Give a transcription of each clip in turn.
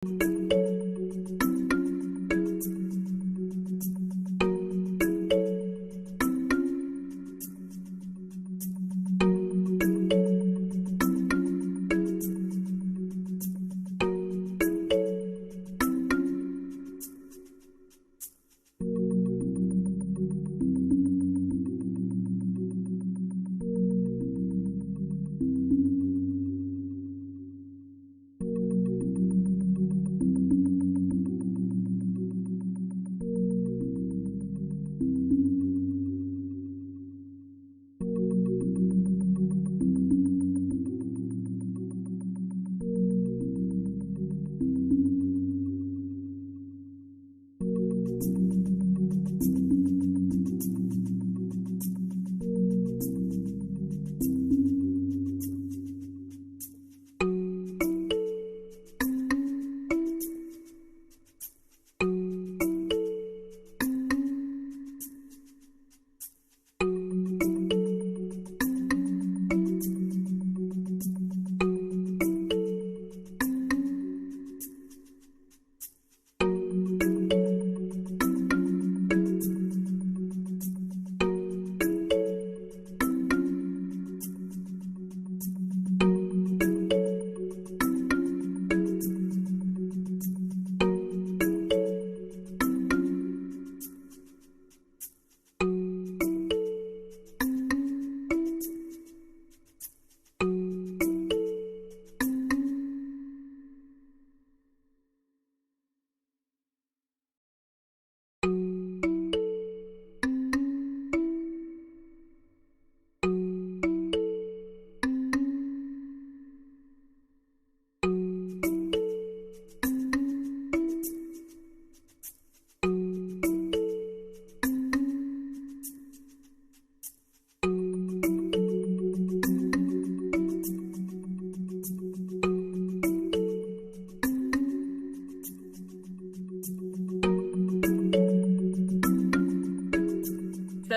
The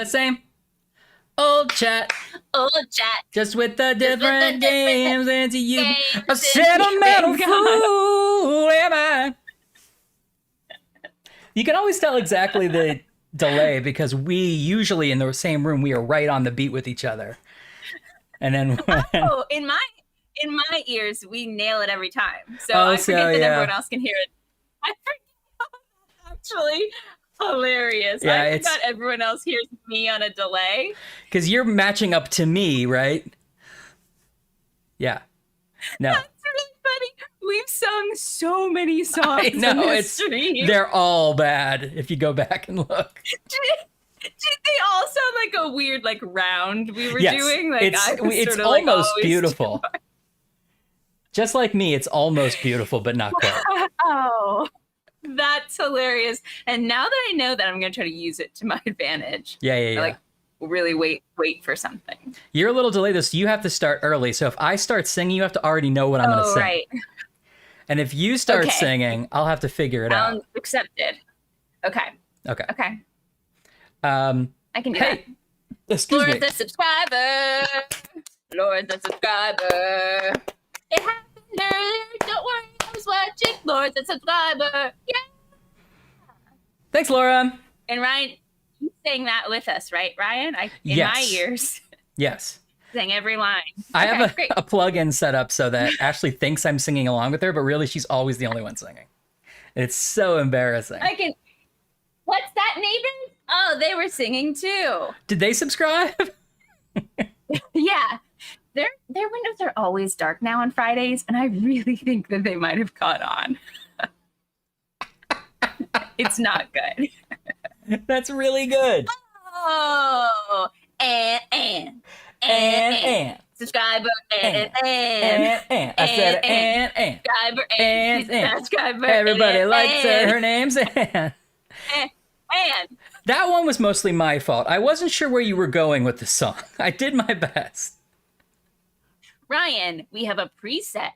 same old chat, just with the different games. And to you, a sentimental fool am I. You can always tell exactly the delay because we usually in the same room, we are right on the beat with each other. And then in my ears, we nail it every time. So I forget that everyone else can hear it. I forget. Actually, hilarious. Yeah, I forgot everyone else hears me on a delay. Because you're matching up to me, right? Yeah. No. That's really funny. We've sung so many songs. I know, they're all bad if you go back and look. Did they all sound like a weird round we were doing? Like it's almost beautiful. Just like me, it's almost beautiful, but not quite. Oh, that's hilarious. And now that I know that, I'm going to try to use it to my advantage. Yeah. Like, really wait for something. You're a little delayed, so you have to start early. So if I start singing, you have to already know what I'm going to sing. Right. And if you start singing, I'll have to figure it out. Accepted. Okay. I can do that. Excuse me. Lord the subscriber. Lord the subscriber. It happened earlier. Don't worry, I was watching. Lord the subscriber. Yeah. Thanks, Laura. And Ryan, you sang that with us, right, Ryan? In my ears. Yes. Sang every line. I have a plug-in set up so that Ashley thinks I'm singing along with her, but really she's always the only one singing. It's so embarrassing. What's that, neighbors? Oh, they were singing too. Did they subscribe? Yeah. Their windows are always dark now on Fridays, and I really think that they might have caught on. It's not good. That's really good. Oh, and. Subscriber and. I said and. Subscriber and. Subscriber. Everybody likes her. Her name's Ann. And. That one was mostly my fault. I wasn't sure where you were going with the song. I did my best. Ryan, we have a preset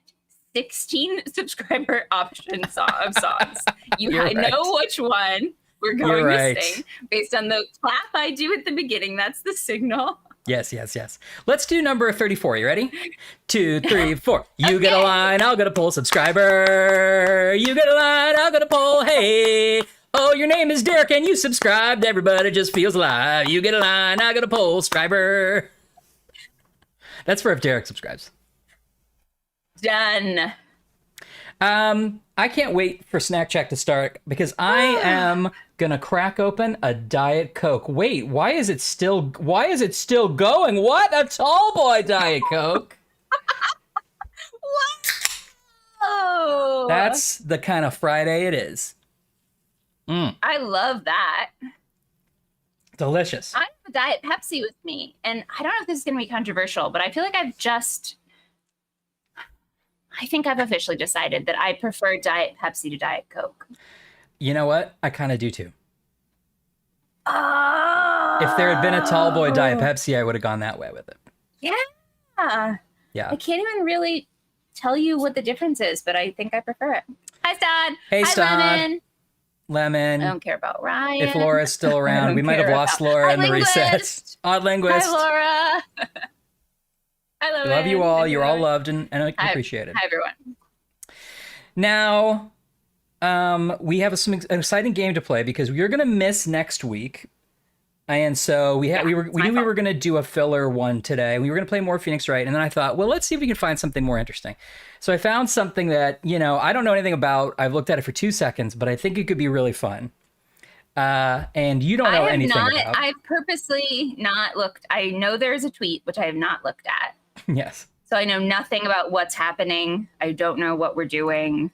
16 subscriber option of songs. I know which one we're going to sing based on the clap I do at the beginning. That's the signal. Yes. Let's do number 34. You ready? 2, 3, 4. You get a line, I'll get a poll. Subscriber. You get a line, I'll get a poll. Hey. Oh, your name is Derek and you subscribed. Everybody just feels alive. You get a line, I'll get a poll. Subscriber. That's for if Derek subscribes. Done. I can't wait for Snack Check to start because I am gonna crack open a Diet Coke. Wait, why is it still going? What? A tall boy Diet Coke? What? Oh, That's the kind of Friday it is. I love that. Delicious. I have a Diet Pepsi with me, and I don't know if this is going to be controversial, but I feel like I think I've officially decided that I prefer Diet Pepsi to Diet Coke. You know what? I kind of do too. Oh. If there had been a tall boy Diet Pepsi, I would have gone that way with it. Yeah. Yeah. I can't even really tell you what the difference is, but I think I prefer it. Hi, Stod. Hey, Hi, Stod. Lemon. I Lemon. don't care about Ryan. If Laura's still I around, don't we might have care lost about- Laura Hi, in the Linguist. reset. Odd linguist. Hi, Laura. I We love you all. You're all loved and appreciated. Hi, everyone. Now, we have an exciting game to play because you're going to miss next week. And so we knew we were going to do a filler one today. We were going to play more Phoenix Wright. And then I thought, well, let's see if we can find something more interesting. So I found something that, I don't know anything about. I've looked at it for 2 seconds, but I think it could be really fun. And you don't know anything about. I've purposely not looked. I know there's a tweet, which I have not looked at. Yes. So I know nothing about what's happening. I don't know what we're doing.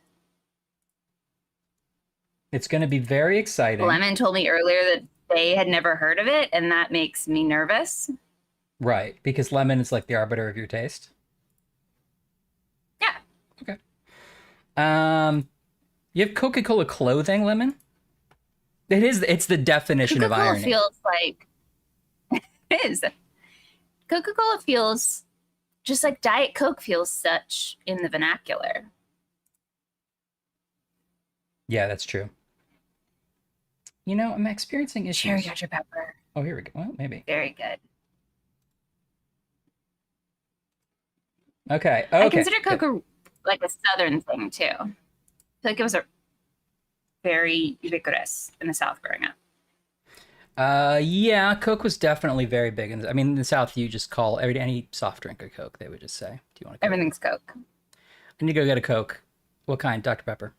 It's going to be very exciting. Lemon told me earlier that they had never heard of it, and that makes me nervous. Right, because Lemon is like the arbiter of your taste. Yeah. Okay. You have Coca-Cola clothing, Lemon? It's the definition of irony. Coca-Cola feels like it is. Coca-Cola feels just like Diet Coke feels such in the vernacular. Yeah, that's true. I'm experiencing issues. Cherry Dr. Pepper. Oh, here we go. Well, maybe. Very good. Okay. I consider Coke like a Southern thing, too. I feel like it was very ubiquitous in the South growing up. Yeah, Coke was definitely very big. In the South, you just call any soft drink a Coke. They would just say, "Do you want a Coke?" Everything's Coke. I need to go get a Coke. What kind? Dr. Pepper.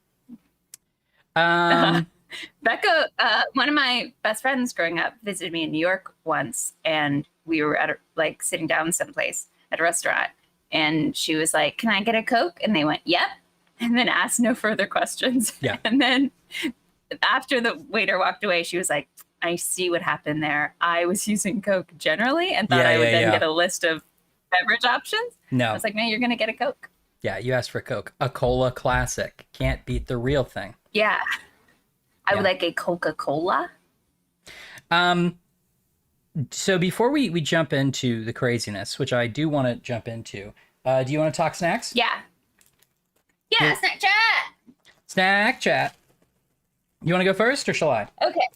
Becca, one of my best friends growing up, visited me in New York once, and we were at sitting down someplace at a restaurant, and she was like, "Can I get a Coke?" And they went, "Yep," and then asked no further questions. Yeah. And then after the waiter walked away, she was like, "I see what happened there. I was using Coke generally and thought I would then get a list of beverage options." No. I was like, "No, you're gonna get a Coke." Yeah, you asked for a Coke. A Cola Classic. Can't beat the real thing. Yeah. I would like a Coca-Cola. So before we jump into the craziness, which I do want to jump into, do you want to talk snacks? Yeah. Yeah, snack chat. Snack chat. You want to go first or shall I? Okay.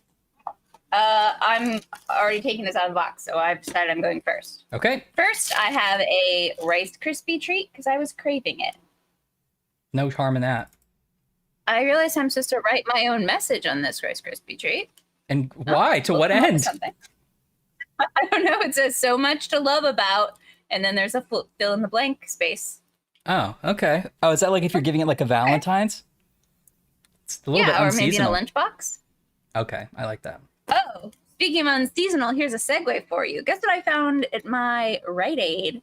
I'm already taking this out of the box, so I've decided I'm going first. Okay. First, I have a Rice Krispie treat because I was craving it. No harm in that. I realized I'm supposed to write my own message on this Rice Krispie treat. And why? To what end? Something. I don't know. It says so much to love about, and then there's a fill in the blank space. Oh, okay. Oh, is that like if you're giving it like a Valentine's? It's a little bit unseasonal. Or maybe in a lunchbox. Okay, I like that. Oh, speaking of unseasonal, here's a segue for you. Guess what I found at my Rite Aid?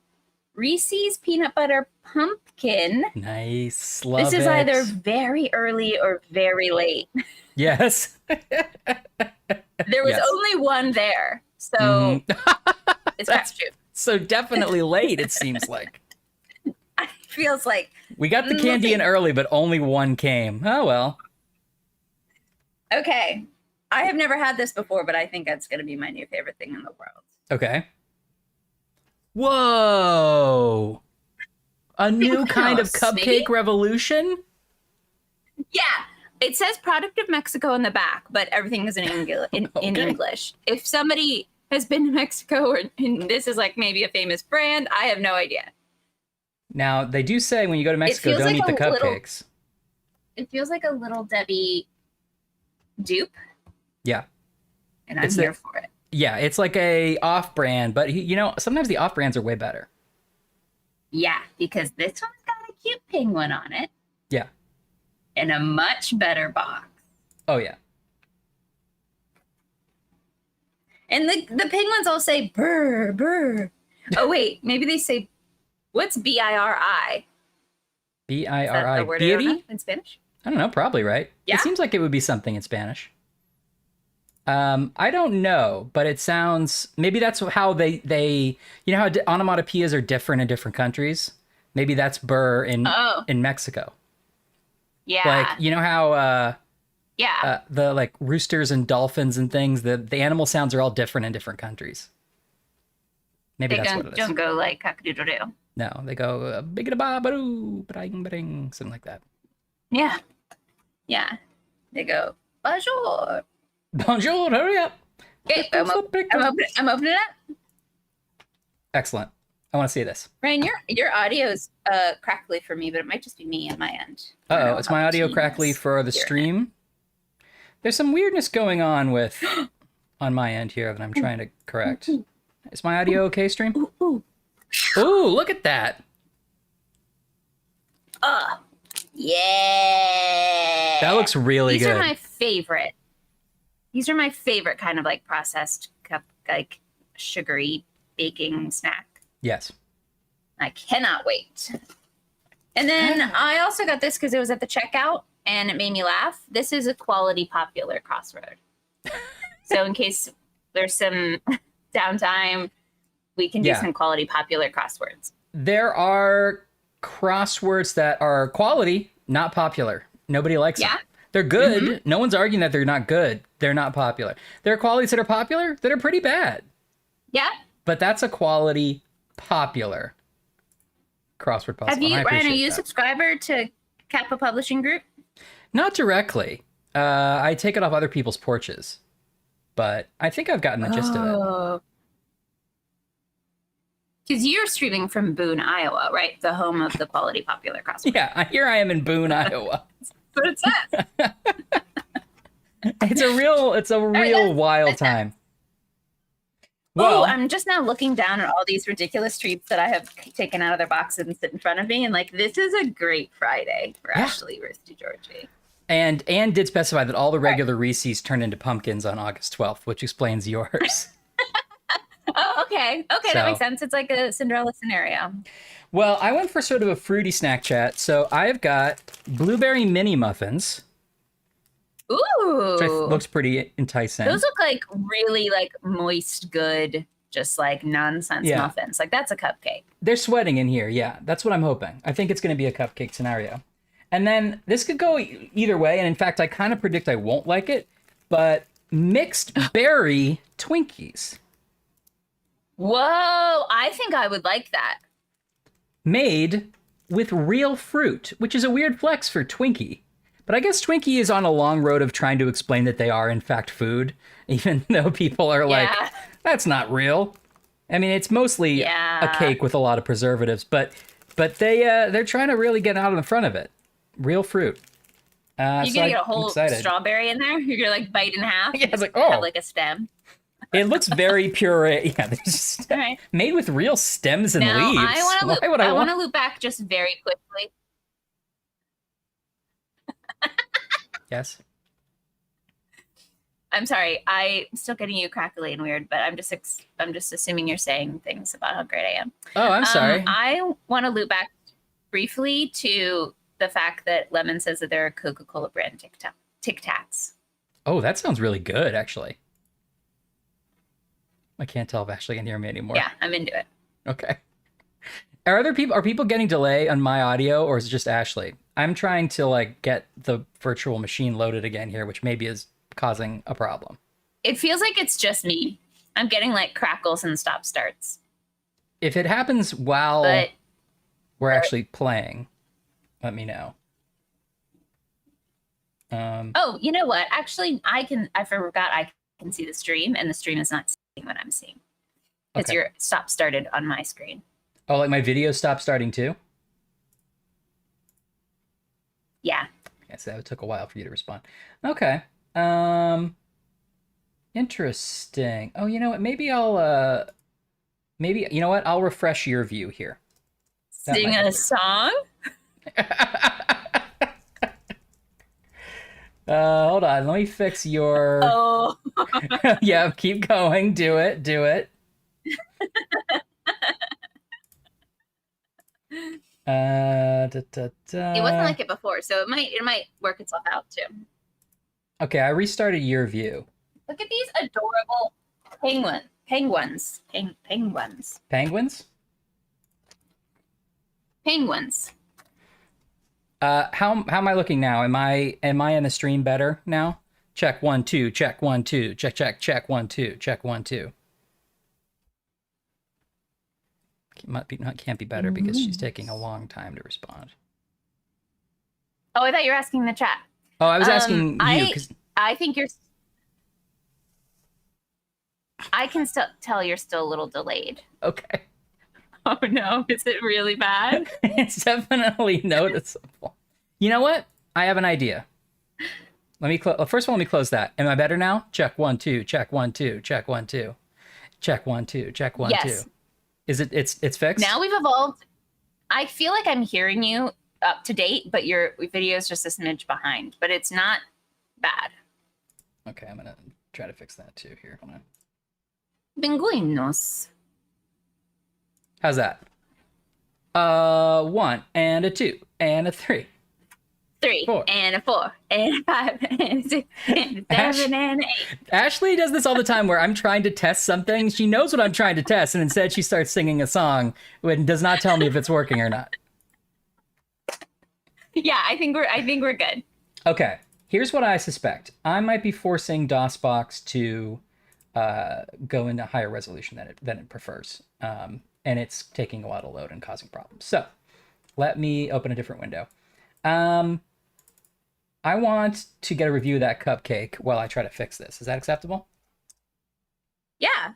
Reese's Peanut Butter Pumpkin. Nice. Love it. This is either very early or very late. Yes. There was only one there. So it's crapshoot. So definitely late, it seems like. It feels like. We got the candy in early, but only one came. Oh, well. Okay. I have never had this before, but I think that's going to be my new favorite thing in the world. Okay. Whoa. A new kind of cupcake maybe? revolution? Yeah. It says product of Mexico in the back, but everything is in English. If somebody has been to Mexico, or and this is like maybe a famous brand. I have no idea. Now, they do say when you go to Mexico, feels don't like eat the a little- cupcakes. It feels like a Little Debbie dupe, Yeah. and I'm It's here the- for it. Yeah, it's like a off-brand, but you know, sometimes the off-brands are way better. Yeah, because this one's got a cute penguin on it Yeah. in a much better box. Oh, yeah. And the penguins all say burr, burr. Oh, wait, maybe they say, what's B-I-R-I? Is that B-I-R-I. a word I don't know Deity? in Spanish? I don't know, probably, right? Yeah? It seems like it would be something in Spanish. I don't know, but it sounds, maybe that's how they you know how onomatopoeias are different in different countries? Maybe that's burr in Mexico. Yeah. Like, you know how yeah. the like roosters and dolphins and things, the animal sounds are all different in different countries. Maybe They that's what it is. don't go like cock-a-doodle-doo. No, they go big-a-ba-ba-doo, bring something like that. Yeah. Yeah. They go, bonjour. Bonjour, hurry up. Okay, I'm opening it up. Excellent. I want to see this. Ryan, your audio's crackly for me, but it might just be me on my end. I don't Uh-oh, know is how my the audio team crackly is for the hearing it. stream? There's some weirdness going on with on my end here that I'm trying to correct. Is my audio okay, stream? Ooh. Ooh, look at that. Yeah. That looks really These good. are my favorite. These are my favorite kind of like processed like sugary baking snack. Yes. I cannot wait. And then I also got this because it was at the checkout and it made me laugh. This is a quality popular crossword. So in case there's some downtime, we can do Yeah. some quality popular crosswords. There are crosswords that are quality, not popular. Nobody likes them. Yeah. They're good. No one's arguing that they're not good. They're not popular. There are qualities that are popular that are pretty bad. Yeah. But that's a quality popular crossword puzzle. Have you, and I Ryan, are appreciate you a that. subscriber to Kappa Publishing Group? Not directly. I take it off other people's porches. But I think I've gotten the gist of it. Because you're streaming from Boone, Iowa, right? The home of the quality popular crossword. Yeah, here I am in Boone, Iowa. That's what it says. It's a real wild time. Oh, Well, I'm just now looking down at all these ridiculous treats that I have taken out of their boxes and sit in front of me, and like, this is a great Friday for Yeah. Ashley Risty Georgie. and Anne did specify that all the regular Reese's turned into pumpkins on August 12th, which explains yours. Oh, okay. Okay, So- that makes sense. It's like a Cinderella scenario. Well, I went for sort of a fruity snack chat, so I've got blueberry mini muffins, Ooh. which looks pretty enticing. Those look like really like moist, good, just like nonsense Yeah. muffins. Like that's a cupcake. They're sweating in here, yeah. That's what I'm hoping. I think it's going to be a cupcake scenario. And then this could go either way, and in fact, I kind of predict I won't like it, but mixed berry Twinkies. Whoa, I think I would like that. Made with real fruit, which is a weird flex for Twinkie. But I guess Twinkie is on a long road of trying to explain that they are, in fact, food, even though people are like, Yeah. that's not real. I mean, it's mostly Yeah. a cake with a lot of preservatives, but they're trying to really get out in the front of it. Real fruit. You're So gonna get a I'm whole excited. strawberry in there. You're gonna like bite in half. Yeah, it's like, Have oh. like a stem. It looks very puree. Yeah, there's just All right. made with real stems and Now leaves. I want to loop. Why would I I want want to loop back just very quickly. Yes. I'm sorry. I'm still getting you crackly and weird, but I'm just assuming you're saying things about how great I am. Oh, I'm sorry. I want to loop back briefly to the fact that Lemon says that they're a Coca-Cola brand Tic Tacs. Oh, that sounds really good, actually. I can't tell if Ashley can hear me anymore. Yeah, I'm into it. Okay. Are people getting delay on my audio, or is it just Ashley? I'm trying to like get the virtual machine loaded again here, which maybe is causing a problem. It feels like it's just me. I'm getting like crackles and stop starts. If it happens while But we're actually playing, let me know. oh, you know what? Actually, I forgot I can see the stream, and the stream is not what I'm seeing. Because Okay. your stop started on my screen. Oh, like my video stopped starting too? Yeah. Yeah, so that took a while for you to respond. Okay. Interesting. Oh, you know what? Maybe you know what? I'll refresh your view here. That Sing might a help. song? Hold on. Let me fix your. Oh. Yeah, keep going. Do it. Do it. It wasn't like it before, so it might work itself out too. Okay, I restarted your view. Look at these adorable penguins. Penguins? Penguins. How am I looking now? Am I in the stream better now? Check 1 2, check 1 2, check 1 2, check 1 2. Can't be better because she's taking a long time to respond. Oh, I thought you were asking the chat. Oh, I was asking you because I think you're. I can still tell you're still a little delayed. okay. Oh no, is it really bad? It's definitely noticeable. You know what? I have an idea. Let me first of all, let me close that. Am I better now? Check 1 2, check 1 2, check 1 2, check 1 2, check 1 Yes. 2. Is it? It's fixed. Now we've evolved. I feel like I'm hearing you up to date, but your video is just a smidge behind. But it's not bad. Okay, I'm gonna try to fix that too. Here, hold on. Pinguinos. How's that? 1 and a 2 and a 3. 3 4. and a 4 and a 5 and a 6 and a 7 and a 8. Ashley does this all the time where I'm trying to test something. She knows what I'm trying to test, and instead she starts singing a song and does not tell me if it's working or not. Yeah, I think we're good. Okay, here's what I suspect. I might be forcing DOSBox to go into higher resolution than it prefers. And it's taking a while to load and causing problems. So let me open a different window. I want to get a review of that cupcake while I try to fix this. Is that acceptable? Yeah.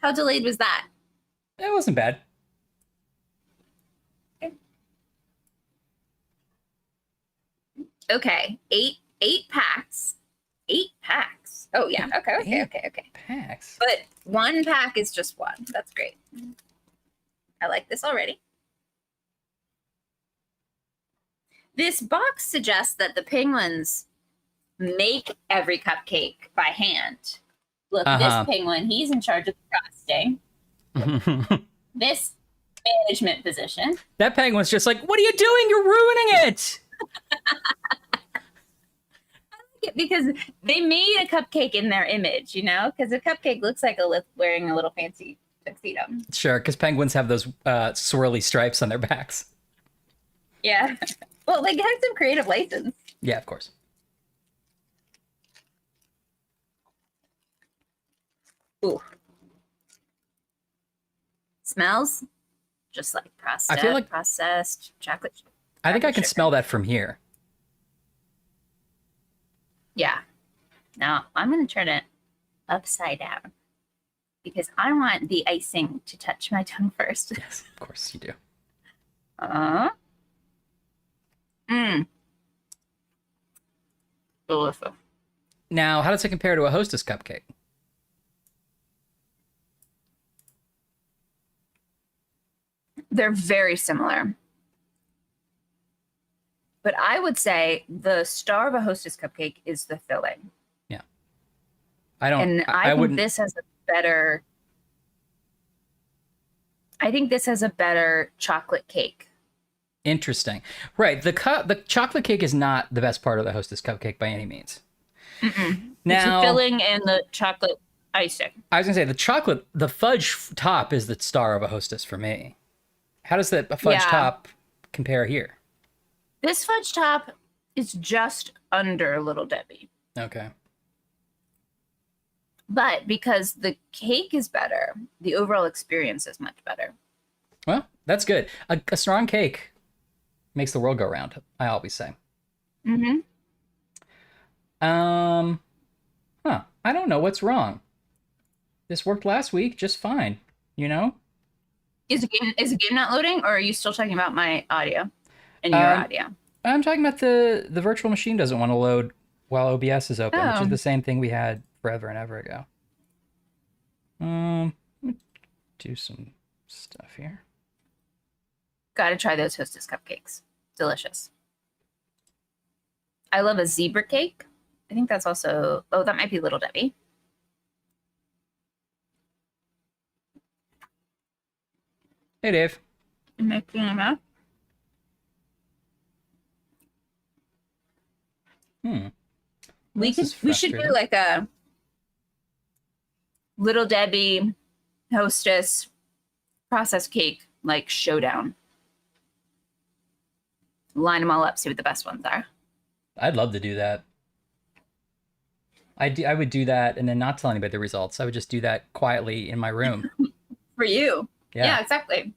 How delayed was that? It wasn't bad. Okay. Eight packs. 8 packs. Oh yeah. Okay. Packs. But 1 pack is just 1. That's great. I like this already. This box suggests that the penguins make every cupcake by hand. Look, Uh-huh. this penguin, he's in charge of the frosting. This management position. That penguin's just like, what are you doing? You're ruining it. Because they made a cupcake in their image, you know? Because a cupcake looks like wearing a little fancy tuxedo. Sure, because penguins have those swirly stripes on their backs. Yeah. Well, they had some creative license. Yeah, of course. Ooh. Smells just like I feel like processed chocolate. I think I can sugar. smell that from here. Yeah. Now I'm going to turn it upside down because I want the icing to touch my tongue first. Yes, of course you do. Delicious. Now, how does it compare to a Hostess cupcake? They're very similar. But I would say the star of a Hostess cupcake is the filling. Yeah. I don't. And I think wouldn't. this has a better. I think this has a better chocolate cake. Interesting. Right. The chocolate cake is not the best part of the Hostess cupcake by any means. Now, It's the filling and the chocolate icing. I was gonna say the fudge top is the star of a Hostess for me. How does the fudge Yeah. top compare here? This fudge top is just under Little Debbie. Okay. But because the cake is better, the overall experience is much better. Well, that's good. A strong cake makes the world go round, I always say. Mm-hmm. I don't know what's wrong. This worked last week just fine, you know? Is the game not loading, or are you still talking about my audio and your Um, audio? I'm talking about the virtual machine doesn't want to load while OBS is open, which is Oh, the same thing we had forever and ever ago. Let me do some stuff here. gotta try those Hostess cupcakes. Delicious. I love a zebra cake. I think that's also. Oh, that might be Little Debbie. Hey, Dave. Making them up. Hmm. We This is we should do frustrating. like a Little Debbie Hostess process cake like showdown. Line them all up, see what the best ones are. I'd love to do that. I would do that and then not tell anybody the results. I would just do that quietly in my room. For you. Yeah. Yeah, exactly.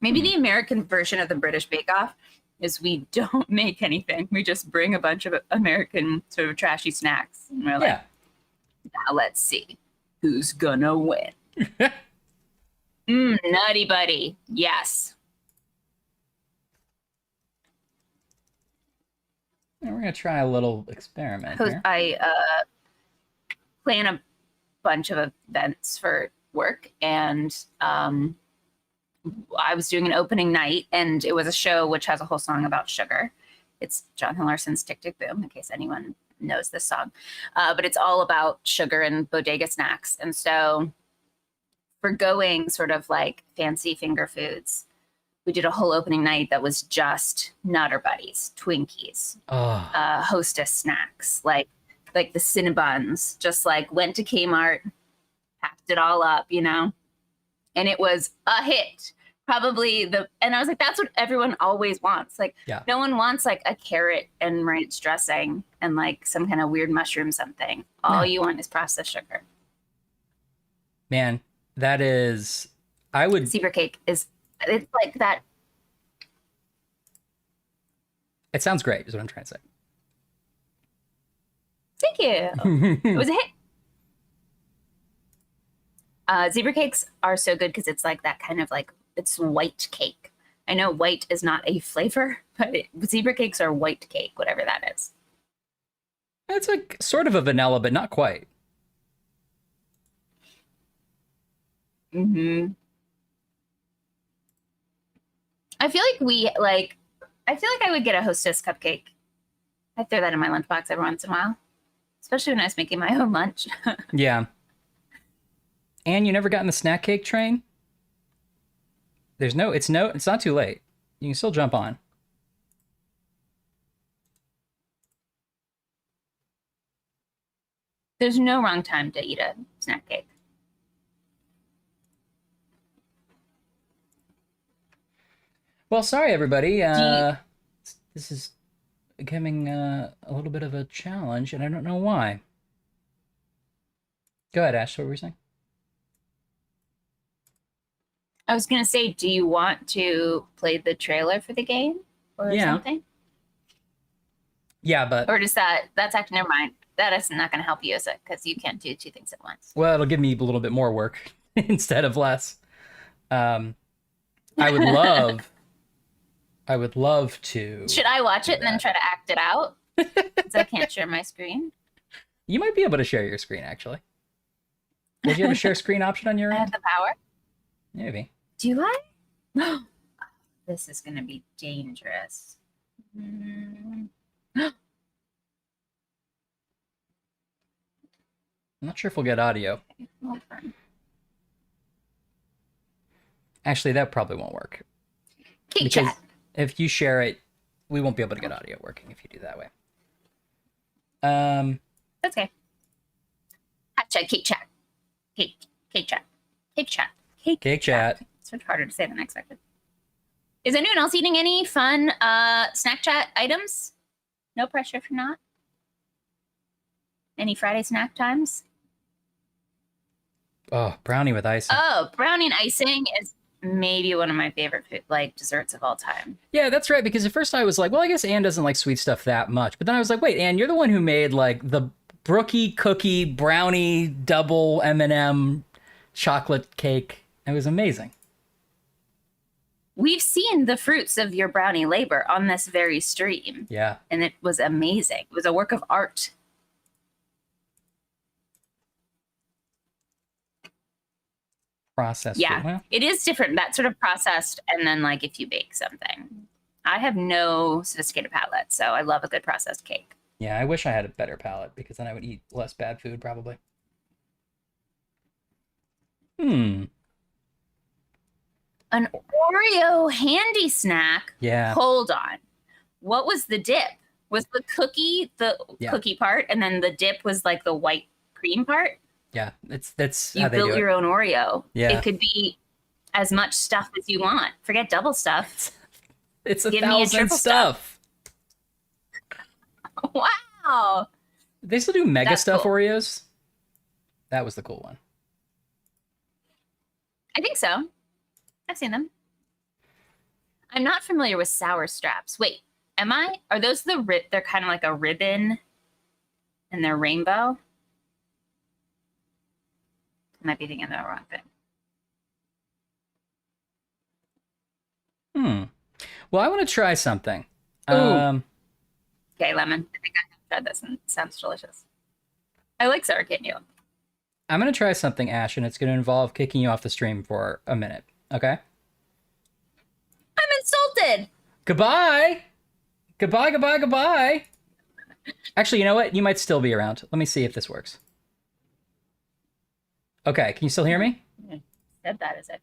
Maybe the American version of the British Bake Off is we don't make anything. We just bring a bunch of American sort of trashy snacks. And we're like, Yeah. now let's see who's gonna win. Nutty Buddy. Yes. And we're gonna try a little experiment here. I plan a bunch of events for work, and I was doing an opening night, and it was a show which has a whole song about sugar. It's Jonathan Larson's Tick Tick Boom, in case anyone knows this song. But it's all about sugar and bodega snacks. And so for going sort of like fancy finger foods, we did a whole opening night that was just Nutter Buddies, Twinkies, Oh, Hostess snacks, like the Cinnabons, just like went to Kmart, packed it all up, you know, and it was a hit. And I was like, that's what everyone always wants. Like, Yeah. no one wants like a carrot and ranch dressing and like some kind of weird mushroom something. All Yeah. you want is processed sugar. man, that is. I would. Zebra cake it's like that. It sounds great. Is what I'm trying to say. Thank you. It was a hit. Zebra cakes are so good because it's like that kind of like, it's white cake. I know white is not a flavor, but zebra cakes are white cake, whatever that is. It's like sort of a vanilla, but not quite. Mm-hmm. I feel like I would get a Hostess cupcake. I'd throw that in my lunchbox every once in a while, especially when I was making my own lunch. Yeah. And you never got in the snack cake train? It's not too late. You can still jump on. There's no wrong time to eat a snack cake. Well, sorry everybody. This is becoming a little bit of a challenge, and I don't know why. Go ahead, Ash. What were you saying? I was gonna say, do you want to play the trailer for the game or Yeah. something? Yeah, but Or does that's actually never mind. That is not gonna help you, is it? Because you can't do two things at once. well, it'll give me a little bit more work instead of less. I would love to. Should I watch do it and then that. try to act it out? Because I can't share my screen. You might be able to share your screen, actually. Did you have a share screen option on your I have end? the power. Maybe. Do I? This is gonna be dangerous. Mm. I'm not sure if we'll get audio. Hold on. Actually, that probably won't work. Cake Because chat. if you share it, we won't be able to get audio working if you do that way. That's okay. Hashtag cake chat. Cake chat. Cake chat. Cake chat. It's much harder to say than I expected. Is anyone else eating any fun snack chat items? No pressure if you're not. Any Friday snack times? Oh, brownie with icing. Oh, brownie and icing is maybe one of my favorite food, like desserts of all time. Yeah, that's right. Because at first I was like, well, I guess Anne doesn't like sweet stuff that much. But then I was like, wait, Anne, you're the one who made like the Brookie cookie brownie double M&M chocolate cake. It was amazing. We've seen the fruits of your brownie labor on this very stream, Yeah. and it was amazing. It was a work of art. Processed. Yeah, Well, it is different. That sort of processed, and then like if you bake something. I have no sophisticated palate, so I love a good processed cake. yeah, I wish I had a better palate because then I would eat less bad food probably. Hmm. An Oreo handy snack. Yeah. Hold on. What was the dip? Was the cookie the Yeah. cookie part, and then the dip was like the white cream part? Yeah. That's You how they built do your it. own Oreo. Yeah. It could be as much stuff as you want. Forget double stuff. It's a Give me a thousand triple stuff. Wow. They still do mega That's stuff cool. Oreos. That was the cool one. I think so. I've seen them. I'm not familiar with sour straps. Wait, am I? Are those they're kind of like a ribbon and they're rainbow? I might be thinking of the wrong thing. Well, I want to try something. Ooh. Um, Okay, lemon. I think I have tried this and it sounds delicious. I like sour candy. I'm going to try something, Ash, and it's going to involve kicking you off the stream for a minute. Okay? I'm insulted. Goodbye. Goodbye, goodbye, goodbye. Actually, you know what? You might still be around. Let me see if this works. Okay, can you still hear me? You said that as if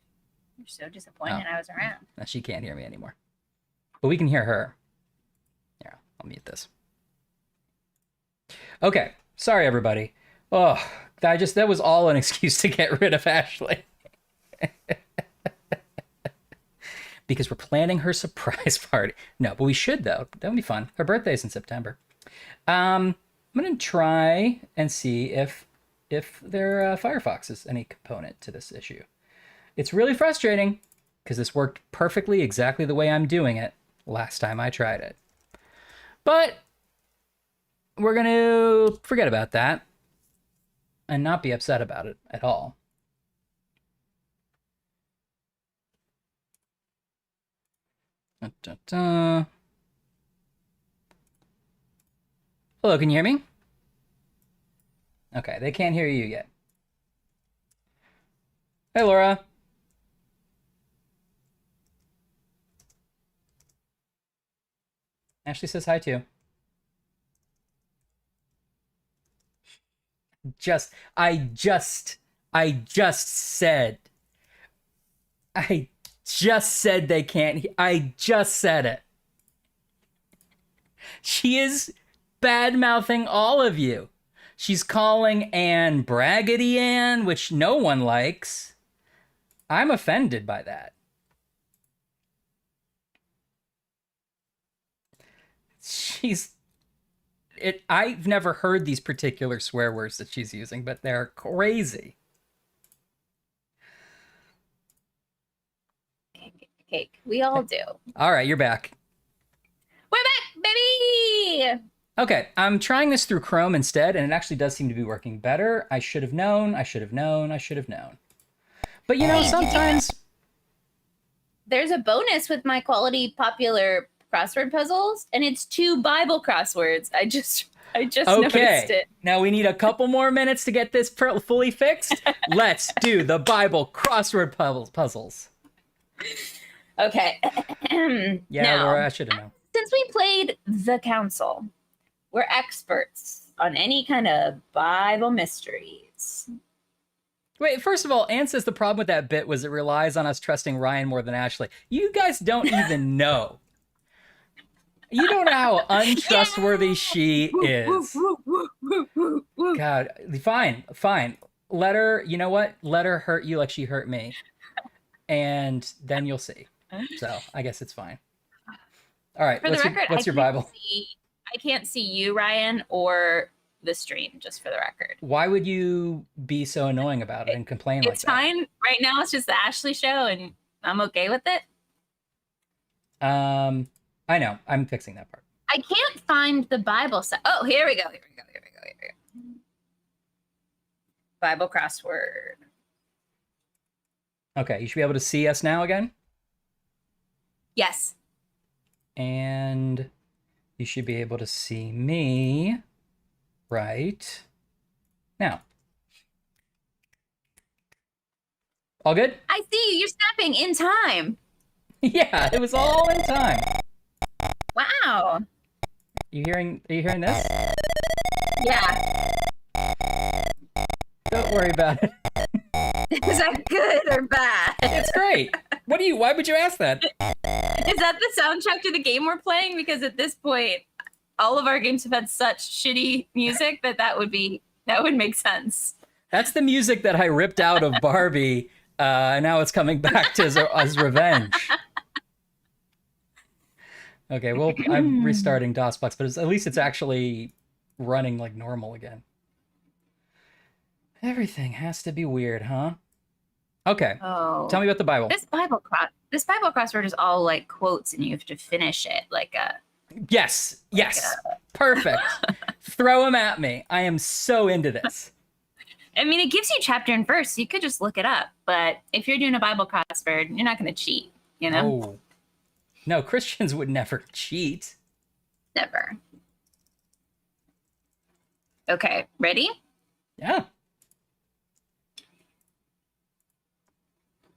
you're so disappointed I was around. No, she can't hear me anymore. But we can hear her. Here, I'll mute this. Okay, sorry everybody. Oh, that was all an excuse to get rid of Ashley. Because we're planning her surprise party. No, but we should though. That would be fun. Her birthday's in September. I'm gonna try and see if their Firefox is any component to this issue. It's really frustrating because this worked perfectly exactly the way I'm doing it last time I tried it. But we're gonna forget about that and not be upset about it at all. Dun, dun, dun. Hello, can you hear me? Okay, they can't hear you yet. Hey, Laura. Ashley says hi too. I just said they can't. I just said it. She is bad mouthing all of you. She's calling Anne Braggedy Ann, which no one likes. I'm offended by that. I've never heard these particular swear words that she's using, but they're crazy. Cake. We all do. All right, you're back. We're back, baby! Okay, I'm trying this through Chrome instead, and it actually does seem to be working better. I should have known. I should have known. I should have known. But you know, sometimes there's a bonus with my quality popular crossword puzzles, and it's 2 Bible crosswords. I just noticed it. Now we need a couple more minutes to get this fully fixed. Let's do the Bible crossword puzzles. Okay. Yeah, now, Laura, I should have known. Since we played The Council, we're experts on any kind of Bible mysteries. Wait, first of all, Anne says the problem with that bit was it relies on us trusting Ryan more than Ashley. You guys don't even know. You don't know how untrustworthy she is. God, fine. Let her, you know what? Let her hurt you like she hurt me. And then you'll see. So I guess it's fine. All right, For the record, what's your Bible? I can't see you, Ryan, or the stream, just for the record. Why would you be so annoying about it and complain like that? It's fine. Right now, it's just the Ashley show, and I'm okay with it. I know. I'm fixing that part. I can't find the Bible set. Oh, here we go. Here we go. Here we go. Here we go. Bible crossword. Okay, you should be able to see us now again. Yes. And you should be able to see me right now. All good? I see you. You're snapping in time. Yeah, it was all in time. Wow. Are you hearing this? Yeah. Don't worry about it. Is that good or bad? It's great. Why would you ask that? Is that the soundtrack to the game we're playing? Because at this point, all of our games have had such shitty music that would make sense. That's the music that I ripped out of Barbie. Now it's coming back to as revenge. Okay, well, I'm restarting DOSBox, but at least it's actually running like normal again. Everything has to be weird, huh? Okay. Oh. Tell me about the Bible. This Bible crossword is all like quotes, and you have to finish it like a. Yes. Perfect. Throw them at me. I am so into this. I mean, it gives you chapter and verse. So you could just look it up, but if you're doing a Bible crossword, you're not going to cheat. You know. Oh. No, Christians would never cheat. Never. Okay, ready? Yeah.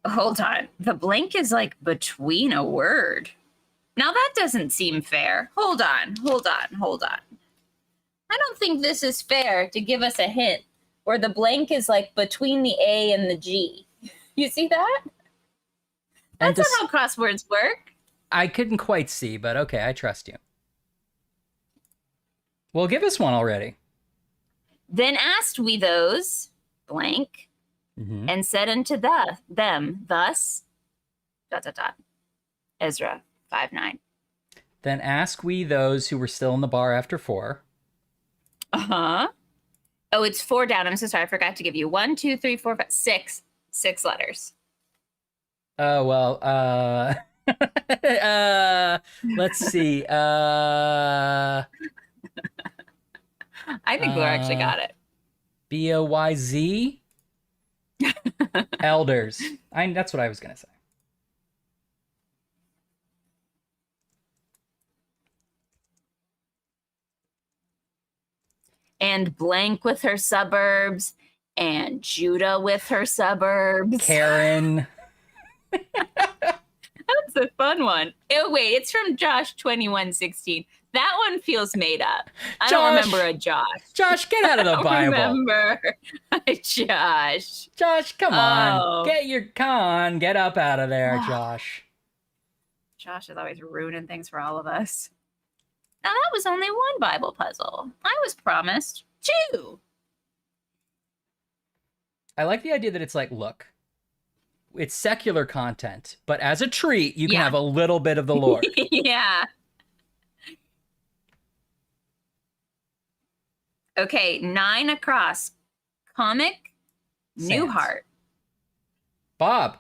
Hold on. The blank is like between a word. Now that doesn't seem fair. Hold on. I don't think this is fair to give us a hint where the blank is like between the A and the G. You see that? That's not how crosswords work. I couldn't quite see, but okay, I trust you. Well, give us one already. Then asked we those, blank, and said unto them, thus, ... Ezra 5:9. Then ask we those who were still in the bar after 4. Uh-huh. Oh, it's 4 down. I'm so sorry. I forgot to give you 1, 2, 3, 4, 5, 6. 6 letters. Oh, well, let's see. I think Laura actually got it. BOYZ? Elders. That's what I was going to say. And blank with her suburbs, and Judah with her suburbs. Karen. That's a fun one. Oh, wait, it's from Josh 21:16. That one feels made up. I don't remember a Josh. Josh, get out of the Bible. Remember Josh. Josh, come on. Get up out of there, Josh. Josh is always ruining things for all of us. Now, that was only one Bible puzzle. I was promised 2. I like the idea that it's like, look, it's secular content, but as a treat, you can have a little bit of the Lord. Yeah. Okay, 9 across. Comic, Sans. Newhart. Bob.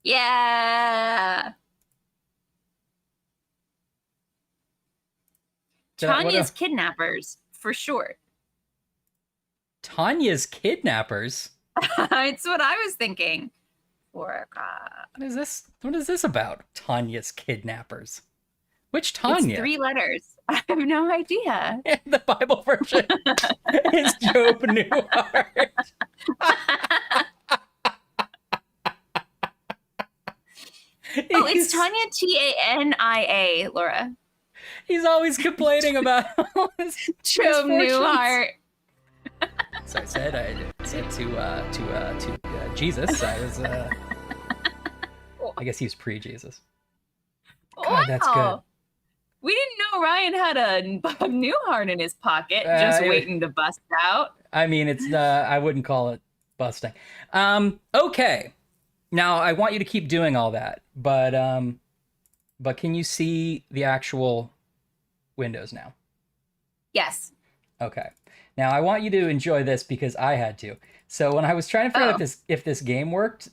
Yeah. Tanya's Kidnappers, for short. Tanya's Kidnappers? It's what I was thinking. 4 o'clock. What is this about? Tanya's Kidnappers. Which Tanya? It's 3 letters. I have no idea. The Bible version is Job Newhart. Oh, it's Tanya Tania, Laura. He's always complaining about all his Job Newhart. So I said to Jesus. I was. I guess he was pre-Jesus. God, Wow. that's good. We didn't know Ryan had a Bob Newhart in his pocket, just waiting to bust out. I mean, it's I wouldn't call it busting. Okay. Now I want you to keep doing all that, but can you see the actual windows now? Yes. Okay. Now I want you to enjoy this because I had to. So when I was trying to figure out if this game worked,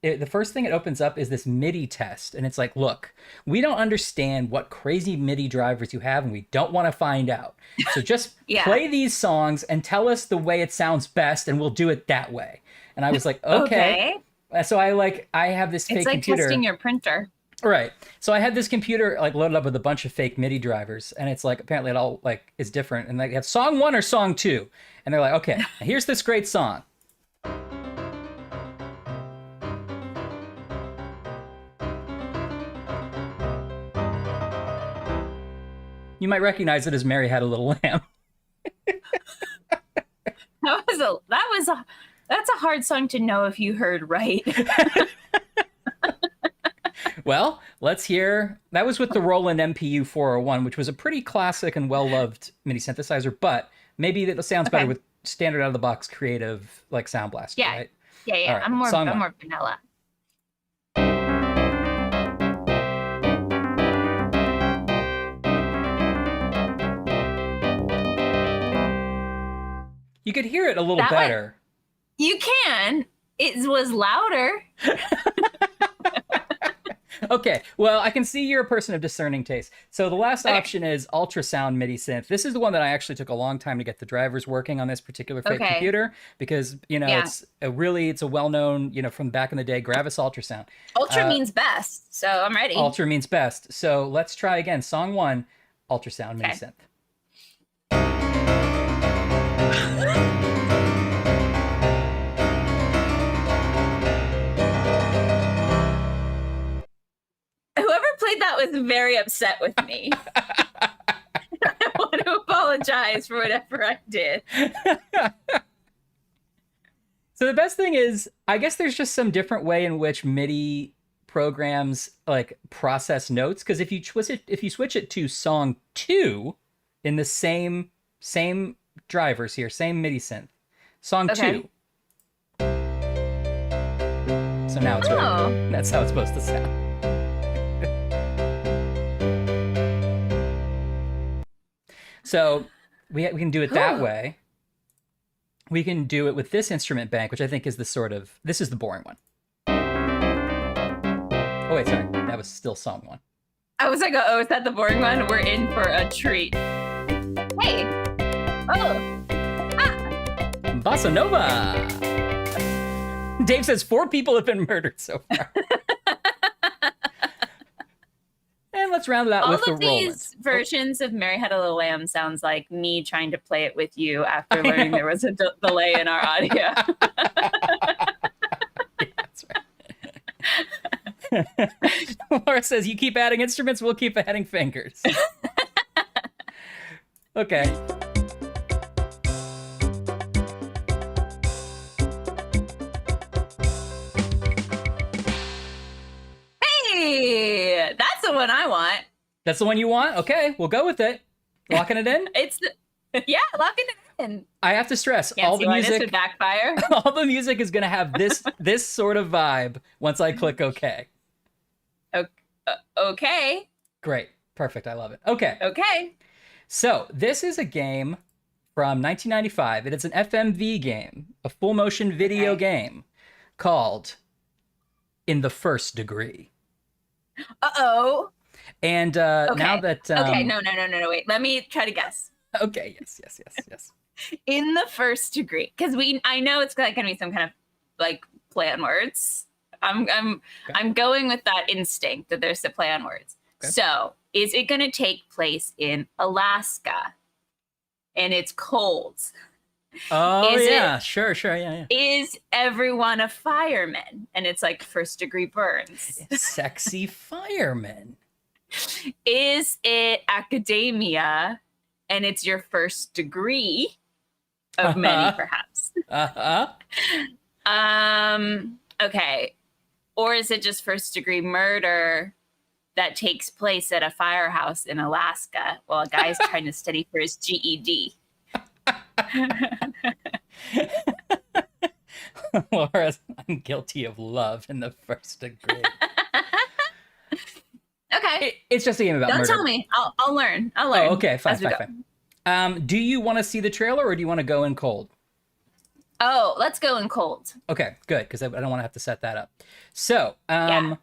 the first thing it opens up is this MIDI test, and it's like, look, we don't understand what crazy MIDI drivers you have, and we don't want to find out. So just Yeah. play these songs and tell us the way it sounds best, and we'll do it that way. And I was like, okay. So I have this fake It's like computer. testing your printer. Right. So I had this computer like loaded up with a bunch of fake MIDI drivers, and it's like apparently it all like is different. And like they have song 1 or song 2, and they're like, okay, here's this great song. You might recognize it as Mary Had a Little Lamb. That's a hard song to know if you heard right. Well, let's hear. That was with the Roland MPU 401, which was a pretty classic and well-loved MIDI synthesizer, but maybe that sounds better with standard out-of-the-box creative like Sound Blaster, Yeah. right? Yeah. Right, I'm more song one. vanilla. You could hear it a little That one- better. You can. It was louder. Okay, well, I can see you're a person of discerning taste. So the last Okay. option is ultrasound MIDI synth. This is the one that I actually took a long time to get the drivers working on this particular fake Okay. computer because, Yeah. it's a well-known, from back in the day, Gravis ultrasound. Ultra means best, so I'm ready. Ultra means best. So let's try again. Song 1, ultrasound MIDI Okay. synth. Whoever played that was very upset with me. I want to apologize for whatever I did. So the best thing is, I guess there's just some different way in which MIDI programs like process notes. Because if you switch it to song 2 in the same drivers here, same MIDI synth, song Okay. 2. So now it's working. That's how it's supposed to sound. So we can do it that way. We can do it with this instrument bank, which I think is this is the boring one. Oh wait, sorry, that was still song 1. I was like, oh, is that the boring one? We're in for a treat. Hey. Oh. Bossa Nova. Dave says 4 people have been murdered so far. And let's round it out All with the of Roland. these versions of Mary Had a Little Lamb sounds like me trying to play it with you after learning there was a delay in our audio. Yeah, that's right. Laura says, you keep adding instruments, we'll keep adding fingers. Okay. Hey, that's the one I want. That's the one you want? Okay, we'll go with it. Locking it in? Yeah, locking it in. I have to stress, Can't all see the why this would music backfire. all the music is gonna have this sort of vibe once I click OK. Okay. Great. Perfect. I love it. Okay. Okay. So this is a game from 1995. It is an FMV game, a full motion video game called In the First Degree. Uh-oh. And Okay. now that Okay, no, wait. Let me try to guess. Okay, yes. In the first degree, because I know it's like gonna be some kind of like play on words. I'm going with that instinct that there's a play on words. Okay. So is it gonna take place in Alaska? And it's cold. Oh Is yeah, sure, yeah. Is everyone a fireman? And it's like first degree burns. Sexy fireman. Is it academia? And it's your first degree of many, perhaps. Uh-huh. Okay. Or is it just first degree murder that takes place at a firehouse in Alaska while a guy's trying to study for his GED? Laura, I'm guilty of love in the first degree. Okay. It's just a game about Don't murder. tell me. I'll learn. I'll learn. Oh, okay, fine. as we go. Do you want to see the trailer or do you want to go in cold? Oh, let's go in cold. Okay, good, because I don't want to have to set that up. So, Yeah.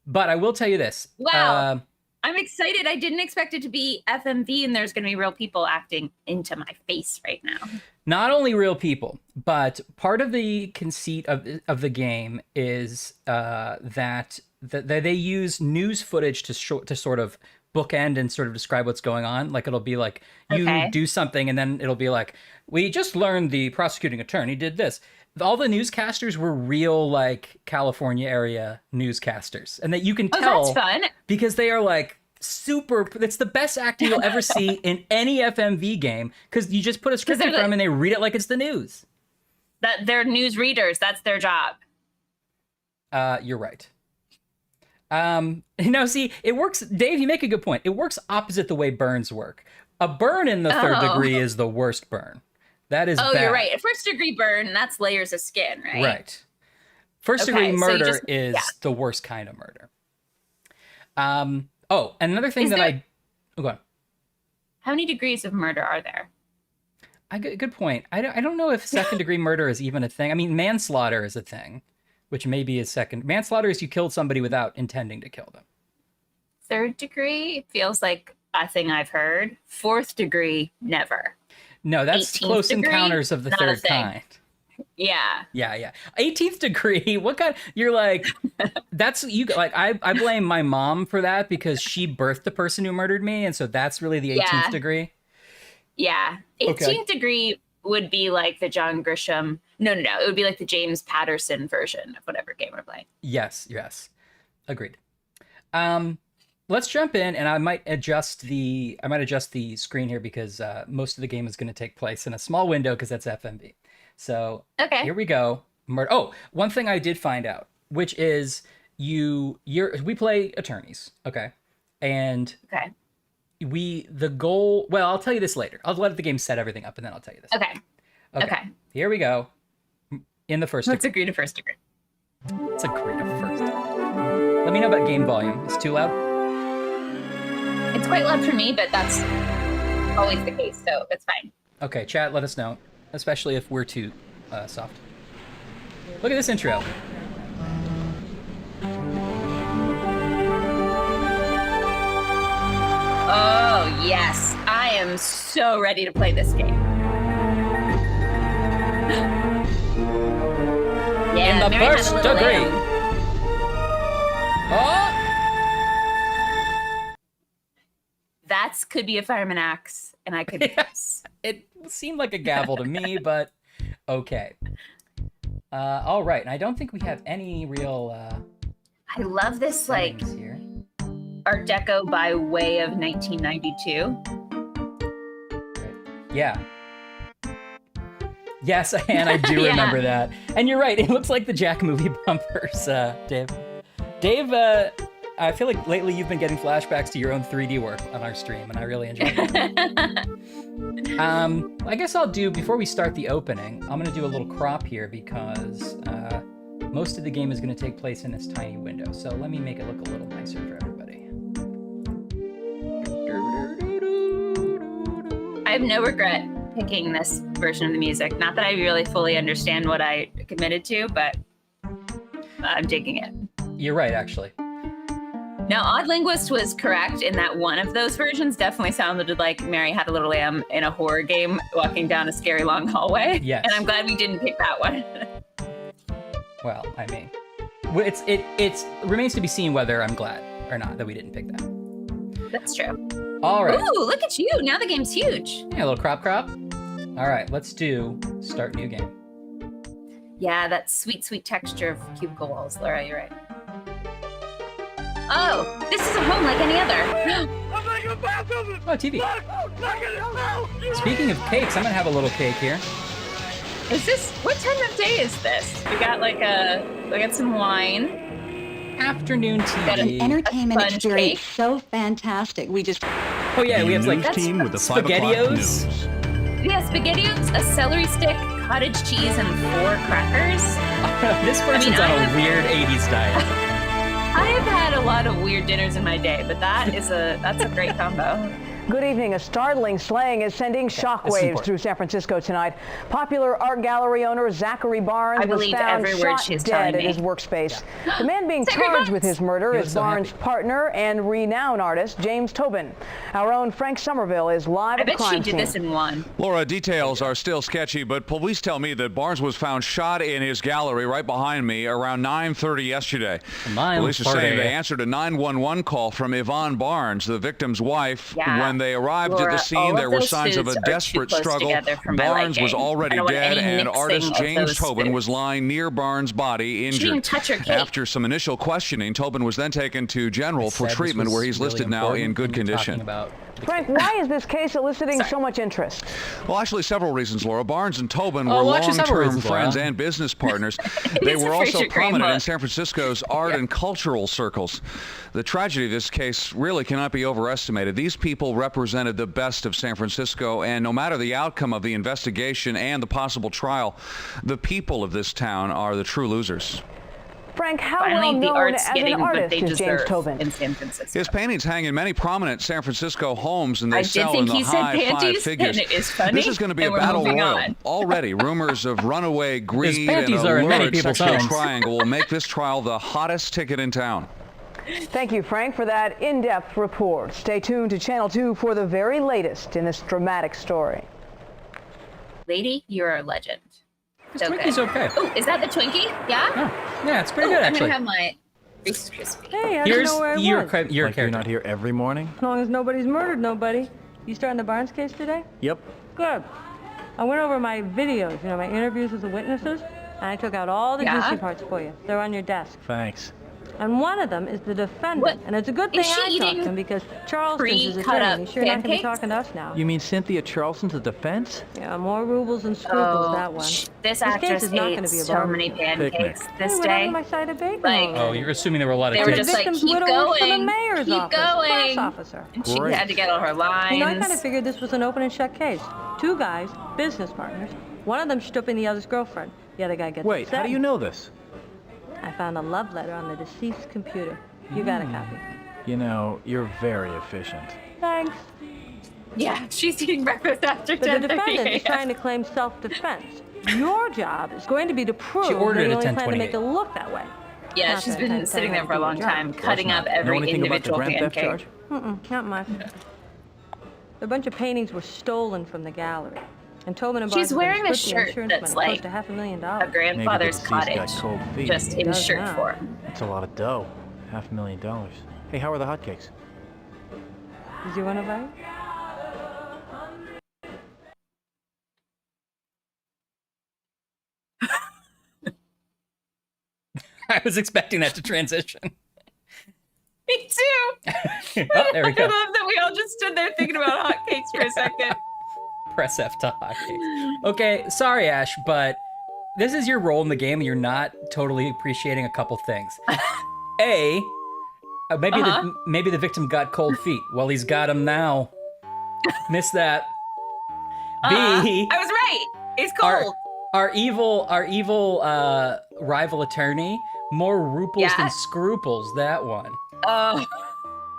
but I will tell you this. Wow. I'm excited. I didn't expect it to be FMV and there's going to be real people acting into my face right now. Not only real people, but part of the conceit of the game is that they use news footage to sort of bookend and sort of describe what's going on. Like it'll be like you Okay. do something and then it'll be like, we just learned the prosecuting attorney did this. All the newscasters were real like California area newscasters, and that you can tell that's fun. because they are like super. It's the best acting you'll ever see in any FMV game because you just put a script in front of them and they read it like it's the news. That they're news readers. That's their job. You're right. No, see, it works. Dave, you make a good point. It works opposite the way burns work. A burn in the third degree is the worst burn. That is bad. You're right. A first degree burn, that's layers of skin, right? Right. First degree so you murder just- is yeah. the worst kind of murder. Oh, and another thing Is that there- go on. How many degrees of murder are there? Good point. I don't know if second degree murder is even a thing. I mean, manslaughter is a thing, which maybe is second. Manslaughter is you killed somebody without intending to kill them. Third degree feels like a thing I've heard. Fourth degree, never. No, that's 18th close degree, encounters of the not a third thing. kind. Yeah. Yeah. 18th degree. What kind? You're like, that's you. Like, I blame my mom for that because she birthed the person who murdered me, and so that's really the 18th Yeah. degree. Yeah. 18th degree would be like the John Grisham. No. It would be like the James Patterson version of whatever game we're playing. Yes. Agreed. Let's jump in, and I might adjust the screen here because most of the game is going to take place in a small window because that's FMV. So Okay. here we go. Oh, one thing I did find out, which is we play attorneys, okay, and Okay. the goal. Well, I'll tell you this later. I'll let the game set everything up, and then I'll tell you this. Okay. Here we go. In the first. Let's agree to first degree. Let's agree to first. Let me know about game volume. It's too loud. It's quite loud for me, but that's always the case, so it's fine. Okay, chat, let us know, especially if we're too soft. Look at this intro. Oh, yes. I am so ready to play this game. Yeah, In the Mary had a first little degree. lamb. Oh! That could be a fireman axe, and I could Yes. It seemed like a gavel to me, but okay. All right, and I don't think we have any real I love this, like, settings here. Art Deco by way of 1992. Right. Yeah. Yes, and I do Yeah. remember that. And you're right, it looks like the Jack movie bumpers, Dave. Dave, I feel like lately you've been getting flashbacks to your own 3D work on our stream, and I really enjoy it. I guess I'll do, before we start the opening, I'm going to do a little crop here because most of the game is going to take place in this tiny window. So let me make it look a little nicer for everybody. I have no regret picking this version of the music. Not that I really fully understand what I committed to, but I'm digging it. You're right, actually. Now, Odd Linguist was correct in that one of those versions definitely sounded like Mary Had a Little Lamb in a horror game walking down a scary long hallway. Yes. And I'm glad we didn't pick that one. Well, I mean, it remains to be seen whether I'm glad or not that we didn't pick that. That's true. All right. Ooh, look at you. Now the game's huge. Yeah, a little crop. All right, let's do start new game. Yeah, that sweet, sweet texture of cubicle walls, Laura. You're right. Oh, this is a home like any other. Oh, TV. Speaking of cakes, I'm gonna have a little cake here. Is this, what time of day is this? We got some wine. Afternoon Got TV. Entertainment Sponge experience cake. so fantastic. We just Oh yeah, we have like That's team with the 5 o'clock SpaghettiOs. news. Yeah, SpaghettiOs, a celery stick, cottage cheese, and 4 crackers. This person's I on a have- weird 80s diet. I have had a lot of weird dinners in my day, but that's a great combo. Good evening. A startling slaying is sending shockwaves through San Francisco tonight. Popular art gallery owner Zachary Barnes was found shot dead at his workspace. The man being charged with his murder is Barnes' partner and renowned artist James Tobin. Our own Frank Somerville is live at the crime scene. I bet she did this in one. Laura, details are still sketchy, but police tell me that Barnes was found shot in his gallery right behind me around 9:30 yesterday. Police are saying they answered a 911 call from Yvonne Barnes, the victim's wife. When they arrived at the scene, there were signs of a desperate struggle. Barnes was already dead, and artist James Tobin was lying near Barnes' body, injured. After some initial questioning, Tobin was then taken to General for treatment, where he's listed now in good condition. Frank, why is this case eliciting so much interest? Well, actually, several reasons, Laura. Barnes and Tobin were long-term friends and business partners. They were also prominent in San Francisco's art and cultural circles. The tragedy of this case really cannot be overestimated. These people represented the best of San Francisco, and no matter the outcome of the investigation and the possible trial, the people of this town are the true losers. Frank, how well known as an artist is James Tobin? In San Francisco. His paintings hang in many prominent San Francisco homes, and they sell in the high five figures. This is going to be a battle royal. Already, rumors of runaway greed and a lurid sexual triangle will make this trial the hottest ticket in town. Thank you, Frank, for that in-depth report. Stay tuned to Channel 2 for the very latest in this dramatic story. Lady, you're a legend. Twinkie's okay. Oh, is that the Twinkie? Yeah? Oh, yeah, it's pretty good, actually. I'm going to have my Reese's Crispy. Hey, I didn't know where I was. Your Like character. you're not here every morning? As long as nobody's murdered nobody. You starting the Barnes case today? Yep. Good. I went over my videos, my interviews with the witnesses, and I took out all the juicy parts for you. They're on your desk. Thanks. And one of them is the defendant. And it's a good thing I talked to him because Charleston's his attorney, and he's sure not going to be talking to us now. You mean Cynthia Charleston's defense? Yeah, more rubles and scruples, that one. This actress ate so many pancakes this day. My side of bacon. Oh, you're assuming there were a lot of They were just like, keep going, keep going. Officer. And she had to get all her lines. I kind of figured this was an open and shut case. Two guys, business partners. One of them stooping the other's girlfriend. The other guy gets Wait, upset. how do you know this? I found a love letter on the deceased's computer. You got a copy. You know, you're very efficient. Thanks. Yeah, she's eating breakfast after 10:30 But the defendant is trying to claim self-defense. Your job is going to be to prove She ordered that he it at only planned to make 10:28. it look that way. Yeah, Not she's that been I sitting there had for a to long do the job. time, cutting up Know every anything about the individual grand theft pancake. charge? Not much. A bunch of paintings were stolen from the gallery. And Tobin and Barnes She's wearing a shirt that's like close to $500,000. a grandfather's Maybe the deceased cottage, got cold feet. just in Does shirt now. form. That's a lot of dough. $500,000. Hey, how are the hotcakes? Did you want to buy? I was expecting that to transition. Me too. Oh, there we go. I love that we all just stood there thinking about hotcakes for a second. Press F to hotcakes. Okay, sorry, Ash, but this is your role in the game, and you're not totally appreciating a couple things. A, maybe the victim got cold feet. Well, he's got them now. Missed that. B, I was right. It's cold. our evil rival attorney, more ruples than scruples. That one. Oh,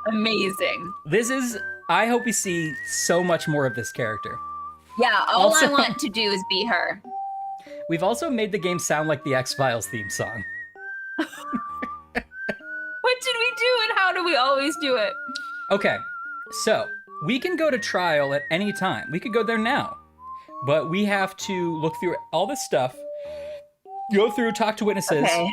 amazing. This is. I hope we see so much more of this character. Yeah, all Also- I want to do is be her. We've also made the game sound like the X-Files theme song. What did we do and how do we always do it? Okay, so we can go to trial at any time. We could go there now, but we have to look through all this stuff, go through, talk to witnesses, Okay.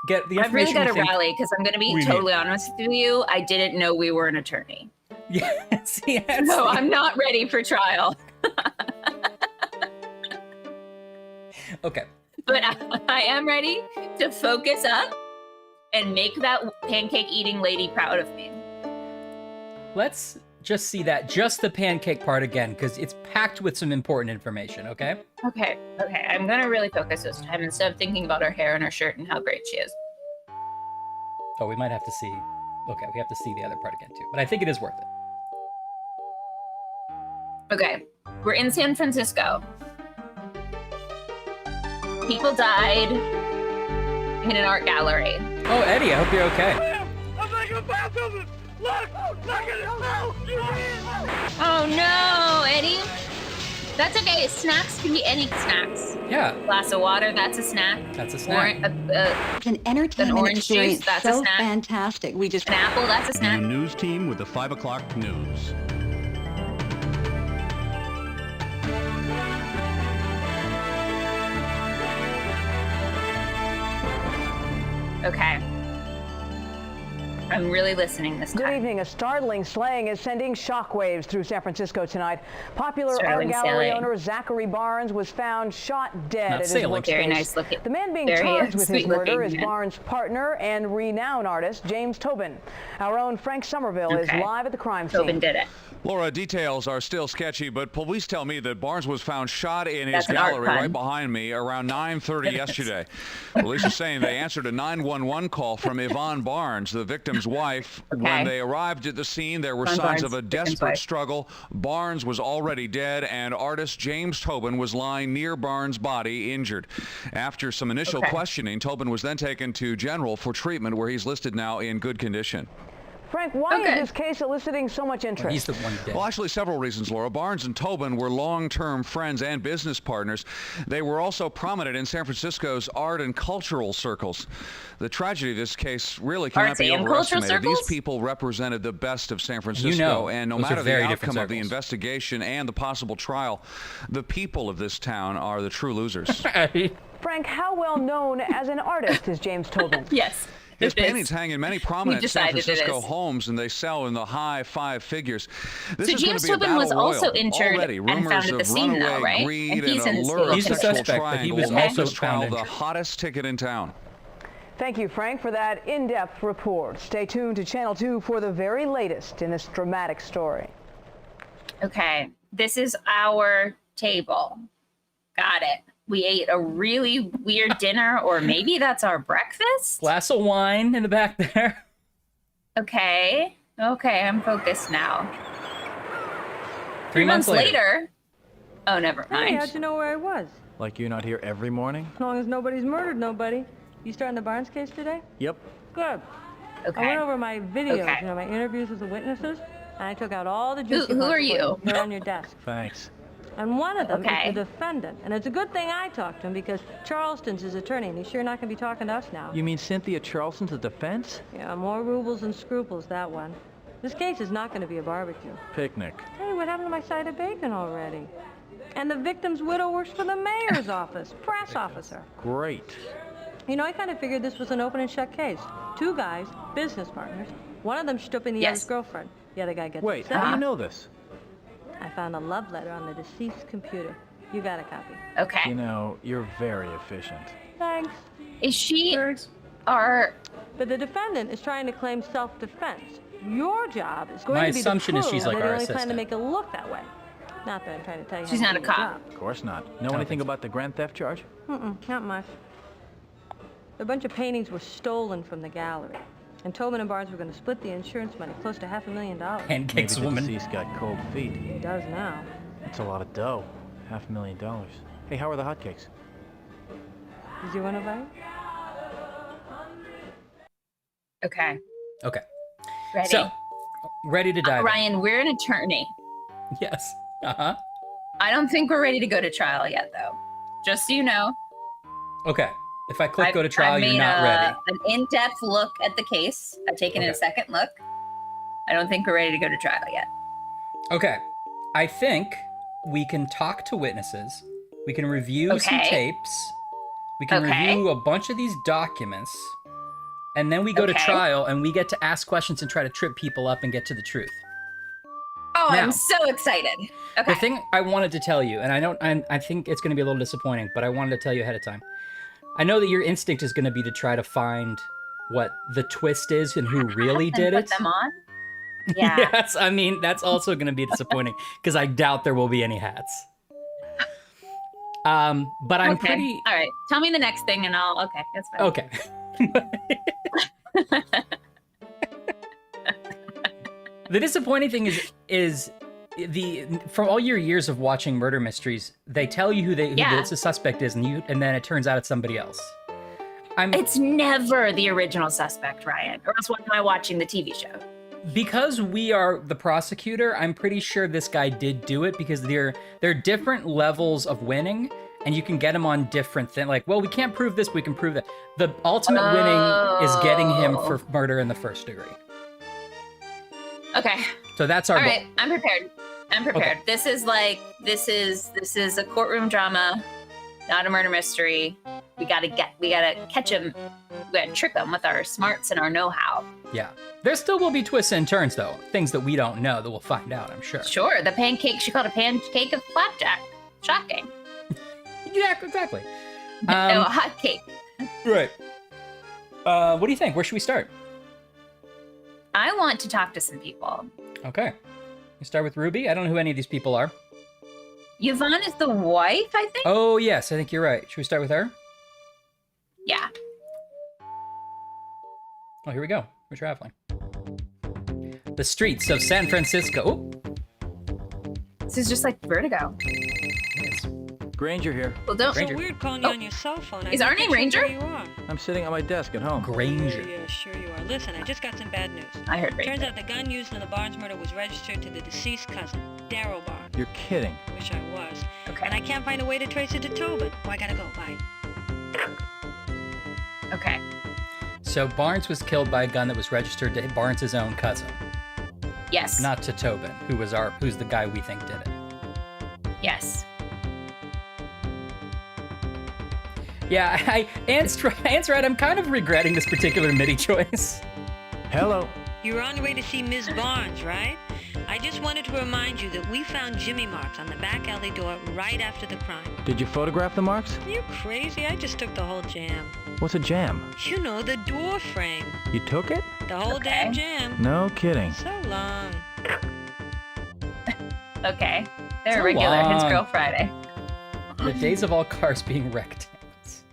get the I've really information. got to we think- rally because I'm going to be we totally honest with you. I didn't know we were an attorney. Yes, yes. So I'm not ready for trial. Okay. But I am ready to focus up and make that pancake eating lady proud of me. Let's just see that, just the pancake part again, because it's packed with some important information, okay? Okay. I'm going to really focus this time instead of thinking about her hair and her shirt and how great she is. Oh, we might have to see. Okay, we have to see the other part again, too. But I think it is worth it. Okay. We're in San Francisco. People died in an art gallery. Oh, Eddie, I hope you're okay. I'm making a bad business! Look! Look at it! No! You That's okay. Snacks can be any snacks. Yeah. Glass of water, that's a snack. That's a snack. It's an entertainment orange experience juice, that's so a snack. fantastic. We just An apple, that's a snack. The news team with the 5 o'clock news. Okay. I'm really listening this time. Good evening. A startling slaying is sending shockwaves through San Francisco tonight. Popular Startling art gallery sailing. owner Zachary Barnes was found shot dead Not at his sailing. workspace. Very nice looking. The man being Very charged with his sweet murder looking is man. Barnes' partner and renowned artist James Tobin. Our own Frank Somerville is Okay. live at the crime scene. Tobin did it. Laura, details are still sketchy, but police tell me that Barnes was found shot in his That's an art gallery pun. right behind me around 9:30 yesterday. Police are saying they answered a 911 call from Yvonne Barnes, the victim's wife. Okay. When they arrived at the scene, there were Yvonne signs Barnes, of a victim's desperate wife. struggle. Barnes was already dead, and artist James Tobin was lying near Barnes' body, injured. After some initial Okay. questioning, Tobin was then taken to General for treatment, where he's listed now in good condition. Frank, why Okay. is this case eliciting so much interest? He's the one dead. Well, actually, several reasons, Laura. Barnes and Tobin were long-term friends and business partners. They were also prominent in San Francisco's art and cultural circles. The tragedy of this case really cannot Arts be and cultural overestimated. These circles? people represented the best of San Francisco, You know, and no those are matter the very different outcome of the circles. investigation and the possible trial, the people of this town are the true losers. Frank, how well known as an artist is James Tobin? Yes. His it is. paintings hang in many prominent San decided it Francisco is. homes, and they sell in the high 5 figures. This So is going James to be a Tobin was battle also royal. injured Already, and rumors found at the of scene, though, runaway right? greed And he's and in a the lurid He's the sexual suspect, but he triangle was make also this trial found the injured. hottest ticket in town. Thank you, Frank, for that in-depth report. Stay tuned to Channel 2 for the very latest in this dramatic story. Okay. This is our table. Got it. We ate a really weird dinner, or maybe that's our breakfast. Glass of wine in the back there. Okay. Okay, I'm focused now. 3 months later. Oh, never Hey, mind. how'd you know where I was? Like you're not here every morning? As long as nobody's murdered nobody. You starting the Barnes case today? Yep. Good. Okay. I went over my videos, Okay. my interviews with the witnesses, and I took out all the juicy Who parts are for you? They're on your desk. Thanks. And one of them Okay. is the defendant. And it's a good thing I talked to him because Charleston's his attorney, and he's sure not going to be talking to us now. You mean Cynthia Charleston's the defense? Yeah, more rubles and scruples, that one. This case is not going to be a barbecue. Picnic. Hey, what happened to my side of bacon already? And the victim's widow works for the mayor's office, press officer. Great. You know, I kind of figured this was an open and shut case. Two guys, business partners. One of them stooping the Yes. other's girlfriend. The other guy gets Wait, upset. how do you know this? I found a love letter on the deceased's computer. You got a copy. Okay. You know, you're very efficient. Thanks. Is she our... But the defendant is trying to claim self-defense. Your job is going My to be to assumption is prove she's like that our they only plan to assistant. make it look that way. Not that I'm trying to tell you. She's how not to a do your cop. job. Of course not. Know don't anything think so. about the grand theft charge? Not much. A bunch of paintings were stolen from the gallery. And Tobin and Barnes were going to split the insurance money, close to $500,000. Maybe Pancakes the woman. deceased got cold feet. He does now. That's a lot of dough. $500,000. Hey, how are the hotcakes? Did you want to bite? Okay. Okay. Ready? So, ready to dive in. Ryan, we're an attorney. Yes. Uh-huh. I don't think we're ready to go to trial yet, though. Just so you know. Okay. If I click go to I've trial, you're made not ready. an in-depth look at the case. I've taken a Okay. second look. I don't think we're ready to go to trial yet. Okay. I think we can talk to witnesses. We can review some Okay. tapes. We can Okay. review a bunch of these documents. And then we go to Okay. trial and we get to ask questions and try to trip people up and get to the truth. Oh, Now- I'm so excited. Okay. The thing I wanted to tell you, and I think it's going to be a little disappointing, but I wanted to tell you ahead of time. I know that your instinct is going to be to try to find what the twist is and who really And did put it. them on? Yeah. Yes, I mean, that's also going to be disappointing because I doubt there will be any hats. But I'm Okay. pretty All right. Tell me the next thing and I'll... Okay, that's fine. okay. The disappointing thing is from all your years of watching murder mysteries, they tell you who the suspect is, and then it turns out it's somebody else. It's never the original suspect, Ryan. Or else why am I watching the TV show? because we are the prosecutor, I'm pretty sure this guy did do it because there are different levels of winning, and you can get him on different things. Like, well, we can't prove this, but we can prove that. The ultimate winning is getting him for murder in the first degree. Okay. So that's our All goal. right, I'm prepared. Okay. This is a courtroom drama, not a murder mystery. We gotta catch him. We gotta trick him with our smarts and our know-how. Yeah. There still will be twists and turns, though. Things that we don't know that we'll find out, I'm sure. Sure, the pancake, she called a pancake of flapjack. Shocking. Yeah, exactly. No, a hot cake. Right. What do you think? Where should we start? I want to talk to some people. Okay. We start with Ruby. I don't know who any of these people are. Yvonne is the wife, I think? Oh, yes, I think you're right. Should we start with her? Yeah. Oh, here we go. We're traveling. The streets of San Francisco. Oh. This is just like Vertigo. Yes. Granger here. Well, don't. Granger. So weird calling you on your cell phone. Is our name Ranger? You are. I'm sitting at my desk at home. Granger. Yeah, sure you are. Listen, I just got some bad news. I heard Turns Ranger. out the gun used in the Barnes murder was registered to the deceased cousin, Daryl Barnes. You're kidding. Wish I was. Okay. And I can't find a way to trace it to Tobin. Oh, I gotta go. Bye. Okay. So Barnes was killed by a gun that was registered to Barnes' own cousin, Yes. not to Tobin, who's the guy we think did it. Yes. Yeah, Ant's right. I'm kind of regretting this particular MIDI choice. Hello. You were on your way to see Ms. Barnes, right? I just wanted to remind you that we found Jimmy marks on the back alley door right after the crime. Did you photograph the marks? You crazy? I just took the whole jam. What's a jam? You know, the door frame. You took it? The whole Okay. damn jam. No kidding. So long. Okay. They're So regular. His long. Girl Friday. The days of all cars being rectangles.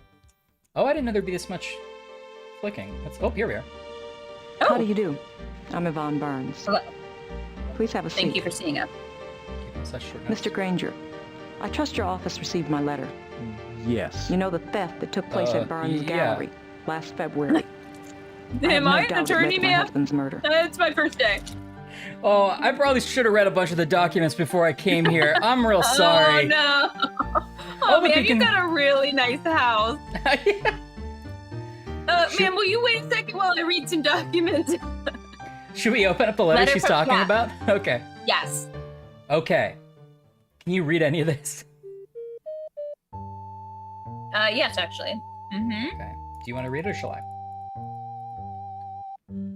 Oh, I didn't know there'd be this much flicking. Oh, here we are. How do you do? I'm Yvonne Barnes. Hello. Please have a seat. Thank you for seeing us. Such short notice. Mr. Granger, I trust your office received my letter. Yes. You know the theft that took place at Barnes yeah. Gallery last February. Am I an doubt it attorney, led to my ma'am? husband's murder. It's my first day. Oh, I probably should have read a bunch of the documents before I came here. I'm real sorry. Oh, no. Oh, Oh, look, man, we you've can- got a really nice house. Ma'am, will you wait a second while I read some documents? Should we open up the letter Letter she's from- talking yeah. about? Okay. Yes. Okay. Can you read any of this? Yes, actually. Mm-hmm. Okay. Do you want to read it or shall I?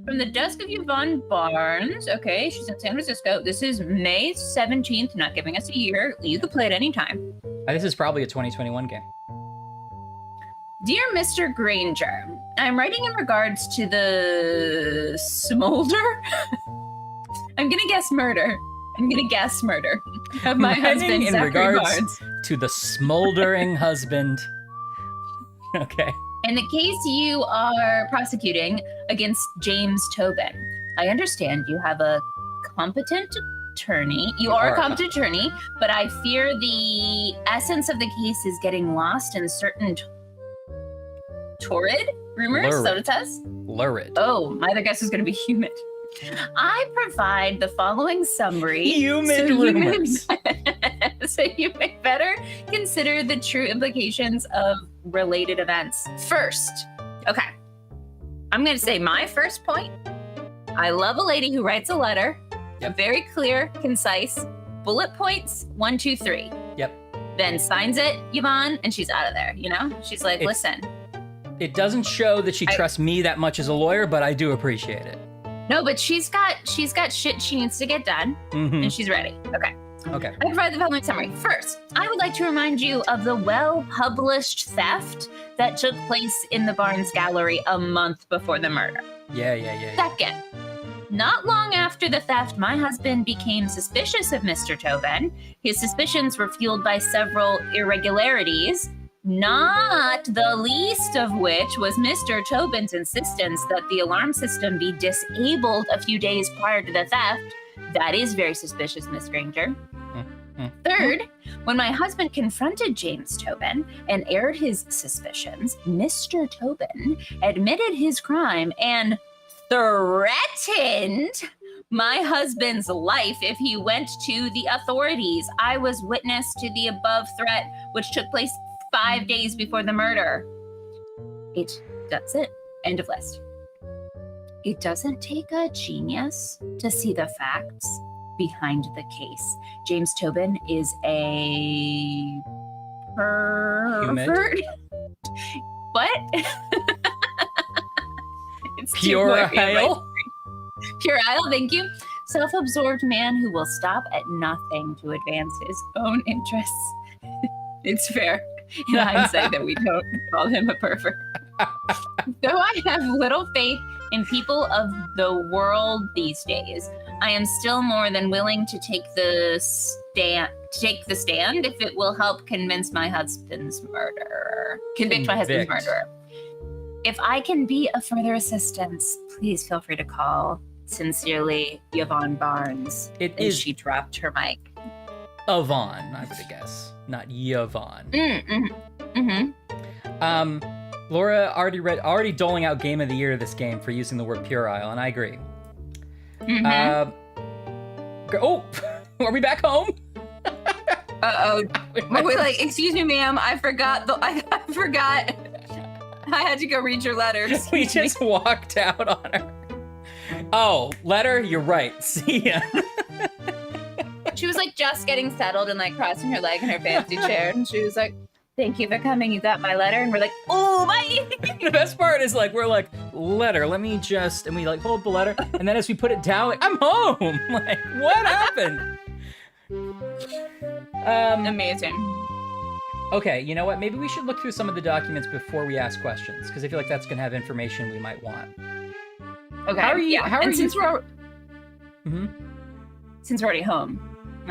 From the desk of Yvonne Barnes. Okay, she's in San Francisco. This is May 17th, not giving us a year. You could play it anytime. This is probably a 2021 game. Dear Mr. Granger, I'm writing in regards to the smolder. I'm gonna guess murder. Of my Writing husband, in Zachary regards Barnes. to the smoldering husband. Okay. In the case you are prosecuting against James Tobin, I understand you have a competent attorney. You are a competent attorney, but I fear the essence of the case is getting lost in certain torrid rumors. So it says. Lurid. Oh, my other guess is going to be humid. I provide the following summary. Humid rumors. So you may better consider the true implications of related events. First, okay, I'm going to say my first point. I love a lady who writes a letter, very clear, concise, bullet points, 1, 2, 3. Yep. Then signs it, Yvonne, and she's out of there. You know, she's like, listen. It doesn't show that she trusts me that much as a lawyer, but I do appreciate it. No, but she's got shit she needs to get done, and she's ready. Okay. Okay. I provide the following summary. First, I would like to remind you of the well-published theft that took place in the Barnes Gallery a month before the murder. Yeah. Second, not long after the theft, my husband became suspicious of Mr. Tobin. His suspicions were fueled by several irregularities, not the least of which was Mr. Tobin's insistence that the alarm system be disabled a few days prior to the theft. That is very suspicious, Miss Granger. Third, when my husband confronted James Tobin and aired his suspicions, Mr. Tobin admitted his crime and threatened my husband's life if he went to the authorities. I was witness to the above threat, which took place 5 days before the murder. That's it. End of list. It doesn't take a genius to see the facts behind the case. James Tobin is a pervert. What? It's puerile. Puerile, thank you. Self-absorbed man who will stop at nothing to advance his own interests. It's fair in hindsight that we don't call him a pervert. Though I have little faith in people of the world these days, I am still more than willing to take the stand if it will help convince my husband's murderer. Convict my husband's murderer. If I can be of further assistance, please feel free to call. Sincerely, Yvonne Barnes. She dropped her mic. Yvonne, I would guess, not Yvonne. Laura already doling out Game of the Year to this game for using the word puerile, and I agree. Are we back home? Uh-oh. Wait, like, excuse me, ma'am. I forgot. I forgot. I had to go read your letter. We just walked out on her. Oh, letter? You're right. See ya. She was like just getting settled and like crossing her leg in her fancy chair. And she was like, thank you for coming. You got my letter. And we're like, oh, bye. The best part is like, we're like, letter, let me just, and we like hold the letter. And then as we put it down, like, I'm home. Like, what happened? Amazing. Okay, you know what? Maybe we should look through some of the documents before we ask questions, because I feel like that's going to have information we might want. Okay. How are you? Yeah. Since we're already home.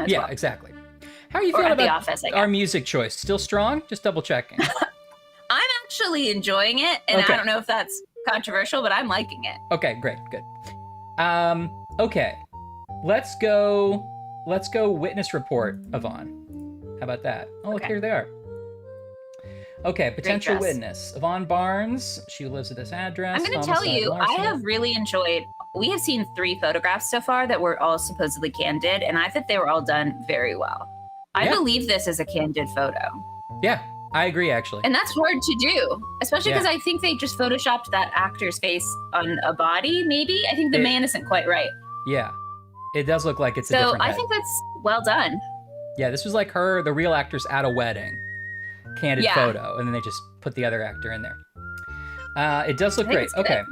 Yeah, exactly. How are you feeling about the office, our music choice? Still strong? Just double checking. I'm actually enjoying it, and I don't know if that's controversial, but I'm liking it. Okay, great, good. Okay, let's go witness report, Yvonne. How about that? Oh, look, here they are. Okay, potential witness. Yvonne Barnes, she lives at this address. I'm going to tell you, I have really enjoyed, we have seen 3 photographs so far that were all supposedly candid, and I thought they were all done very well. I believe this is a candid photo. Yeah, I agree, actually. And that's hard to do, especially because I think they just photoshopped that actor's face on a body, maybe? I think the man isn't quite right. Yeah, it does look like it's a different head. I think that's well done. Yeah, this was like her, the real actress at a wedding. Candid photo, and then they just put the other actor in there. It does look great. Okay.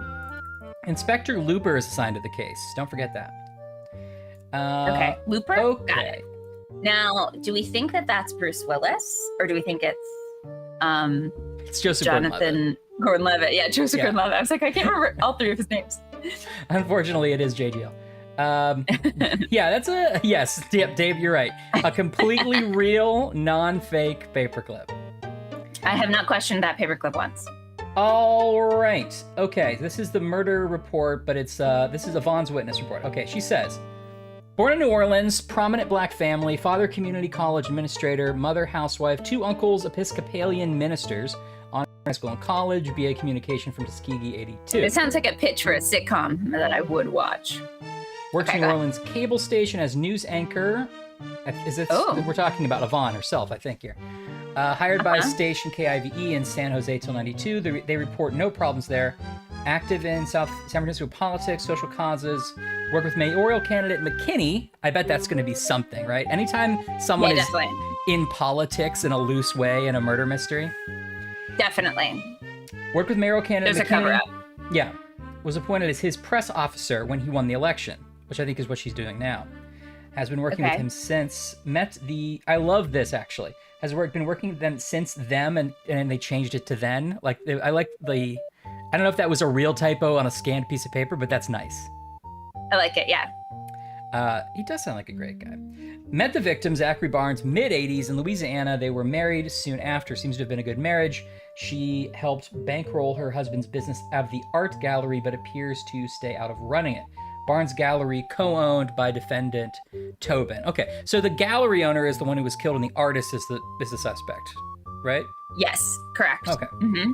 Inspector Looper is assigned to the case. Don't forget that. Okay, Looper? Okay. Got it. Now, do we think that that's Bruce Willis, or do we think it's Joseph Jonathan Gordon-Levitt? Yeah, Joseph Gordon-Levitt. I was like, I can't remember all 3 of his names. Unfortunately, it is JGL. Yeah, that's yes, Dave, you're right. A completely real, non-fake paperclip. I have not questioned that paperclip once. All right. Okay, this is the murder report, but it's this is Yvonne's witness report. Okay, she says, born in New Orleans, prominent black family, father community college administrator, mother housewife, 2 uncles Episcopalian ministers, on high school and college, BA communication from Tuskegee 82. It sounds like a pitch for a sitcom that I would watch. Works in New Orleans cable station as news anchor. Is this? We're talking about Yvonne herself, I think, here. Hired by station KIVE in San Jose till 92. They report no problems there. Active in San Francisco politics, social causes. Work with mayoral candidate McKinney. I bet that's going to be something, right? Anytime someone is in politics in a loose way in a murder mystery. Definitely. Worked with mayoral candidate There's McKinney. a cover-up. Yeah. Was appointed as his press officer when he won the election, which I think is what she's doing now. Has been working with him since, I love this actually, been working with them since them, and they changed it to then. Like, I like I don't know if that was a real typo on a scanned piece of paper, but that's nice. I like it, yeah. He does sound like a great guy. Met the victim, Zachary Barnes, mid-80s in Louisiana. They were married soon after. Seems to have been a good marriage. She helped bankroll her husband's business of the art gallery, but appears to stay out of running it. Barnes Gallery, co-owned by defendant Tobin. Okay, so the gallery owner is the one who was killed, and the artist is the suspect, right? Yes, correct. Okay. Mm-hmm.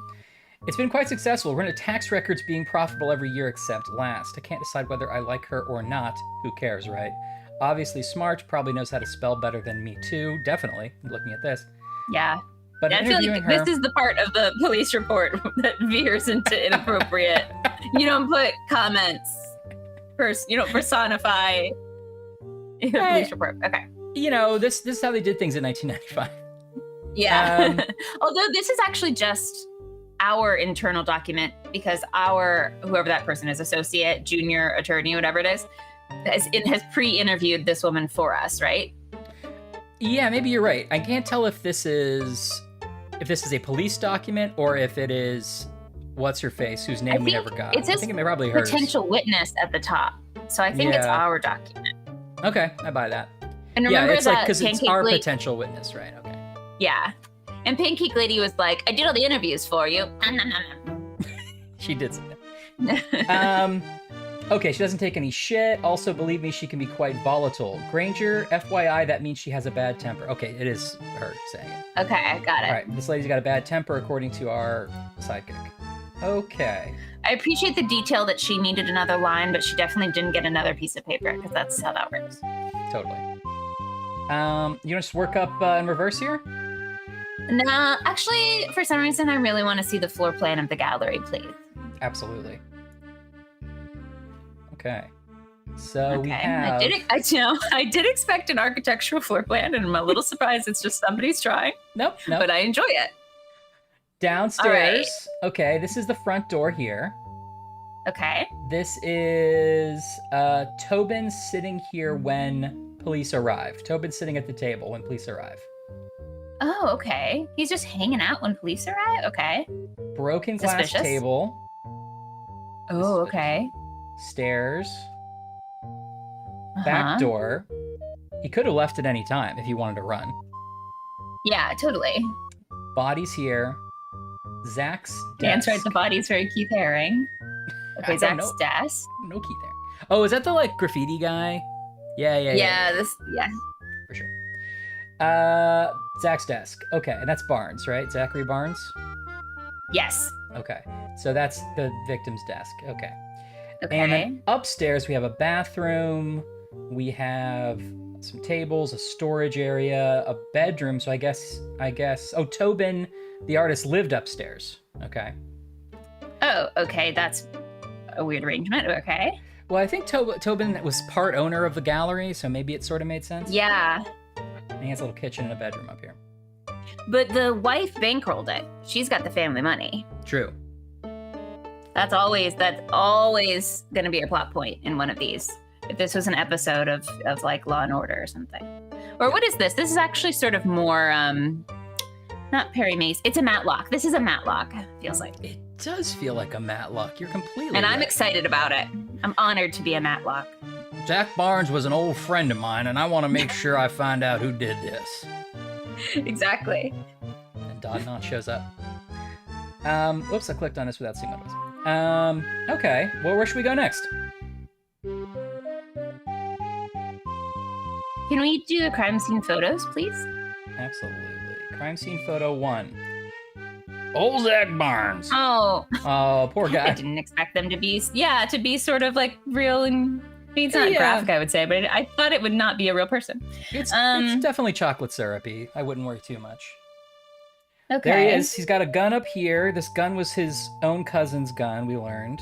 It's been quite successful. We're into tax records being profitable every year except last. I can't decide whether I like her or not. Who cares, right? Obviously smart, probably knows how to spell better than me too. Definitely, looking at this. Yeah. But I feel like this is the part of the police report that veers into inappropriate. You don't put comments. You don't personify the police report. Okay. You know, this is how they did things in 1995. Yeah. Although this is actually just our internal document because whoever that person is, associate, junior attorney, whatever it is, has pre-interviewed this woman for us, right? Yeah, maybe you're right. I can't tell if this is a police document or if it is what's her face, whose name we never got. It says I think it probably hers. Potential witness at the top, so I think it's our document. Okay, I buy that. And remember it's that because it's our Lady... potential witness, right? Okay. Yeah, and Pancake Lady was like, "I did all the interviews for you." She did say that. Okay, she doesn't take any shit. Also, believe me, she can be quite volatile. Granger, FYI, that means she has a bad temper. Okay, it is her saying it. Okay, got it. All right, this lady's got a bad temper, according to our sidekick. Okay. I appreciate the detail that she needed another line, but she definitely didn't get another piece of paper, because that's how that works. Totally. You want to just work up in reverse here? No, actually, for some reason, I really want to see the floor plan of the gallery, please. Absolutely. Okay. So we have... I did expect an architectural floor plan, and I'm a little surprised it's just somebody's trying. Nope. But I enjoy it. Downstairs. Right. Okay, this is the front door here. Okay. This is Tobin sitting here when police arrive. Tobin's sitting at the table when police arrive. Oh, okay. He's just hanging out when police arrive? Okay. Broken glass table. Oh, okay. Stairs. Back door. He could have left at any time if he wanted to run. Yeah, totally. Bodies here. Zach's desk. Dan's right, the body's very Keith Haring. Okay, Zach's desk. No Keith Haring. Oh, is that the graffiti guy? Yeah. For sure. Zach's desk. Okay, and that's Barnes, right? Zachary Barnes? Yes. Okay, so that's the victim's desk. Okay. Okay. And then upstairs we have a bathroom. We have some tables, a storage area, a bedroom. So I guess. Oh, Tobin, the artist, lived upstairs. Okay. Oh, okay. That's a weird arrangement. Okay. Well, I think Tobin was part owner of the gallery, so maybe it sort of made sense. Yeah. And he has a little kitchen and a bedroom up here. But the wife bankrolled it. She's got the family money. True. That's always going to be a plot point in one of these. If this was an episode of like Law and Order or something. Or what is this? This is actually sort of more, not Perry Mason. It's a Matlock. This is a Matlock, feels like. It does feel like a Matlock. You're completely And I'm right. excited about it. I'm honored to be a Matlock. Jack Barnes was an old friend of mine, and I want to make sure I find out who did this. Exactly. And Dodd Knott shows up. Whoops, I clicked on this without seeing what it was. Okay. Well, where should we go next? Can we do the crime scene photos, please? Absolutely. Crime scene photo 1. Old Zach Barnes. Oh, poor guy. I didn't expect them to be sort of like real and... I mean, it's not graphic, I would say, but I thought it would not be a real person. It's definitely chocolate syrupy. I wouldn't worry too much. Okay. There he is. He's got a gun up here. This gun was his own cousin's gun, we learned.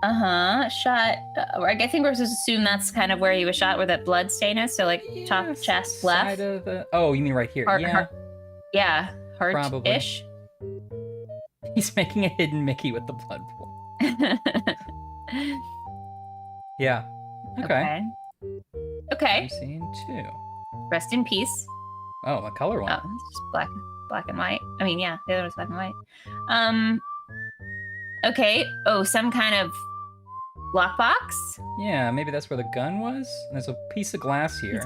Shot. I think we're supposed to assume that's kind of where he was shot, where that blood stain is. So, like, top, chest, left. Oh, you mean right here? Yeah. Heart-ish. Probably. He's making a hidden Mickey with the blood pool. Yeah. Okay. Crime scene 2. Rest in peace. Oh, a color one. Oh, it's just black and white. I mean, yeah, the other was black and white. Okay. Oh, some kind of lockbox? Yeah, maybe that's where the gun was. There's a piece of glass here.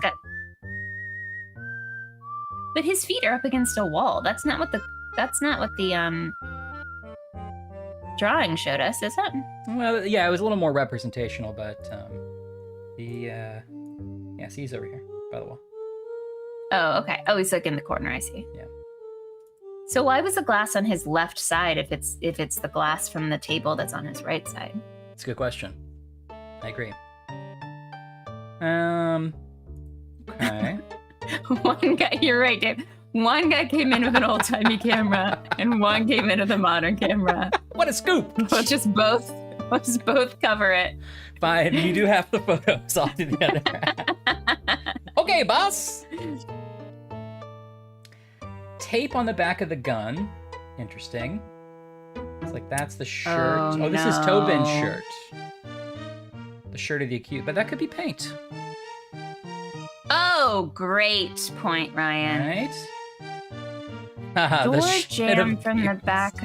But his feet are up against a wall. That's not what the drawing showed us, is it? Well, yeah, it was a little more representational, but see, he's over here by the wall. Oh, okay. Oh, he's like in the corner. I see. Yeah. So why was the glass on his left side if it's the glass from the table that's on his right side? It's a good question. I agree. Okay. One guy, you're right, Dave. One guy came in with an old-timey camera, and one came in with a modern camera. What a scoop! We'll just both cover it. Fine, you do have the photos all together. Okay, boss. Tape on the back of the gun. Interesting. It's like that's the shirt. Oh, this is Tobin's shirt. The shirt of the accused, but that could be paint. Oh, great point, Ryan. Right? Door jam from the back.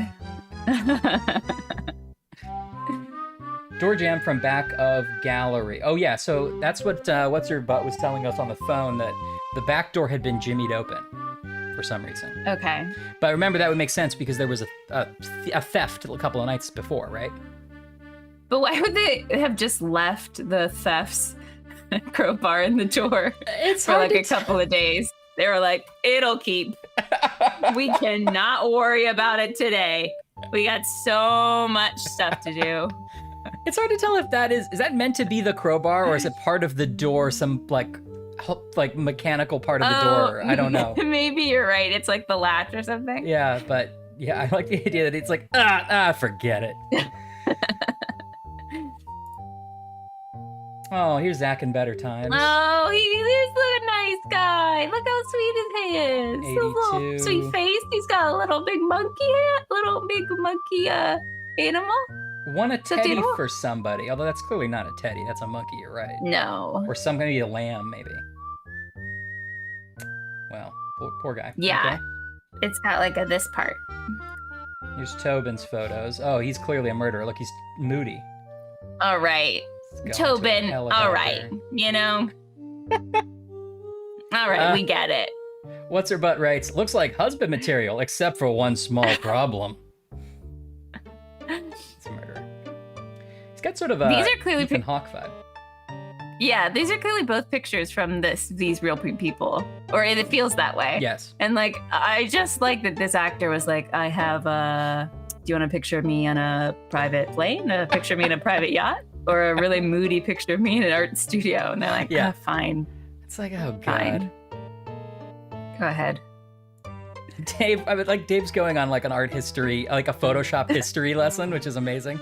Door jam from back of gallery. Oh yeah, so that's what what's her butt was telling us on the phone, that the back door had been jimmied open for some reason. Okay. But remember, that would make sense because there was a theft a couple of nights before, right? But why would they have just left the theft's crowbar in the door for like a couple of days? They were like, it'll keep. We cannot worry about it today. We got so much stuff to do. It's hard to tell if that is that meant to be the crowbar, or is it part of the door, some like mechanical part of the door? I don't know. Maybe you're right. It's like the latch or something. Yeah, but yeah, I like the idea that it's like, forget it. Oh, here's Zach in better times. Oh, he's a nice guy. Look how sweet his hair is. 82. Little sweet face. He's got a little big monkey hat, little big monkey animal. Won a teddy for somebody, although that's clearly not a teddy. That's a monkey, you're right. No. Or somebody, a lamb, maybe. Well, poor guy. Yeah. Okay. It's got like this part. Here's Tobin's photos. Oh, he's clearly a murderer. Look, he's moody. All right. Tobin, all right. You know? All right, we get it. What's her butt writes, looks like husband material, except for one small problem. It's a murderer. He's got sort of a these are clearly Ethan Hawke vibe. Yeah, these are clearly both pictures from these real people. Or it feels that way. Yes. And like, I just like that this actor was like, I have do you want a picture of me on a private plane? A picture of me in a private yacht? Or a really moody picture of me in an art studio? And they're like, yeah, fine. It's like, oh, God. Fine. Go ahead. Dave, I would like Dave's going on like an art history, like a Photoshop history lesson, which is amazing.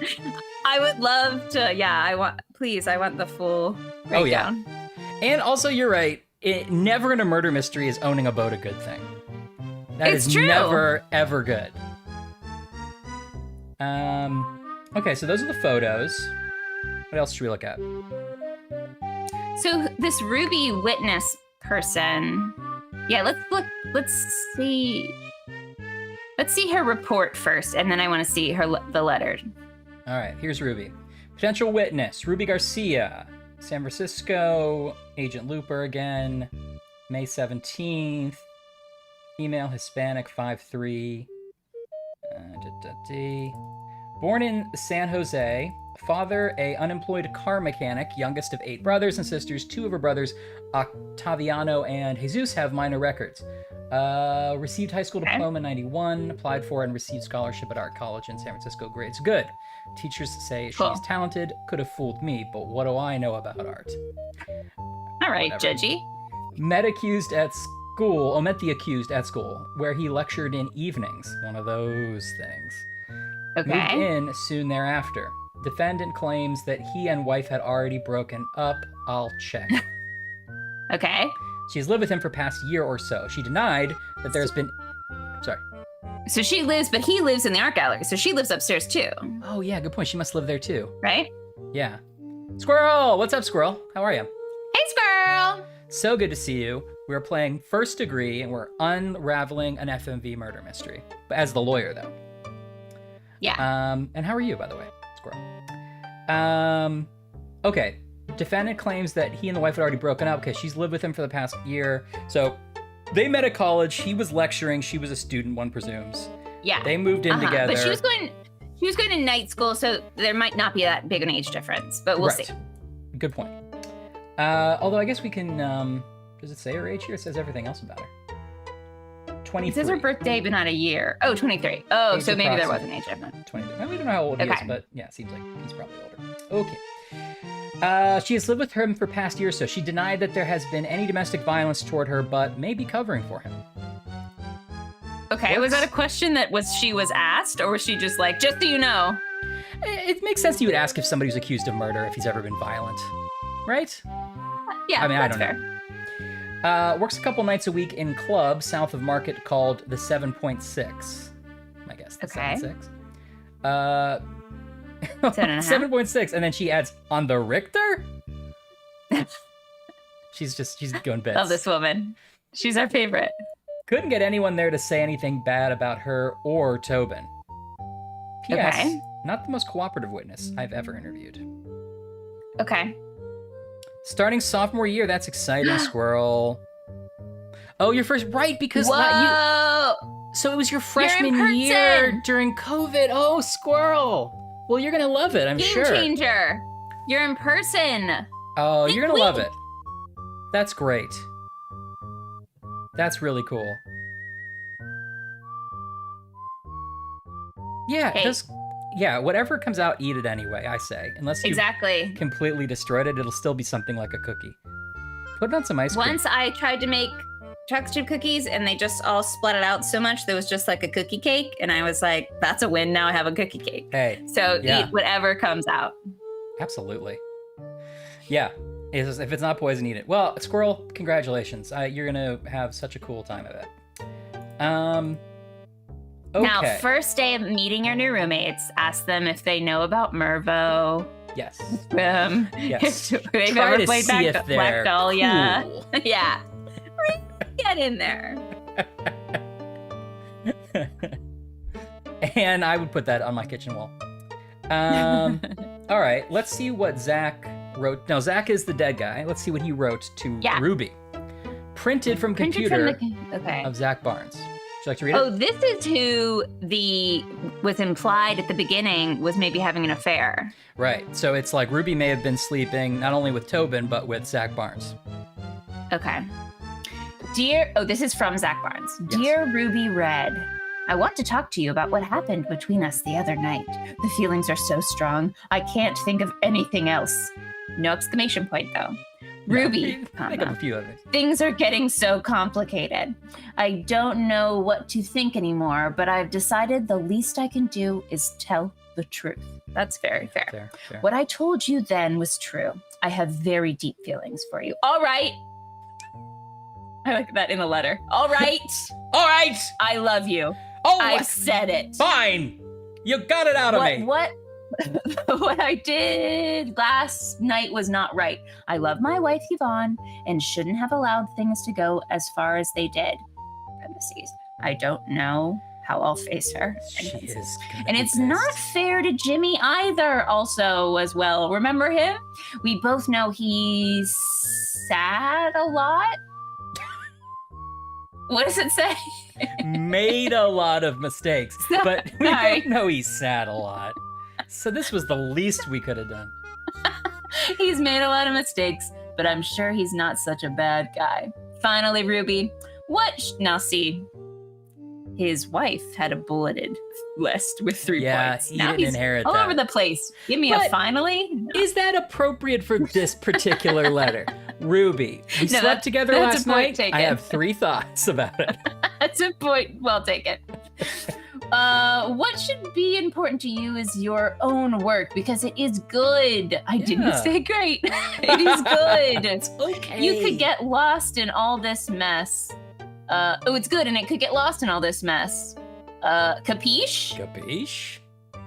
I would love to, I want the full breakdown. Oh, yeah. And also, you're right. Never in a murder mystery is owning a boat a good thing. That is true. Never, ever good. Okay, so those are the photos. What else should we look at? So this Ruby witness person, let's see her report first, and then I want to see the letter. All right, here's Ruby. Potential witness, Ruby Garcia, San Francisco, Agent Looper again, May 17th, female, Hispanic, 5'3", born in San Jose, father, a unemployed car mechanic, youngest of 8 brothers and sisters. 2 of her brothers, Octaviano and Jesus, have minor records. Received high school diploma in 91, applied for and received scholarship at art college in San Francisco. Grades good. Teachers say she's talented, could have fooled me, but what do I know about art? All right, judgy. Met the accused at school, where he lectured in evenings. One of those things. Okay. Moved in soon thereafter. Defendant claims that he and wife had already broken up. I'll check. Okay. She's lived with him for past year or so. She denied that there's been... Sorry. So she lives, but he lives in the art gallery, so she lives upstairs too. Oh, yeah, good point. She must live there too. Right? Yeah. Squirrel! What's up, Squirrel? How are you? Hey, Squirrel! So good to see you. We're playing First Degree, and we're unraveling an FMV murder mystery. But as the lawyer, though. Yeah. And how are you, by the way, Squirrel? Okay. Defendant claims that he and the wife had already broken up because she's lived with him for the past year. So they met at college. He was lecturing. She was a student, one presumes. Yeah. They moved in together. But she was going to night school, so there might not be that big an age difference, but we'll see. Good point. Although I guess we can, does it say her age here? It says everything else about her. 23. It says her birthday, but not a year. Oh, 23. Oh, Age so maybe there was approximate. an age difference. 23. Well, we don't know how old he is, Okay. but yeah, it seems like he's probably older. Okay. She has lived with him for past years, so she denied that there has been any domestic violence toward her, but may be covering for him. Okay, was that a question that she was asked, or was she just like, just so you know? It makes sense you would ask if somebody who's accused of murder if he's ever been violent, right? Yeah, I mean, I that's don't know. Works a couple nights a week in club south of Market called the 7.6. I guess. The Okay. 7.6. 7.5. 7.6, and then she adds on the Richter. she's going bits. Love this woman. She's our favorite. Couldn't get anyone there to say anything bad about her or Tobin. P.S. Okay. Not the most cooperative witness I've ever interviewed. Okay. Starting sophomore year, that's exciting, Squirrel. Oh, your first, right, because Whoa! so it was your You're in freshman year person! during COVID. Oh, Squirrel. Well, you're gonna love it, I'm Game sure. changer. You're in person. Oh, Think you're gonna love we- it. That's great. That's really cool. Yeah, Hey. just yeah, whatever comes out, eat it anyway, I say. Unless you Exactly. completely destroyed it, it'll still be something like a cookie. Put it on some ice cream. Once I tried to make chocolate chip cookies and they just all splattered out so much there was just like a cookie cake, and I was like, that's a win. Now I have a cookie cake. Hey, So yeah. eat whatever comes out. absolutely. Yeah, if it's not poison, eat it. Well, Squirrel, congratulations. You're gonna have such a cool time of it. Okay. Now, first day of meeting your new roommates, ask them if they know about Mervo. Yes. Yes. If they've Try ever to played see if they're Black Dahlia. cool. Yeah. Get in there. And I would put that on my kitchen wall. All right, let's see what Zach wrote. No, Zach is the dead guy. Let's see what he wrote to Yeah. Ruby. Printed from computer Okay. of Zach Barnes. Would you like to read Oh, it? this is who was implied at the beginning was maybe having an affair. Right. So it's like Ruby may have been sleeping not only with Tobin, but with Zach Barnes. Okay. This is from Zach Barnes. Yes. Dear Ruby Red, I want to talk to you about what happened between us the other night. The feelings are so strong, I can't think of anything else. No exclamation point, though. Ruby, Think of a few of it. things are getting so complicated. I don't know what to think anymore, but I've decided the least I can do is tell the truth. That's very fair. Fair. What I told you then was true. I have very deep feelings for you. All right. I like that in a letter. All right. All right. I love you. Oh, I've said it. fine. You got it out of me. What I did last night was not right. I love my wife Yvonne and shouldn't have allowed things to go as far as they did. Parentheses. I don't know how I'll face her. She is. And it's not fair to Jimmy either, also, as well. Remember him? We both know he's sad a lot. What does it say? Made a lot of mistakes, but we Sorry. both know he's sad a lot. So this was the least we could have done. He's made a lot of mistakes, but I'm sure he's not such a bad guy. Finally, Ruby, now see, his wife had a bulleted list with 3 points. he Now didn't he's inherit all that. over the place. Give me a But- finally. No. Is that appropriate for this particular letter? Ruby, we No, slept together that's last a point night. taken. I have 3 thoughts about it. That's a point well taken. What should be important to you is your own work because it is good. I didn't Yeah. say great. It is good. Okay. You could get lost in all this mess. It's good and it could get lost in all this mess. Capiche? Capiche?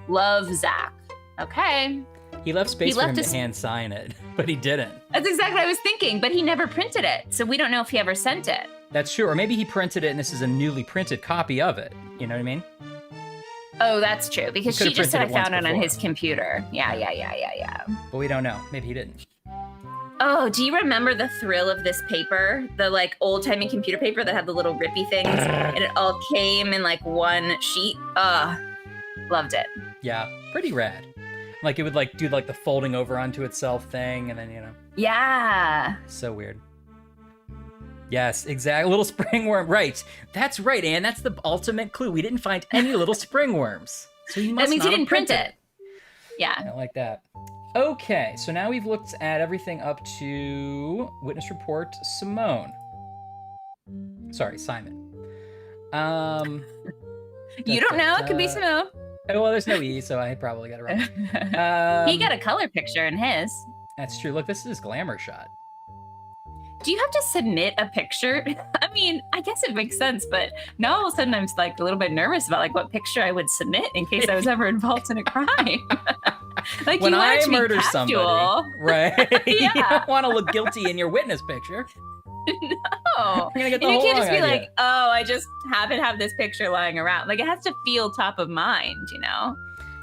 Love, Zach. Okay. He left space He for left him to us- hand sign it, but he didn't. That's exactly what I was thinking, but he never printed it, so we don't know if he ever sent it. That's true. Or maybe he printed it and this is a newly printed copy of it. You know what I mean? Oh, that's true, because He she could've just said I printed it once found it on before. his computer. Yeah. But we don't know. Maybe he didn't. Oh, do you remember the thrill of this paper? The like old-timey computer paper that had the little rippy things and it all came in like one sheet? Loved it. Yeah, pretty rad. Like it would like do like the folding over onto itself thing, and then Yeah. so weird. Yes, exactly. Little springworm. Right. That's right, Anne. That's the ultimate clue. We didn't find any little springworms. So he must That means he didn't print it. Yeah. I don't like that. Okay, so now we've looked at everything up to witness report Simone. Sorry, Simon. You don't know. It could be Simone. Oh, well, there's no E, so I probably got it wrong. He got a color picture in his. That's true. Look, this is his glamour shot. Do you have to submit a picture? I mean, I guess it makes sense, but now all of a sudden I'm like a little bit nervous about like what picture I would submit in case I was ever involved in a crime. Like when you I want it to murder be casual. somebody, right? Yeah. You don't want to look guilty in your witness picture. No. You're gonna get the And you whole can't just wrong be idea. like, oh, I just happen to have this picture lying around. Like it has to feel top of mind, you know?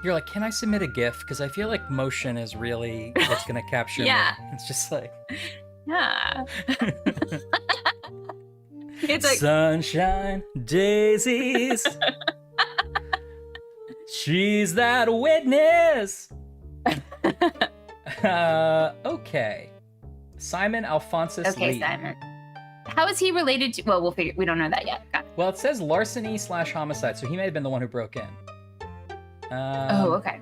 You're like, can I submit a GIF? Because I feel like motion is really what's gonna capture Yeah. me. It's just like, Yeah. It's like sunshine, daisies. She's that witness. Okay. Simon Alphonsus okay, Lee. Simon. How is he related to? Well, we'll figure. We don't know that yet. Got it. Well, it says larceny/homicide, so he may have been the one who broke in. Oh, okay.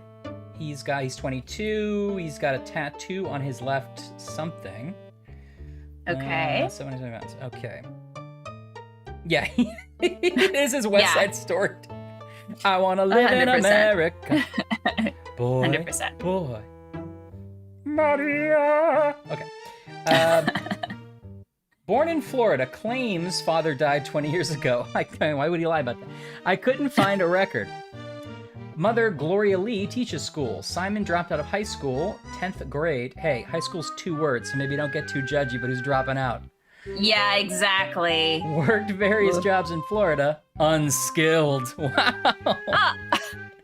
He's 22. He's got a tattoo on his left something. Okay. Okay. Yeah, it is his West Side Story. I want to live in 100%. America. Boy, 100%. boy. Maria. Okay. Born in Florida, claims father died 20 years ago. Why would he lie about that? I couldn't find a record. Mother, Gloria Lee, teaches school. Simon dropped out of high school, 10th grade. Hey, high school's 2 words, so maybe don't get too judgy, but who's dropping out? Yeah, exactly. Worked various jobs in Florida. Unskilled. Wow.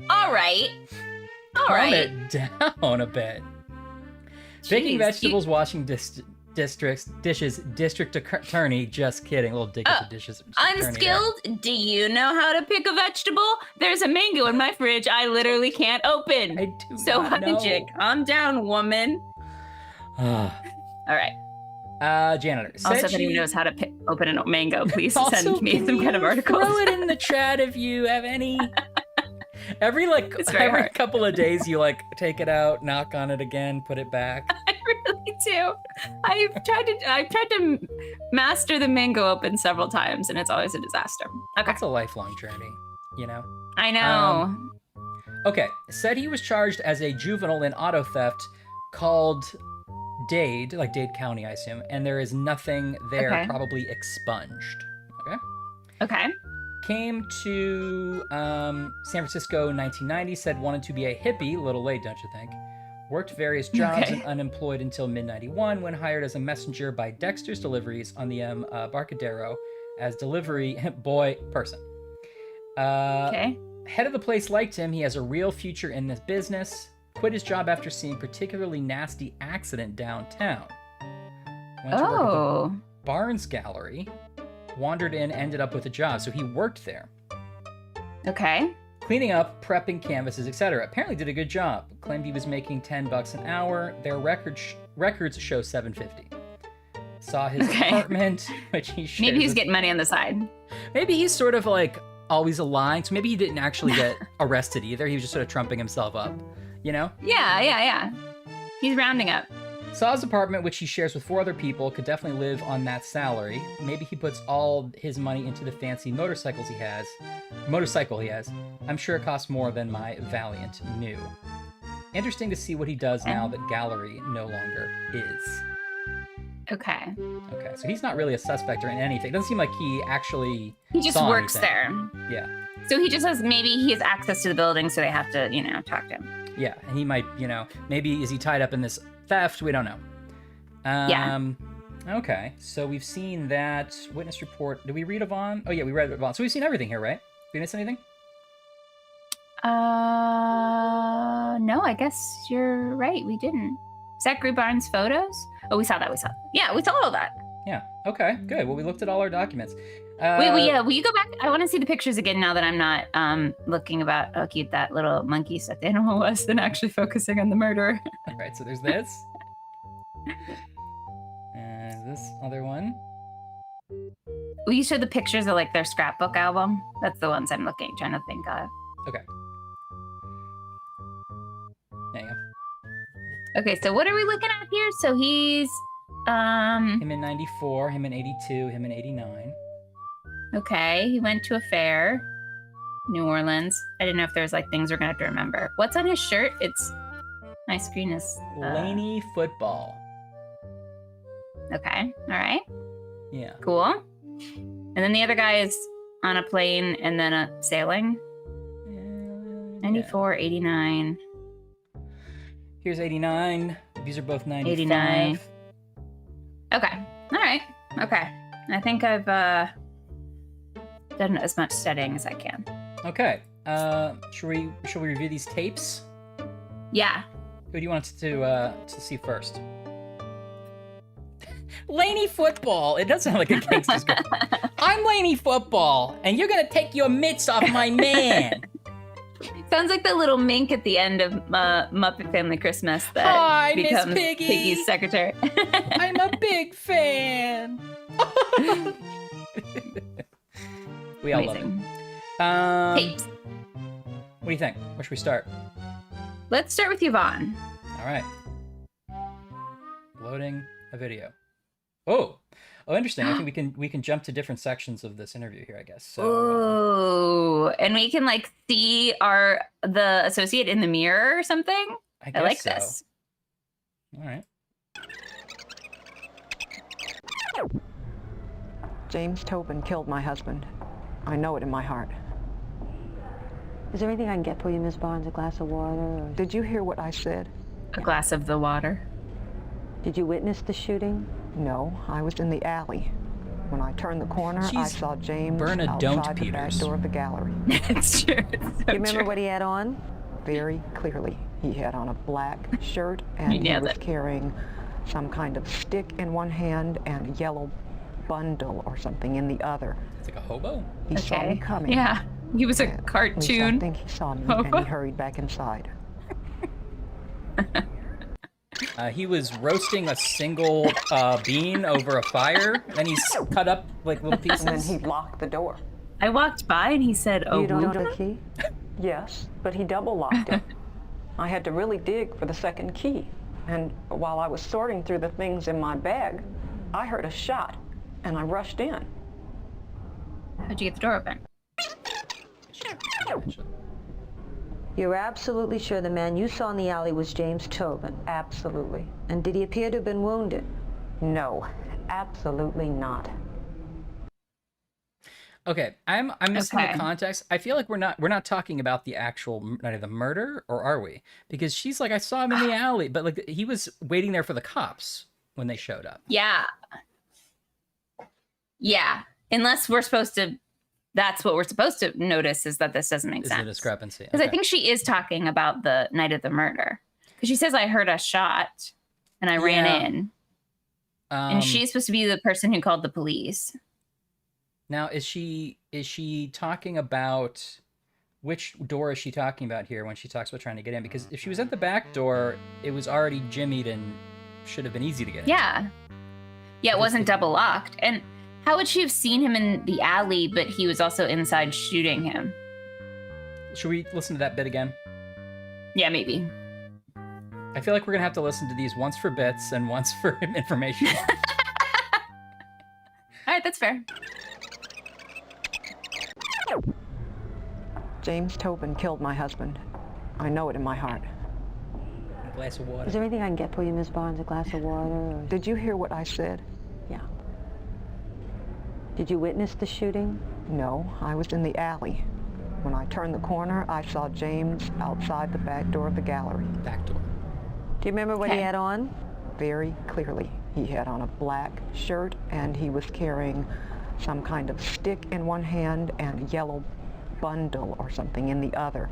All right. All Calm right. it down a bit. Baking Jeez, vegetables, washing dishes, district attorney. Just kidding. A little dig at the dishes. Unskilled? Do you know how to pick a vegetable? There's a mango in my fridge I literally can't open. I do So not why know. don't you calm down, woman? All right. Janitor. Also, if anyone knows how to open a mango, please Also, send me can some kind of you article. Throw it in the chat if you have any. Every It's very every hard. couple of days, you like take it out, knock on it again, put it back. I really do. I've tried to master the mango open several times, and it's always a disaster. Okay. That's a lifelong journey, you know. I know. Okay, said he was charged as a juvenile in auto theft called Dade, like Dade County, I assume, and there is nothing there, Okay. probably expunged. Okay. Okay. Came to San Francisco in 1990, said wanted to be a hippie, a little late, don't you think? Worked various jobs Okay. and unemployed until mid-91 when hired as a messenger by Dexter's Deliveries on the Barcadero as delivery boy person. Okay. Head of the place liked him. He has a real future in this business. Quit his job after seeing particularly nasty accident downtown. Went to work at the Barnes Gallery. Wandered in, ended up with a job. So he worked there. Okay. Cleaning up, prepping canvases, etc. Apparently did a good job. Claimed he was making $10 an hour. Their records show $7.50. Saw his apartment, which he shares. Maybe he's getting money on the side. Maybe he's sort of like always lying. So maybe he didn't actually get arrested either. He was just sort of trumping himself up, you know? Yeah. He's rounding up. Saw his apartment, which he shares with 4 other people, could definitely live on that salary. Maybe he puts all his money into the fancy motorcycle he has. I'm sure it costs more than my Valiant new. Interesting to see what he does now that Gallery no longer is. Okay. Okay, so he's not really a suspect or in anything. It doesn't seem like he actually He just saw works anything. there. Yeah. So he just has, maybe he has access to the building, so they have to, talk to him. Yeah, and he might, maybe is he tied up in this theft? We don't know. Yeah. Okay, so we've seen that witness report. Did we read Yvonne? Oh yeah, we read Yvonne. So we've seen everything here, right? Did we miss anything? No, I guess you're right. We didn't. Zachary Barnes photos? Oh, we saw that. Yeah, we saw all that. Yeah. Okay, good. Well, we looked at all our documents. Wait, will you go back? I want to see the pictures again now that I'm not looking about how cute that little monkey stuffed animal was and actually focusing on the murderer. All right, so there's this. And this other one. Will you show the pictures of like their scrapbook album? That's the ones I'm trying to think of. Okay. There you go. Okay, so what are we looking at here? So he's him in 94, him in 82, him in 89. Okay, he went to a fair, New Orleans. I didn't know if there was like things we're gonna have to remember. What's on his shirt? It's my screen is Laney football. Okay, all right. Yeah. Cool. And then the other guy is on a plane and then sailing. 94, 89. Here's 89. These are both 95. 89. Okay. All right. Okay. I think I've done as much studying as I can. Okay. Should we review these tapes? Yeah. Who do you want to see first? Laney football. It does sound like a gangster's girl. I'm Laney football, and you're gonna take your mitts off my man. Sounds like the little mink at the end of Muppet Family Christmas that Hi, becomes Miss Piggy. Piggy's secretary. I'm a big fan. We all Amazing. love it. Tapes. What do you think? Where should we start? Let's start with Yvonne. All right. Loading a video. Oh, interesting. I think we can jump to different sections of this interview here, I guess. So, oh, and we can like see the associate in the mirror or something. I like so. this. All right. James Tobin killed my husband. I know it in my heart. Is there anything I can get for you, Miss Barnes? A glass of water? Or... Did you hear what I said? A glass of the water. Did you witness the shooting? No, I was in the alley. When I turned the corner, I saw James outside the back door of the gallery. It's true. It's so Do you remember true. what he had on? Very clearly. He had on a black shirt, and he was carrying some kind of stick in one hand and a yellow bundle or something in the other. It's like a hobo? He saw me coming. Yeah, he was a cartoon. I think he saw me, and he hurried back inside. He was roasting a single bean over a fire, and he's cut up like little pieces. And then he locked the door. I walked by and he said, "Oh, you don't know the key?" Yes, but he double locked it. I had to really dig for the second key. And while I was sorting through the things in my bag, I heard a shot, and I rushed in. How'd you get the door open? You're absolutely sure the man you saw in the alley was James Tobin? Absolutely. And did he appear to have been wounded? No, absolutely not. Okay, I'm missing the context. I feel like we're not talking about the actual night of the murder, or are we? Because she's like, I saw him in the alley, but like he was waiting there for the cops when they showed up. Yeah. Yeah. Unless we're supposed to, that's what we're supposed to notice, is that this doesn't make sense. Is a discrepancy. Because I think she is talking about the night of the murder. Because she says, I heard a shot and I ran in. And she's supposed to be the person who called the police. Now, is she talking about, which door is she talking about here when she talks about trying to get in? Because if she was at the back door, it was already jimmied and should have been easy to get in. Yeah. Yeah, it wasn't double locked. And how would she have seen him in the alley, but he was also inside shooting him? Should we listen to that bit again? Yeah, maybe. I feel like we're going to have to listen to these once for bits and once for information. All right, that's fair. James Tobin killed my husband. I know it in my heart. A glass of water. Is there anything I can get for you, Miss Barnes? A glass of water? Or... Did you hear what I said? Yeah. Did you witness the shooting? No, I was in the alley. When I turned the corner, I saw James outside the back door of the gallery. Back door. Do you remember what he had on? Very clearly. He had on a black shirt, and he was carrying some kind of stick in one hand and a yellow bundle or something in the other.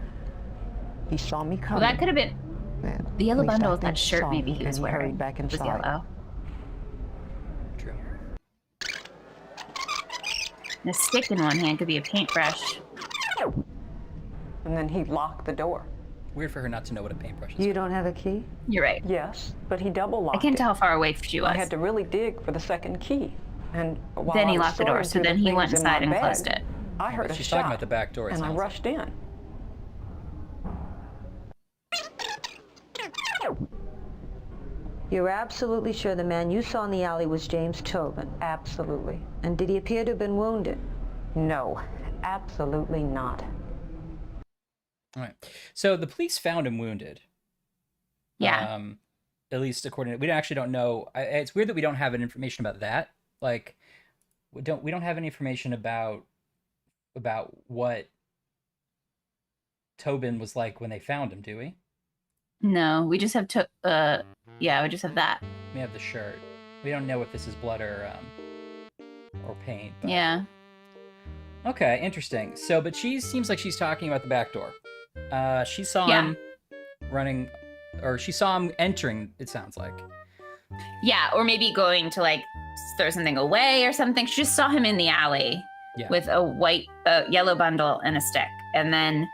He saw me coming. Well, that could have been the yellow bundle with that shirt. Maybe he was wearing. Hurried back inside. Was yellow. True. And a stick in one hand could be a paintbrush. And then he locked the door. Weird for her not to know what a paintbrush is. You don't have a key? You're right. Yes, but he double locked it. I can't tell how far away she was. I had to really dig for the second key. And then he locked the door, so then he went inside and closed it. I heard a She's shot, talking about the back door, and I rushed in. You're absolutely sure the man you saw in the alley was James Tobin? Absolutely. And did he appear to have been wounded? No, absolutely not. All right. So the police found him wounded. Yeah. At least according to, we actually don't know. It's weird that we don't have any information about that. Like, we don't have any information about what Tobin was like when they found him, do we? No, we just have yeah, we just have that. We have the shirt. We don't know if this is blood or paint. But... Yeah. Okay, interesting. So, but she seems like she's talking about the back door. She saw him running, or she saw him entering, it sounds like. Yeah, or maybe going to like throw something away or something. She just saw him in the alley with a yellow bundle and a stick. And then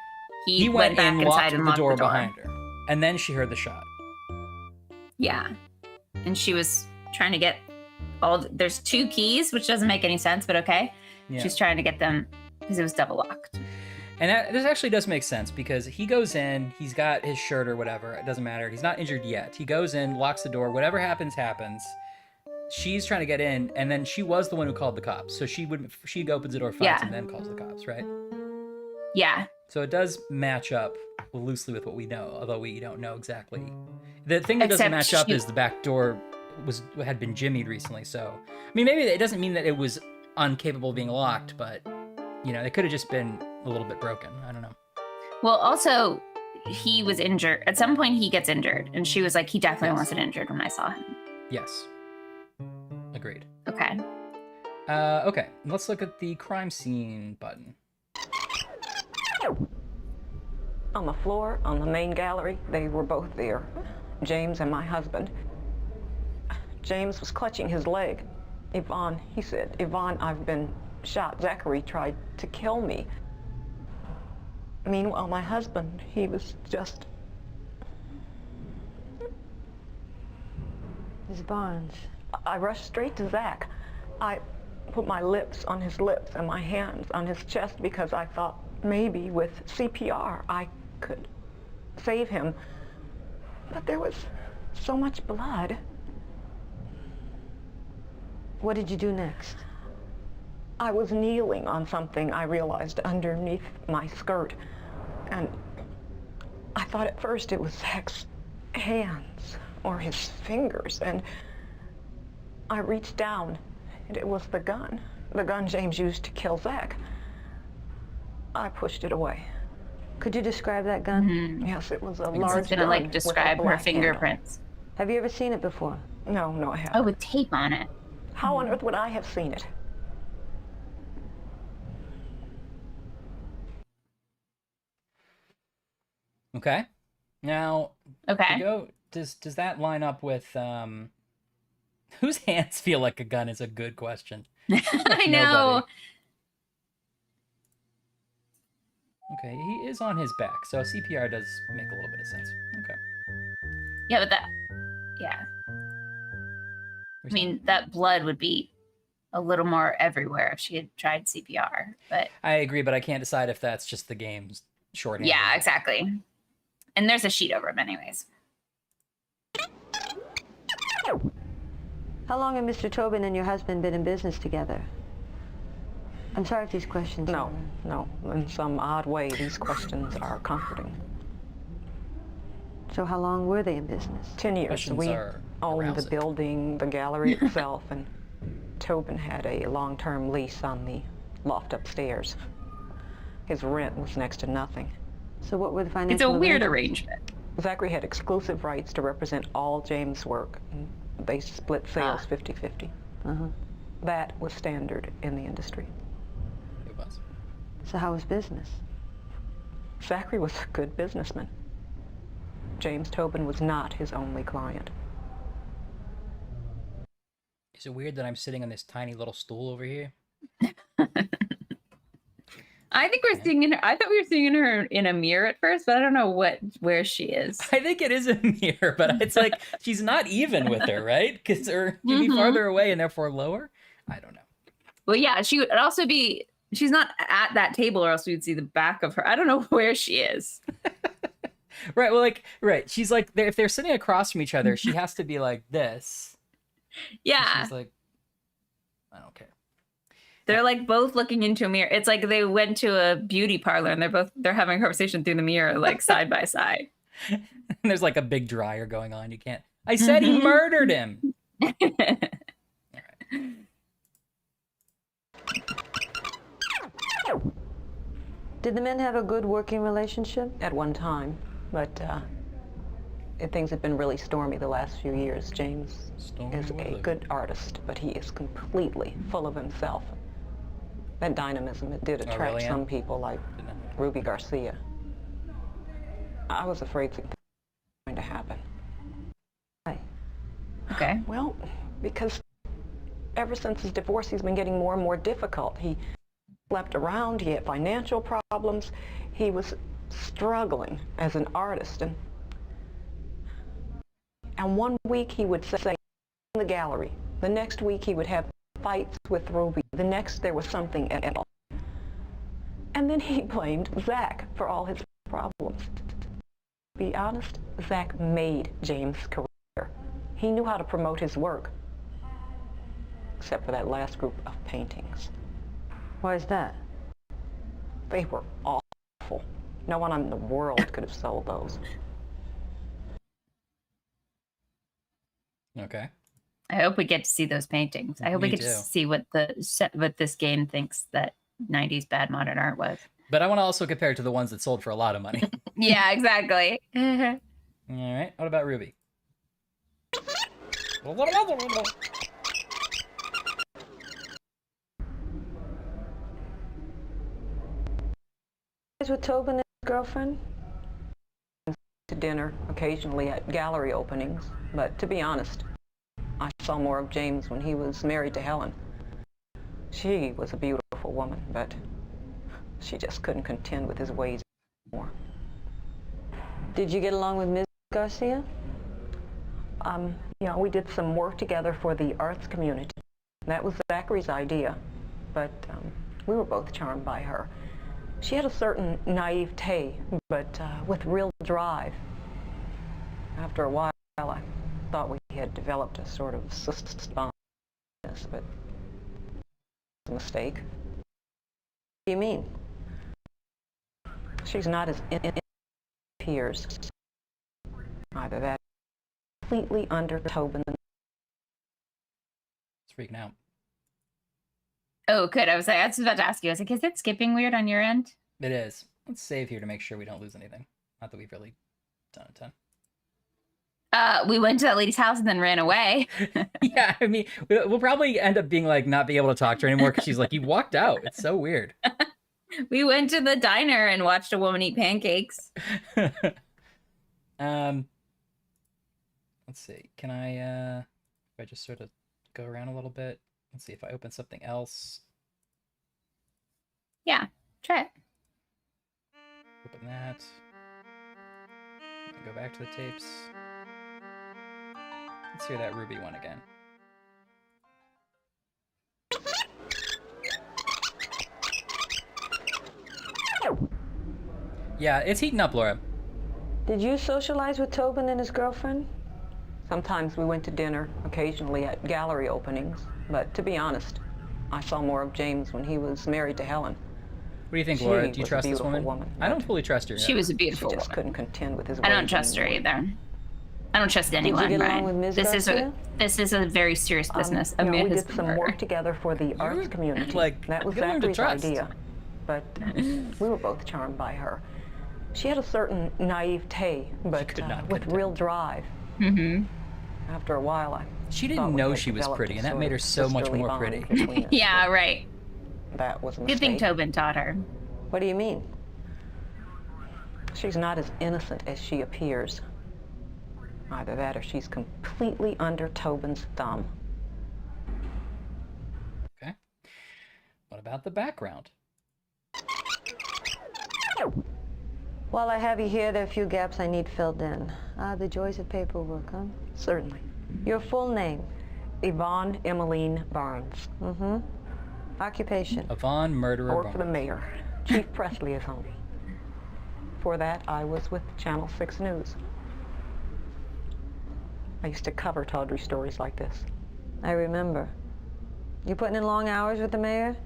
he went back inside and locked the door behind her. And then she heard the shot. Yeah. And she was trying to get there's 2 keys, which doesn't make any sense, but okay. Yeah. She's trying to get them because it was double locked. And this actually does make sense because he goes in, he's got his shirt or whatever, it doesn't matter. He's not injured yet. He goes in, locks the door, whatever happens. She's trying to get in, and then she was the one who called the cops. So she opens the door, fights, and then calls the cops, right? Yeah. So it does match up loosely with what we know, although we don't know exactly. The thing that doesn't match up is the back door had been jimmied recently. So, I mean, maybe it doesn't mean that it was incapable of being locked, but, you know, it could have just been a little bit broken. I don't know. Well, also, he was injured. At some point, he gets injured. And she was like, he definitely wasn't injured when I saw him. Yes. Agreed. Okay. Okay. Let's look at the crime scene button. On the floor, on the main gallery, they were both there. James and my husband. James was clutching his leg. Yvonne, he said, Yvonne, I've been shot. Zachary tried to kill me. Meanwhile, my husband, he was just... Ms. Barnes. I rushed straight to Zach. I put my lips on his lips and my hands on his chest because I thought maybe with CPR I could save him. But there was so much blood. What did you do next? I was kneeling on something, I realized, underneath my skirt. And I thought at first it was Zach's hands or his fingers. And I reached down, and it was the gun James used to kill Zach. I pushed it away. Could you describe that gun? Mm-hmm. Yes, it was a large gun. It's gonna like describe her fingerprints. Have you ever seen it before? No, I haven't. Oh, with tape on it. How on earth would I have seen it? Okay. Now, okay. Does that line up with whose hands feel like a gun is a good question. I know. Okay, he is on his back, so CPR does make a little bit of sense. Okay. Yeah, but I mean, that blood would be a little more everywhere if she had tried CPR, but... I agree, but I can't decide if that's just the game's shorthand. Yeah, exactly. And there's a sheet over him anyways. How long have Mr. Tobin and your husband been in business together? I'm sorry if these questions... No. In some odd way, these questions are comforting. So how long were they in business? 10 years. We owned the building, the gallery itself, and Tobin had a long-term lease on the loft upstairs. His rent was next to nothing. So what were the financial... It's a weird arrangement. Zachary had exclusive rights to represent all James' work. And they split sales 50-50. That was standard in the industry. It was. So how was business? Zachary was a good businessman. James Tobin was not his only client. Is it weird that I'm sitting on this tiny little stool over here? I think we're seeing her. I thought we were seeing her in a mirror at first, but I don't know where she is. I think it is a mirror, but it's like she's not even with her, right? Because she'd be farther away and therefore lower. I don't know. Well, yeah, she would also be. She's not at that table, or else you'd see the back of her. I don't know where she is. Right. Well, like, right. She's like, if they're sitting across from each other, she has to be like this. Yeah. And she's like, I don't care. They're like both looking into a mirror. It's like they went to a beauty parlor and they're having a conversation through the mirror, like side by side. And there's like a big dryer going on. You can't. I said he murdered him. All right. Did the men have a good working relationship? At one time, but things have been really stormy the last few years. James is a good artist, but he is completely full of himself. That dynamism, it did attract some people, like Ruby Garcia. I was afraid something was going to happen. Why? Okay. Well, because ever since his divorce, he's been getting more and more difficult. He slept around, he had financial problems, he was struggling as an artist. And one week he would say in the gallery, the next week he would have fights with Ruby, the next there was something at all. And then he blamed Zach for all his problems. To be honest, Zach made James' career. He knew how to promote his work, except for that last group of paintings. Why is that? They were awful. No one in the world could have sold those. Okay. I hope we get to see those paintings. I hope we get to see what this game thinks that 90s bad modern art was. But I want to also compare it to the ones that sold for a lot of money. Yeah, exactly. All right. What about Ruby? With Tobin and his girlfriend? To dinner, occasionally at gallery openings, but to be honest, I saw more of James when he was married to Helen. She was a beautiful woman, but she just couldn't contend with his ways anymore. Did you get along with Ms. Garcia? You know, we did some work together for the arts community. That was Zachary's idea, but we were both charmed by her. She had a certain naivete, but with real drive. After a while, I thought we had developed a sort of sister bond, but it was a mistake. What do you mean? She's not as appears. Either that, completely under Tobin. It's freaking out. Oh, good. I was about to ask you. I was like, is it skipping weird on your end? It is. Let's save here to make sure we don't lose anything. Not that we've really done a ton. We went to that lady's house and then ran away. Yeah, I mean, we'll probably end up being like not be able to talk to her anymore because she's like, you walked out. It's so weird. We went to the diner and watched a woman eat pancakes. Let's see. Can I if I just sort of go around a little bit? Let's see if I open something else. Yeah, try it. Open that. Go back to the tapes. Let's hear that Ruby one again. Yeah, it's heating up, Laura. Did you socialize with Tobin and his girlfriend? Sometimes we went to dinner, occasionally at gallery openings, but to be honest, I saw more of James when he was married to Helen. What do you think, Laura? Do you trust this woman? I don't fully trust her. She was a beautiful woman. She just couldn't contend with his I don't trust her either. I don't trust anyone, Did you get along Ryan. with Ms. Garcia? This is a very serious business. A man we has did been some murdered. work together for the arts community. Like, that was you learn to Zachary's trust. idea, but we were both charmed by her. She had a certain naivete, but with real drive. Mm-hmm. After a while, she didn't know she was pretty, and that made her so much more pretty. Yeah, right. That was a Good mistake. thing Tobin taught her. What do you mean? She's not as innocent as she appears. Either that or she's completely under Tobin's thumb. Okay. What about the background? While I have you here, there are a few gaps I need filled in. The joys of paperwork, huh? Certainly. Your full name? Yvonne Emmeline Barnes. Mm-hmm. Occupation? Yvonne Murderer I work Barnes. for the mayor. Chief Presley is home. Before that, I was with Channel 6 News. I used to cover tawdry stories like this. I remember. You putting in long hours with the mayor?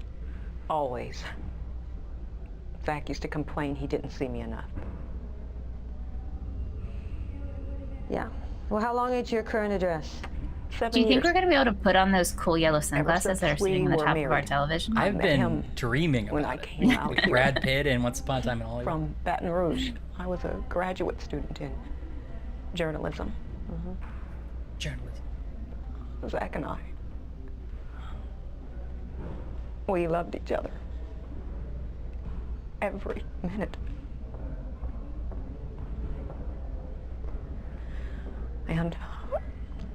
Always. Zach used to complain he didn't see me enough. Yeah. Well, how long is your current address? 7 Do you think years. we're going to be able to put on those cool yellow sunglasses that are sitting on the top of our television? I've been dreaming when about I came out it. here Brad Pitt and Once Upon a Time in Hollywood. from Baton Rouge. I was a graduate student in journalism. Journalism. Zach and I, we loved each other. Every minute. And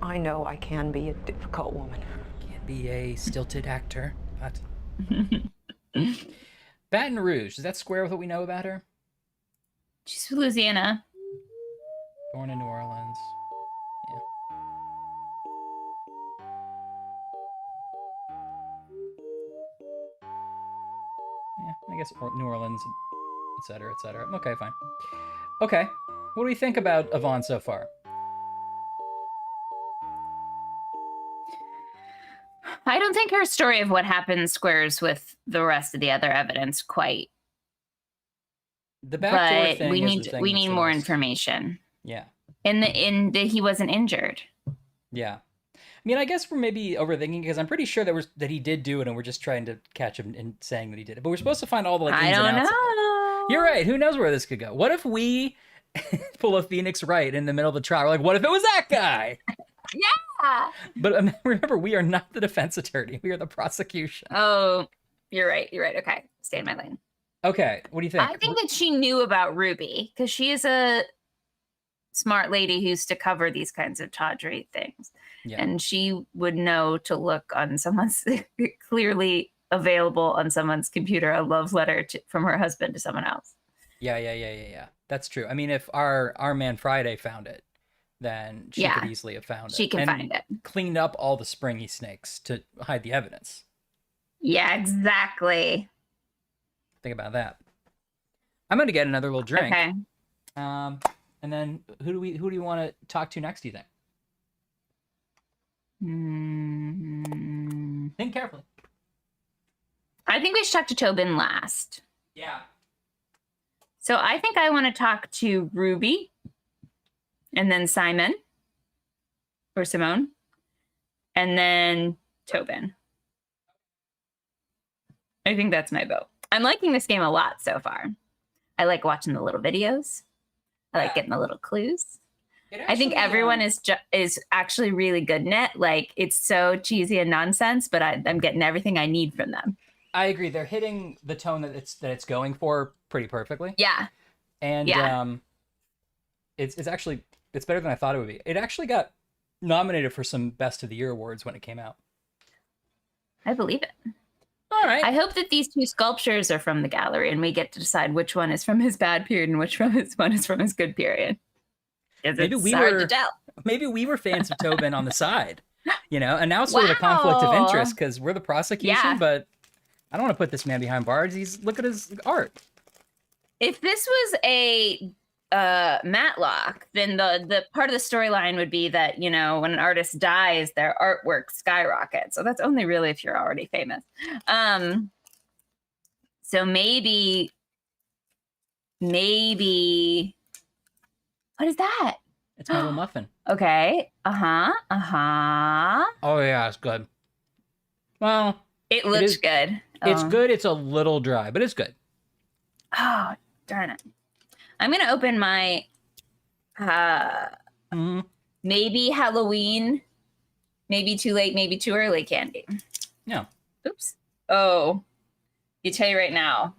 I know I can be a difficult woman. Can't be a stilted actor, but... Baton Rouge, does that square with what we know about her? She's from Louisiana. Born in New Orleans. Yeah. Yeah, I guess New Orleans, etc., etc. Okay, fine. Okay, what do we think about Yvonne so far? I don't think her story of what happened squares with the rest of the other evidence quite. The backdoor thing we is need the thing we that's need the more most- information. Yeah. In the he wasn't injured. Yeah. I mean, I guess we're maybe overthinking because I'm pretty sure that he did do it, and we're just trying to catch him and saying that he did it. But we're supposed to find all the I ins and don't outs of it. know. You're right. Who knows where this could go? What if we pull a Phoenix Wright in the middle of the trial? We're like, what if it was that guy? Yeah. But remember, we are not the defense attorney. We are the prosecution. Oh, you're right. You're right. Okay, stay in my lane. Okay, what do you think? I think that she knew about Ruby because she is a smart lady who used to cover these kinds of tawdry things. Yeah. And she would know to look on someone's clearly available on someone's computer, a love letter from her husband to someone else. Yeah. That's true. I mean, if our man Friday found it, then she could easily have found it. She can find it. Cleaned up all the springy snakes to hide the evidence. Yeah, exactly. Think about that. I'm going to get another little drink. Okay. And then who do you want to talk to next, do you think? Think carefully. I think we should talk to Tobin last. Yeah. So I think I want to talk to Ruby and then Simon or Simone and then Tobin. I think that's my vote. I'm liking this game a lot so far. I like watching the little videos. I like getting the little clues. I think everyone is actually really good in it. Like, it's so cheesy and nonsense, but I'm getting everything I need from them. I agree. They're hitting the tone that it's going for pretty perfectly. Yeah. And it's better than I thought it would be. It actually got nominated for some Best of the Year awards when it came out. I believe it. All right. I hope that these two sculptures are from the gallery and we get to decide which one is from his bad period and which one is from his good period. Maybe it's hard to tell. Maybe we were fans of Tobin on the side, and now it's sort of a conflict of interest because we're the prosecution, but I don't want to put this man behind bars. Look at his art. If this was a Matlock, then the part of the storyline would be that, when an artist dies, their artwork skyrockets. So that's only really if you're already famous. So maybe, what is that? It's my little muffin. Okay. Oh yeah, it's good. Well, it looks good. It's good. It's a little dry, but it's good. Oh, darn it. I'm going to open my maybe Halloween, maybe too late, maybe too early candy. Yeah. Oops. Oh, you tell you right now,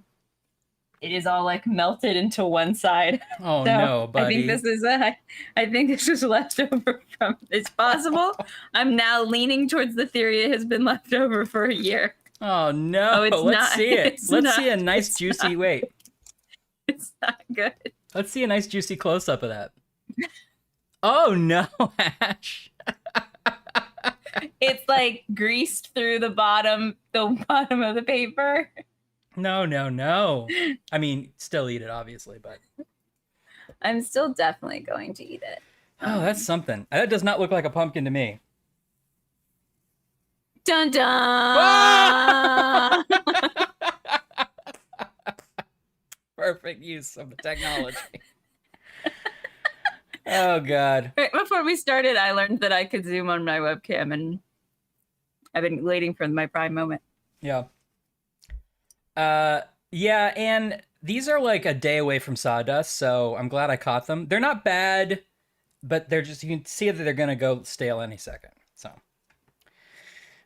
it is all like melted into one side. Oh, so no, buddy. I think this is leftover from, it's possible. I'm now leaning towards the theory it has been left over for a year. Oh, no. Let's see it. Let's see a nice juicy, wait. It's not good. Let's see a nice juicy close-up of that. Oh, no, Ash. It's like greased through the bottom of the paper. No. I mean, still eat it, obviously, but I'm still definitely going to eat it. Oh, that's something. That does not look like a pumpkin to me. Dun dun. Perfect use of the technology. Oh God. Right before we started, I learned that I could zoom on my webcam, and I've been waiting for my prime moment. Yeah. Yeah, and these are like a day away from sawdust, so I'm glad I caught them. They're not bad, but they're just, you can see that they're gonna go stale any second. So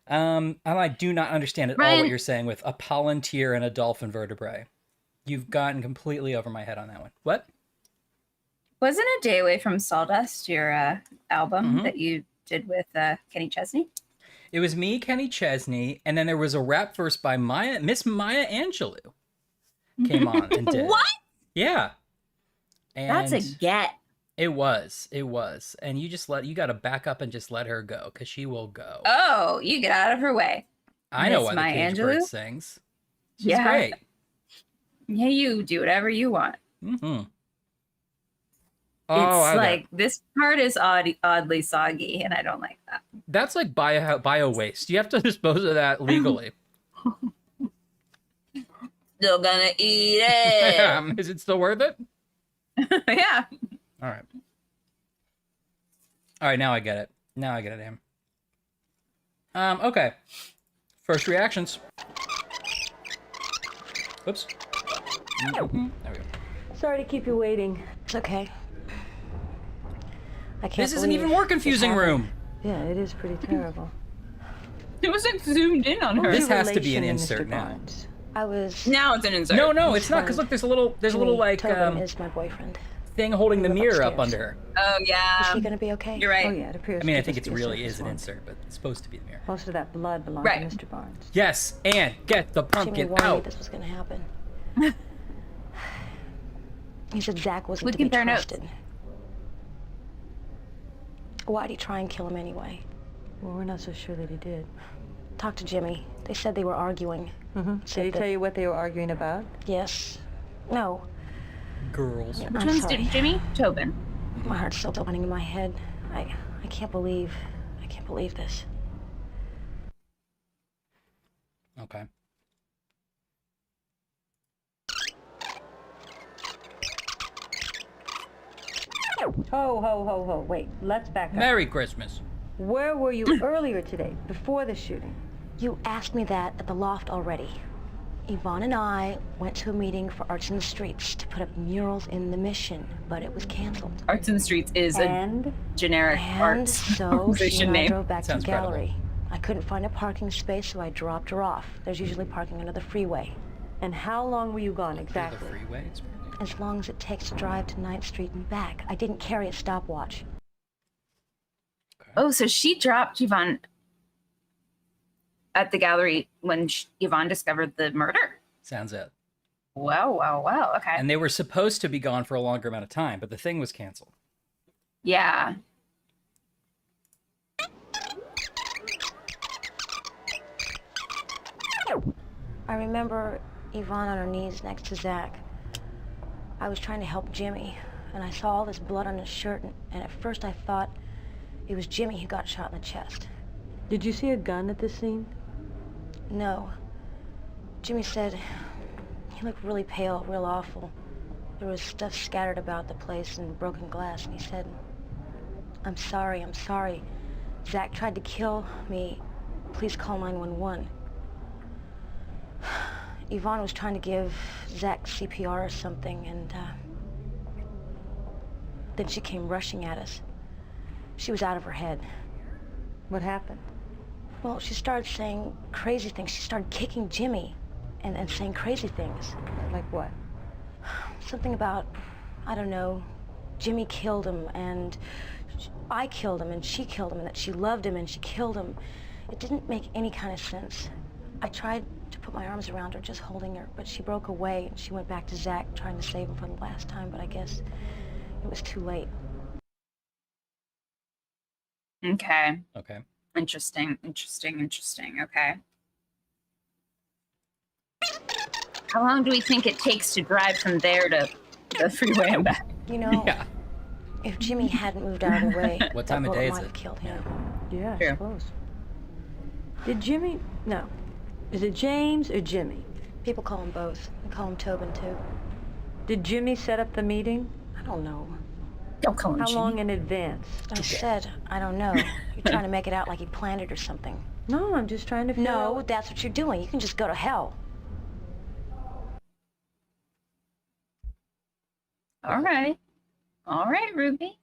and I do not understand at all what you're saying with a palantir and a dolphin vertebrae. You've gotten completely over my head on that one. What? Wasn't A Day Away from Sawdust your album that you did with Kenny Chesney? It was me, Kenny Chesney, and then there was a rap verse by Miss Maya Angelou came on and did. What? Yeah. And that's a get. It was. And you got to back up and just let her go, because she will go. Oh, you get out of her way. I know why the Maya Cage Angelou Bird sings. She's great. Yeah, you do whatever you want. Mm-hmm. It's like this part is oddly soggy, and I don't like that. That's like bio waste. You have to dispose of that legally. Still gonna eat it. Is it still worth it? Yeah. All right. Now I get it. Em. Okay. First reactions. Oops. There we go. Sorry to keep you waiting. It's okay. I can't. This is an even more confusing room. Yeah, it is pretty terrible. It was like zoomed in on her. This has to be an insert now. Now it's an insert. No, it's not, because look, there's a little like Tobin is my boyfriend. Thing holding the mirror up under her. Oh yeah. Is she gonna be okay? You're right. Oh yeah, it appears. I mean, I think it really is an insert, but it's supposed to be the mirror. Most of that blood belongs to Mr. Barnes. Yes, and get the pumpkin Jimmy warned out. me this was gonna happen. He said Zach wasn't to be compare notes. trusted. Why'd he try and kill him anyway? Well, we're not so sure that he did. Talked to Jimmy. They said they were arguing. Did he tell you what they were arguing about? Yes. No. Girls. Yeah, Which I'm one's sorry. Jimmy? Tobin. My heart's still pounding in my head. I can't believe this. Okay. Ho. Wait, let's back up. Merry Christmas. Where were you earlier today, before the shooting? You asked me that at the loft already. Yvonne and I went to a meeting for Arts in the Streets to put up murals in the Mission, but it was canceled. Arts in the Streets is a generic arts so organization I name. drove back to Sounds the gallery. credible. I couldn't find a parking space, so I dropped her off. There's usually parking under the freeway. And how long were you gone exactly? The freeway. It's As long as it takes to drive to 9th Street and back. I didn't carry a stopwatch. okay. Oh, so she dropped Yvonne at the gallery when Yvonne discovered the murder. Sounds it. Wow. Okay. And they were supposed to be gone for a longer amount of time, but the thing was canceled. Yeah. I remember Yvonne on her knees next to Zach. I was trying to help Jimmy, and I saw all this blood on his shirt, and at first I thought it was Jimmy who got shot in the chest. Did you see a gun at this scene? No. Jimmy said he looked really pale, real awful. There was stuff scattered about the place and broken glass, and he said, I'm sorry. Zach tried to kill me. Please call 911. Yvonne was trying to give Zach CPR or something, and then she came rushing at us. She was out of her head. What happened? Well, she started saying crazy things. She started kicking Jimmy and saying crazy things. Like what? Something about, I don't know, Jimmy killed him, and I killed him, and she killed him, and that she loved him, and she killed him. It didn't make any kind of sense. I tried to put my arms around her, just holding her, but she broke away, and she went back to Zach, trying to save him for the last time, but I guess it was too late. Okay. Interesting. Okay. How long do we think it takes to drive from there to the freeway and back? You know, if Jimmy hadn't moved out of the way, what time of day is might it? have killed him. Yeah, I suppose. Did Jimmy? No. Is it James or Jimmy? People call him both. They call him Tobin, too. Did Jimmy set up the meeting? I don't know. Don't call him How Jimmy. long in advance? I said, I don't know. You're trying to make it out like he planned it or something. No, I'm just trying to figure out. No, that's what you're doing. You can just go to hell. All right, Ruby.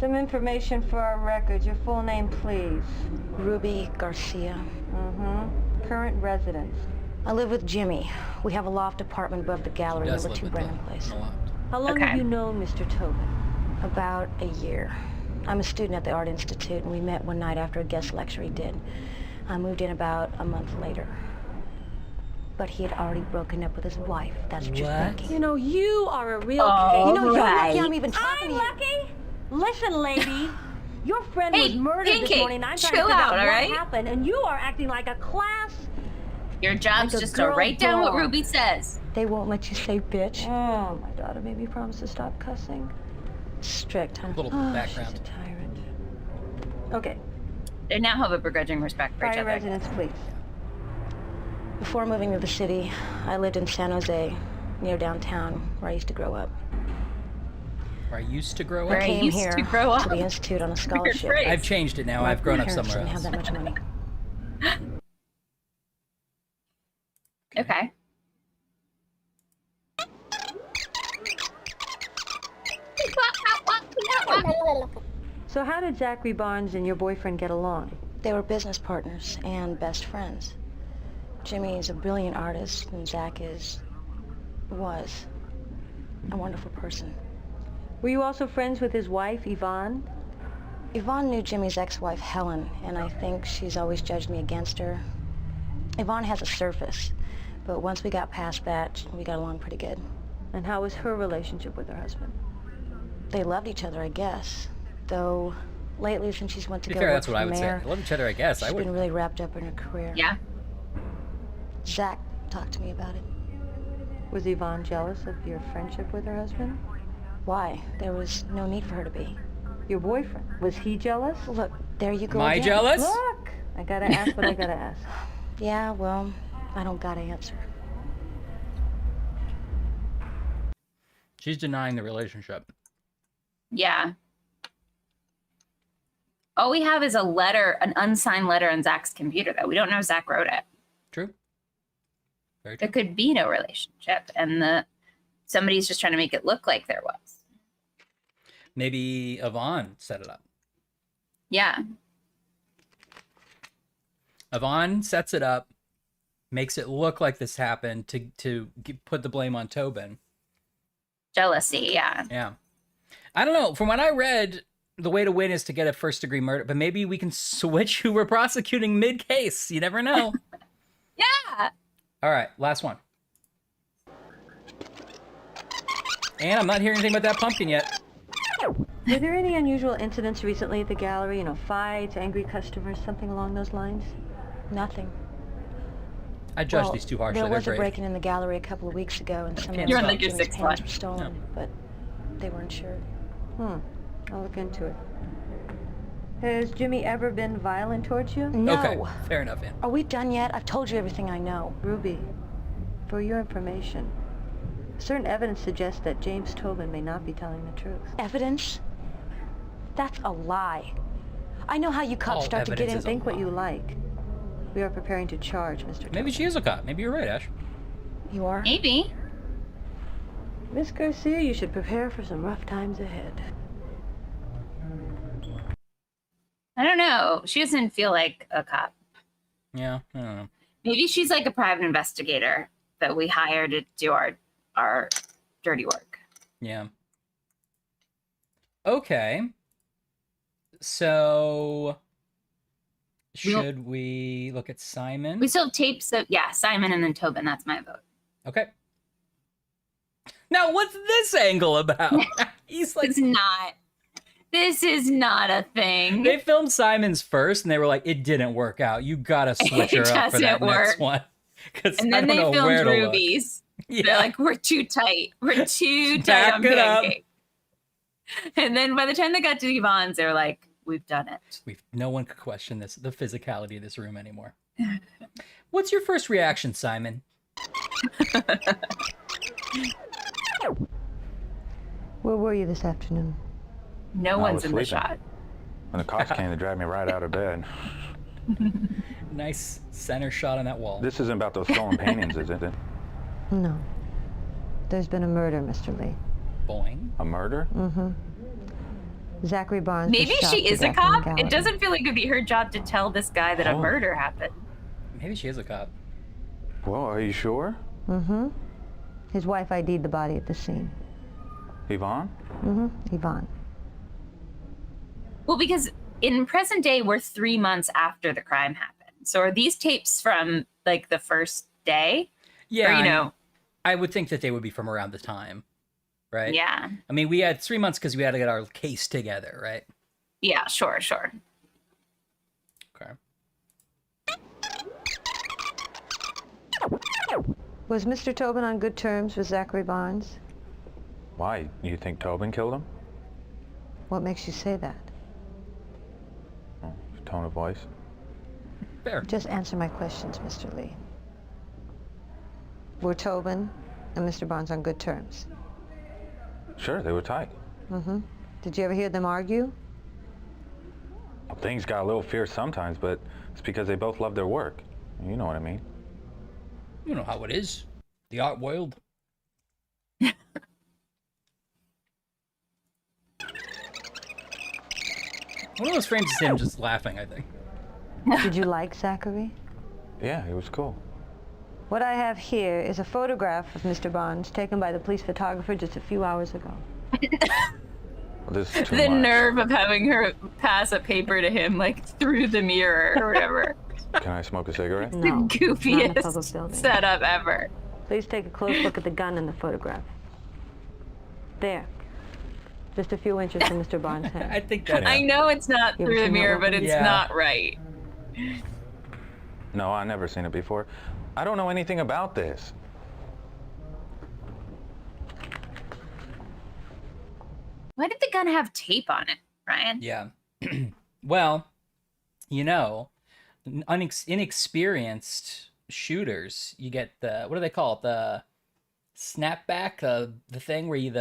Some information for our records. Your full name, please. Ruby Garcia. Current residence. I live with Jimmy. We have a loft apartment above the gallery over 2 Brennan Place. How long have you known Mr. Tobin? About a year. I'm a student at the Art Institute, and we met one night after a guest lecture he did. I moved in about a month later. But he had already broken up with his wife. That's what you're thinking. You know, you are a real You know, you're lucky I'm even talking to you. lucky? Listen, lady. Your friend was murdered Pinky, this morning. I'm trying to chill figure out, out all what right? happened, and you are acting like a class. Your job's Like a just to girl write down what dog. Ruby says. They won't let you say bitch. Oh, my daughter made me promise to stop cussing. Strict, huh? Little She's background. a tyrant. Okay, They now have a begrudging respect for each prior other. residence, please. Before moving to the city, I lived in San Jose, near downtown, where I used to grow up. Where I used to grow Where up. I Came used here to grow up. to the Institute on a scholarship. phrase. I've changed it now. My I've grown up parents somewhere didn't have else. that much money. Okay. So how did Zachary Barnes and your boyfriend get along? They were business partners and best friends. Jimmy is a brilliant artist, and Zach was a wonderful person. Were you also friends with his wife, Yvonne? Yvonne knew Jimmy's ex-wife, Helen, and I think she's always judged me against her. Yvonne has a surface, but once we got past that, we got along pretty good. And how was her relationship with her husband? They loved each other, I guess. Though, lately, since she's went to To be go fair, work that's what for I the would mayor, say. They love each other, I guess. I she's would. been really wrapped up in her career. Yeah. Zach talked to me about it. Was Yvonne jealous of your friendship with her husband? Why? There was no need for her to be. Your boyfriend, was he jealous? Look, there you go Am I again. jealous? Look, I gotta ask what I gotta ask. Yeah, well, I don't gotta answer. She's denying the relationship. Yeah. All we have is a letter, an unsigned letter on Zach's computer that we don't know if Zach wrote it. True. Very true. There could be no relationship, and somebody's just trying to make it look like there was. Maybe Yvonne set it up. Yeah. Yvonne sets it up, makes it look like this happened to put the blame on Tobin. Jealousy, yeah. Yeah. I don't know. From what I read, the way to win is to get a first-degree murder, but maybe we can switch who we're prosecuting mid-case. You never know. Yeah. All right, last one. And I'm not hearing anything about that pumpkin yet. Were there any unusual incidents recently at the gallery? You know, fights, angry customers, something along those lines? Nothing. I judge these too harshly. There was They're a great. break-in in the gallery a couple of weeks ago, and some of You're on like your Jimmy's sixth paintings one. were stolen, but they were insured. I'll look into it. Has Jimmy ever been violent towards you? No. Okay, fair enough, Ann. Are we done yet? I've told you everything I know. Ruby, for your information, certain evidence suggests that James Tobin may not be telling the truth. Evidence? That's a lie. I know how you cops All start to get evidence in. is a Think what lie. you like. We are preparing to charge Mr. Tobin. Maybe she is a cop. Maybe you're right, Ash. You are? Maybe. Miss Garcia, you should prepare for some rough times ahead. I don't know. She doesn't feel like a cop. Yeah, I don't know. Maybe she's like a private investigator that we hire to do our dirty work. Yeah. Okay. So, should we look at Simon? We still have tapes of, yeah, Simon and then Tobin. That's my vote. Okay. Now, what's this angle about? He's like, this is not a thing. They filmed Simon's first, and they were like, it didn't work out. You gotta switch her up for that next one. And then they filmed Ruby's. Yeah. They're like, we're too tight. We're too tight on Pancake. And then by the time they got to Yvonne's, they were like, we've done it. No one could question the physicality of this room anymore. What's your first reaction, Simon? Where were you this afternoon? No one's in the shot. When the cops came to drag me right out of bed. Nice center shot on that wall. This isn't about those stolen paintings, is it? No. There's been a murder, Mr. Lee. Boing. A murder? Mm-hmm. Zachary Barnes. Maybe she is a cop. It doesn't feel like it'd be her job to tell this guy that a murder happened. Maybe she is a cop. Well, are you sure? Mm-hmm. His wife ID'd the body at the scene. Yvonne? Mm-hmm. Yvonne. Well, because in present day, we're 3 months after the crime happened. So are these tapes from like the first day? Yeah. Or, you know, I would think that they would be from around the time, right? Yeah. I mean, we had 3 months because we had to get our case together, right? Yeah, sure. Okay. Was Mr. Tobin on good terms with Zachary Barnes? Why? You think Tobin killed him? What makes you say that? Tone of voice. Fair. Just answer my questions, Mr. Lee. Were Tobin and Mr. Barnes on good terms? Sure, they were tight. Mm-hmm. Did you ever hear them argue? Well, things got a little fierce sometimes, but it's because they both love their work. You know what I mean. You know how it is. The art world. One of those frames is him just laughing, I think. Did you like Zachary? Yeah, it was cool. What I have here is a photograph of Mr. Barnes taken by the police photographer just a few hours ago. The nerve of having her pass a paper to him, like, through the mirror or whatever. Can I smoke a cigarette? No, the goofiest setup ever. Please take a close look at the gun in the photograph. There. Just a few inches from Mr. Barnes' head. I think that. I know it's not through the mirror, but it's not right. No, I've never seen it before. I don't know anything about this. Why did the gun have tape on it, Ryan? Yeah. Well, you know, inexperienced shooters, you get the, what do they call it? The snapback, the thing where you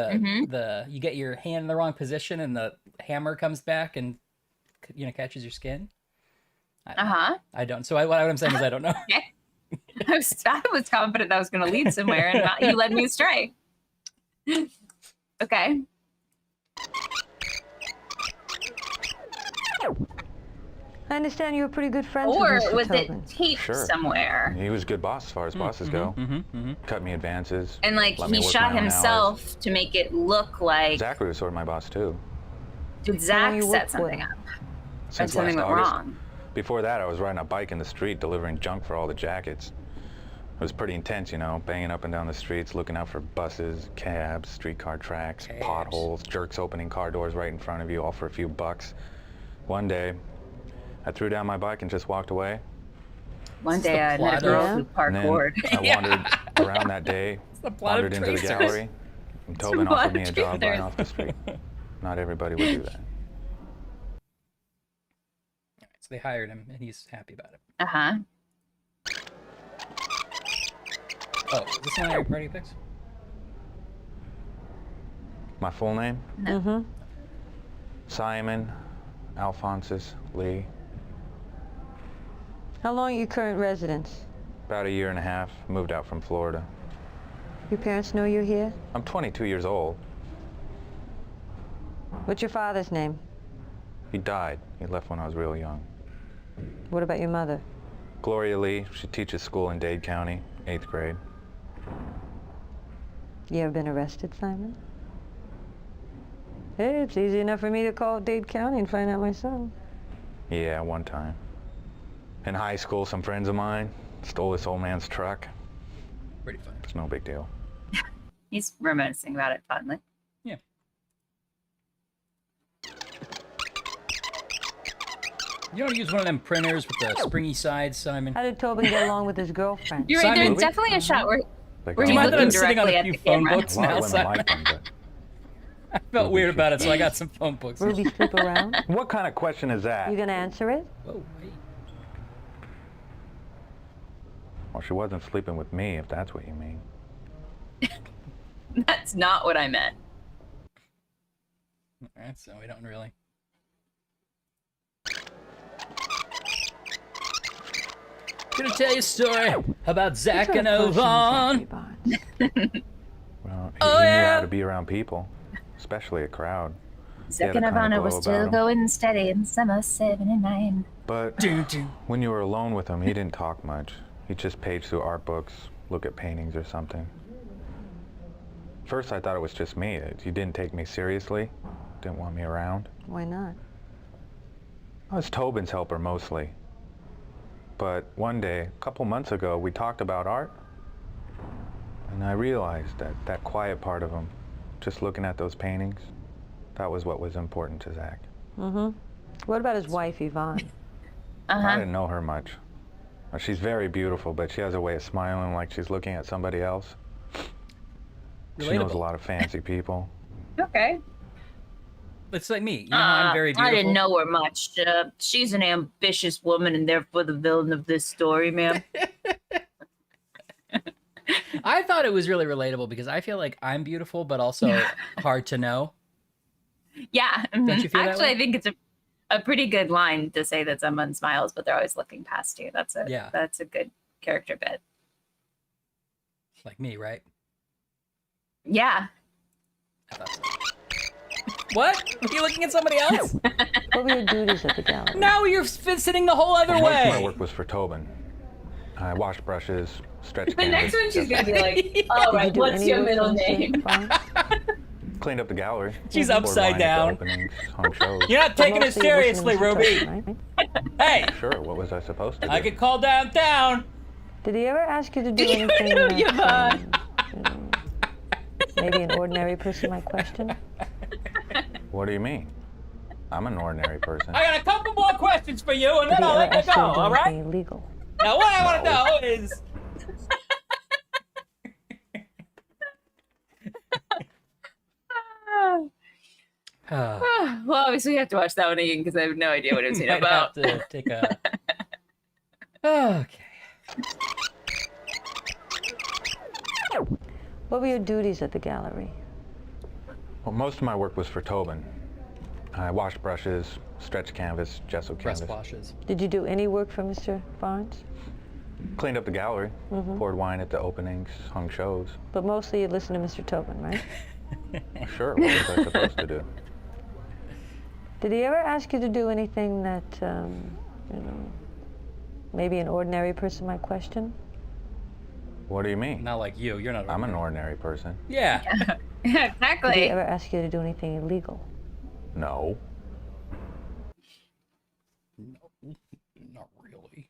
you get your hand in the wrong position and the hammer comes back and catches your skin. I don't. So what I'm saying is I don't know. I was confident that was going to lead somewhere, and you led me astray. Okay. I understand you were pretty good friends with Mr. was Tobin. It taped somewhere? He was a good boss as far as bosses go. Cut me advances. And like he shot himself to make it look like. Zachary was sort of my boss too. Did Zach set something up? And something went wrong? Before that, I was riding a bike in the street delivering junk for all the jackets. It was pretty intense, you know, banging up and down the streets, looking out for buses, cabs, streetcar tracks, potholes, jerks opening car doors right in front of you, all for a few bucks. One day, I threw down my bike and just walked away. One day I met a girl who parkoured. I wandered around that day, wandered into the gallery, and Tobin offered me a job right off the street. Not everybody would do that. So they hired him, and he's happy about it. Uh-huh. Oh, is this one of your party picks? My full name? Mm-hmm. Simon Alphonsus Lee. How long are your current residence? About a year and a half. Moved out from Florida. Your parents know you're here? I'm 22 years old. What's your father's name? He died. He left when I was real young. What about your mother? Gloria Lee. She teaches school in Dade County, 8th grade. You ever been arrested, Simon? Hey, it's easy enough for me to call Dade County and find out myself. Yeah, one time. In high school, some friends of mine stole this old man's truck. Pretty fun. It's no big deal. He's reminiscing about it fondly. Yeah. You don't use one of them printers with the springy sides, Simon. How did Tobin get along with his girlfriend? You're right. Simon, There's definitely a shot where Do you mind that I'm sitting on a few phone books A lot now, of women Simon? like them, but I felt weird about it, so I got some phone books. Ruby sleep around? what kind of question is that? You gonna answer it? Whoa, wait. Well, she wasn't sleeping with me, if that's what you mean. That's not what I meant. All right, so we don't really. Gonna tell you a story about Zach and Yvonne. Well, he knew how to be around people, especially a crowd. Zach and Yvonne were still going steady in summer '79. But when you were alone with him, he didn't talk much. He'd just page through art books, look at paintings or something. First, I thought it was just me. He didn't take me seriously, didn't want me around. Why not? I was Tobin's helper mostly. But one day, a couple months ago, we talked about art. And I realized that that quiet part of him, just looking at those paintings, that was what was important to Zach. What about his wife, Yvonne? I didn't know her much. She's very beautiful, but she has a way of smiling like she's looking at somebody else. She knows a lot of fancy people. Okay. It's like me. You know, I'm very beautiful. I didn't know her much. She's an ambitious woman and therefore the villain of this story, ma'am. I thought it was really relatable because I feel like I'm beautiful, but also hard to know. Yeah. Don't you feel that way? I think it's a pretty good line to say that someone smiles, but they're always looking past you. That's a good character bit. Like me, right? Yeah. I thought so. What? Are you looking at somebody else? What were your duties at the gallery? No, you're sitting the whole other Most way. of my work was for Tobin. I washed brushes, stretched The next canvas. one she's gonna be like, all right, what's your middle name? Cleaned up the gallery. She's poured upside wine at the down. openings, hung shows. You're not taking it seriously, Ruby. Hey, Sure, what was I supposed to do? I could call downtown. Did he ever ask you to do anything that, you know, maybe an ordinary person might question? What do you mean? I'm an ordinary person. I got a couple more questions for you, and then I'll let you go, all right? Illegal. Now, what I want to know is... Well, obviously you have to watch that one again because I have no idea what it's Might about. have to take a... Okay. What were your duties at the gallery? Well, most of my work was for Tobin. I washed brushes, stretched canvas, gesso canvas. Breast washes. Did you do any work for Mr. Barnes? Cleaned up the gallery, poured wine at the openings, hung shows. But mostly you listened to Mr. Tobin, right? Sure, what was I supposed to do? Did he ever ask you to do anything that, you know, maybe an ordinary person might question? What do you mean? Not like you. You're not. I'm an ordinary person. Yeah. Exactly. Did he ever ask you to do anything illegal? No. Not really.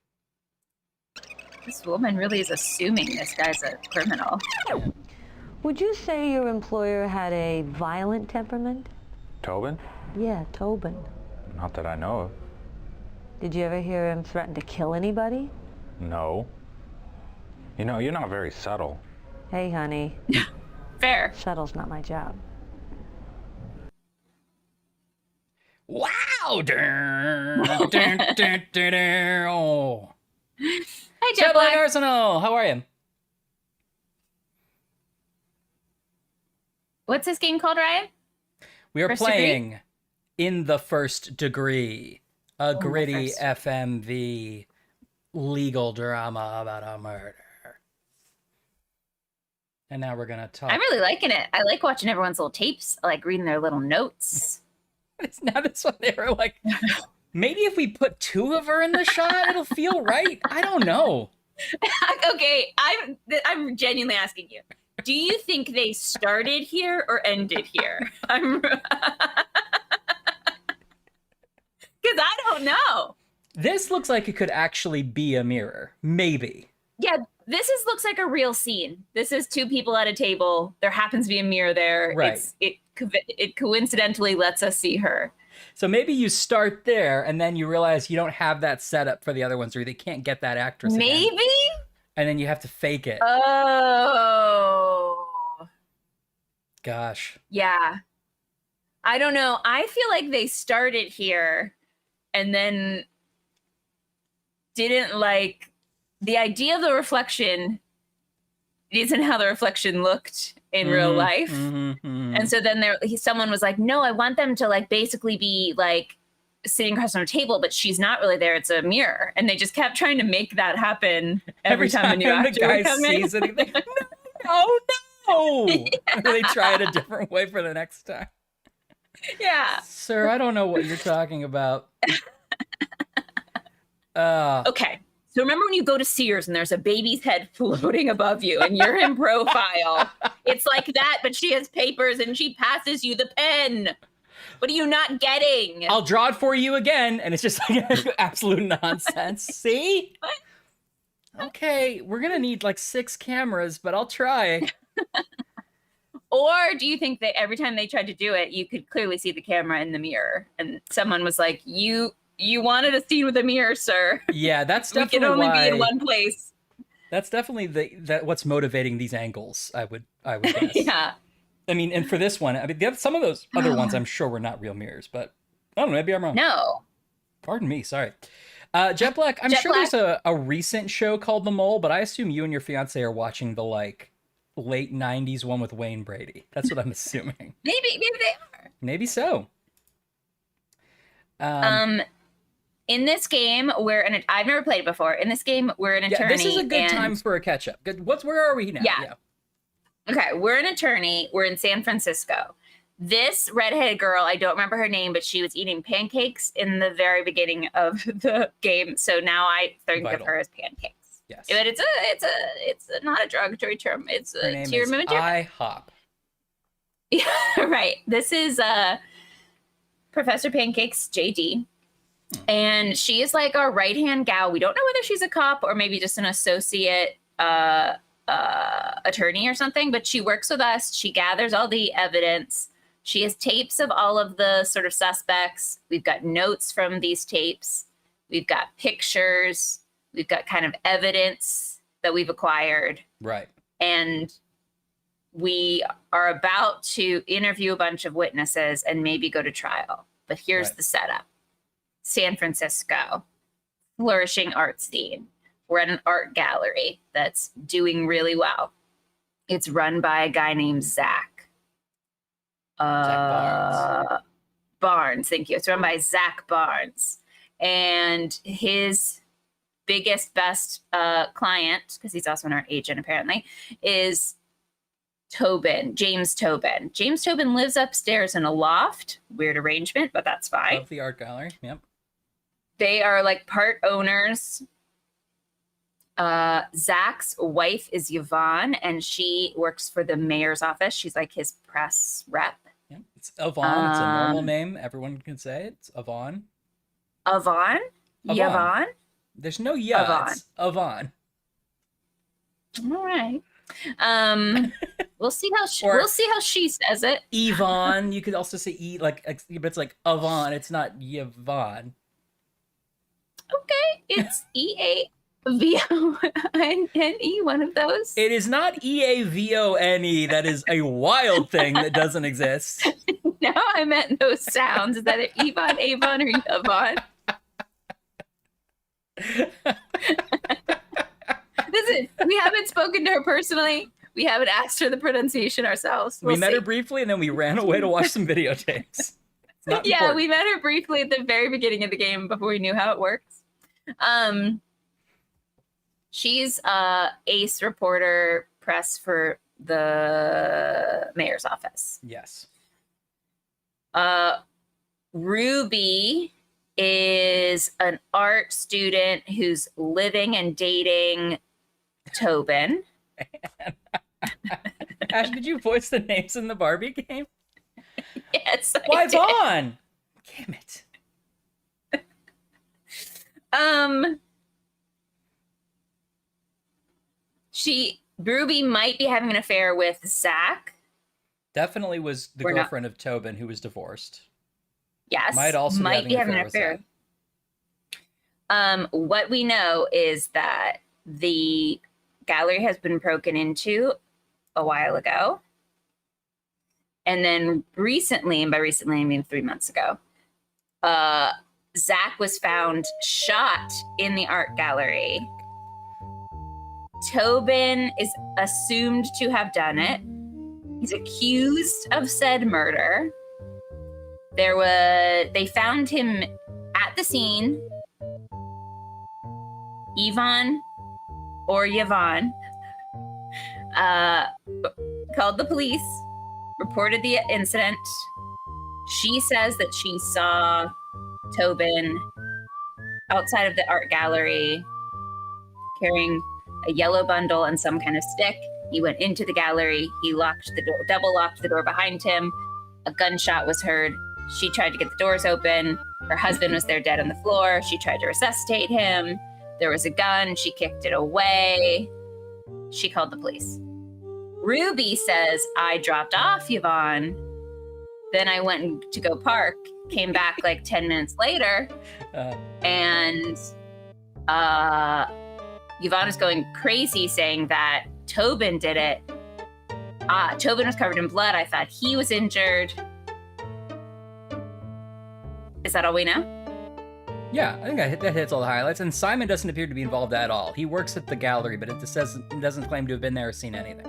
This woman really is assuming this guy's a criminal. Would you say your employer had a violent temperament? Tobin? Yeah, Tobin. Not that I know of. Did you ever hear him threaten to kill anybody? No. You know, you're not very subtle. Hey, honey. Fair. Subtle's not my job. Wow! Oh. Hi, Jet Jet Black Arsenal, how are you? What's this game called, Ryan? We are First playing Degree? In the First Degree, a gritty FMV legal drama about a murder. And now we're gonna talk. I'm really liking it. I like watching everyone's little tapes. I like reading their little notes. Now this one, they were like, maybe if we put two of her in the shot, it'll feel right. I don't know. Okay, I'm genuinely asking you. Do you think they started here or ended here? Because I don't know. This looks like it could actually be a mirror. Maybe. Yeah, looks like a real scene. This is two people at a table. There happens to be a mirror there. Right. It coincidentally lets us see her. So maybe you start there and then you realize you don't have that setup for the other ones, or they can't get that actress Maybe? again. And then you have to fake it. Oh. Gosh. Yeah. I don't know. I feel like they started here and then didn't like the idea of the reflection isn't how the reflection looked in real life. And so then someone was like, no, I want them to like basically be like sitting across from a table, but she's not really there. It's a mirror. And they just kept trying to make that happen every time a new actor would come in. Sees it, like, no. Yeah. They try it a different way for the next time. Yeah. Sir, I don't know what you're talking about. Okay. So remember when you go to Sears and there's a baby's head floating above you and you're in profile? It's like that, but she has papers and she passes you the pen. What are you not getting? I'll draw it for you again. And it's just like absolute nonsense. See? Okay, we're going to need like 6 cameras, but I'll try. Or do you think that every time they tried to do it, you could clearly see the camera in the mirror? And someone was like, You wanted a scene with a mirror, sir. Yeah, that's definitely we can only be in one place. That's definitely what's motivating these angles. I would guess. Yeah. I mean, and for this one, I mean, some of those other ones, I'm sure were not real mirrors, but I don't know. Maybe I'm wrong. No. Pardon me. Sorry. Jet Black. I'm sure there's a recent show called The Mole, but I assume you and your fiance are watching the like late '90s one with Wayne Brady. That's what I'm assuming. Maybe they are. Maybe so. In this game, I've never played it before. In this game, we're an attorney. This is a good time for a catch up. Where are we now? Yeah. Okay, we're an attorney. We're in San Francisco. This redheaded girl, I don't remember her name, but she was eating pancakes in the very beginning of the game. So now I think of her as pancakes. Yes. But it's not a derogatory term. It's her name is IHOP. Yeah, right. This is Professor Pancakes JD. And she is like our right-hand gal. We don't know whether she's a cop or maybe just an associate attorney or something, but she works with us. She gathers all the evidence. She has tapes of all of the sort of suspects. We've got notes from these tapes. We've got pictures. We've got kind of evidence that we've acquired. Right. And we are about to interview a bunch of witnesses and maybe go to trial. But here's the setup. San Francisco, flourishing art scene. We're at an art gallery that's doing really well. It's run by a guy named Zach. Barnes, thank you. It's run by Zach Barnes. And his biggest, best client, because he's also an art agent apparently, is James Tobin. James Tobin lives upstairs in a loft. Weird arrangement, but that's fine. Love the art gallery. Yep. They are like part owners. Zach's wife is Yvonne, and she works for the mayor's office. She's like his press rep. Yeah. It's Yvonne. It's a normal name. Everyone can say it. It's Yvonne. Yvonne? Yvonne? There's no ya. It's Yvonne. All right. We'll see how she says it. Yvonne. You could also say but it's like Yvonne. It's not Yvonne. Okay, it's EAVONE, one of those. It is not EAVONE. That is a wild thing that doesn't exist. No, I meant those sounds. Is that it Yvonne, Avon, or Yvonne? Listen, we haven't spoken to her personally. We haven't asked her the pronunciation ourselves. We met her briefly, and then we ran away to watch some videotapes. Yeah, we met her briefly at the very beginning of the game before we knew how it works. She's ace reporter press for the mayor's office. Yes. Ruby is an art student who's living and dating Tobin. Ash, did you voice the names in the Barbie game? Yes. Why Vaughn? Damn it. Ruby might be having an affair with Zach. Definitely was the girlfriend of Tobin, who was divorced. Yes. Might also be having an affair. What we know is that the gallery has been broken into a while ago. And then recently, and by recently I mean 3 months ago, Zach was found shot in the art gallery. Tobin is assumed to have done it. He's accused of said murder. They found him at the scene. Yvonne called the police, reported the incident. She says that she saw Tobin outside of the art gallery carrying a yellow bundle and some kind of stick. He went into the gallery. He locked the door, double locked the door behind him. A gunshot was heard. She tried to get the doors open. Her husband was there dead on the floor. She tried to resuscitate him. There was a gun. She kicked it away. She called the police. Ruby says, I dropped off Yvonne. Then I went to go park, came back like 10 minutes later, and Yvonne was going crazy saying that Tobin did it. Tobin was covered in blood. I thought he was injured. Is that all we know? Yeah, I think that hits all the highlights. And Simon doesn't appear to be involved at all. He works at the gallery, but it doesn't claim to have been there or seen anything.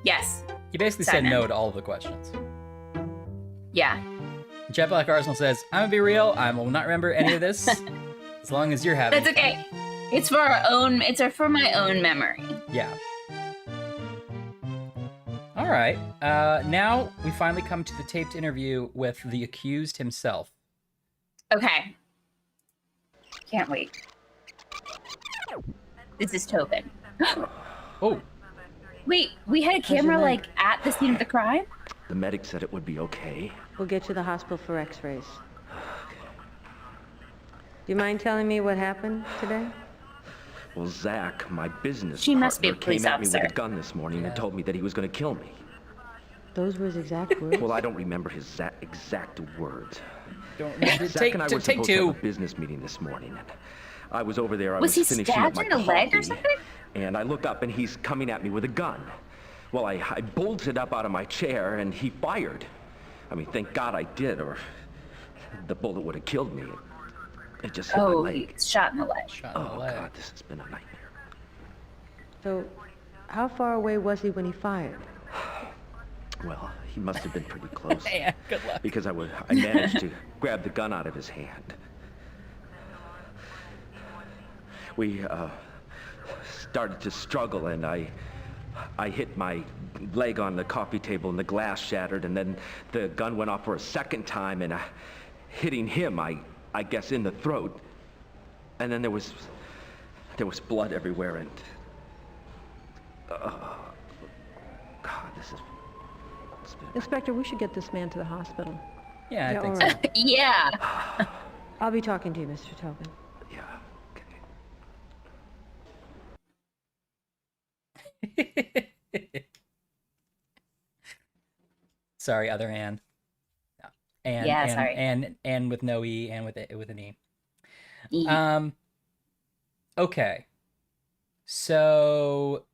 Yes. He basically said no to all of the questions. Yeah. Jet Black Arsenal says, I'm gonna be real, I will not remember any of this as long as you're having That's okay. It's for our own, it's for my own memory. Yeah. All right. Now we finally come to the taped interview with the accused himself. Okay. Can't wait. This is Tobin. Oh. Wait, we had a camera like at the scene of the crime? The medic said it would be okay. We'll get you to the hospital for x-rays. Do you mind telling me what happened today? Well, Zach, my business She must be a partner, police came at me officer. with a gun this morning and told me that he was going to kill me. Those were his exact words? Well, I don't remember his exact words. Zach and I were supposed to have a business meeting this morning. And I was over there. I was he finishing stabbed up my in the leg or coffee, something? and I look up and he's coming at me with a gun. Well, I bolted up out of my chair and he fired. I mean, thank God I did, or the bullet would have killed me. It just hit my leg. He shot in the leg. God, this has been a nightmare. So, how far away was he when he fired? Well, he must have been pretty close. Yeah, good luck. Because I managed to grab the gun out of his hand. We started to struggle, and I hit my leg on the coffee table, and the glass shattered, and then the gun went off for a second time, and hitting him, I guess, in the throat. And then there was blood everywhere, and God, this is. Inspector, we should get this man to the hospital. Yeah, I think so. Yeah. I'll be talking to you, Mr. Tobin. Yeah. Okay. Sorry, other Anne. No. Anne. Yeah, Anne, sorry. Anne with no E and with an E. E. Okay. So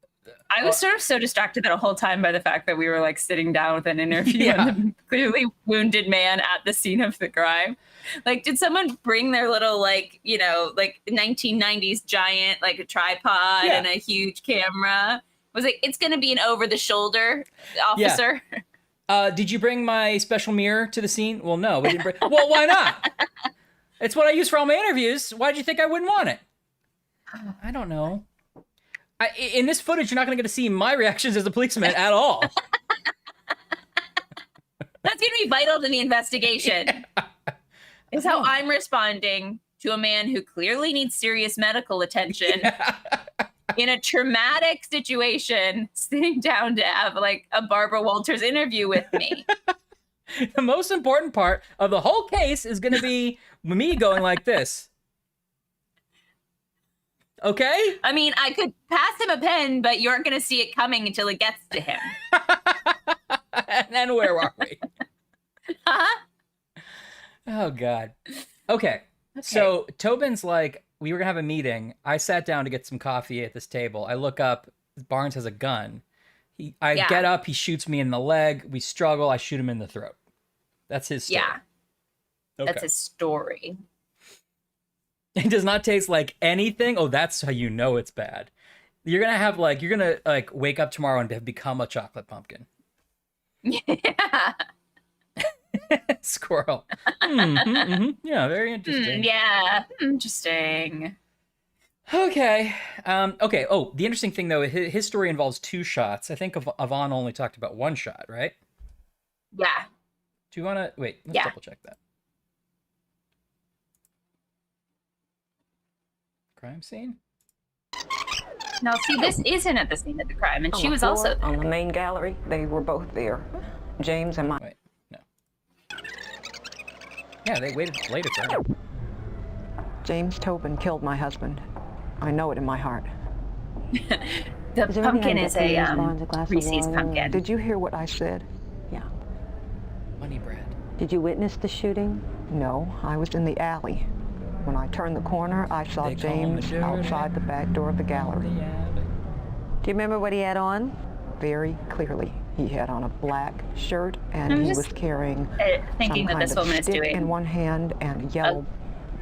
I was sort of so distracted the whole time by the fact that we were like sitting down with an interview and the clearly wounded man at the scene of the crime. Like, did someone bring their little like 1990s giant like a tripod and a huge camera? Was like, it's gonna be an over the shoulder officer. Yeah. Did you bring my special mirror to the scene? Well, no, we didn't bring. Well, why not? It's what I use for all my interviews. Why'd you think I wouldn't want it? I don't know. In this footage, you're not going to get to see my reactions as a policeman at all. That's going to be vital to the investigation. Yeah. Is how I'm responding to a man who clearly needs serious medical attention in a traumatic situation, sitting down to have like a Barbara Walters interview with me. The most important part of the whole case is going to be me going like this. Okay? I mean, I could pass him a pen, but you aren't going to see it coming until it gets to him. And then where are we? Oh, God. Okay. So Tobin's like, we were going to have a meeting. I sat down to get some coffee at this table. I look up. Barnes has a gun. I get up. He shoots me in the leg. We struggle. I shoot him in the throat. That's his story. Yeah. Okay. That's his story. It does not taste like anything. Oh, that's how you know it's bad. You're going to have wake up tomorrow and have become a chocolate pumpkin. Yeah. Squirrel. Yeah, very interesting. Yeah, interesting. Okay. Okay. Oh, the interesting thing, though, his story involves 2 shots. I think Yvonne only talked about 1 shot, right? Yeah. Do you want to... Wait, let's double check that. Crime scene? No, see, this isn't at the scene of the crime, and she was also there. On the main gallery. They were both there. James and Wait, no. Yeah, they waited later for him. James Tobin killed my husband. I know it in my heart. The pumpkin is a Reese's pumpkin. Did you hear what I said? Yeah. Money bread. Did you witness the shooting? No, I was in the alley. When I turned the corner, I saw James outside the back door of the gallery. Do you remember what he had on? Very clearly. He had on a black shirt, and he was carrying thinking that this woman is doing in one hand and a yellow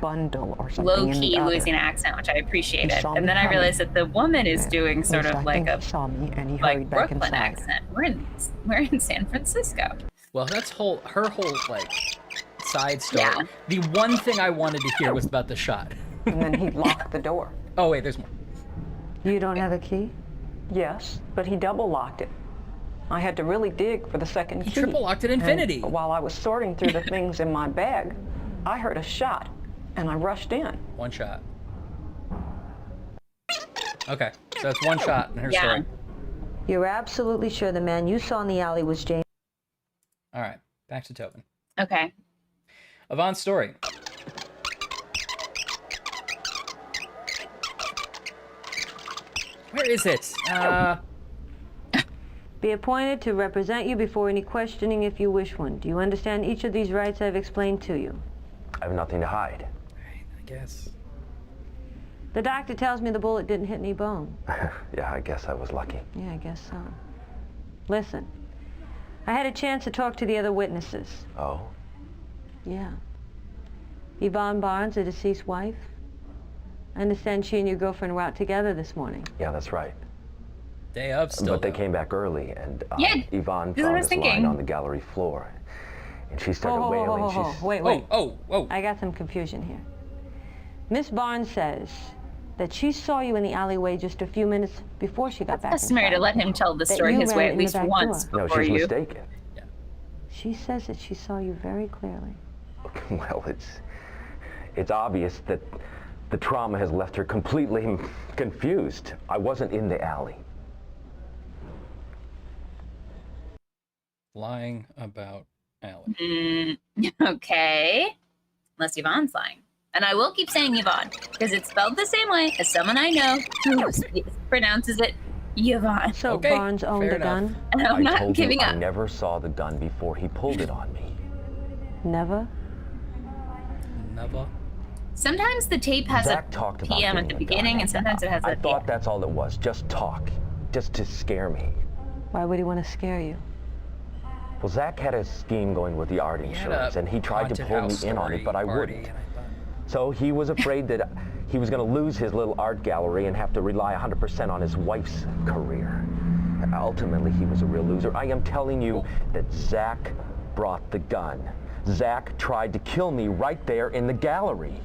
bundle or something in the low-key other. Louisiana accent, which I appreciated. And then I realized that the woman is doing sort of like a saw me, and he hurried back Brooklyn inside. accent. We're in San Francisco. Well, that's her whole side story. Yeah. The one thing I wanted to hear was about the shot. And then he locked the door. Oh wait, there's more. You don't have a key? Yes, but he double locked it. I had to really dig for the second key. He triple locked at infinity. And while I was sorting through the things in my bag, I heard a shot, and I rushed in. 1 shot. Okay, so it's 1 shot in her story. You're absolutely sure the man you saw in the alley was James? All right, back to Tobin. Okay. Yvonne's story. Where is it? Be appointed to represent you before any questioning if you wish one. Do you understand each of these rights I've explained to you? I have nothing to hide. Right, I guess. The doctor tells me the bullet didn't hit any bone. Yeah, I guess I was lucky. Yeah, I guess so. Listen, I had a chance to talk to the other witnesses. Oh? Yeah. Yvonne Barnes, the deceased wife. I understand she and your girlfriend were out together this morning. Yeah, that's right. Day of still. But they came back early, and Yvonne this is what I found was us lying thinking. on the gallery floor. And she started wailing. Wait. Oh. I got some confusion here. Miss Barnes says that she saw you in the alleyway just a few minutes before she got back. It's customary to let him tell the story his way at least once No, before she's you. mistaken. Yeah. She says that she saw you very clearly. Well, it's obvious that the trauma has left her completely confused. I wasn't in the alley. Lying about alley. Okay. Unless Yvonne's lying. And I will keep saying Yvonne, because it's spelled the same way as someone I know who pronounces it Yvonne. So Barnes owned a gun? And I'm not giving up. I never saw the gun before he pulled it on me. Never? Never. Sometimes the tape has Zach talked about PM at the beginning, and sometimes it has I thought that's all it was, just talk, just to scare me. Why would he want to scare you? Well, Zach had a scheme going with the art insurance, and he tried to pull me in on it, but I wouldn't. So he was afraid that he was going to lose his little art gallery and have to rely 100% on his wife's career. Ultimately, he was a real loser. I am telling you that Zach brought the gun. Zach tried to kill me right there in the gallery.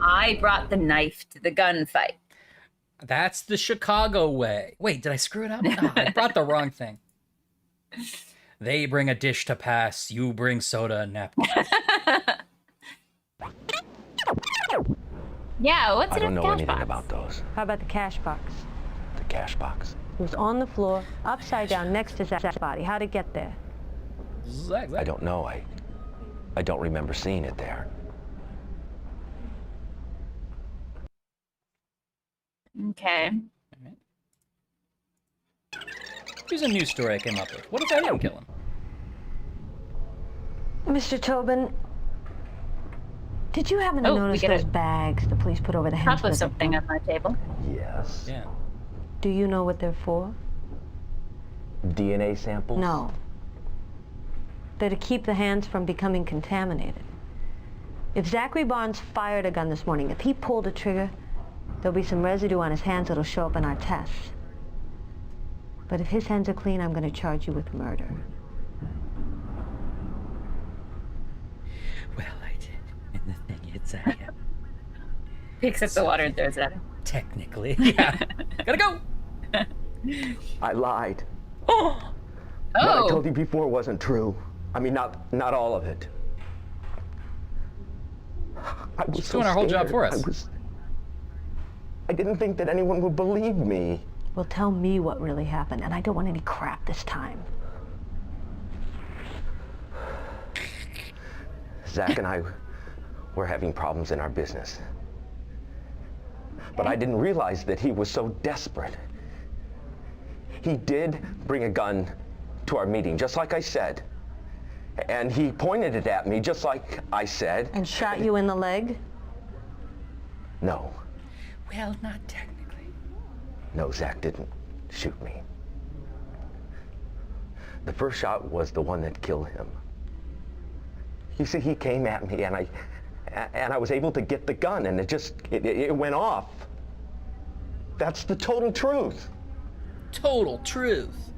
I brought the knife to the gunfight. That's the Chicago way. Wait, did I screw it up? Oh, I brought the wrong thing. They bring a dish to pass, you bring soda and napkins. Yeah, what's I it don't in the know cash anything box? about those. How about the cash box? The cash box. It was on the floor, upside down, next to Zach's body. How'd it get there? Zach. I don't know. I don't remember seeing it there. Okay. Here's a new story I came up with. What if I didn't kill him? Mr. Tobin, did you happen to notice those bags the police put over the hinge? Top of something on my table. Yes. Yeah. Do you know what they're for? DNA samples? No. They're to keep the hands from becoming contaminated. If Zachary Barnes fired a gun this morning, if he pulled a trigger, there'll be some residue on his hands that'll show up in our tests. But if his hands are clean, I'm going to charge you with murder. Well, I did. And the thing is, Picks up the water and throws it at him. Technically, yeah. Gotta go! I lied. Oh! What I told you before wasn't true. I mean, not all of it. I was She's so doing our whole job scared. for us. I didn't think that anyone would believe me. Well, tell me what really happened, and I don't want any crap this time. Zach and I were having problems in our business. But I didn't realize that he was so desperate. He did bring a gun to our meeting, just like I said. And he pointed it at me, just like I said. And shot you in the leg? No. Well, not technically. No, Zach didn't shoot me. The first shot was the one that killed him. You see, he came at me, and I was able to get the gun, and it went off. That's the total truth. Total truth.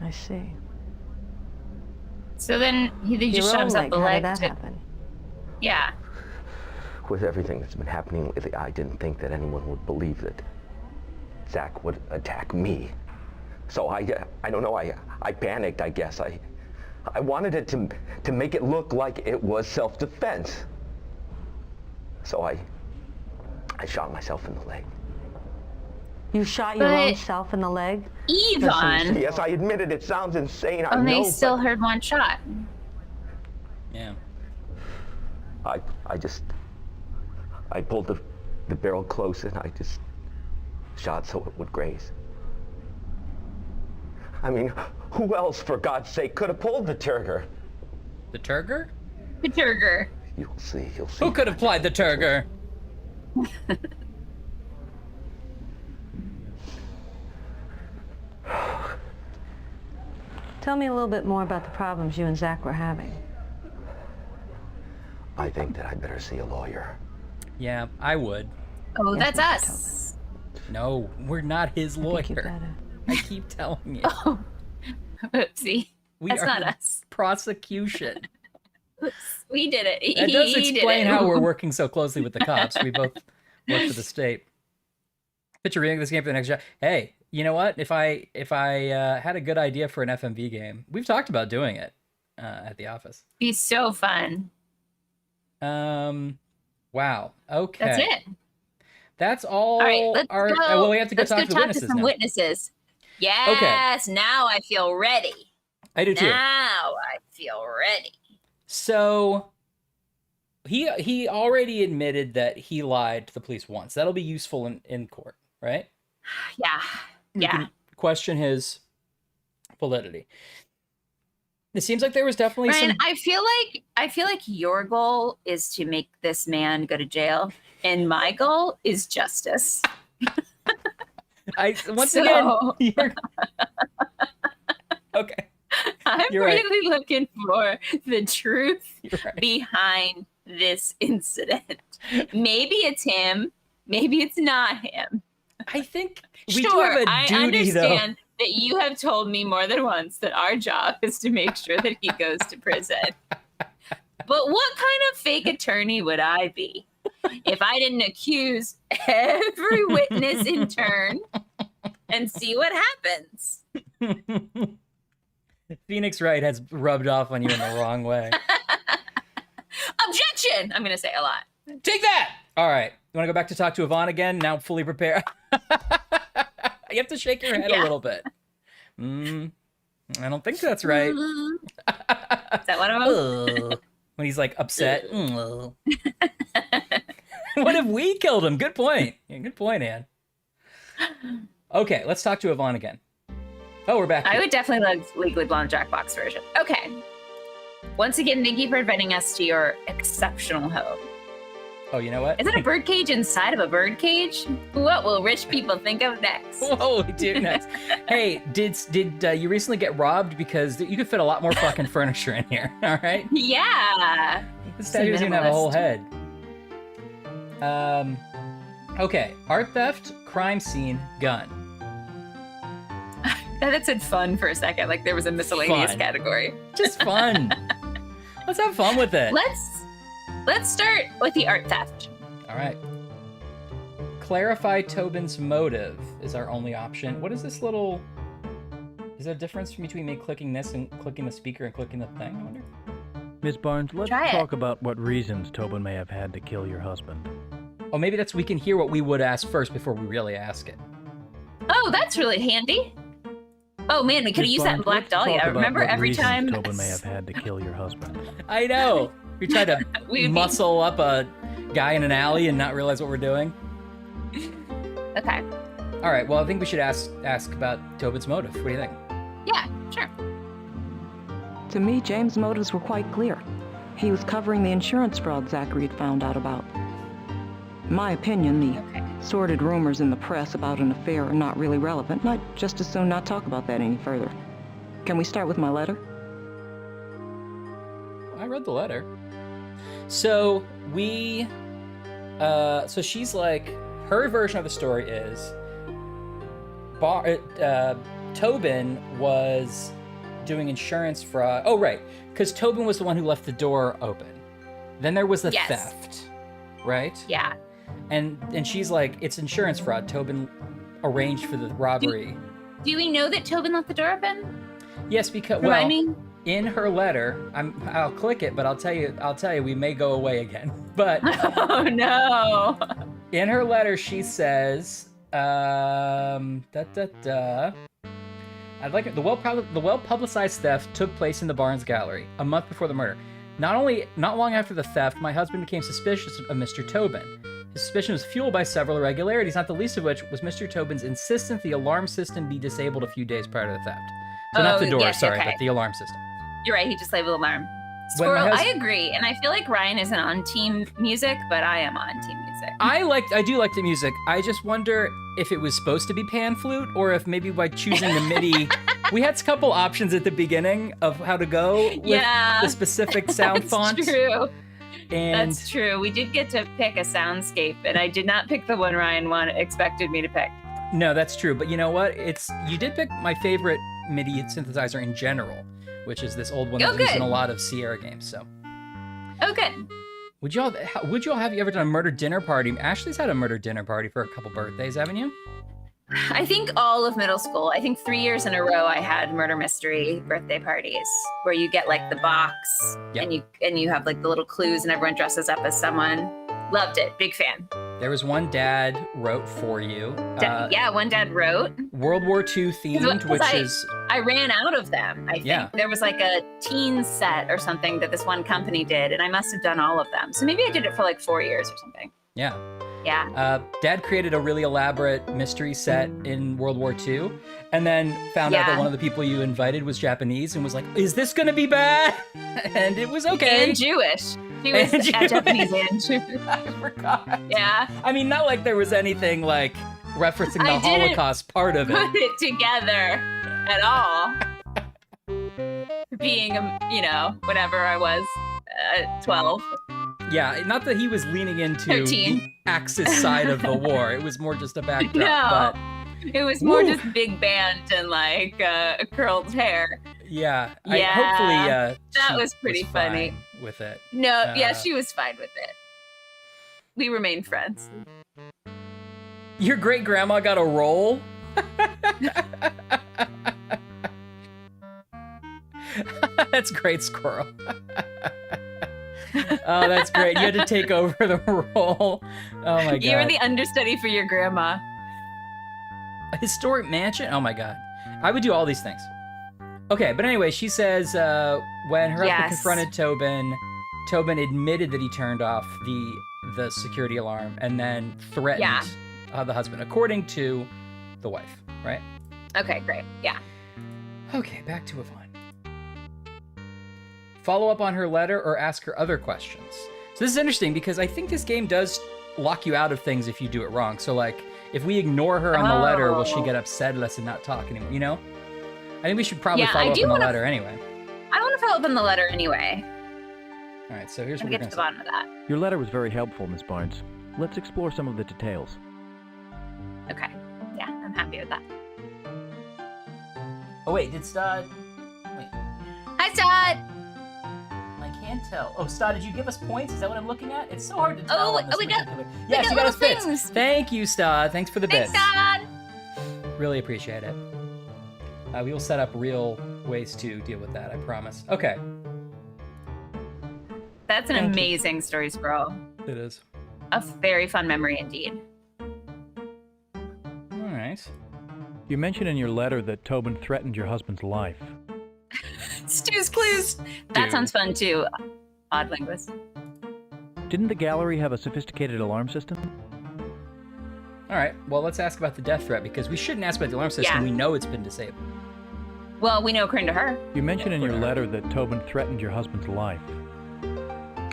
I see. So then he just shoves up the How leg. did that happen? Yeah. With everything that's been happening lately, I didn't think that anyone would believe that Zach would attack me. So I don't know, I panicked, I guess. I wanted it to make it look like it was self-defense. So I shot myself in the leg. You shot your own self in the leg? Yvonne! Yes, I admit it. It sounds insane. I And know, they still heard one shot. Yeah. I pulled the barrel close and I just shot so it would graze. I mean, who else, for God's sake, could have pulled the trigger? The Turger? The Turger. You'll see. Who could have applied the Turger? Tell me a little bit more about the problems you and Zach were having. I think that I better see a lawyer. Yeah, I would. Oh, Yes, that's Mr. us. No, we're not his I think you lawyer. better. I keep telling you. Oh, oopsie. We That's are not the us. Prosecution. Oops. We did it. That does He did explain it. how we're working so closely with the cops. We both work for the state. Picture reading this game for the next job. Hey, you know what? If I had a good idea for an FMV game, we've talked about doing it at the office. Be so fun. Wow. Okay. That's it. That's all. All right, let's our. go. Well, we have to go Let's talk go to the talk witnesses to some now. witnesses. Yes. Now I feel ready. I do too. Now I feel ready. So he already admitted that he lied to the police once. That'll be useful in court, right? Yeah. We can question his validity. It seems like there was definitely Ryan, some. I feel like your goal is to make this man go to jail, and my goal is justice. Again, you're... Okay. I'm You're right. really looking for the truth right. behind this incident. Maybe it's him. Maybe it's not him. I think we sure, do have a I duty, understand that you have told me more than once that our job is to make sure that he goes to prison. But what kind of fake attorney would I be if I didn't accuse every witness in turn and see what happens? Phoenix Wright has rubbed off on you in the wrong way. Objection! I'm going to say a lot. Take that! All right. You want to go back to talk to Yvonne again? Now fully prepared. You have to shake your head a little bit. I don't think that's right. Is that one of them? When he's like upset. What if we killed him? Good point. Yeah, good point, Anne. Okay, let's talk to Yvonne again. Oh, we're back. I would definitely love Legally Blonde Jackbox version. Okay. Once again, thank you for inviting us to your exceptional home. Oh, you know what? Is it a bird cage inside of a bird cage? What will rich people think of next? Whoa, dude, next. Hey, did you recently get robbed? Because you could fit a lot more fucking furniture in here. All right. Yeah. This statue doesn't even have a whole head. Okay. Art theft, crime scene, gun. That said fun for a second, like there was a miscellaneous category. Just fun. Let's have fun with it. Let's start with the art theft. All right. Clarify Tobin's motive is our only option. What is this little... Is there a difference between me clicking this and clicking the speaker and clicking the thing, I wonder? Ms. Barnes, let's talk about what reasons Tobin may have had to kill your husband. Oh, maybe we can hear what we would ask first before we really ask it. Oh, that's really handy. Oh man, we could have used that in Black Dahlia. I remember every time Tobin may have had to kill your husband. I know. We tried to muscle up a guy in an alley and not realize what we're doing. Okay. All right. Well, I think we should ask about Tobin's motive. What do you think? Yeah, sure. To me, James' motives were quite clear. He was covering the insurance fraud Zachary had found out about. In my opinion, the sordid rumors in the press about an affair are not really relevant. I'd just as soon not talk about that any further. Can we start with my letter? I read the letter. So so she's like, her version of the story is, Tobin was doing insurance fraud. Oh, right, because Tobin was the one who left the door open. Then there was the theft, right? Yeah. And she's like, it's insurance fraud. Tobin arranged for the robbery. Do we know that Tobin left the door open? Yes, because in her letter, I'll click it, but I'll tell you, we may go away again. But oh no! In her letter, she says, I'd like it. The well-publicized theft took place in the Barnes Gallery a month before the murder. Not long after the theft, my husband became suspicious of Mr. Tobin. His suspicion was fueled by several irregularities, not the least of which was Mr. Tobin's insistence the alarm system be disabled a few days prior to the theft. So not the door, but the alarm system. You're right, he just labeled alarm. Squirrel, I agree, and I feel like Ryan isn't on team music, but I am on team music. I do like the music. I just wonder if it was supposed to be pan flute, or if maybe by choosing the MIDI, we had a couple options at the beginning of how to go with the specific sound font. That's true. And that's true. We did get to pick a soundscape, and I did not pick the one Ryan expected me to pick. No, that's true. But you know what? You did pick my favorite MIDI synthesizer in general, which is this old one that's used in a lot of Sierra games. So. Oh, good. Have you ever done a murder dinner party? Ashley's had a murder dinner party for a couple birthdays, haven't you? I think all of middle school. I think 3 years in a row I had murder mystery birthday parties where you get like the box and you have like the little clues and everyone dresses up as someone. Loved it. Big fan. There was one dad wrote for you. One dad wrote. World War II themed, I ran out of them, I think. There was like a teen set or something that this one company did, and I must have done all of them. So maybe I did it for like 4 years or something. Yeah. Yeah. Dad created a really elaborate mystery set in World War II, and then found out that one of the people you invited was Japanese and was like, is this going to be bad? And it was okay. And Jewish. She was Japanese and Jewish. I forgot. Yeah. I mean, not like there was anything like referencing the Holocaust part of it. Put it together at all. Being, whatever I was, 12. Yeah, not that he was leaning into 13. the Axis side of the war. It was more just a backdrop. No, it was more just big band and like curled hair. Yeah. Hopefully, that was pretty funny with it. No, she was fine with it. We remained friends. Your great grandma got a role? That's great, Squirrel. Oh, that's great. You had to take over the role. Oh my god. You were the understudy for your grandma. A historic mansion? Oh my god. I would do all these things. Okay, but anyway, she says when her husband confronted Tobin admitted that he turned off the security alarm and then threatened the husband, according to the wife, right? Okay, great. Yeah. Okay, back to Yvonne. follow up on her letter, or ask her other questions. So this is interesting because I think this game does lock you out of things if you do it wrong. So like, if we ignore her on the letter, will she get upset at us and not talk anymore? You know? I think we should probably follow up on the letter anyway. I want to follow up on the letter anyway. All right, so here's what we're we're going to the bottom of that. Your letter was very helpful, Miss Barnes. Let's explore some of the details. Okay. Yeah, I'm happy with that. Oh wait, did Stod? Wait. Hi, Stod. I can't tell. Oh, Stod, did you give us points? Is that what I'm looking at? It's so hard to tell. We got yes, you got us bits. Thank you, Stod. Thanks for the bits. Thanks, Stod. Really appreciate it. We will set up real ways to deal with that. I promise. Okay. That's an amazing story, Squirrel. It is. A very fun memory indeed. All right. You mentioned in your letter that Tobin threatened your husband's life. Stu's Clues. That sounds fun too. Odd linguist. Didn't the gallery have a sophisticated alarm system? All right. Well, let's ask about the death threat because we shouldn't ask about the alarm system. Yeah. We know it's been disabled. Well, we know according to her. You mentioned in your letter that Tobin threatened your husband's life.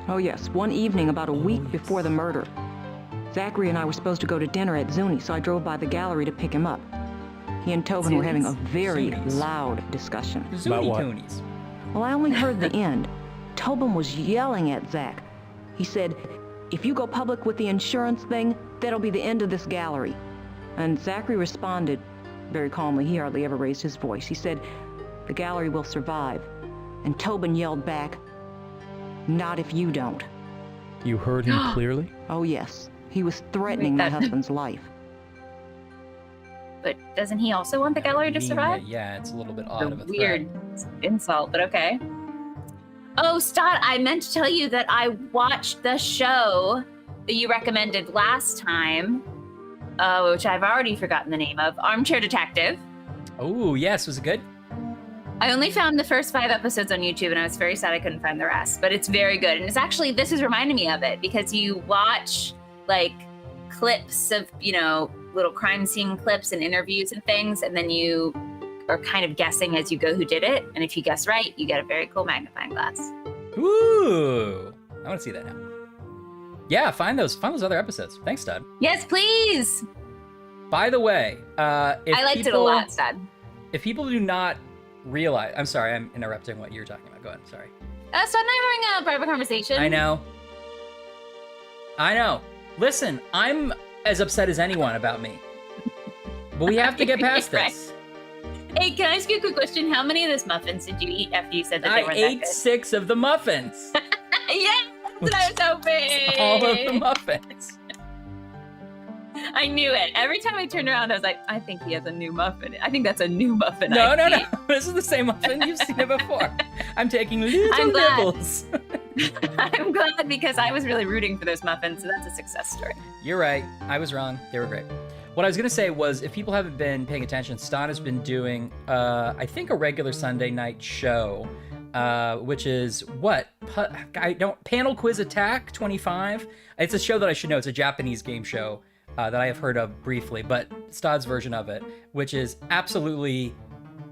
Oh, yes. One evening, about a week before the murder, Zachary and I were supposed to go to dinner at Zuni, so I drove by the gallery to pick him up. He and Tobin were having a very loud discussion. About what? Well, I only heard the end. Tobin was yelling at Zach. He said, "If you go public with the insurance thing, that'll be the end of this gallery." And Zachary responded very calmly. He hardly ever raised his voice. He said, "The gallery will survive." And Tobin yelled back, "Not if you don't." You heard him clearly? Oh, yes. He was threatening my husband's life. But doesn't he also want the gallery to survive? Yeah, it's a little bit odd of a weird insult, but okay. Oh, Stott, I meant to tell you that I watched the show that you recommended last time, which I've already forgotten the name of, Armchair Detective. Oh, yes. Was it good? I only found the first 5 episodes on YouTube, and I was very sad I couldn't find the rest, but it's very good. And it's actually, this is reminding me of it, because you watch, like, clips of, you know, little crime scene clips and interviews and things, and then you are kind of guessing as you go who did it, and if you guess right, you get a very cool magnifying glass. Ooh! I want to see that now. Yeah, find those other episodes. Thanks, Todd. Yes, please! By the way, I liked it a lot, Todd. If people do not realize... I'm sorry, I'm interrupting what you're talking about. Go ahead, sorry. Stop having a private conversation. I know. Listen, I'm as upset as anyone about me. But we have to get past this. Hey, can I ask you a quick question? How many of those muffins did you eat after you said that they weren't I ate 6 of the muffins. Yeah, that's what I was hoping. All of the muffins. I knew it. Every time I turned around, I was like, I think he has a new muffin. I think that's a new muffin. No. This is the same muffin. You've seen it before. I'm taking little nibbles. I'm glad because I was really rooting for those muffins, so that's a success story. You're right. I was wrong. They were great. What I was going to say was, if people haven't been paying attention, Stan has been doing, I think, a regular Sunday night show, which is what? Panel Quiz Attack 25? It's a show that I should know. It's a Japanese game show that I have heard of briefly, but Stod's version of it, which is absolutely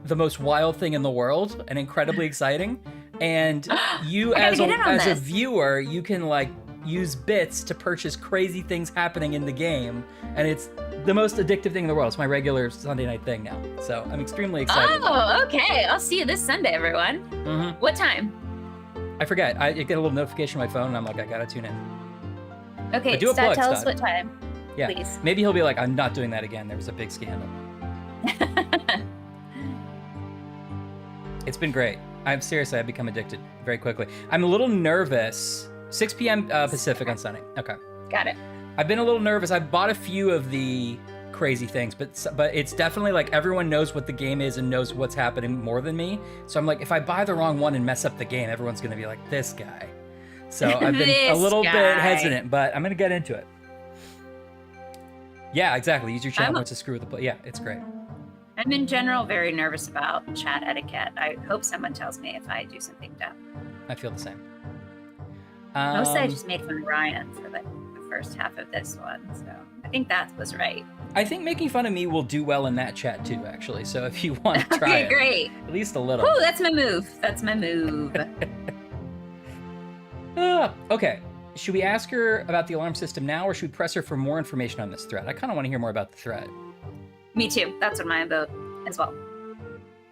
the most wild thing in the world and incredibly exciting. And you, as a viewer, you can like use bits to purchase crazy things happening in the game, and it's the most addictive thing in the world. It's my regular Sunday night thing now, so I'm extremely excited. Oh, okay. I'll see you this Sunday, everyone. Mm-hmm. What time? I forget. I get a little notification on my phone, and I'm like, I gotta tune in. Okay, Stott, tell us what time. Yeah, please. Maybe he'll be like, I'm not doing that again. There was a big scandal. It's been great. I've become addicted very quickly. I'm a little nervous. 6 p.m. Pacific on Sunday. Okay. Got it. I've been a little nervous. I bought a few of the crazy things, but it's definitely like everyone knows what the game is and knows what's happening more than me. So I'm like, if I buy the wrong one and mess up the game, everyone's going to be like, this guy. So I've been a little bit hesitant, but I'm going to get into it. Yeah, exactly. Use your chat words to screw with the play. Yeah, it's great. I'm in general very nervous about chat etiquette. I hope someone tells me if I do something dumb. I feel the same. Mostly I just made fun of Ryan for like the first half of this one, so I think that was right. I think making fun of me will do well in that chat too, actually. So if you want to try great. at least a little. Oh, that's my move. That's my move. Okay. Should we ask her about the alarm system now, or should we press her for more information on this threat? I kind of want to hear more about the threat. Me too. That's what my vote as well.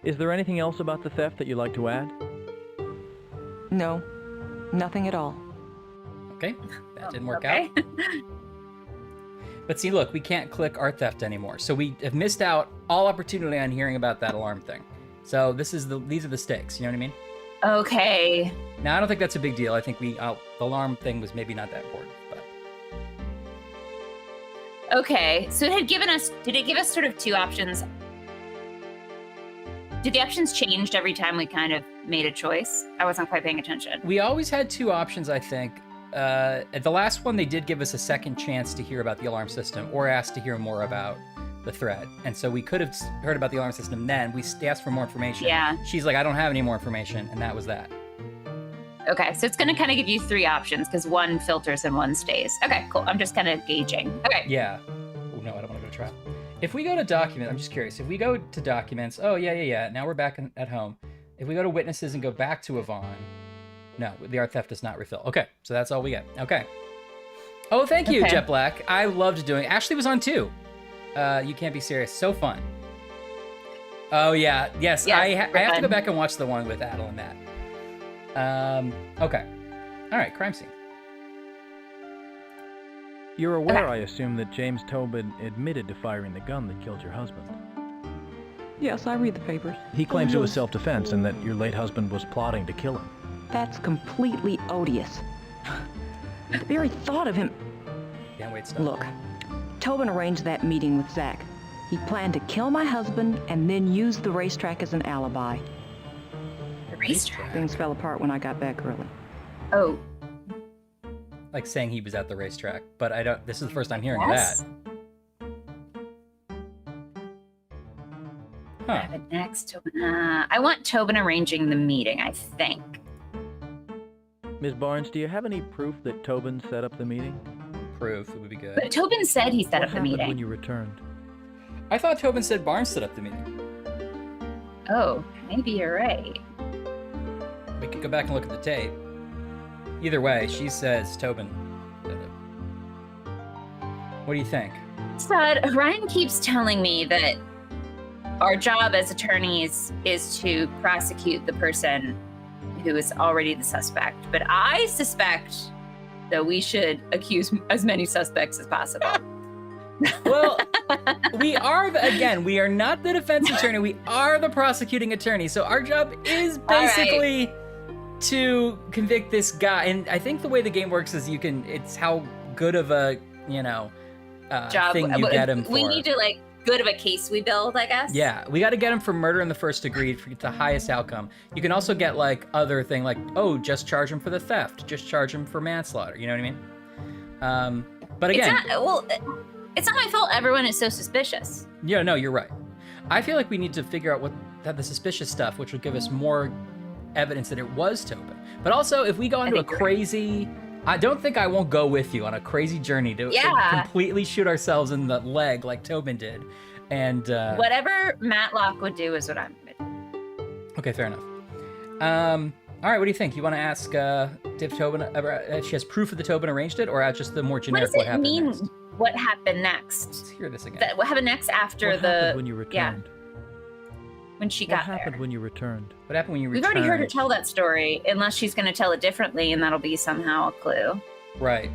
Is there anything else about the theft that you'd like to add? No, nothing at all. Okay, that didn't work out. But see, look, we can't click art theft anymore, so we have missed out all opportunity on hearing about that alarm thing. So these are the stakes. You know what I mean? Okay. Now, I don't think that's a big deal. I think the alarm thing was maybe not that important, but. Okay, so did it give us sort of two options? Did the options changed every time we kind of made a choice? I wasn't quite paying attention. We always had two options, I think. At the last one, they did give us a second chance to hear about the alarm system or asked to hear more about the threat. And so we could have heard about the alarm system then. We asked for more information. Yeah. She's like, I don't have any more information. And that was that. Okay, so it's going to kind of give you three options because one filters and one stays. Okay, cool. I'm just kind of gauging. Okay. Yeah. Oh, no, I don't want to go to trial. If we go to documents, I'm just curious. If we go to documents, oh, yeah. Now we're back at home. If we go to witnesses and go back to Yvonne, no, the art theft does not refill. Okay, so that's all we get. Okay. Oh, thank you, Jet Black. I loved doing it. Ashley was on too. You can't be serious. So fun. Oh, yeah. Yes, I have to go back and watch the one with Adel and Matt. Okay. All right, crime scene. You're aware, I assume, that James Tobin admitted to firing the gun that killed your husband. Yes, I read the papers. He claims it was self-defense and that your late husband was plotting to kill him. That's completely odious. The very thought of him... Can't wait, stop. Look, Tobin arranged that meeting with Zach. He planned to kill my husband and then use the racetrack as an alibi. The racetrack? Things fell apart when I got back early. Oh. Like saying he was at the racetrack, but I don't. This is the first time hearing that. Huh. But next, I want Tobin arranging the meeting, I think. Ms. Barnes, do you have any proof that Tobin set up the meeting? Proof, it would be good. But Tobin said he set up the meeting. When you returned? I thought Tobin said Barnes set up the meeting. Oh, maybe you're right. We could go back and look at the tape. Either way, she says Tobin did it. What do you think? Stud, Ryan keeps telling me that our job as attorneys is to prosecute the person who is already the suspect. But I suspect that we should accuse as many suspects as possible. Well, we are, we are not the defense attorney. We are the prosecuting attorney. So our job is basically to convict this guy. And I think the way the game works is it's how good of a, job thing you get him for. We need to, good of a case we build, I guess. Yeah, we got to get him for murder in the first degree for the highest outcome. You can also get other thing just charge him for the theft, just charge him for manslaughter. You know what I mean? But again, it's not my fault. Everyone is so suspicious. Yeah, no, you're right. I feel like we need to figure out the suspicious stuff, which would give us more evidence that it was Tobin. But also, if we go into a crazy, I don't think I won't go with you on a crazy journey to completely shoot ourselves in the leg like Tobin did. And whatever Matlock would do is what I'm going to do. Okay, fair enough. All right, what do you think? You want to ask if Tobin if she has proof that Tobin arranged it, or just the more generic what happened next? What happened next? Let's hear this again. What happened next after what happened when you returned? Yeah. When she got there. What happened when you returned? What happened when you returned? We've already heard her tell that story, unless she's going to tell it differently, and that'll be somehow a clue. Right.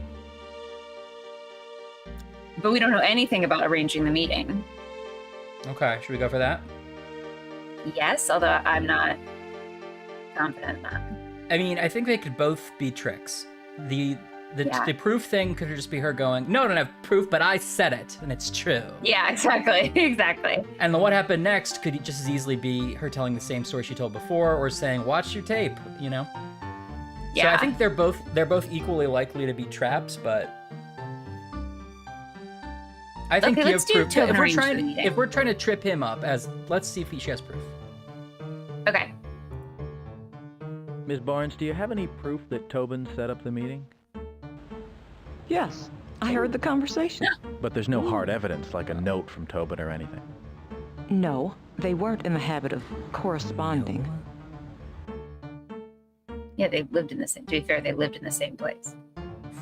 But we don't know anything about arranging the meeting. Okay, should we go for that? Yes, although I'm not confident in that. I mean, I think they could both be tricks. The proof thing could just be her going, no, I don't have proof, but I said it, and it's true. Yeah, exactly. Exactly. And the what happened next could just as easily be her telling the same story she told before, or saying, watch your tape, Yeah. So I think they're both equally likely to be traps, but I think you have proof. If we're trying to trip him up, let's see if she has proof. Okay. Ms. Barnes, do you have any proof that Tobin set up the meeting? Yes, I heard the conversation. But there's no hard evidence, like a note from Tobin or anything? No, they weren't in the habit of corresponding. Yeah, they lived in the same. To be fair, they lived in the same place.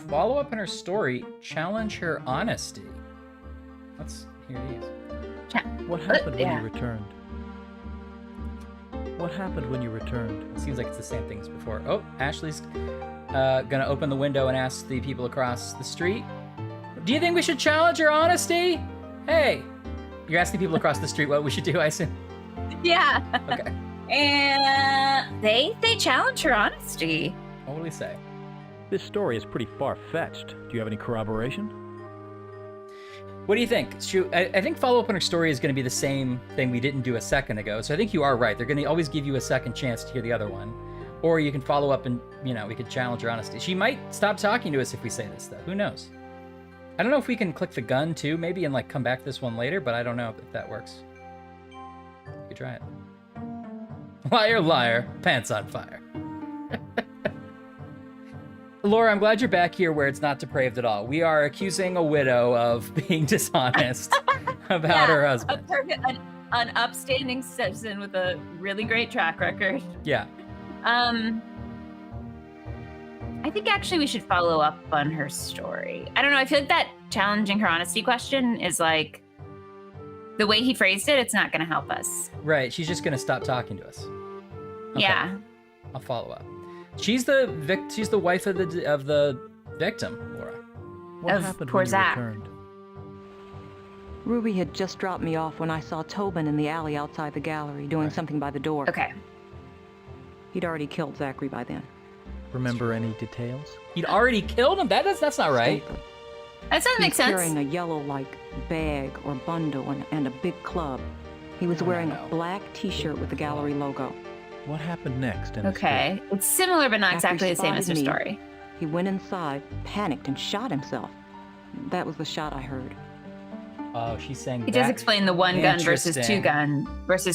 Follow up on her story. Challenge her honesty. Let's hear these. What happened when you returned? What happened when you returned? It seems like it's the same thing as before. Oh, Ashley's gonna open the window and ask the people across the street. Do you think we should challenge her honesty? Hey, you're asking people across the street what we should do, I assume? Yeah. Okay. And they challenge her honesty. What will we say? This story is pretty far-fetched. Do you have any corroboration? What do you think? I think follow-up on her story is going to be the same thing we didn't do a second ago. So I think you are right. They're going to always give you a second chance to hear the other one. Or you can follow up and, we could challenge her honesty. She might stop talking to us if we say this, though. Who knows? I don't know if we can click the gun, too, maybe, and, come back to this one later, but I don't know if that works. You could try it. Liar, liar, pants on fire. Laura, I'm glad you're back here where it's not depraved at all. We are accusing a widow of being dishonest about her husband. An upstanding citizen with a really great track record. Yeah. I think actually we should follow up on her story. I don't know. I feel like that challenging her honesty question is the way he phrased it, it's not going to help us. Right. She's just going to stop talking to us. Okay. Yeah. I'll follow up. She's the wife of the victim, Laura. What happened when you returned? Ruby had just dropped me off when I saw Tobin in the alley outside the gallery doing something by the door. Okay. He'd already killed Zachary by then. Remember any details? He'd already killed him? That's not right. That doesn't make sense. He was carrying a yellow bag or bundle and a big club. He was wearing a black t-shirt with the gallery logo. What happened next? Okay. It's similar, but not exactly the same as her story. He went inside, panicked, and shot himself. That was the shot I heard. Oh, she's saying he does explain the one gun versus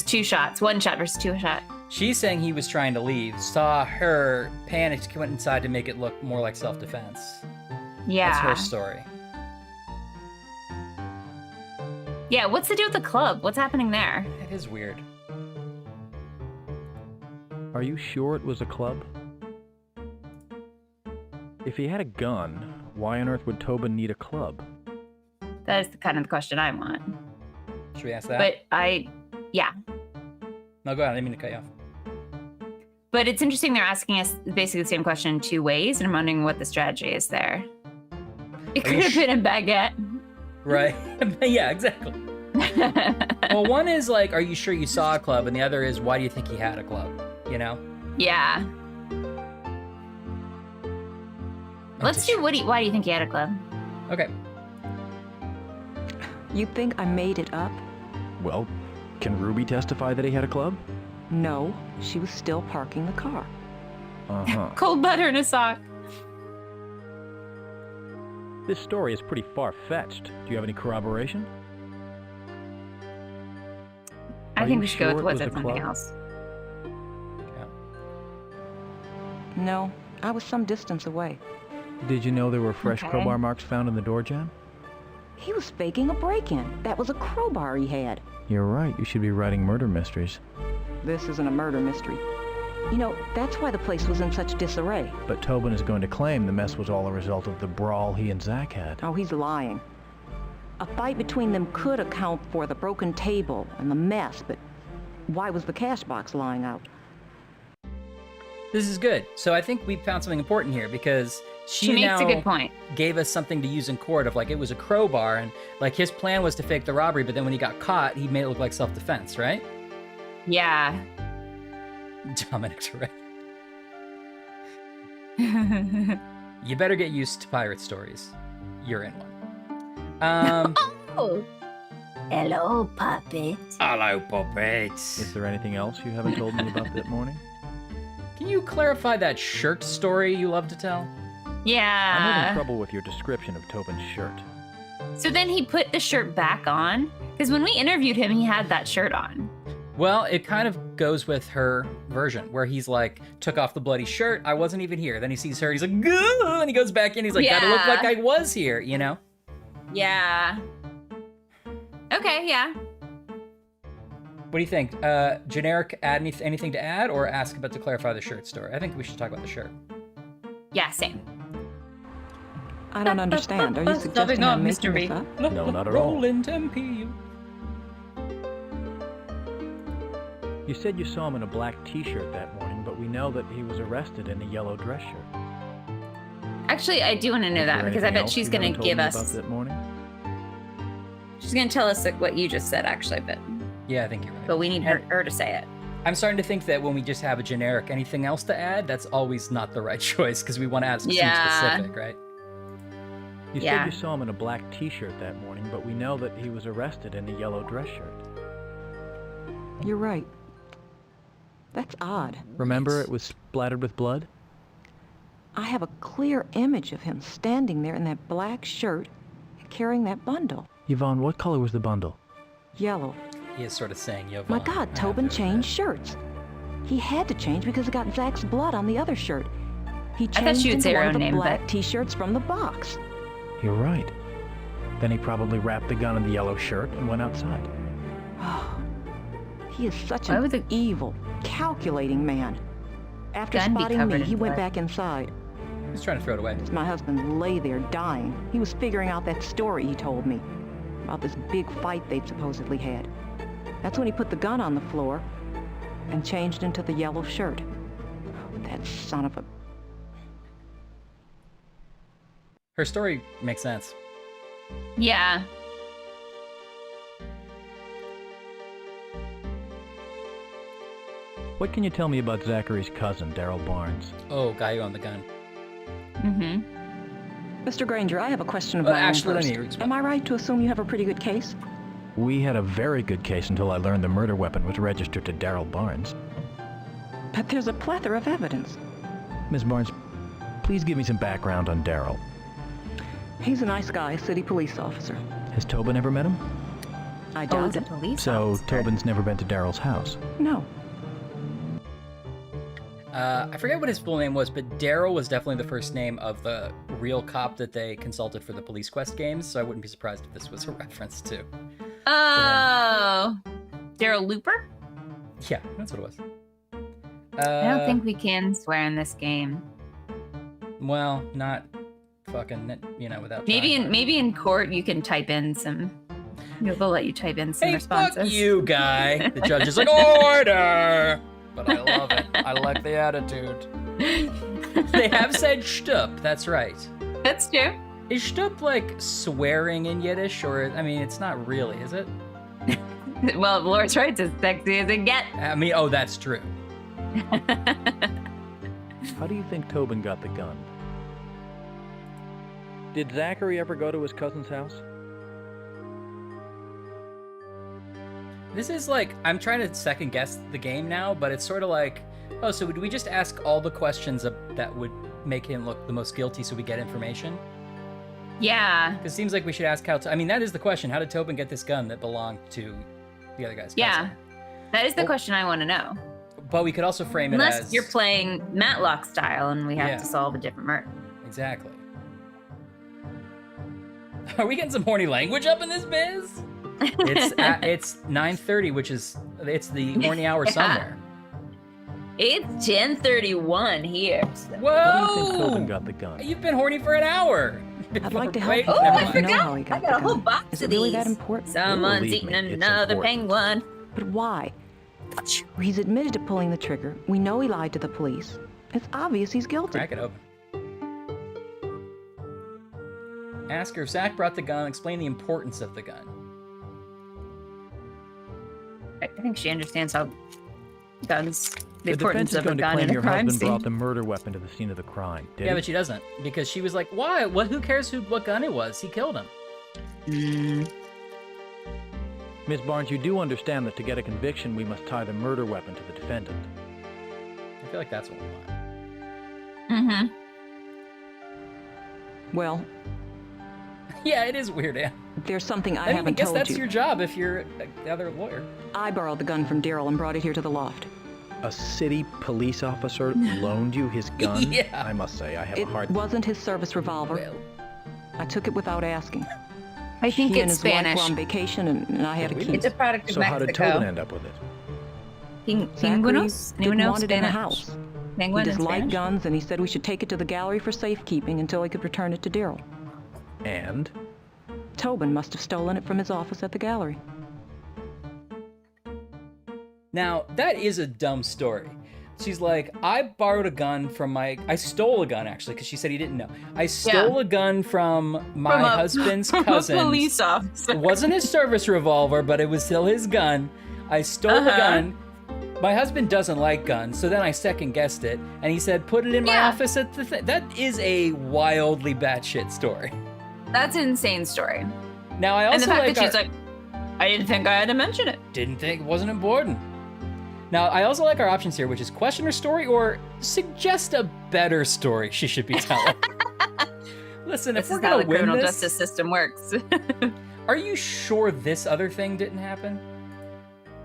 two shots. One shot versus two shot. She's saying he was trying to leave, saw her, panicked, went inside to make it look more like self-defense. Yeah. That's her story. Yeah, what's the deal with the club? What's happening there? It is weird. Are you sure it was a club? If he had a gun, why on earth would Tobin need a club? That is kind of the question I want. Should we ask that? But yeah. No, go ahead. I didn't mean to cut you off. But it's interesting they're asking us basically the same question in two ways, and I'm wondering what the strategy is there. It could have been a baguette. Right. Yeah, exactly. Well, one is are you sure you saw a club? And the other is, why do you think he had a club? Yeah. Let's do why do you think he had a club? Okay. You think I made it up? Well, can Ruby testify that he had a club? No, she was still parking the car. Uh-huh. Cold butter in a sock. This story is pretty far-fetched. Do you have any corroboration? I think we should go with what's something else. No, I was some distance away. Did you know there were fresh crowbar marks found in the door jamb? He was faking a break-in. That was a crowbar he had. You're right. You should be writing murder mysteries. This isn't a murder mystery. That's why the place was in such disarray. But Tobin is going to claim the mess was all a result of the brawl he and Zach had. Oh, he's lying. A fight between them could account for the broken table and the mess, but why was the cash box lying out? This is good. So I think we found something important here because she makes now a good point. Gave us something to use in court of it was a crowbar and his plan was to fake the robbery, but then when he got caught, he made it look like self-defense, right? Yeah. Dominic's right. You better get used to pirate stories. You're in one. Oh. Hello, puppet. Hello, puppets. Is there anything else you haven't told me about that morning? Can you clarify that shirt story you love to tell? Yeah. I'm having trouble with your description of Tobin's shirt. So then he put the shirt back on? Because when we interviewed him, he had that shirt on. Well, it kind of goes with her version, where he's took off the bloody shirt, I wasn't even here. Then he sees her, he's like, goo! And he goes back in, he's like, gotta look like I was here, Yeah. Okay, yeah. What do you think? Generic, add anything to add, or ask about to clarify the shirt story? I think we should talk about the shirt. Yeah, same. I don't understand. Are you suggesting I'm making this up? No, not at all. Roland Tempe. You said you saw him in a black t-shirt that morning, but we know that he was arrested in a yellow dress shirt. Actually, I do want to know that because I bet she's going to give us... about that morning? She's going to tell us like, what you just said, actually, but... Yeah, I think you're right. But we need her to say it. I'm starting to think that when we just have a generic anything else to add, that's always not the right choice because we want to add something specific, right? You said you saw him in a black t-shirt that morning, but we know that he was arrested in a yellow dress shirt. You're right. That's odd. Remember it was splattered with blood? I have a clear image of him standing there in that black shirt carrying that bundle. Yvonne, what color was the bundle? Yellow. He is sort of saying Yvonne. My God, Tobin changed shirts. He had to change because it got Zach's blood on the other shirt. He changed into one of the black t-shirts from the box. You're right. Then he probably wrapped the gun in the yellow shirt and went outside. Oh, he is such an evil, calculating man. After spotting me, he went back inside. He's trying to throw it away. My husband lay there dying. He was figuring out that story he told me about this big fight they'd supposedly had. That's when he put the gun on the floor and changed into the yellow shirt. That son of a... Her story makes sense. Yeah. What can you tell me about Zachary's cousin, Daryl Barnes? Oh, guy who owned the gun. Mm-hmm. Mr. Granger, I have a question of my own first. Am I right to assume you have a pretty good case? We had a very good case until I learned the murder weapon was registered to Daryl Barnes. But there's a plethora of evidence. Ms. Barnes, please give me some background on Daryl. He's a nice guy, a city police officer. Has Tobin ever met him? I doubt it. So Tobin's never been to Daryl's house? No. I forget what his full name was, but Daryl was definitely the first name of the real cop that they consulted for the Police Quest games, so I wouldn't be surprised if this was a reference to. Oh, Daryl Looper? Yeah, that's what it was. I don't think we can swear in this game. Well, not fucking, without. Maybe in court you can type in some. They'll let you type in some responses. Fuck you, guy. The judge is like, order. But I love it. I like the attitude. They have said shtup. That's right. That's true. Is shtup like swearing in Yiddish, or it's not really, is it? Well, Lawrence Wright's as sexy as it gets. Oh, that's true. How do you think Tobin got the gun? Did Zachary ever go to his cousin's house? This is like, I'm trying to second guess the game now, but it's sort of like, oh, so would we just ask all the questions that would make him look the most guilty so we get information? Yeah. Because it seems like we should ask that is the question. How did Tobin get this gun that belonged to the other guy's cousin? Yeah. That is the question I want to know. But we could also frame it as... Unless you're playing Matlock style and we have to solve a different murder. Exactly. Are we getting some horny language up in this biz? It's 9:30, which is the horny hour somewhere. It's 10:31 here. Whoa! How do you think Tobin got the gun? You've been horny for an hour. I'd like to help. Oh, I forgot. I got a whole box Is of it really these. that important? Someone's eating another penguin. But why? He's admitted to pulling the trigger. We know he lied to the police. It's obvious he's guilty. Crack it open. Ask her if Zach brought the gun. Explain the importance of the gun. I think she understands how guns, the defense importance is of a going to gun claim in a your crime husband scene. brought the murder weapon to the scene of the crime. Did Yeah, he? but she doesn't, because she was like, "Why? What? Who cares what gun it was? He killed him." Ms. Barnes, you do understand that to get a conviction, we must tie the murder weapon to the defendant. I feel like that's what we want. Mm-hmm. Well. Yeah, it is weird, Anne. There's something I haven't guess told that's you. your job if you're the other lawyer. I borrowed the gun from Daryl and brought it here to the loft. A city police officer loaned you his gun? Yeah. I must say, I have a hard... It wasn't his service revolver. I took it without asking. I think he and it's his wife Spanish. were on vacation, and I had a key. It's a product of So Mexico. how did Tobin end up with it? Pinguinos? Anyone didn't know want it in the Spanish? house. Penguin He in disliked Spanish? guns, and he said we should take it to the gallery for safekeeping until he could return it to Daryl. And? Tobin must have stolen it from his office at the gallery. Now, that is a dumb story. She's like, I borrowed a gun from I stole a gun, actually, because she said he didn't know. I stole a gun from my husband's cousin. A police officer. It wasn't his service revolver, but it was still his gun. I stole the gun. My husband doesn't like guns, so then I second-guessed it, and he said, put it in my office at the That is a wildly batshit story. That's an insane story. Now, I also and the fact like that she's like, I didn't think I had to mention it. Didn't think it wasn't important. Now, I also like our options here, which is question her story or suggest a better story she should be telling. Listen, if we're how gonna the win criminal this, justice system works. Are you sure this other thing didn't happen?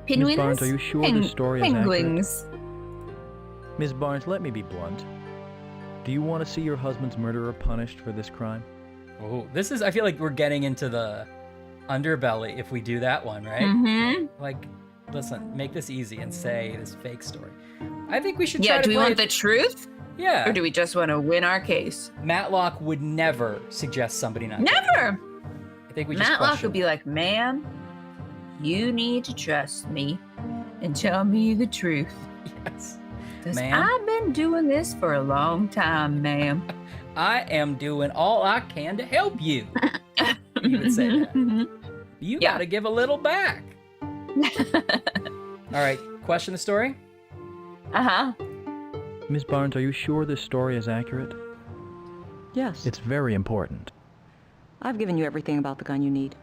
Penguins? Ms. Barnes, are you sure this story is penguins. accurate? Ms. Barnes, let me be blunt. Do you want to see your husband's murderer punished for this crime? Oh, this is, I feel like we're getting into the underbelly if we do that one, right? Mm-hmm. Like, listen, make this easy and say this fake story. I think we should Yeah, try do to we play want the truth? Yeah. Or do we just want to win our case? Matlock would never suggest somebody not Never! I think we just Matlock question. would be like, ma'am, you need to trust me and tell me the truth. Yes. Because Ma'am? I've been doing this for a long time, ma'am. I am doing all I can to help you. You would say that. You gotta give a little back. All right, question the story? Uh-huh. Ms. Barnes, are you sure this story is accurate? Yes. It's very important. I've given you everything about the gun you need.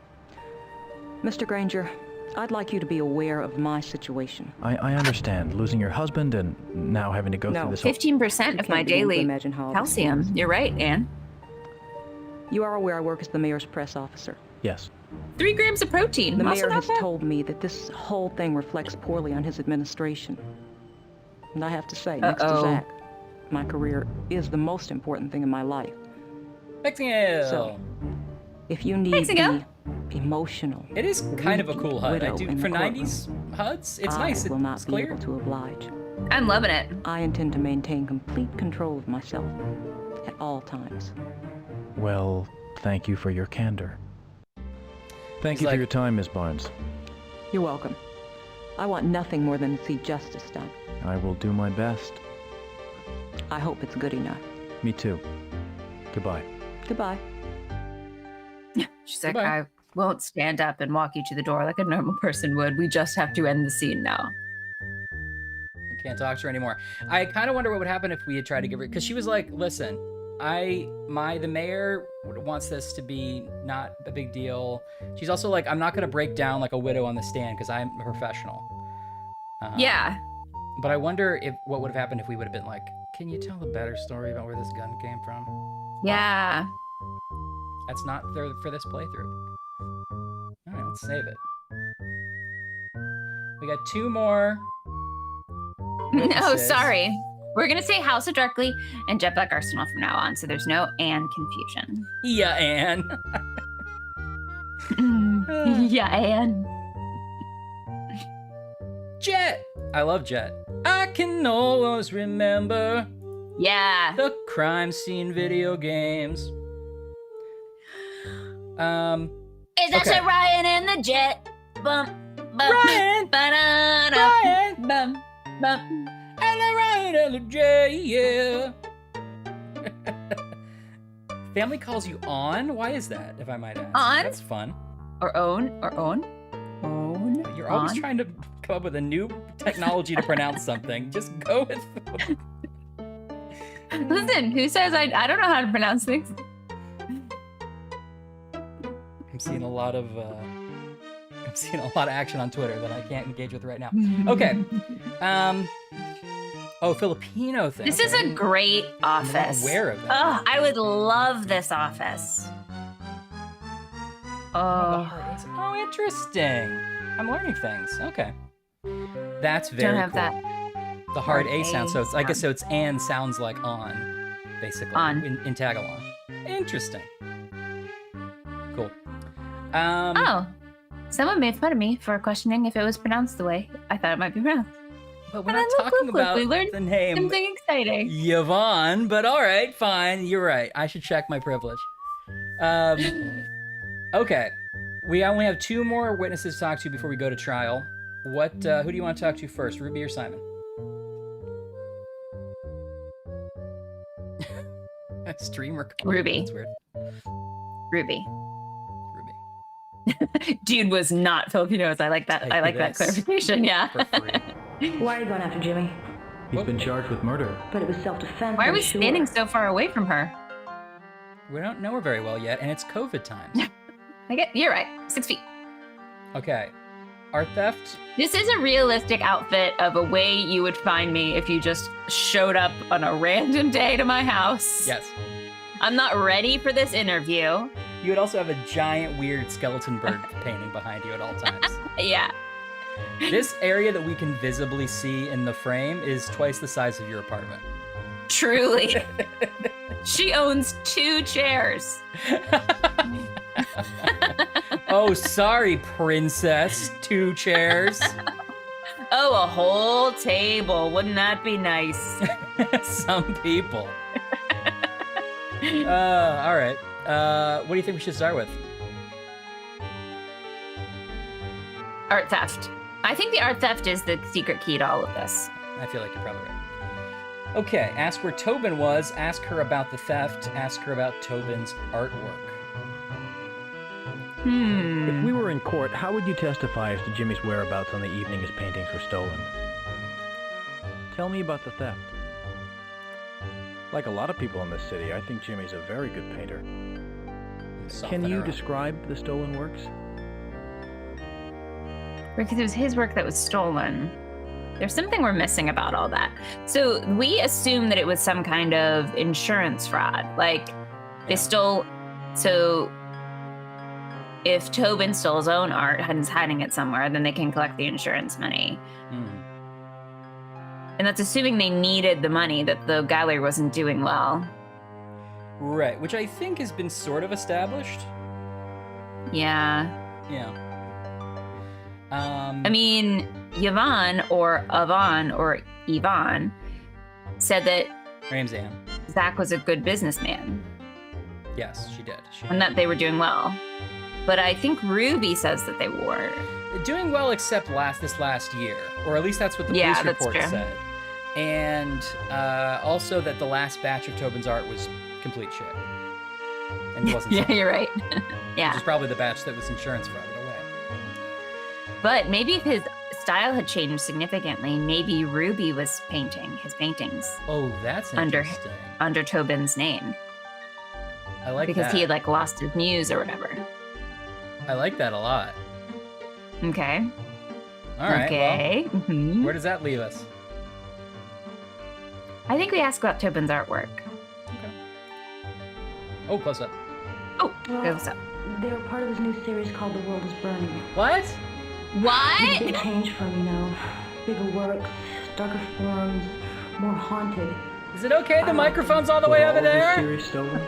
Mr. Granger, I'd like you to be aware of my situation. I understand. Losing your husband and now having to go through this whole... 15% of my daily calcium. You're right, Anne. You are aware I work as the mayor's press officer. Yes. 3 grams of protein. The Also mayor not has bad. told me that this whole thing reflects poorly on his administration. And I have to say, next to Zach, my career is the most important thing in my life. Mexico. So, if you need the emotional, it is kind of a cool HUD. I widow do in the for courtroom, 90s HUDs. It's I nice. will not It's be clear. able to oblige. I'm loving it. I intend to maintain complete control of myself at all times. Well, thank you for your candor. Thank you for your time, Ms. Barnes. You're welcome. I want nothing more than to see justice done. I will do my best. I hope it's good enough. Me too. Goodbye. Goodbye. She's like, I won't stand up and walk you to the door like a normal person would. We just have to end the scene now. We can't talk to her anymore. I kind of wonder what would happen if we had tried to give her, because she was like, listen, the mayor wants this to be not a big deal. She's also like, I'm not going to break down like a widow on the stand because I'm a professional. Yeah. But I wonder what would have happened if we would have been like, can you tell a better story about where this gun came from? Yeah. That's not for this playthrough. All right, let's save it. We got 2 more. No, witnesses. sorry. We're going to say House of Darkly and Jet Black Arsenal from now on, so there's no Anne confusion. Yeah, Anne. Yeah, Anne. Jet. I love Jet. I can always remember. Yeah. The crime scene video games. Is that okay. Ryan and the Jet? Bump, bump, Ryan! ba-da-da, Ryan! bump, bump. And the Ryan and the J, yeah. Family calls you on? Why is that, if I might ask? On? That's fun. Or own? Own? You're always On? trying to come up with a new technology to pronounce something. Just go with Listen, who says I don't know how to pronounce things? I'm seeing a lot of action on Twitter that I can't engage with right now. Okay. Filipino thing. This is a great office. I'm not aware of that. Oh, I would love this office. Oh, interesting. I'm learning things. Okay. That's very Don't have cool. that. The hard hard A sound. A So it's, I guess sound. so it's and sounds like on, basically. On. In Tagalong. Interesting. Cool. Oh, someone made fun of me for questioning if it was pronounced the way I thought it might be pronounced. But we're not talking about we learned the name something exciting. Yvonne, but all right, fine. You're right. I should check my privilege. Okay. We only have 2 more witnesses to talk to before we go to trial. Who do you want to talk to first, Ruby or Simon? Streamer. Ruby. That's weird. Ruby. Dude was not Filipinos. I like that. I like that clarification. Yeah. Why are you going after Jimmy? He's been charged with murder. But it was self-defense. Why are we standing so far away from her? We don't know her very well yet, and it's COVID times. You're right. 6 feet. Okay. Our theft. This is a realistic outfit of a way you would find me if you just showed up on a random day to my house. Yes. I'm not ready for this interview. You would also have a giant, weird skeleton bird painting behind you at all times. Yeah. This area that we can visibly see in the frame is twice the size of your apartment. Truly. She owns 2 chairs. Oh, sorry, princess. 2 chairs. Oh, a whole table. Wouldn't that be nice? Some people. All right. What do you think we should start with? Art theft. I think the art theft is the secret key to all of this. I feel like you're probably right. Okay, ask where Tobin was, ask her about the theft, ask her about Tobin's artwork. If we were in court, how would you testify as to Jimmy's whereabouts on the evening his paintings were stolen? Tell me about the theft. Like a lot of people in this city, I think Jimmy's a very good painter. Can you describe the stolen works? Because it was his work that was stolen. There's something we're missing about all that. So we assume that it was some kind of insurance fraud. Like, they stole... So if Tobin stole his own art and is hiding it somewhere, then they can collect the insurance money. And that's assuming they needed the money, that the gallery wasn't doing well. Right, which I think has been sort of established. Yeah. Yeah. I mean, Yvonne or Yvonne said that Ramzan. Zach was a good businessman. Yes, she did. And that they were doing well. But I think Ruby says that they weren't. Doing well except this last year. Or at least that's what the police report said. And also that the last batch of Tobin's art was complete shit. And he wasn't Yeah, you're right. Yeah. Which is probably the batch that was insurance frauded away. But maybe if his style had changed significantly, maybe Ruby was painting his paintings. Oh, that's interesting. Under Tobin's name. I like that. Because he had like lost his muse or whatever. I like that a lot. Okay. All right. Okay. Well, where does that leave us? I think we ask about Tobin's artwork. Okay. Oh, close up. Oh, close up. They're part of his new series called The World is Burning. What? What? Big change from, bigger works, darker forms, more haunted. Is it okay? The microphone's all the way over there? Series stolen?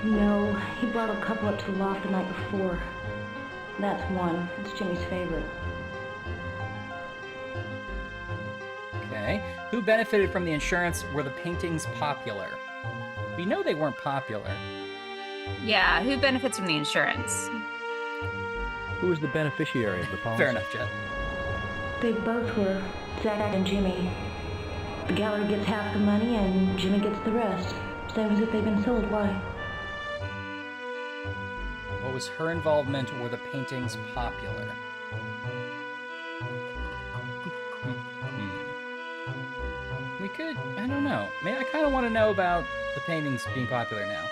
No, he brought a couple up to the loft the night before. That's one. It's Jimmy's favorite. Okay. Who benefited from the insurance? Were the paintings popular? We know they weren't popular. Yeah, who benefits from the insurance? Who was the beneficiary of the policy? Fair enough, Jet. They both were, Zach and Jimmy. The gallery gets half the money and Jimmy gets the rest. Same as if they'd been sold. Why? What was her involvement, or were the paintings popular? We could, I don't know. I kind of want to know about the paintings being popular now.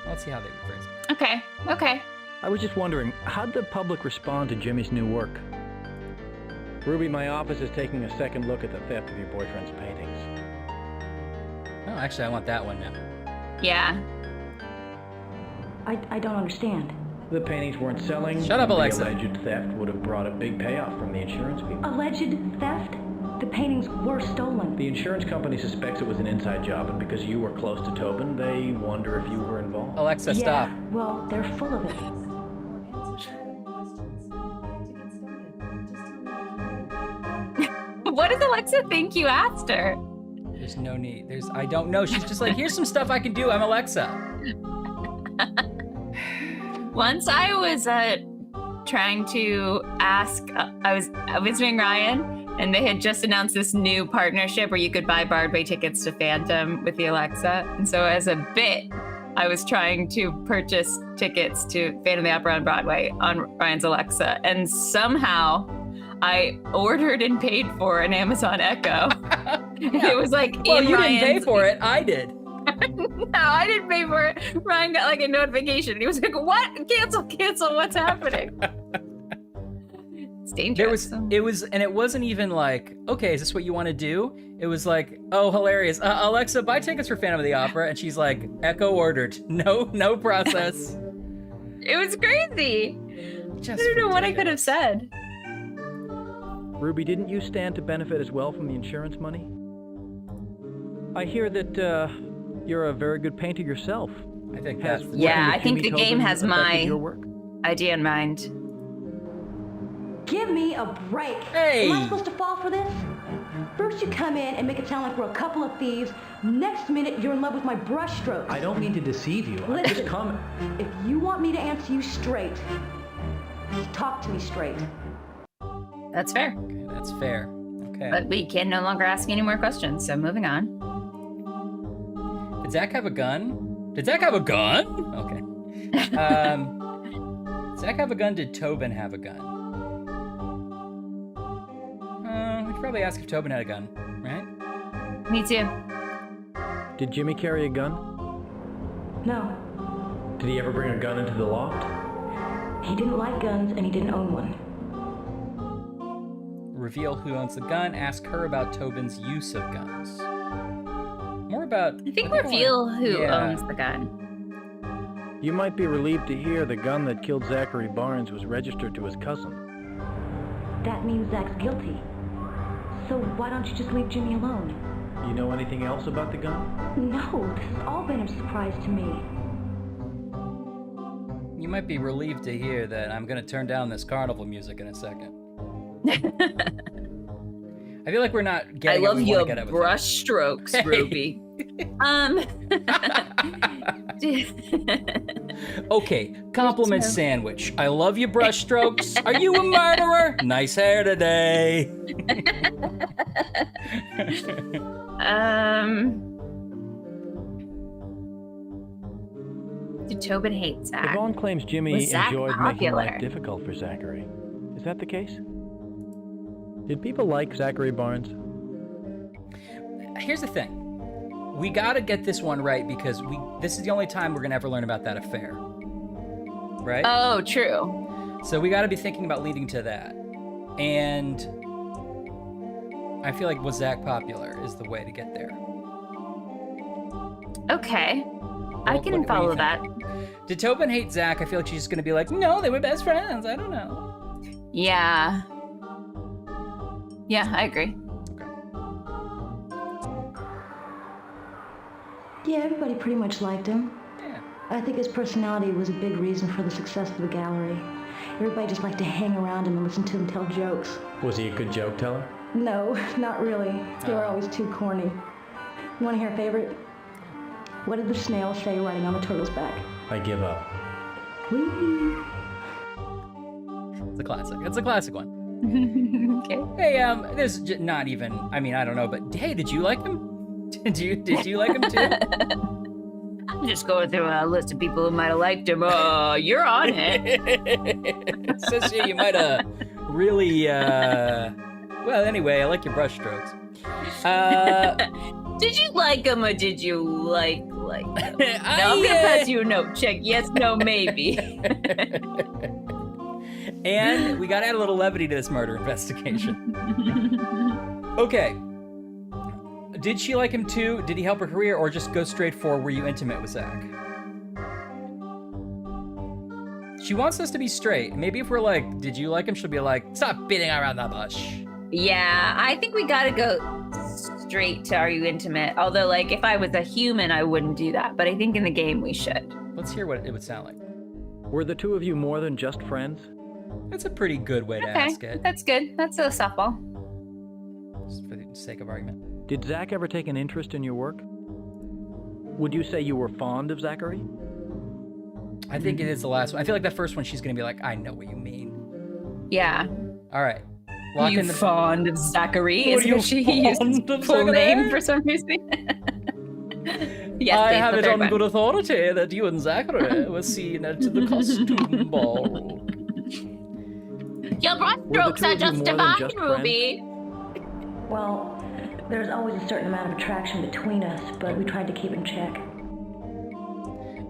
Let's see how they would phrase it. Okay, okay. I was just wondering, how'd the public respond to Jimmy's new work? Ruby, my office is taking a second look at the theft of your boyfriend's paintings. Oh, actually, I want that one now. Yeah. I don't understand. The paintings weren't selling. Shut up, Alexa. The alleged theft would have brought a big payoff from the insurance people. Alleged theft? The paintings were stolen. The insurance company suspects it was an inside job, and because you were close to Tobin, they wonder if you were involved. Alexa, stop. Well, they're full of it. What does Alexa think you asked her? There's no need. I don't know. She's just like, here's some stuff I can do. I'm Alexa. Once I was trying to ask, I was visiting Ryan, and they had just announced this new partnership where you could buy Broadway tickets to Phantom with the Alexa. And so as a bit, I was trying to purchase tickets to Phantom of the Opera on Broadway on Ryan's Alexa. And somehow I ordered and paid for an Amazon Echo. Yeah. It was like, well, you Ryan's... didn't pay for it. I did. No, I didn't pay for it. Ryan got like a notification. And he was like, what? Cancel. What's happening? It's dangerous. It wasn't even like, okay, is this what you want to do? It was like, oh, hilarious. Alexa, buy tickets for Phantom of the Opera. And she's like, Echo ordered. No process. It was crazy. Just I don't know what I could have said. Ruby, didn't you stand to benefit as well from the insurance money? I hear that you're a very good painter yourself. I think that's... Yeah, I think the game has my idea in mind. Give me a break. Hey! Am I supposed to fall for this? First you come in and make it sound like we're a couple of thieves. Next minute you're in love with my brushstrokes. I don't mean to deceive you. Listen, Just come... If you want me to answer you straight, just talk to me straight. That's fair. Okay, that's fair. Okay. But we can no longer ask any more questions, so moving on. Did Zach have a gun? Did Zach have a gun? Okay. Zach have a gun? Did Tobin have a gun? We could probably ask if Tobin had a gun, right? Me too. Did Jimmy carry a gun? No. Did he ever bring a gun into the loft? He didn't like guns and he didn't own one. Reveal who owns the gun. Ask her about Tobin's use of guns. More about... I think reveal who owns the gun. You might be relieved to hear the gun that killed Zachary Barnes was registered to his cousin. That means Zach's guilty. So why don't you just leave Jimmy alone? You know anything else about the gun? No, this has all been a surprise to me. You might be relieved to hear that I'm going to turn down this carnival music in a second. I feel like we're not getting. I love your brush strokes, Ruby. Okay, compliment sandwich. I love your brush strokes. Are you a murderer? Nice hair today. Did Tobin hate Zach? Yvonne claims Jimmy enjoyed popular? making life difficult for Zachary. Is that the case? Did people like Zachary Barnes? Here's the thing. We gotta get this one right because this is the only time we're gonna ever learn about that affair. Right? Oh, true. So we gotta be thinking about leading to that. And I feel like was Zach popular is the way to get there. Okay. I can follow that. Did Tobin hate Zach? I feel like she's just gonna be like, no, they were best friends. I don't know. Yeah. Yeah, I agree. Okay. Yeah, everybody pretty much liked him. Yeah. I think his personality was a big reason for the success of the gallery. Everybody just liked to hang around him and listen to him tell jokes. Was he a good joke teller? No, not really. They were always too corny. You want to hear a favorite? What did the snail say riding on the turtle's back? I give up. Whee! It's a classic. It's a classic one. Okay. Hey, there's not even. I mean, I don't know, but hey, did you like him? Did you like him too? I'm just going through a list of people who might have liked him. You're on it. It says here you might have really. Well, anyway, I like your brush strokes. Did you like him or did you like him? No, I'm gonna pass you a note. Check yes, no, maybe. And we gotta add a little levity to this murder investigation. Okay. Did she like him too? Did he help her career or just go straight for were you intimate with Zach? She wants us to be straight. Maybe if we're like, did you like him? She'll be like, stop beating around the bush. Yeah, I think we gotta go straight to Are You Intimate? Although, like, if I was a human, I wouldn't do that. But I think in the game we should. Let's hear what it would sound like. Were the two of you more than just friends? That's a pretty good way to ask it. That's good. That's a softball. Just for the sake of argument. Did Zach ever take an interest in your work? Would you say you were fond of Zachary? I think it is the last one. I feel like the first one she's going to be like, I know what you mean. Yeah. All right. Lock in the fond of Zachary? Is what she used his full name for some reason? Yes, I have it on good authority that you and Zachary were seen at the costume ball. Your broad strokes are just divine, Ruby. Well, there's always a certain amount of attraction between us, but we tried to keep it in check.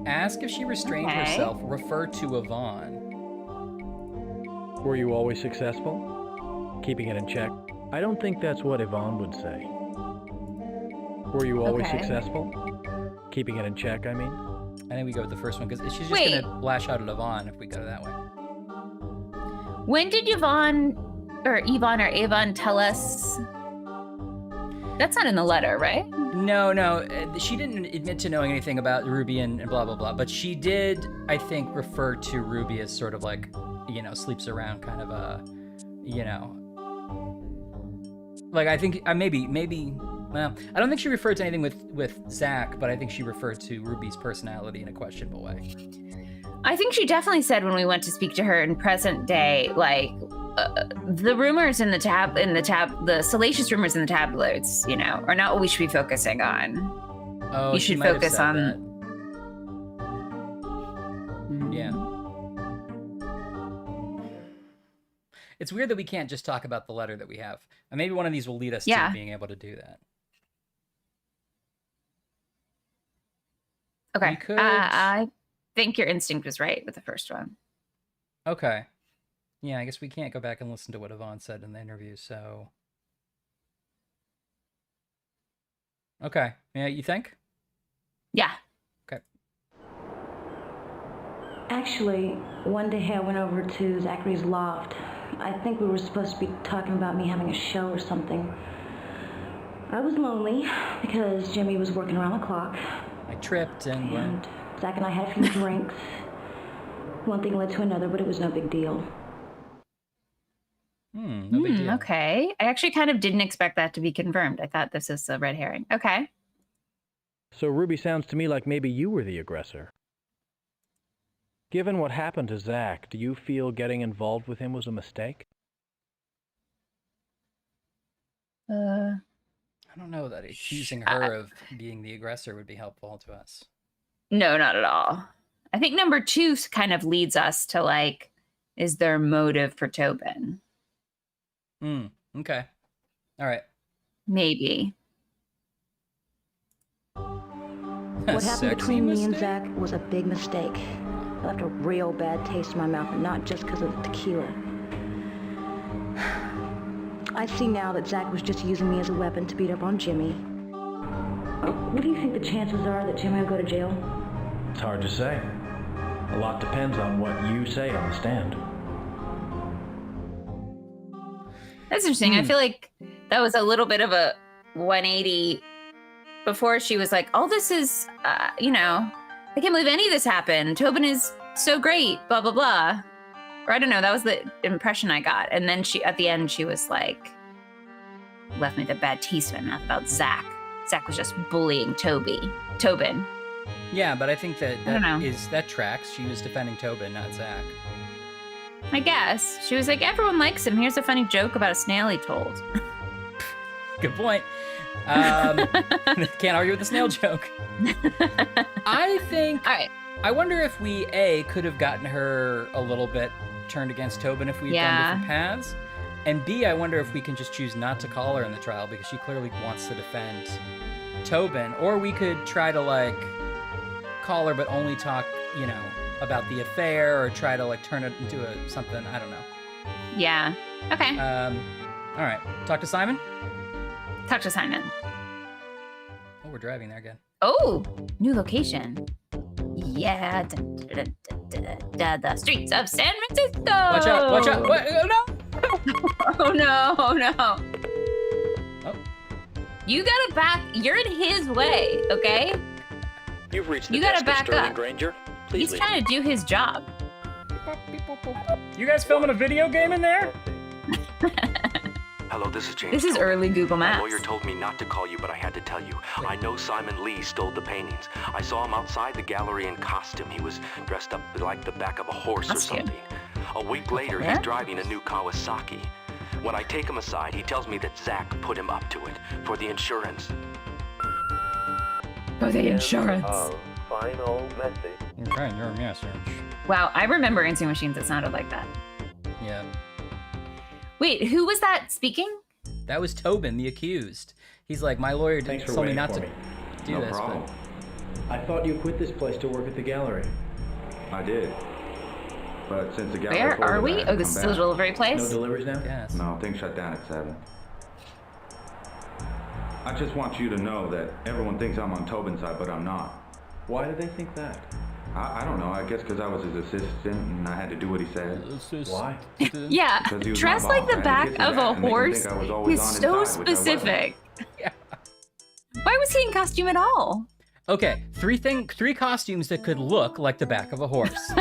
Ask if she restrained herself. Refer to Yvonne. Were you always successful? Keeping it in check? I don't think that's what Yvonne would say. Were you always successful? Keeping it in check, I mean? I think we go with the first one, because she's just going to lash out at Yvonne if we go that way. When did Yvonne or Avon tell us? That's not in the letter, right? No. She didn't admit to knowing anything about Ruby and blah, blah, blah. But she did, I think, refer to Ruby as sort of like, sleeps around kind of a, like, I think maybe, well, I don't think she referred to anything with Zach, but I think she referred to Ruby's personality in a questionable way. I think she definitely said when we went to speak to her in present day, like, the rumors in the salacious rumors in the tabloids, are not what we should be focusing on. Oh, you should focus on that. Yeah. It's weird that we can't just talk about the letter that we have. And maybe one of these will lead us to being able to do that. Okay. I think your instinct was right with the first one. Okay. Yeah, I guess we can't go back and listen to what Yvonne said in the interview, so... Okay. Yeah, you think? Yeah. Okay. Actually, one day I went over to Zachary's loft. I think we were supposed to be talking about me having a show or something. I was lonely because Jimmy was working around the clock. I tripped and Zach and I had a few drinks. One thing led to another, but it was no big deal. No big deal. Okay. I actually kind of didn't expect that to be confirmed. I thought this is a red herring. Okay. So Ruby sounds to me like maybe you were the aggressor. Given what happened to Zach, do you feel getting involved with him was a mistake? I don't know that accusing her of being the aggressor would be helpful to us. No, not at all. I think number 2 kind of leads us to, like, is there motive for Tobin? Okay. All right. Maybe. What happened between me and Zach was a big mistake. It left a real bad taste in my mouth, and not just because of the tequila. I see now that Zach was just using me as a weapon to beat up on Jimmy. What do you think the chances are that Jimmy will go to jail? It's hard to say. A lot depends on what you say on the stand. That's interesting. I feel like that was a little bit of a 180. Before she was like, oh, this is, I can't believe any of this happened. Tobin is so great, blah, blah, blah. Or I don't know, that was the impression I got. And then at the end, she was like, left me with a bad taste in my mouth about Zach. Zach was just bullying Tobin. Yeah, but I think that tracks. She was defending Tobin, not Zach. I guess. She was like, everyone likes him. Here's a funny joke about a snail he told. Good point. Can't argue with the snail joke. I think... All right. I wonder if we, could have gotten her a little bit turned against Tobin if we had done different paths. And B, I wonder if we can just choose not to call her in the trial because she clearly wants to defend Tobin. Or we could try to, like, call her but only talk, about the affair or try to, like, turn it into something, I don't know. Yeah. Okay. All right. Talk to Simon? Talk to Simon. Oh, we're driving there again. Oh, new location. Yeah. The streets of San Francisco. Watch out. What? No. Oh no, oh no. Oh. You gotta back, you're in his way, okay? You've reached the You gotta desk of back Sterling up. Granger. Please He's leave. trying to do his job. You guys filming a video game in there? Hello, this is James. This is Tobin. early Google My Maps. lawyer told me not to call you, but I had to tell you. I know Simon Lee stole the paintings. I saw him outside the gallery in costume. He was dressed up like the back of a horse or something. A week later, he's driving a new Kawasaki. When I take him aside, he tells me that Zach put him up to it for the insurance. For the insurance. Final message. You're trying your message. Wow, I remember answering machines that sounded like that. Yeah. Wait, who was that speaking? That was Tobin, the accused. He's like, my lawyer Thanks for told me waiting not for to me. do No this. problem. I thought you quit this place to work at the gallery. I did. But since the gallery Where are folded, I we? had to Oh, this come is the back. delivery place? No deliveries now? But yes. No, things shut down at 7. I just want you to know that everyone thinks I'm on Tobin's side, but I'm not. Why do they think that? I don't know. I guess because I was his assistant and I had to do what he said. Why? Yeah, Because he was dressed my like the boss. I had to back kiss his of a ass and make him horse think I was always is on his so side, which I wasn't. specific. Why was he in costume at all? Okay, three costumes that could look like the back of a horse.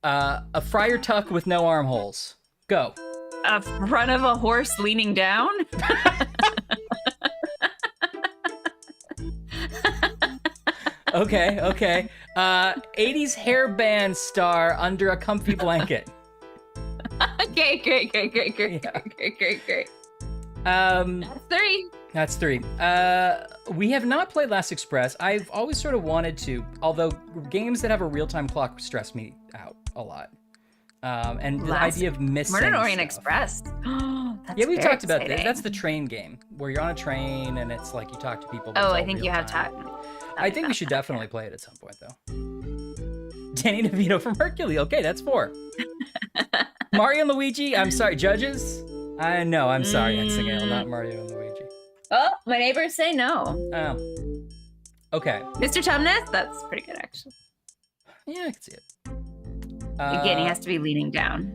A friar tuck with no armholes. Go. A front of a horse leaning down? Okay. 80s hairband star under a comfy blanket. Okay, great. That's 3. That's 3. We have not played Last Express. I've always sort of wanted to, although games that have a real-time clock stress me out a lot. And the idea of missing Murder Orient stuff. Express. That's Yeah, we've very talked about this. exciting. That's the train game where you're on a train and it's like you talk to people. but Oh, it's I all think you real have time. talked. I think we should definitely play it at some point, though. Danny DeVito from Hercules. Okay, that's 4. Mario and Luigi. I'm sorry, judges. I know. I'm sorry, Hexagale, not Mario and Luigi. Oh, my neighbors say no. Oh. Okay. Mr. Tumnus? That's pretty good, actually. Yeah, I can see it. Again, he has to be leaning down.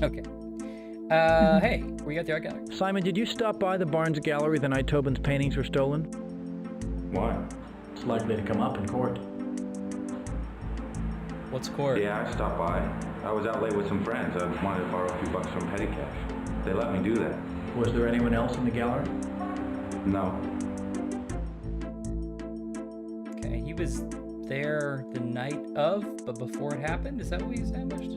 Okay. Hey, we got the art gallery. Simon, did you stop by the Barnes Gallery the night Tobin's paintings were stolen? Why? It's likely to come up in court. What's court? Yeah, I stopped by. I was out late with some friends. I wanted to borrow a few bucks from Petty Cash. They let me do that. Was there anyone else in the gallery? No. Okay, he was there the night of, but before it happened? Is that what we established?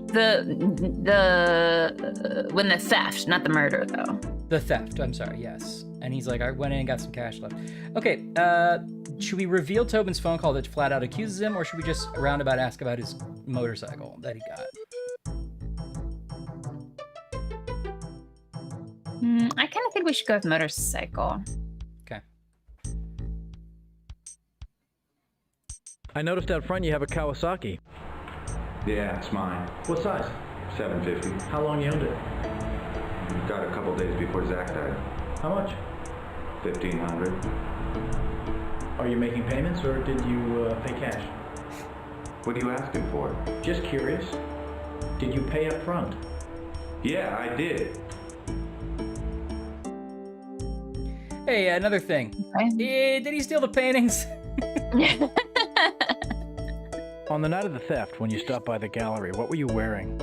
When the theft, not the murder, though. The theft, I'm sorry, yes. And he's like, I went in and got some cash left. Okay, should we reveal Tobin's phone call that flat out accuses him, or should we just roundabout ask about his motorcycle that he got? I kind of think we should go with motorcycle. Okay. I noticed out front you have a Kawasaki. Yeah, it's mine. What size? 750. How long you owned it? Got a couple days before Zach died. How much? 1,500. Are you making payments or did you pay cash? What are you asking for? Just curious. Did you pay up front? Yeah, I did. Hey, another thing. Did he steal the paintings? On the night of the theft, when you stopped by the gallery, what were you wearing?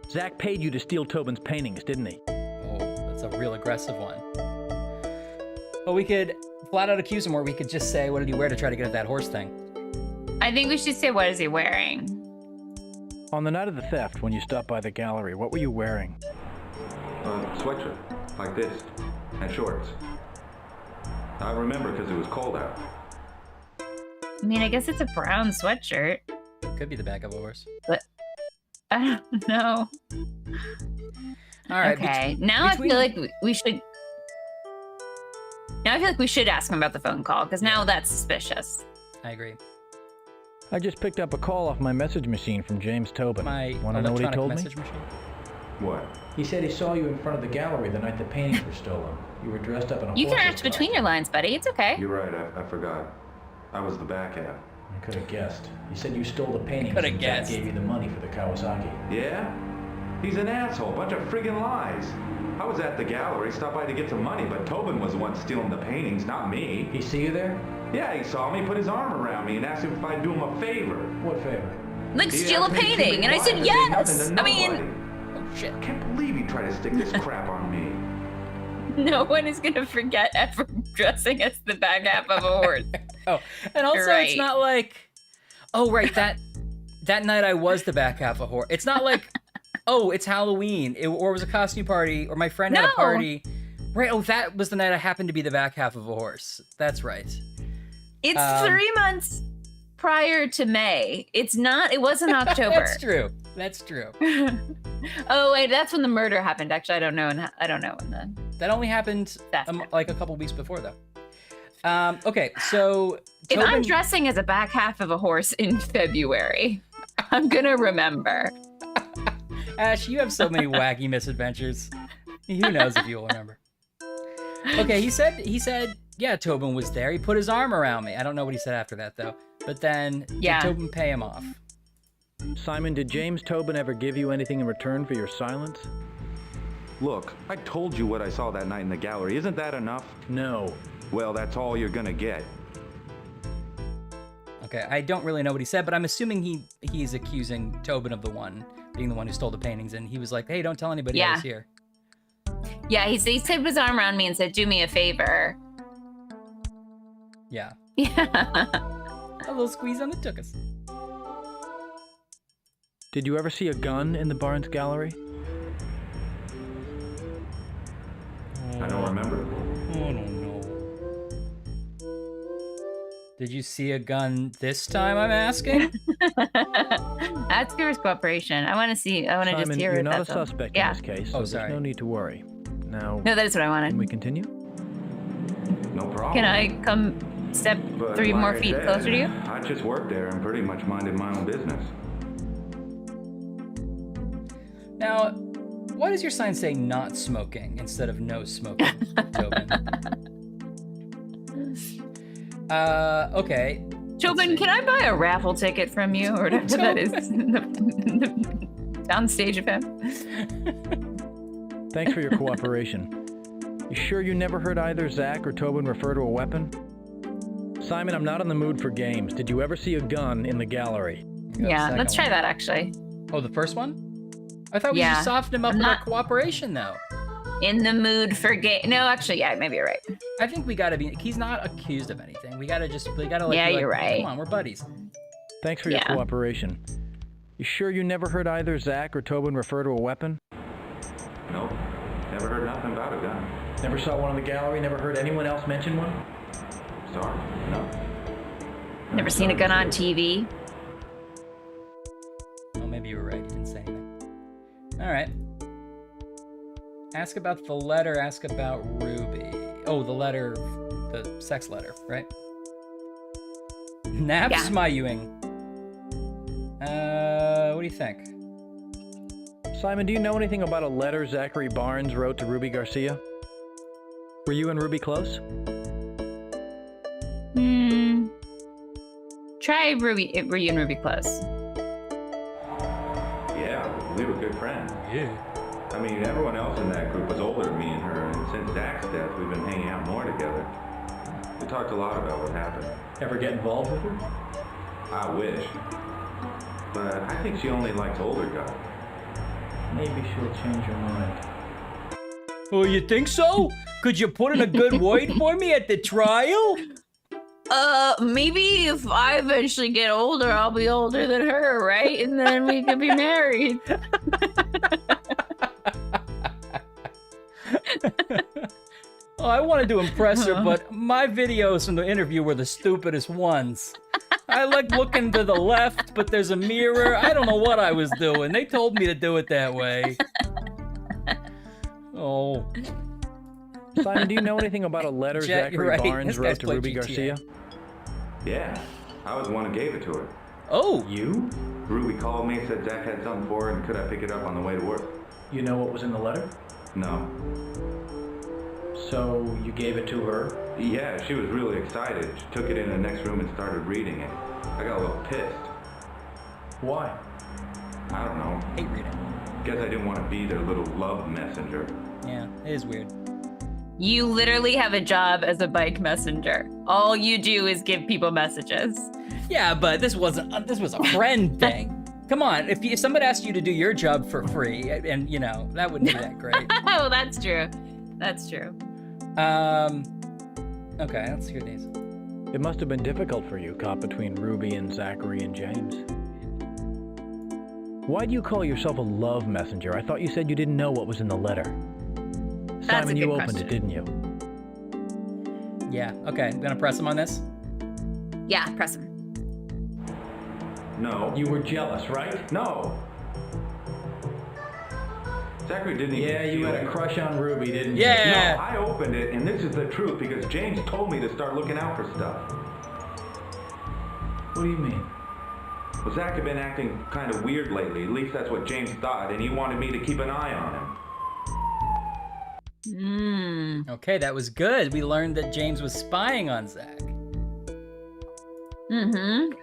Zach paid you to steal Tobin's paintings, didn't he? Oh, that's a real aggressive one. Well, we could flat out accuse him, or we could just say, what did he wear to try to get at that horse thing? I think we should say, what is he wearing? On the night of the theft, when you stopped by the gallery, what were you wearing? Sweatshirt, like this, and shorts. I remember because it was cold out. I mean, I guess it's a brown sweatshirt. Could be the back of a horse. But I don't know. All right. Okay. Now I feel like we should. Now I feel like we should ask him about the phone call because now that's suspicious. I agree. I just picked up a call off my message machine from James Tobin. My Want to know what he told me? message machine? What? He said he saw you in front of the gallery the night the paintings were stolen. You were dressed up in a You can horse's act between your lines, buddy. It's okay. You're right, I forgot. I was the back half. I could have guessed. You said you stole the paintings Coulda and guessed. Zach gave you the money for the Kawasaki. Yeah? He's an asshole. Bunch of friggin' lies. I was at the gallery, stopped by to get some money, but Tobin was the one stealing the paintings, not me. He see you there? Yeah, he saw me, put his arm around me, and asked if I'd do him a favor. What favor? Like He steal a asked me to keep painting, it and I quiet said and say yes. nothing to I mean, nobody. Oh shit. I can't believe he tried to stick this crap on me. no one is gonna forget ever dressing as the back half of a horse. Oh, and also Right. it's not like, oh right, that night I was the back half of horror. It's not like, oh, it's Halloween, or it was a costume party, or my friend had a No. party. Right, oh, that was the night I happened to be the back half of a horse. That's right. It's 3 months prior to May. It wasn't October. That's true. That's true. Oh wait, that's when the murder happened. Actually, I don't know when That only happened That's like a couple weeks before, though. Okay, so if I'm Tobin- dressing as a back half of a horse in February, I'm gonna remember. Ash, you have so many wacky misadventures. Who knows if you'll remember? Okay, he said, yeah, Tobin was there. He put his arm around me. I don't know what he said after that, though. But then, Yeah. did Tobin pay him off? Simon, did James Tobin ever give you anything in return for your silence? Look, I told you what I saw that night in the gallery. Isn't that enough? No. Well, that's all you're gonna get. Okay, I don't really know what he said, but I'm assuming he's accusing Tobin of being the one who stole the paintings, and he was like, hey, don't tell anybody I was here. Yeah, he put his arm around me and said, "Do me a favor." Yeah. Yeah. A little squeeze on the tuchus. Did you ever see a gun in the Barnes gallery? I don't remember. I don't know. Did you see a gun this time, I'm asking? Ask for his cooperation. I want to just hear Simon, it. you're not a That's all. suspect Yeah. in this case, so Oh, sorry. there's no need to worry. Now, No, that is what I wanted. can we continue? No problem. Can I come step But 3 like more I feet said, closer to you? I just worked there and pretty much minded my own business. Now, why does your sign say not smoking instead of no smoking, Tobin? Okay. Tobin, can I buy a raffle ticket from you or whatever that is? Downstage of him. Thanks for your cooperation. You sure you never heard either Zach or Tobin refer to a weapon? Simon, I'm not in the mood for games. Did you ever see a gun in the gallery? Yeah, let's try that actually. Oh, the first one? I thought we just softened him up with our cooperation, though. In the mood for game. No, actually, yeah, maybe you're right. I think we gotta be. He's not accused of anything. We gotta like. Yeah, be you're like, right. Come on, we're buddies. Thanks for your cooperation. You sure you never heard either Zach or Tobin refer to a weapon? Nope. Never heard nothing about a gun. Never saw one in the gallery? Never heard anyone else mention one? Sorry. No. Never seen a gun on TV? Oh, maybe you were right. You didn't say anything. All right. Ask about the letter. Ask about Ruby. Oh, the letter, the sex letter, right? Naps Yeah. my Ewing. What do you think? Simon, do you know anything about a letter Zachary Barnes wrote to Ruby Garcia? Were you and Ruby close? Try Ruby. Were you and Ruby close? Yeah, we were good friends. Yeah. I mean, everyone else in that group was older than me and her, and since Zach's death, we've been hanging out more together. We talked a lot about what happened. Ever get involved with her? I wish. But I think she only likes older guys. Maybe she'll change her mind. Oh, you think so? Could you put in a good word for me at the trial? Maybe if I eventually get older, I'll be older than her, right? And then we could be married. Oh, I wanted to impress her, but my videos from the interview were the stupidest ones. I like looking to the left, but there's a mirror. I don't know what I was doing. They told me to do it that way. Oh. Simon, do you know anything about a letter Jet, you're Zachary right. Barnes This wrote guy's to played Ruby GTA. Garcia? Yeah, I was the one who gave it to her. Oh. You? Ruby called me, said Zach had something for her, and could I pick it up on the way to work? You know what was in the letter? No. So you gave it to her? Yeah, she was really excited. She took it in the next room and started reading it. I got a little pissed. Why? I don't know. Hate reading. Guess I didn't want to be their little love messenger. Yeah, it is weird. You literally have a job as a bike messenger. All you do is give people messages. Yeah, but this was a friend thing. Come on, if somebody asked you to do your job for free, and you know, that wouldn't be that great. Oh, that's true. That's true. Okay, let's hear these. It must have been difficult for you, caught between Ruby and Zachary and James. Why do you call yourself a love messenger? I thought you said you didn't know what was in the letter. That's Simon, a you good opened question. it, didn't you? Yeah, okay, I'm gonna press him on this. Yeah, press him. No. You were jealous, right? No. Zachary didn't even Yeah, you feel had a it. crush on Ruby, didn't you? Yeah! No, I opened it, and this is the truth, because James told me to start looking out for stuff. What do you mean? Well, Zach had been acting kind of weird lately. At least that's what James thought, and he wanted me to keep an eye on him. Okay, that was good. We learned that James was spying on Zach. Mm-hmm.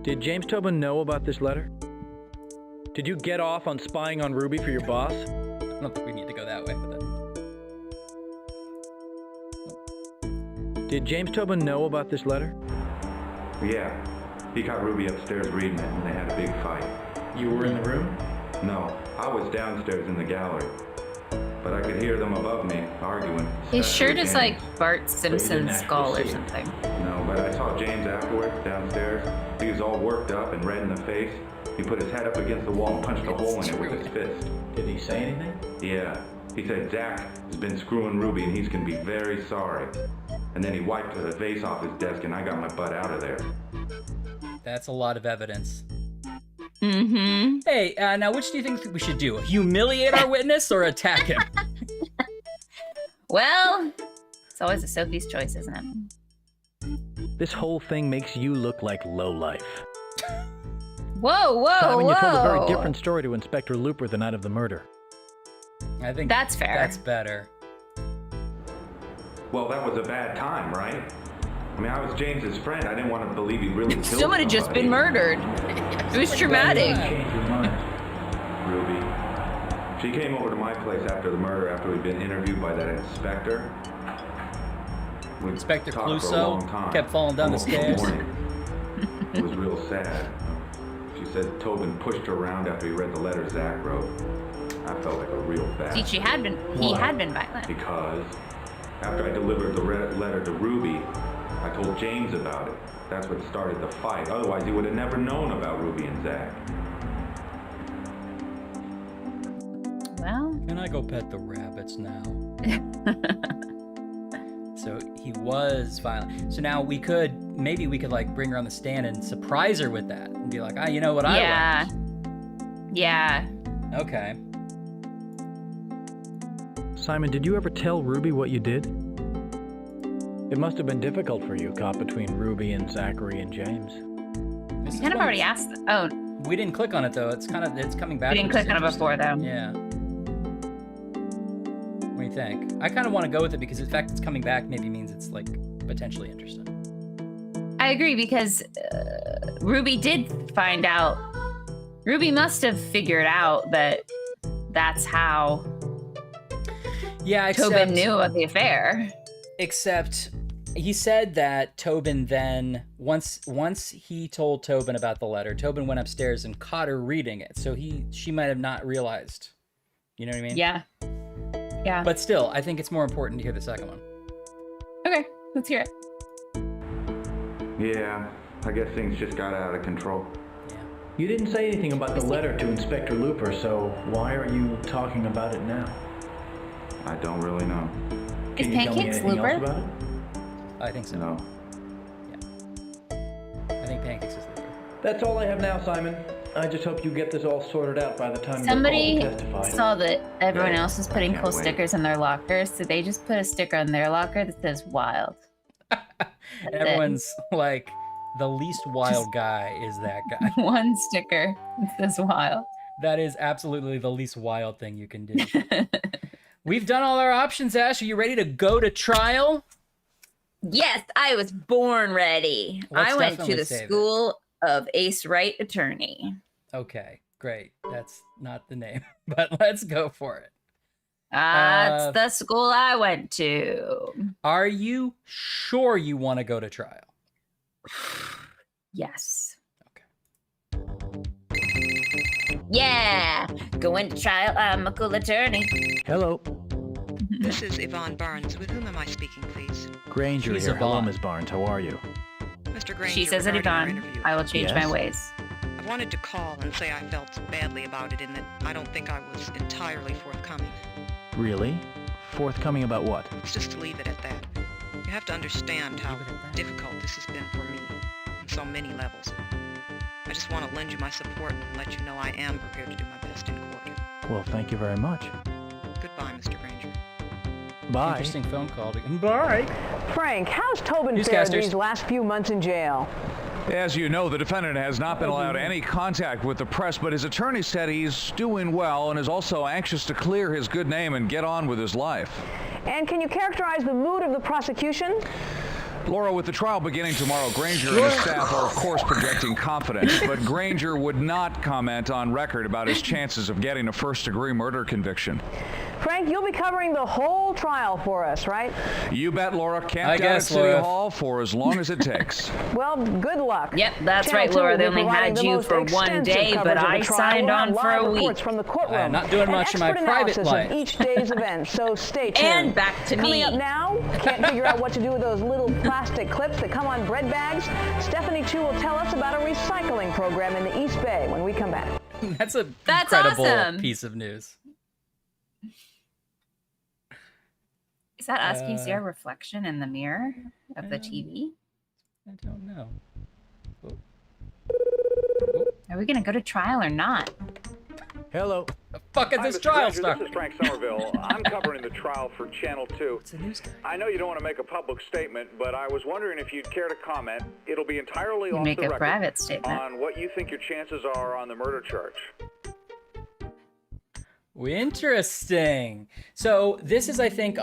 Did James Tobin know about this letter? Did you get off on spying on Ruby for your boss? I don't think we need to go that way with it. Did James Tobin know about this letter? Yeah. He caught Ruby upstairs reading it, and they had a big fight. You were in the room? No, I was downstairs in the gallery. But I could hear them above me arguing. His shirt is especially like Bart Simpson's skull or something. No, but I saw James afterwards downstairs. He was all worked up and red in the face. He put his head up against the wall and punched a hole in it with his fist. Did he say anything? Yeah. He said Zach has been screwing Ruby and he's gonna be very sorry. And then he wiped the vase off his desk and I got my butt out of there. That's a lot of evidence. Mm-hmm. Hey, now which do you think we should do? Humiliate our witness or attack him? Well, it's always a Sophie's choice, isn't it? This whole thing makes you look like lowlife. Whoa, whoa, Simon, whoa. you told a very different story to Inspector Looper the night of the murder. I think that's fair. That's better. Well, that was a bad time, right? I mean, I was James's friend. I didn't want to believe he really killed Someone had just been murdered. It was traumatic. Ruby. She came over to my place after the murder, after we'd been interviewed by that inspector. Inspector talked for a Clouseau long time, kept falling down the almost till stairs. morning. It was real sad. She said Tobin pushed her around after he read the letter Zach wrote. I felt like a real bad. See, he had been violent. Because after I delivered the letter to Ruby, I told James about it. That's what started the fight. Otherwise, he would have never known about Ruby and Zach. Well. Can I go pet the rabbits now? So he was violent. So now maybe we could like bring her on the stand and surprise her with that and be like, you know what I want. Yeah. Okay. Simon, did you ever tell Ruby what you did? It must have been difficult for you, caught between Ruby and Zachary and James. I kind of already asked. Oh. We didn't click on it though. It's coming back. We didn't click on it before though. Yeah. What do you think? I kind of want to go with it because the fact it's coming back maybe means it's like potentially interesting. I agree because Ruby did find out. Ruby must have figured out that that's how. Yeah, Tobin knew about the affair. Except he said that Tobin then, once he told Tobin about the letter, Tobin went upstairs and caught her reading it. So she might have not realized. You know what I mean? Yeah. Yeah. But still, I think it's more important to hear the second one. Okay, let's hear it. Yeah, I guess things just got out of control. You didn't say anything about the letter to Inspector Looper, so why are you talking about it now? I don't really know. Is Can you tell me Pancakes anything Looper? else about it? I think so. No. I think Pancakes is Looper. That's all I have now, Simon. I just hope you get this all sorted out by the time Somebody you're called to testify. saw that everyone else was putting can't cool wait. stickers in their lockers, so they just put a sticker on their locker that says "wild." And everyone's like, the least wild guy is that guy. One sticker that says "wild." That is absolutely the least wild thing you can do. We've done all our options, Ash. Are you ready to go to trial? Yes, I was born ready. Let's I went to definitely the save it. School of Ace Wright Attorney. Okay, great. That's not the name, but let's go for it. That's the school I went to. Are you sure you want to go to trial? Yes. Okay. Yeah, going to trial. I'm a cool attorney. Hello. This is Yvonne Barnes. With whom am I speaking, please? Granger She's here. Hello, Yvonne. Ms. Barnes. How are you? Mr. Granger, She says it, regarding our Yvonne. interview. I will change my Yes? ways. I wanted to call and say I felt badly about it in that I don't think I was entirely forthcoming. Really? Forthcoming about what? It's just to leave it at that. You have to understand how difficult this has been for me on so many levels. I just want to lend you my support and let you know I am prepared to do my best in court. Well, thank you very much. Goodbye, Mr. Granger. Bye. Interesting phone call. Bye. Frank, how's Tobin fared these last few months in jail? As you know, the defendant has not been allowed any contact with the press, but his attorney said he's doing well and is also anxious to clear his good name and get on with his life. And can you characterize the mood of the prosecution? Laura, with the trial beginning tomorrow, Granger and his staff are, of course, projecting confidence, but Granger would not comment on record about his chances of getting a first-degree murder conviction. Frank, you'll be covering the whole trial for us, right? You bet, Laura. Camped I out guess, at City Laura. Hall for as long as it takes. Well, good luck. Yep, that's Channel right, 2 Laura. will They be only providing had the you most for one extensive day, coverage but of the I trial. signed We'll on have for a live week. reports from the courtroom. I'm not doing and much in my expert private analysis life. of each day's event, so stay tuned. And back to Coming me. up now, can't figure out what to do with those little plastic clips that come on bread bags? Stephanie Chu will tell us about a recycling program in the East Bay when we come back. That's a That's incredible awesome. piece of news. Is that us? Can you see our reflection in the mirror of the TV? I don't know. Are we going to go to trial or not? Hello. The fuck is Hi, this Mr. trial Granger, stuff? This is Frank Somerville. I'm covering the trial for Channel 2. It's a news guy. I know you don't want to make a public statement, but I was wondering if you'd care to comment. It'll be entirely You off make the a record private statement. on what you think your chances are on the murder charge. Interesting. So this is, I think,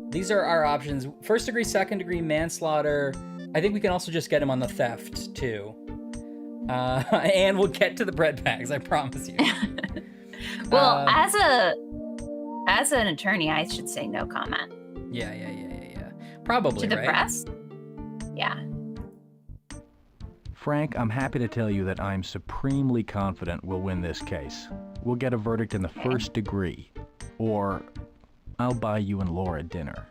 these are our options. First degree, second degree manslaughter. I think we can also just get him on the theft too. And we'll get to the bread bags, I promise you. Well, as an attorney, I should say no comment. Yeah. Probably, To the right? press? Yeah. Frank, I'm happy to tell you that I'm supremely confident we'll win this case. We'll get a verdict in the first degree. Or I'll buy you and Laura dinner.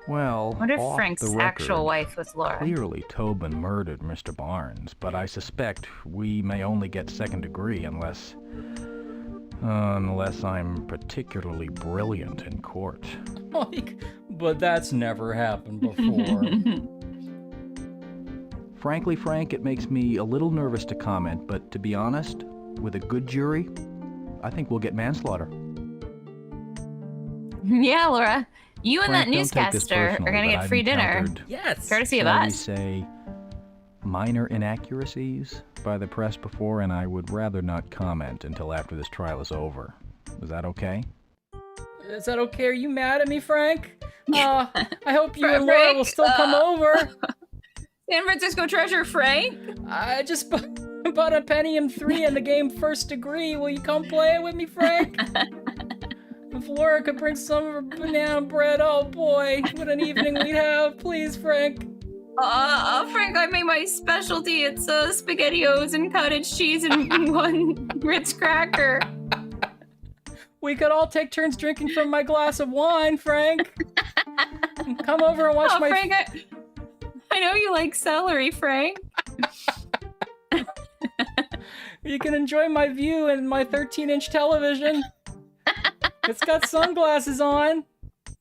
Well, I wonder if off Frank's the record, actual wife was Laura. Clearly, Tobin murdered Mr. Barnes, but I suspect we may only get second degree unless I'm particularly brilliant in court. But that's never happened before. Frankly, Frank, it makes me a little nervous to comment, but to be honest, with a good jury, I think we'll get manslaughter. Yeah, Laura. You and Frank, that don't take this newscaster are personally, going to but get I've free dinner. encountered, Yes. Courtesy of shall we us. say, minor inaccuracies by the press before, and I would rather not comment until after this trial is over. Is that okay? Is that okay? Are you mad at me, Frank? I hope you and Frank, Laura will still come over. San Francisco treasure Frank? I just bought a Pentium 3 in the game First Degree. Will you come play it with me, Frank? If Laura could bring some of her banana bread, oh boy, what an evening we'd have. Please, Frank. Frank, I made my specialty. It's SpaghettiOs and cottage cheese and one Ritz cracker. We could all take turns drinking from my glass of wine, Frank. Come over and watch my... Frank, I know you like celery, Frank. You can enjoy my view and my 13-inch television. It's got sunglasses on.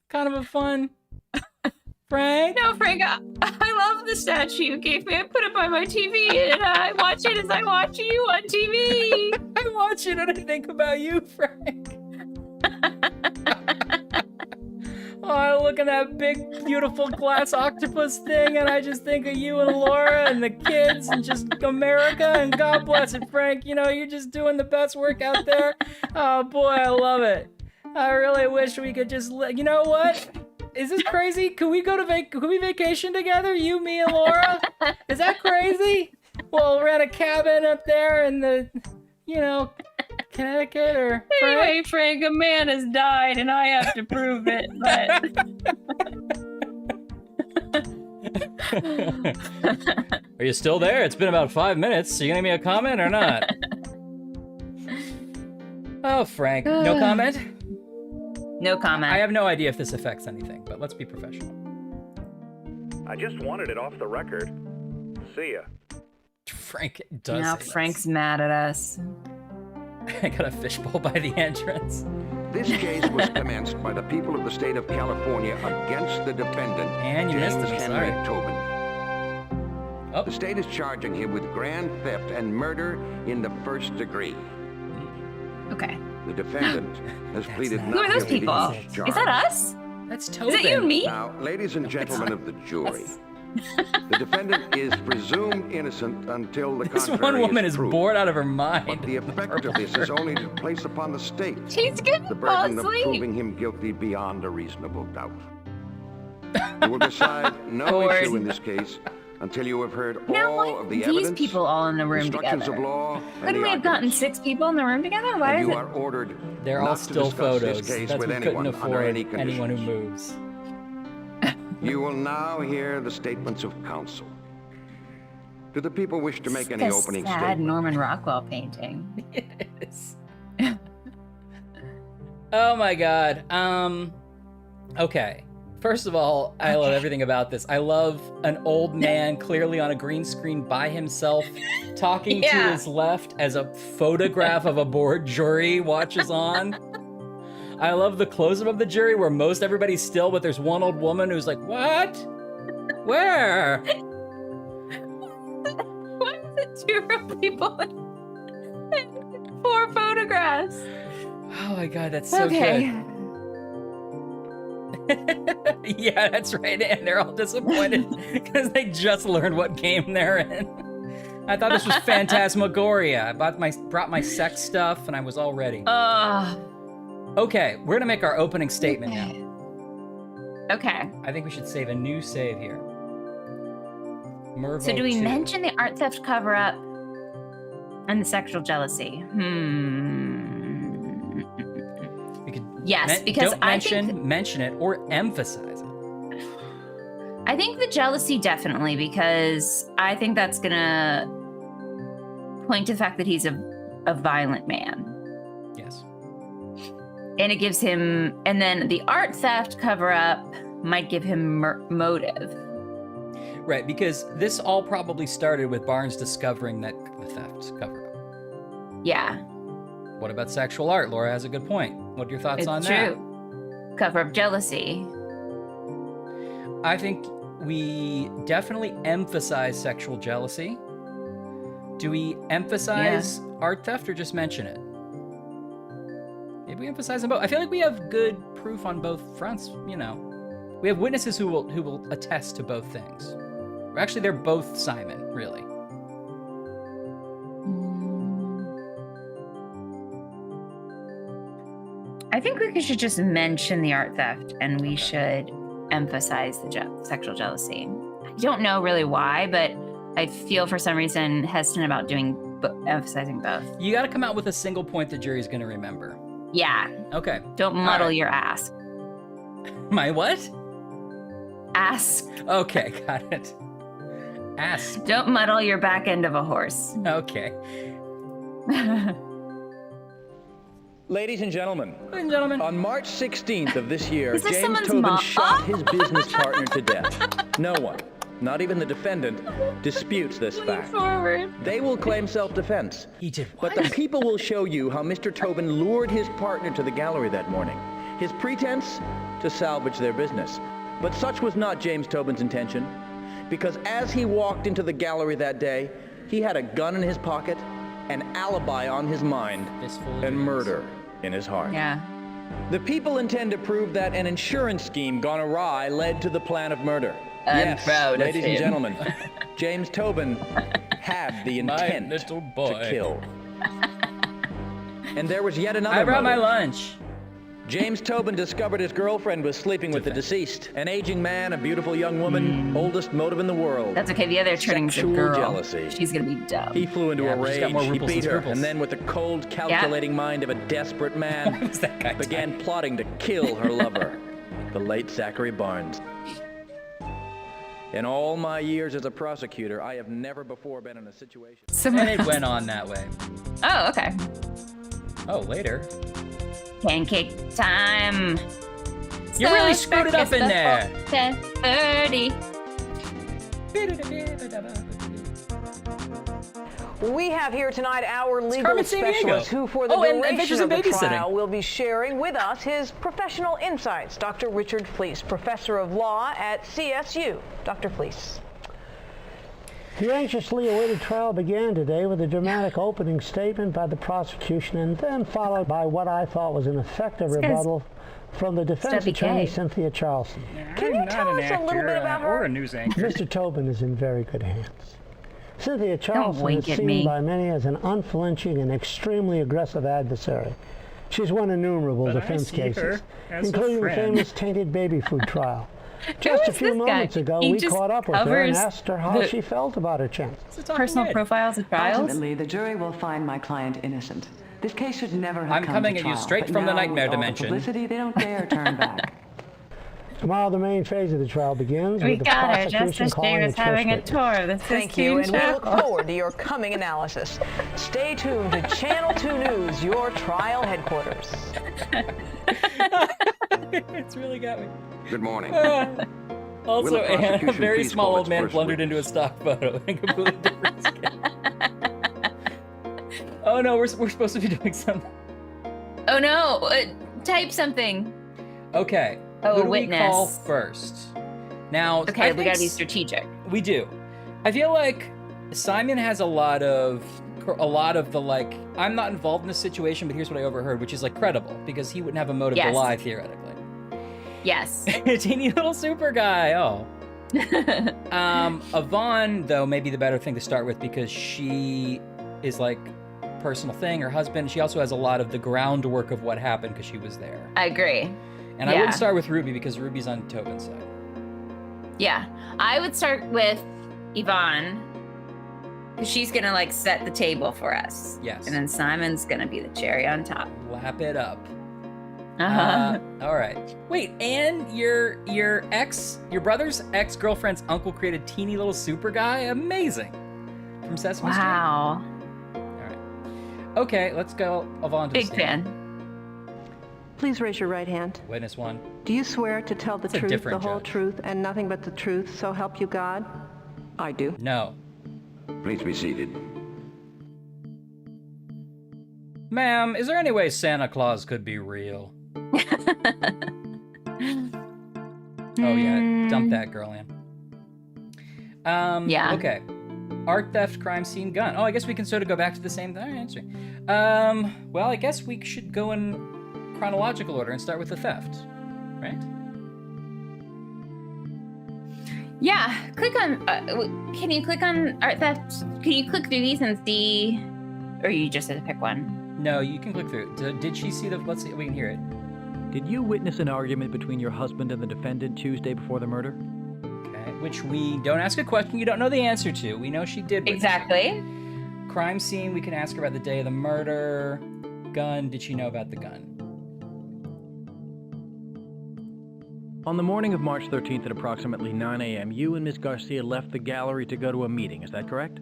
Kind of a fun... Frank? No, Frank, I love the statue you gave me. I put it by my TV and I watch it as I watch you on TV. I watch it and I think about you, Frank. Oh, I look at that big, beautiful glass octopus thing and I just think of you and Laura and the kids and just America, and God bless it, Frank. You know, you're just doing the best work out there. Oh boy, I love it. I really wish we could just, you know what? Is this crazy? Could we go to could we vacation together? You, me, and Laura? Is that crazy? We'll rent a cabin up there in the, you know, Connecticut or Frank? Anyway, Frank, a man has died and I have to prove it, but... Are you still there? It's been about 5 minutes. Are you gonna give me a comment or not? Oh, Frank. No comment? No comment. I have no idea if this affects anything, but let's be professional. I just wanted it off the record. See ya. Frank does. Now Frank's mad at us. I got a fishbowl by the entrance. This case was commenced by the people of the state of California against the defendant, and you James missed it, Henry sorry. Tobin. Oh. The state is charging him with grand theft and murder in the first degree. Okay. The defendant has pleaded Who are not those guilty people? to these charges. Is that us? That's Tobin. Is it you and me? Now, ladies and gentlemen of the jury, the defendant is presumed innocent until the This contrary one woman is proved. bored out of her mind. But the effect of this is only to place upon the state She's gonna the fall burden of asleep. proving him guilty beyond a reasonable doubt. You will decide no Bored. issue in this case until you have heard Now, all why of the these evidence, people all in the room instructions together? of law, and Couldn't the we have gotten arguments. 6 people in the room together? Why And is you it? are ordered They're not all to still discuss photos. this case That's with we couldn't anyone under afford any anyone who conditions. moves. You will now hear the statements of counsel. Do the people wish to make any Like a opening sad statement? Norman Rockwell painting. It is. Oh my god. Okay. First of all, I love everything about this. I love an old man clearly on a green screen by himself talking to his left as a photograph of a bored jury watches on. I love the close-up of the jury where most everybody's still, but there's one old woman who's like, what? Where? Why is it 2 real people and 4 photographs? Oh my god, that's so Okay. good. Yeah, that's right, and they're all disappointed because they just learned what game they're in. I thought this was Phantasmagoria. I brought my sex stuff, and I was all ready. Okay, we're gonna make our opening statement now. Okay. I think we should save a new save here. Mervo So do we 2. mention the art theft cover-up and the sexual jealousy? We could Yes, because don't I think mention it or emphasize it. I think the jealousy definitely, because I think that's gonna point to the fact that he's a violent man. Yes. And it gives him, and then the art theft cover up might give him motive. Right, because this all probably started with Barnes discovering that the theft cover up. Yeah. What about sexual art? Laura has a good point. What are your thoughts It's on true. Cover up jealousy. that? I think we definitely emphasize sexual jealousy. Do we emphasize art theft or just mention it? Maybe we emphasize them both. I feel like we have good proof on both fronts, you know. We have witnesses who will attest to both things. Or actually, they're both Simon, really. I think we should just mention the art theft and we should emphasize the sexual jealousy. I don't know really why, but I feel for some reason hesitant about emphasizing both. You got to come out with a single point the jury's going to remember. Yeah. Okay. Don't muddle your ass. My what? Ass. Okay, got it. Ass. Don't muddle your back end of a horse. Okay. Ladies and gentlemen, on March 16th of this year, Is this James someone's Tobin mom? shot his business partner to death. No one, not even the defendant, disputes this fact. Forward. They will claim self-defense. He did what? But the people will show you how Mr. Tobin lured his partner to the gallery that morning. His pretense? To salvage their business. But such was not James Tobin's intention, because as he walked into the gallery that day, he had a gun in his pocket, an alibi on his mind, and murder in his heart. Yeah. The people intend to prove that an insurance scheme gone awry led to the plan of murder. I'm proud of ladies and him. gentlemen, James Tobin had the intent to kill. And there was yet another I brought my motive. lunch. James Tobin discovered his girlfriend was sleeping with the deceased. An aging man, a beautiful young woman, oldest motive in the world. That's okay, the other turning's a Sexual girl. jealousy. She's gonna be dumb. He flew into a but she's got rage, more he ripples beat than her, scruples. and then with the cold, calculating mind of a desperate man, was that guy began plotting to kill her lover, the late Zachary Barnes. In all my years as a prosecutor, I have never before been in a situation... And it went on that way. Oh, okay. Oh, later. Pancake time. You really screwed it up in there. 10:30. We have here tonight our legal Carmen Sandiego. specialist who, for the and duration Adventures of in the Babysitting. trial, will be sharing with us his professional insights. Dr. Richard Fleece, professor of law at CSU. Dr. Fleece. The anxiously awaited trial began today with a dramatic opening statement by the prosecution and then followed by what I thought was an effective rebuttal from the defense attorney, Cynthia Charleston. Can you tell us a little bit about her? Or a news anchor. Mr. Tobin is in very good hands. Cynthia Charleston wink is at seen me. by many as an unflinching and extremely aggressive adversary. She's won innumerable But I defense see her cases, as a including the friend. famous tainted baby food trial. Just a few moments ago, we caught up with her and asked her how she felt about her chances. Personal profiles of trials. Ultimately, the jury will find my client innocent. This case should never have I'm come coming to at you trial, straight but from the now, nightmare with all the dimension. publicity, they don't dare turn back. Tomorrow, the main phase of the trial begins We with the got her just prosecution as she calling was a having a twist tour of the Thank you, and we Sistine look Chapel. forward to your coming analysis. Stay tuned to Channel 2 News, your trial headquarters. It's really got me. Good morning. Also, Will the and a prosecution very please small call old its man first blundered into a stock photo in a completely different skin. Oh no, we're supposed to be doing something. Oh no! Type something. Okay. Oh, who do witness. we call first? Now, Okay, I we think gotta be strategic. We do. I feel like Simon has a lot of the like, I'm not involved in this situation, but here's what I overheard, which is like credible because he wouldn't have a motive to Yes. lie theoretically. Yes. Teeny little super guy. Oh. Yvonne, though, may be the better thing to start with because she is like personal thing, her husband. She also has a lot of the groundwork of what happened because she was there. I agree. And I wouldn't start with Ruby because Ruby's on Tobin's side. Yeah, I would start with Yvonne because she's gonna like set the table for us. Yes. And then Simon's gonna be the cherry on top. Lap it up. Uh-huh. All right. Wait, and your brother's ex-girlfriend's uncle created teeny little super guy? Amazing. From Sesame Street? Wow. All right. Okay, let's go Yvonne to Big the stand. fan. Please raise your right hand. Witness one. Do you swear to tell the It's a truth, the different whole judge. truth, and nothing but the truth, so help you God? I do. No. Please be seated. Ma'am, is there any way Santa Claus could be real? Oh yeah, dump that girl in. Yeah. Okay. Art theft, crime scene, gun. Oh, I guess we can sort of go back to the same thing. Answer. Well, I guess we should go in chronological order and start with the theft, right? Yeah, click on. Can you click on art theft? Can you click through these and see, or you just have to pick one? No, you can click through. Did she see the? Let's see. We can hear it. Did you witness an argument between your husband and the defendant Tuesday before the murder? Okay. Which we don't ask a question you don't know the answer to. We know she did. witness Exactly. it. Crime scene. We can ask her about the day of the murder. Gun. Did she know about the gun? On the morning of March 13th at approximately 9 a.m., you and Ms. Garcia left the gallery to go to a meeting, is that correct?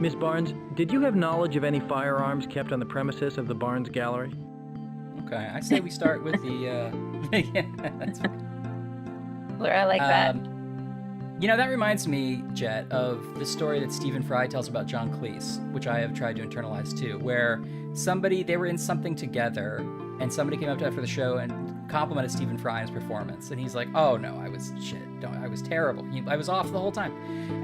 Ms. Barnes, did you have knowledge of any firearms kept on the premises of the Barnes Gallery? Okay, I say we start with the, yeah, that's I like that. You know, that reminds me, Jet, of the story that Stephen Fry tells about John Cleese, which I have tried to internalize too, where they were in something together, and somebody came up to after the show and complimented Stephen Fry on his performance, and he's like, "Oh no, I was shit. I was terrible. I was off the whole time."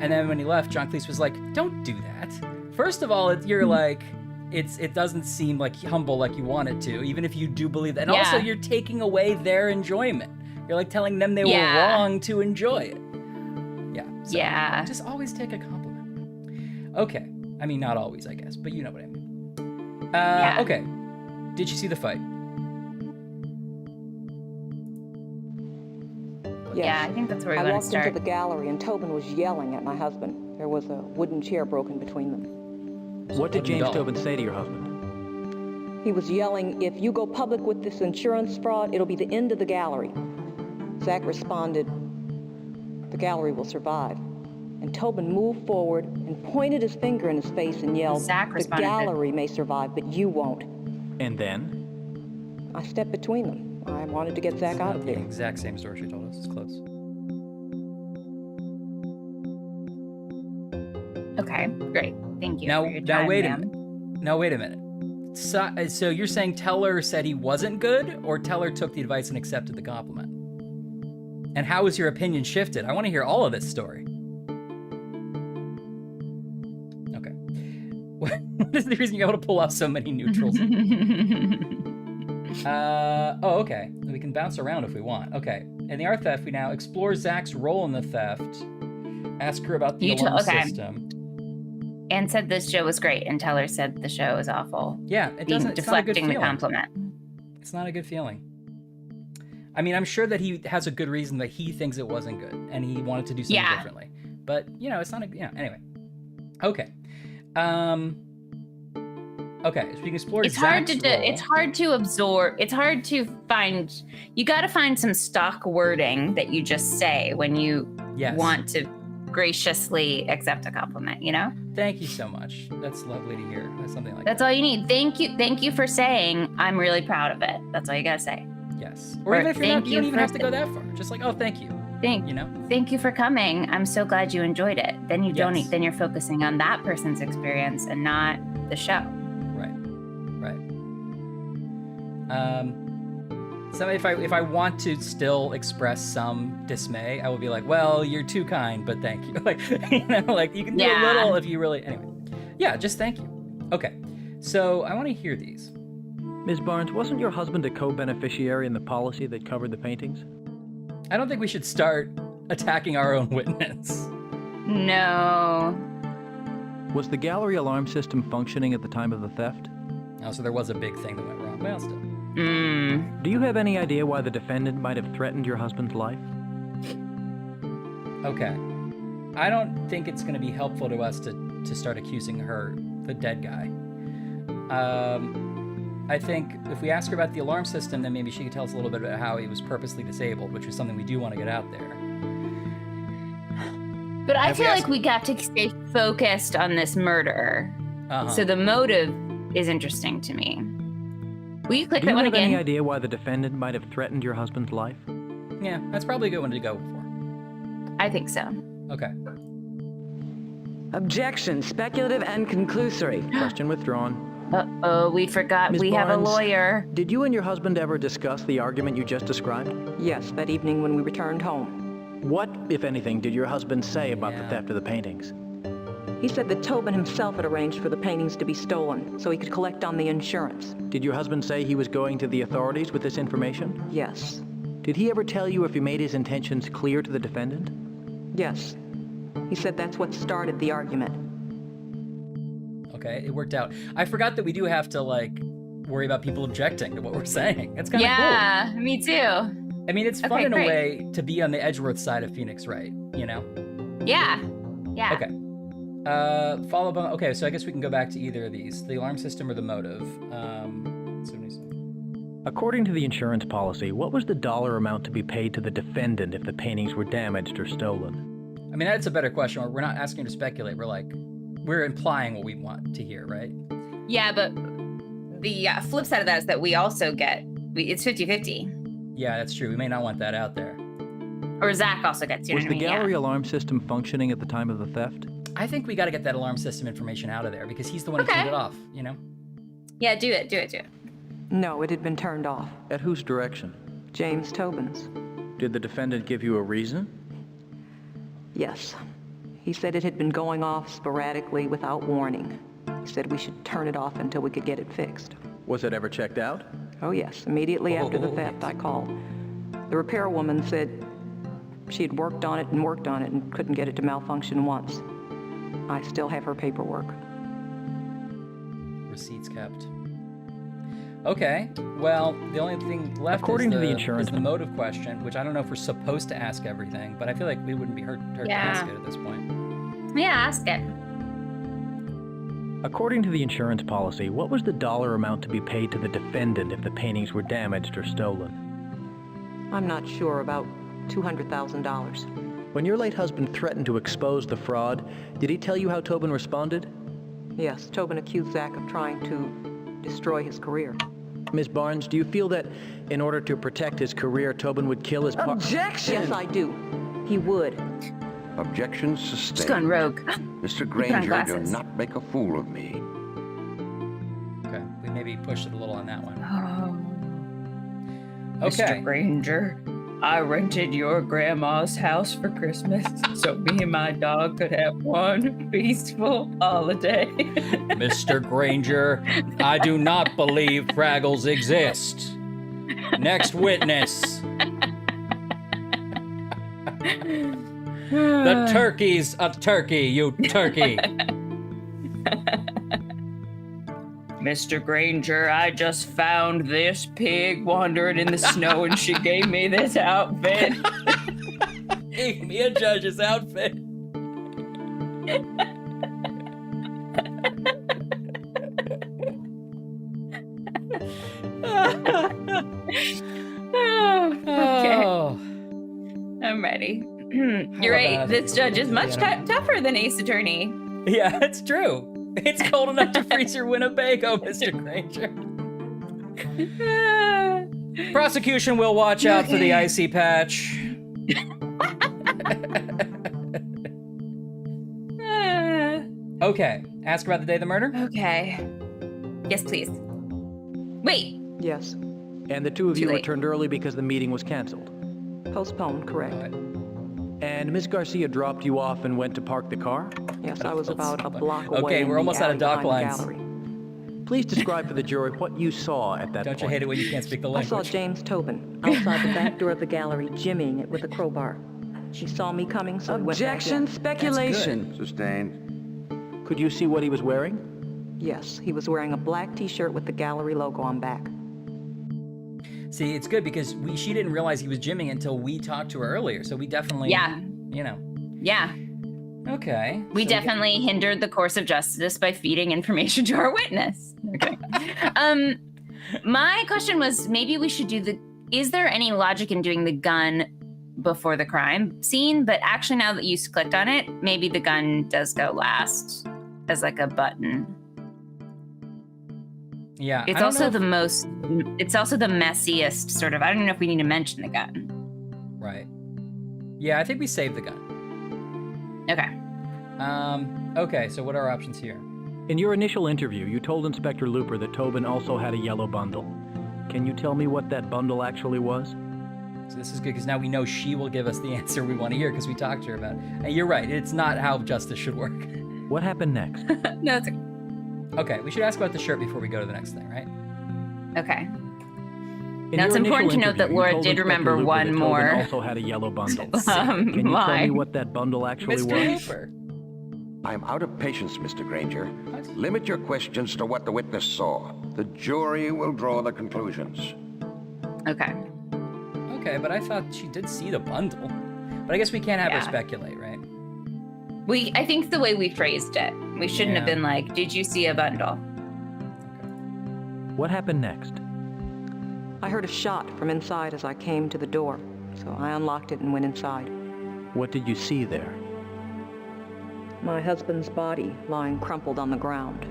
And then when he left, John Cleese was like, "Don't do that. First of all, you're like, it doesn't seem like humble like you want it to, even if you do believe that. And also, you're taking away their enjoyment. You're like telling them they were wrong to enjoy it. Yeah. So just always take a compliment. Okay. I mean, not always, I guess, but you know what I mean. Okay. Did you see the fight? Yes. Yeah, I think that's where we I want to walked start. into the gallery and Tobin was yelling at my husband. There was a wooden chair broken between them. What did James Tobin say to your husband? He was yelling, if you go public with this insurance fraud, it'll be the end of the gallery. Zach responded, the gallery will survive. And Tobin moved forward and pointed his finger in his face and yelled, the gallery may survive, but you won't. And then? I stepped between them. I wanted to get Zach out of there. The exact same story she told us. It's close. Okay, great. Thank you. Now, for your time, wait a ma'am. minute. Now, wait a minute. So you're saying Teller said he wasn't good, or Teller took the advice and accepted the compliment? And how was your opinion shifted? I want to hear all of this story. Okay. What is the reason you're able to pull off so many neutrals? Oh, okay. We can bounce around if we want. Okay. In the art theft, we now explore Zach's role in the theft, ask her about the alarm system. Anne said this show was great, and Teller said the show was awful. Yeah, it doesn't. It's deflecting not a good the feeling. compliment. It's not a good feeling. I mean, I'm sure that he has a good reason that he thinks it wasn't good, and he wanted to do something differently. But it's not a. Anyway. Okay. Okay, so we can explore. It's hard to. It's hard to absorb. It's hard to find. You got to find some stock wording that you just say when you want to graciously accept a compliment. Thank you so much. That's lovely to hear. That's something like That's all you need. Thank you for saying I'm really proud of it. That's all you gotta say. Yes. Or even if you're not, you don't even have to go that far. Just like, oh, thank you. Thank you for coming. I'm so glad you enjoyed it. Then you don't. Then you're focusing on that person's experience and not the show. Right. So if I want to still express some dismay, I will be like, well, you're too kind, but thank you. Like, like you can do a little if you really. Anyway, yeah, just thank you. Okay, so I want to hear these. Ms. Barnes, wasn't your husband a co-beneficiary in the policy that covered the paintings? I don't think we should start attacking our own witness. No. Was the gallery alarm system functioning at the time of the theft? Oh, so there was a big thing that went wrong. Well, still. Do you have any idea why the defendant might have threatened your husband's life? Okay. I don't think it's going to be helpful to us to start accusing her, the dead guy. I think if we ask her about the alarm system, then maybe she could tell us a little bit about how he was purposely disabled, which is something we do want to get out there. But I feel like we got to stay focused on this murder. So the motive is interesting to me. Will you click that one again? Do you have any idea why the defendant might have threatened your husband's life? Yeah, that's probably a good one to go for. I think so. Okay. Objection, speculative and conclusory. Question withdrawn. Uh-oh, we forgot Ms. we have a Barnes, lawyer. Did you and your husband ever discuss the argument you just described? Yes, that evening when we returned home. What, if anything, did your husband say about the theft of the paintings? He said that Tobin himself had arranged for the paintings to be stolen so he could collect on the insurance. Did your husband say he was going to the authorities with this information? Yes. Did he ever tell you if he made his intentions clear to the defendant? Yes. He said that's what started the argument. Okay, it worked out. I forgot that we do have to, worry about people objecting to what we're saying. It's kind of cool. Yeah, me too. I mean, it's fun in a way to be on the Edgeworth side of Phoenix Wright, Yeah. Okay. Follow up on. Okay, so I guess we can go back to either of these: the alarm system or the motive. According to the insurance policy, what was the dollar amount to be paid to the defendant if the paintings were damaged or stolen? I mean, that's a better question. We're not asking her to speculate. We're implying what we want to hear, right? Yeah, but the flip side of that is that we also get it's 50-50. Yeah, that's true. We may not want that out there. Or Zach also gets. Was the gallery alarm system functioning at the time of the theft? I think we got to get that alarm system information out of there because he's the one who turned it off, Yeah, do it. No, it had been turned off. At whose direction? James Tobin's. Did the defendant give you a reason? Yes. He said it had been going off sporadically without warning. He said we should turn it off until we could get it fixed. Was it ever checked out? Oh, yes. Immediately after the theft, I called. The repair woman said she had worked on it and couldn't get it to malfunction once. I still have her paperwork. Receipts kept. Okay. Well, the only thing left According is to the insurance, is the motive question, which I don't know if we're supposed to ask everything, but I feel like we wouldn't be hurt to ask it at this point. Yeah, ask it. According to the insurance policy, what was the dollar amount to be paid to the defendant if the paintings were damaged or stolen? I'm not sure, about $200,000. When your late husband threatened to expose the fraud, did he tell you how Tobin responded? Yes, Tobin accused Zach of trying to destroy his career. Ms. Barnes, do you feel that in order to protect his career, Tobin would kill his partner? Objection! Yes, I do. He would. Objection sustained. Just gone rogue. Mr. Granger, do not make a fool of me. Okay, we maybe pushed it a little on that one. Oh. Okay. Mr. Granger, I rented your grandma's house for Christmas so me and my dog could have one peaceful holiday. Mr. Granger, I do not believe Fraggles exist. Next witness. The turkey's a turkey, you turkey. Mr. Granger, I just found this pig wandering in the snow and she gave me this outfit. Gave me a judge's outfit. Okay. I'm ready. You're right. This judge is much tougher than Ace Attorney. Yeah, it's true. It's cold enough to freeze your Winnebago, Mr. Granger. Prosecution will watch out for the icy patch. Okay, ask about the day of the murder? Okay. Yes, please. Wait. Yes. And the two of you returned early because the meeting was canceled? Postponed, correct. And Ms. Garcia dropped you off and went to park the car? Yes, I was about a block away. Okay, we're almost out of dock lines. Please describe for the jury what you saw at that point. Don't you hate it when you can't speak the language? I saw James Tobin outside the back door of the gallery jimmying it with a crowbar. He saw me coming, so he went back in. Objection, speculation. Sustained. Could you see what he was wearing? Yes, he was wearing a black t-shirt with the gallery logo on back. See, it's good because she didn't realize he was gymming until we talked to her earlier, so we definitely, you know. Yeah. Okay. We definitely hindered the course of justice by feeding information to our witness. Okay. My question was, maybe we should do is there any logic in doing the gun before the crime scene? But actually, now that you clicked on it, maybe the gun does go last as like a button. Yeah. It's also the messiest sort of, I don't know if we need to mention the gun. Right. Yeah, I think we saved the gun. Okay. Okay, so what are our options here? In your initial interview, you told Inspector Looper that Tobin also had a yellow bundle. Can you tell me what that bundle actually was? So this is good because now we know she will give us the answer we want to hear because we talked to her about it. And you're right, it's not how justice should work. What happened next? No, it's okay, we should ask about the shirt before we go to the next thing, right? Okay. Now it's important to note that Laura did remember one more. Tobin also had a yellow bundle. Can you tell me what that bundle actually was? Looper. I'm out of patience, Mr. Granger. Limit your questions to what the witness saw. The jury will draw the conclusions. Okay. Okay, but I thought she did see the bundle. But I guess we can't have her speculate, right? I think the way we phrased it, we shouldn't have been like, did you see a bundle? Okay. What happened next? I heard a shot from inside as I came to the door, so I unlocked it and went inside. What did you see there? My husband's body lying crumpled on the ground.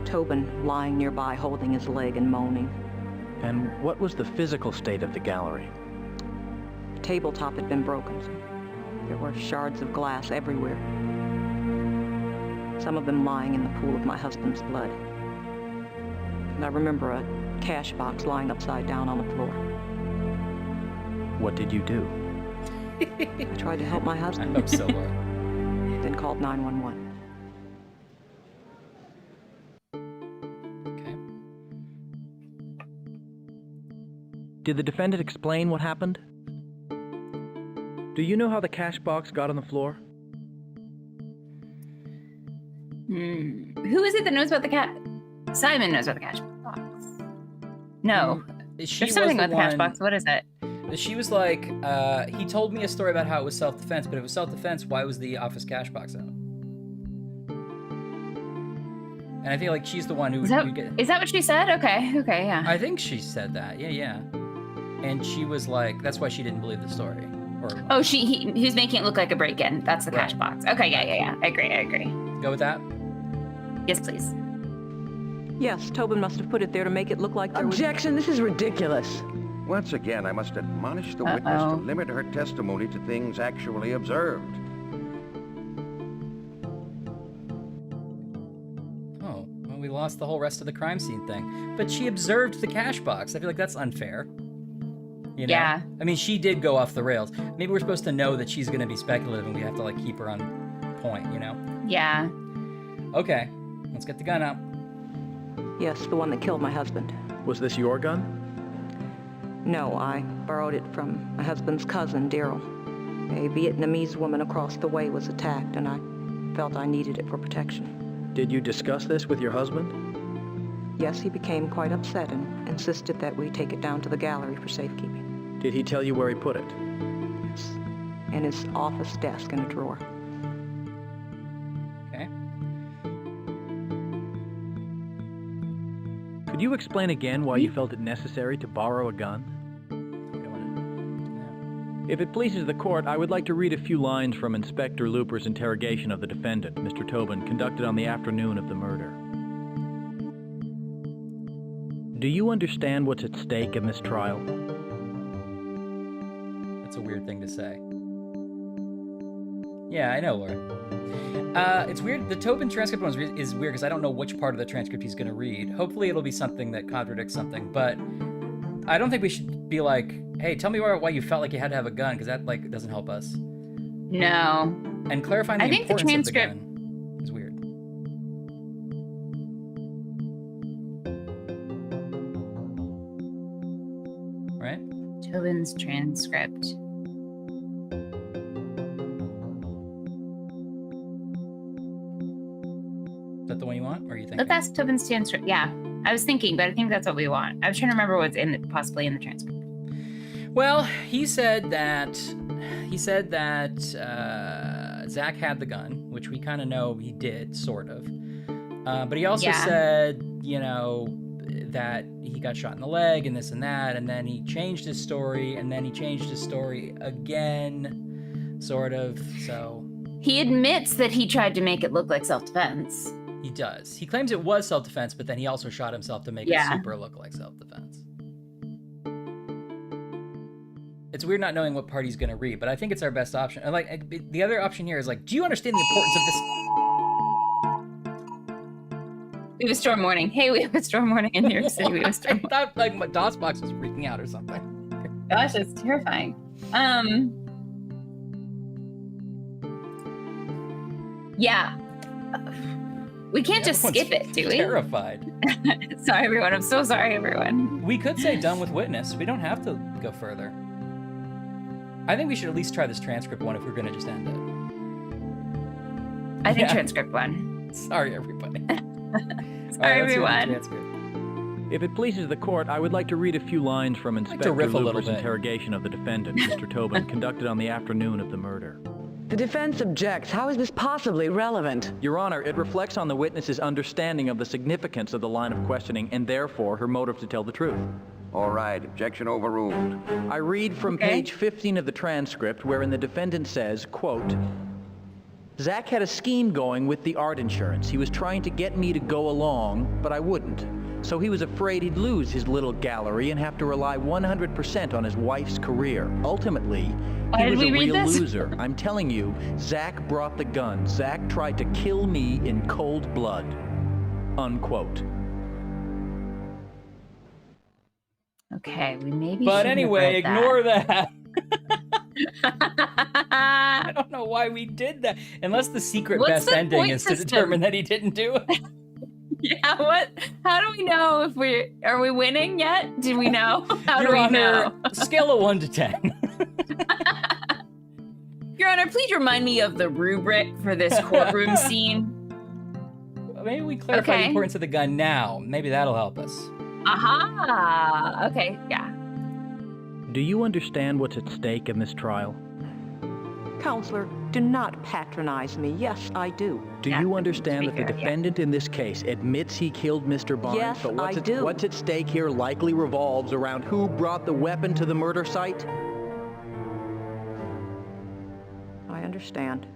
Tobin lying nearby holding his leg and moaning. And what was the physical state of the gallery? The tabletop had been broken. There were shards of glass everywhere. Some of them lying in the pool of my husband's blood. And I remember a cash box lying upside down on the floor. What did you do? I tried to help my husband. I hope so, Laura. Then called 911. Okay. Did the defendant explain what happened? Do you know how the cash box got on the floor? Who is it that knows about the cat? Simon knows about the cash box. No. There's something with the cash box. What is it? She was like, he told me a story about how it was self-defense, but if it was self-defense, why was the office cash box out? And I feel like she's the one who... Is that what she said? Okay, yeah. I think she said that, yeah. And she was like, that's why she didn't believe the story. He was making it look like a break-in. That's the cash box. Okay, yeah. I agree. Go with that? Yes, please. Yes, Tobin must have put it there to make it look like there was... Objection, this is ridiculous. Once again, I must admonish the witness to limit her testimony to things actually observed. Oh, well, we lost the whole rest of the crime scene thing. But she observed the cash box. I feel like that's unfair. You know? Yeah. I mean, she did go off the rails. Maybe we're supposed to know that she's going to be speculative and we have to, like, keep her on point, you know? Yeah. Okay, let's get the gun out. Yes, the one that killed my husband. Was this your gun? No, I borrowed it from my husband's cousin, Daryl. A Vietnamese woman across the way was attacked, and I felt I needed it for protection. Did you discuss this with your husband? Yes, he became quite upset and insisted that we take it down to the gallery for safekeeping. Did he tell you where he put it? Yes, in his office desk in a drawer. Okay. Could you explain again why you felt it necessary to borrow a gun? If it pleases the court, I would like to read a few lines from Inspector Looper's interrogation of the defendant, Mr. Tobin, conducted on the afternoon of the murder. Do you understand what's at stake in this trial? That's a weird thing to say. Yeah, I know, Laura. It's weird. The Tobin transcript one is weird because I don't know which part of the transcript he's going to read. Hopefully it'll be something that contradicts something, but I don't think we should be like, hey, tell me why you felt like you had to have a gun, because that, like, doesn't help us. No. And clarifying the importance of the gun is weird. Right? Tobin's transcript. Is that the one you want, or are you thinking? Let's ask Tobin's transcript. Yeah, I was thinking, but I think that's what we want. I was trying to remember what's possibly in the transcript. Well, he said that Zach had the gun, which we kind of know he did, sort of. But he also said, that he got shot in the leg and this and that, and then he changed his story, and then he changed his story again, sort of. So he admits that he tried to make it look like self-defense. He does. He claims it was self-defense, but then he also shot himself to make it super look like self-defense. It's weird not knowing what part he's going to read, but I think it's our best option. And like the other option here is like, do you understand the importance of this? We have a storm warning. Hey, we have a storm warning in New York City. We have a storm warning. I thought like my DOSBox was freaking out or something. Gosh, it's terrifying. Yeah. We can't just skip it, do we? Terrified. Sorry, everyone. I'm so sorry, everyone. We could say done with witness. We don't have to go further. I think we should at least try this transcript one if we're going to just end it. I think transcript one. Sorry, everybody. Sorry, everyone. If it pleases the court, I would like to read a few lines from Inspector Looper's interrogation of the defendant, Mr. Tobin, conducted on the afternoon of the murder. The defense objects. How is this possibly relevant? Your Honor, it reflects on the witness's understanding of the significance of the line of questioning and therefore her motive to tell the truth. All right, objection overruled. I read from page 15 of the transcript wherein the defendant says, quote, Zach had a scheme going with the art insurance. He was trying to get me to go along, but I wouldn't. So he was afraid he'd lose his little gallery and have to rely 100% on his wife's career. Ultimately, he was a real loser. I'm telling you, Zach brought the gun. Zach tried to kill me in cold blood. Unquote. Okay, we maybe. But anyway, ignore that. I don't know why we did that. Unless the secret best ending is to determine that he didn't do it. Yeah, what? How do we know if are we winning yet? Do we know? How Your do we Honor, know? Scale of 1 to 10. Your Honor, please remind me of the rubric for this courtroom scene. Maybe we clarify the importance of the gun now. Maybe that'll help us. Aha! Okay, yeah. Do you understand what's at stake in this trial? Counselor, do not patronize me. Yes, I do. Do you understand that the defendant in this case admits he killed Mr. Barnes? Yes, but I do. What's at stake here likely revolves around who brought the weapon to the murder site? I understand.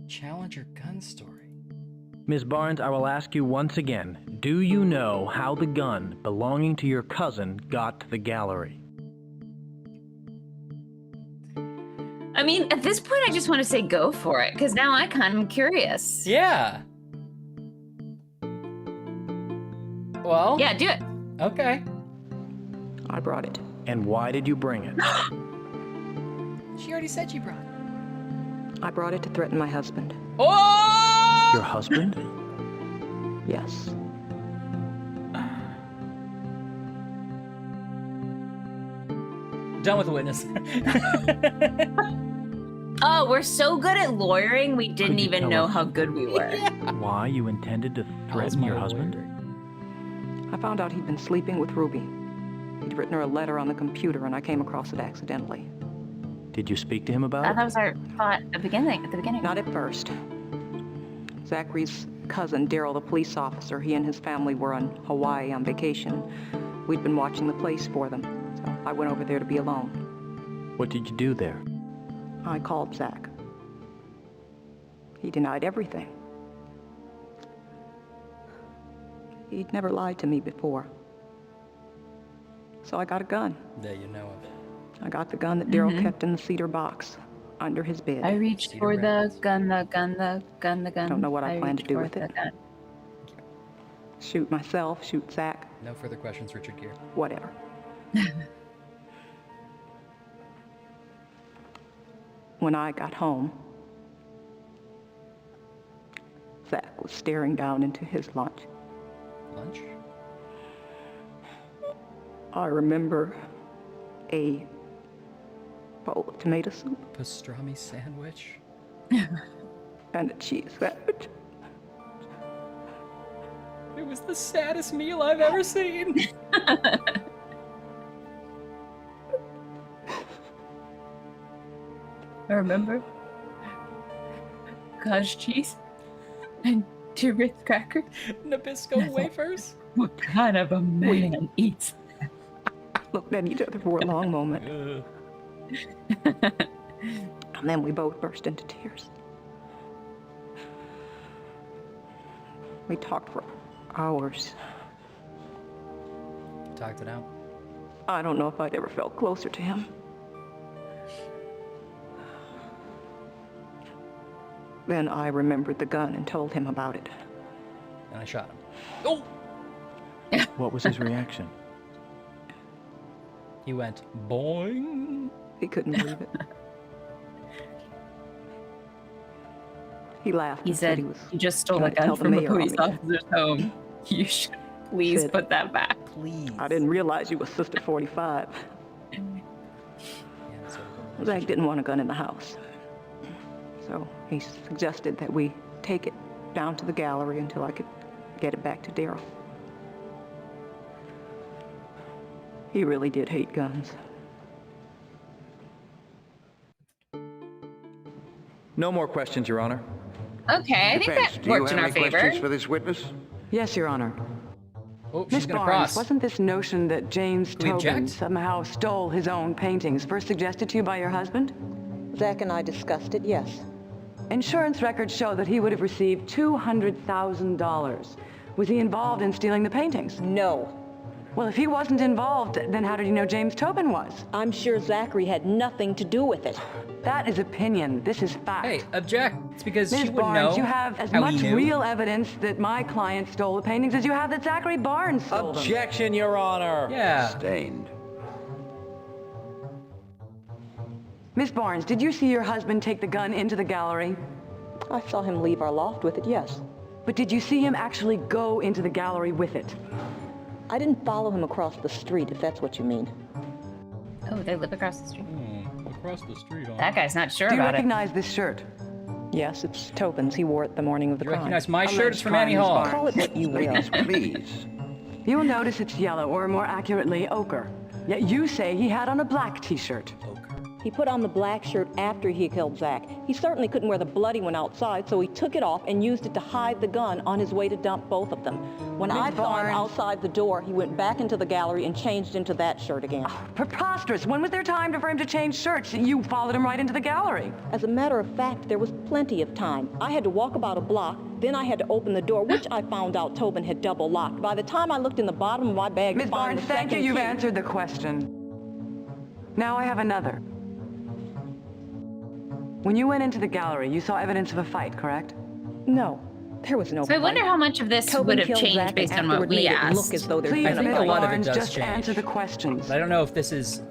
Challenger gun story. Ms. Barnes, I will ask you once again, do you know how the gun belonging to your cousin got to the gallery? I mean, at this point, I just want to say go for it, because now I kind of am curious. Yeah. Well. Yeah, do it. Okay. I brought it. And why did you bring it? She already said she brought it. I brought it to threaten my husband. Oh! Your husband? Yes. Done with the witness. Oh, we're so good at lawyering, we didn't even know how good we were. Why you intended to threaten your husband? I found out he'd been sleeping with Ruby. He'd written her a letter on the computer, and I came across it accidentally. Did you speak to him about it? That was our thought at the beginning. Not at first. Zachary's cousin, Daryl, the police officer, he and his family were on Hawaii on vacation. We'd been watching the place for them, so I went over there to be alone. What did you do there? I called Zach. He denied everything. He'd never lied to me before. So I got a gun. That you know of. I got the gun that Daryl kept in the cedar box under his bed. I reached for the gun. I don't know what I plan to do with it. Shoot myself, shoot Zach. No further questions, Richard Gere. Whatever. When I got home, Zach was staring down into his lunch. Lunch? I remember a bowl of tomato soup. Pastrami sandwich? And a cheese sandwich. It was the saddest meal I've ever seen. I remember cottage cheese and 2 Ritz crackers. Nabisco wafers. What kind of a man eats that? Looked at each other for a long moment. And then we both burst into tears. We talked for hours. Talked it out. I don't know if I'd ever felt closer to him. Then I remembered the gun and told him about it. And I shot him. Oh! What was his reaction? He went, boing. He couldn't believe it. He laughed. He said, "You just stole a gun from a police officer's home. You should please put that back." Please. I didn't realize you were Sister 45. Zach didn't want a gun in the house. So he suggested that we take it down to the gallery until I could get it back to Daryl. He really did hate guns. No more questions, Your Honor. Okay, I think that worked in our favor. Questions for this witness? Yes, Your Honor. Oh, Miss Barnes, wasn't this notion that James Tobin somehow stole his own paintings first suggested to you by your husband? Zach and I discussed it, yes. Insurance records show that he would have received $200,000. Was he involved in stealing the paintings? No. Well, if he wasn't involved, then how did he know James Tobin was? I'm sure Zachary had nothing to do with it. That is opinion. This is fact. Hey, object. It's because Ms. she wouldn't Barnes, know you have as how much he knew. real evidence that my client stole the paintings as you have that Zachary Barnes stole them. Objection, Your Honor. Yeah. Sustained. Miss Barnes, did you see your husband take the gun into the gallery? I saw him leave our loft with it, yes. But did you see him actually go into the gallery with it? I didn't follow him across the street, if that's what you mean. Oh, they live across the street. Across the street. That guy's not sure Do you about it. recognize this shirt? Yes, it's Tobin's. He wore it the morning of the crime. Recognize my shirt. It's from Annie Hall. Call it what you will. Ladies, please. You'll notice it's yellow, or more accurately, ochre. Yet you say he had on a black t-shirt. He put on the black shirt after he killed Zach. He certainly couldn't wear the bloody one outside, so he took it off and used it to hide the gun on his way to dump both of them. When I saw him outside the door, he went back into the gallery and changed into that shirt again. Oh, preposterous. When was there time for him to change shirts? You followed him right into the gallery. As a matter of fact, there was plenty of time. I had to walk about a block, then I had to open the door, which I found out Tobin had double locked. By the time I looked in the bottom of my bag Miss Barnes, thank you. You've answered the question. Now I have another. When you went into the gallery, you saw evidence of a fight, correct? No, there was no So I wonder how much of this would have changed based on what we asked. Look as though I think a lot of it does just change. answer the questions. I don't know if this is...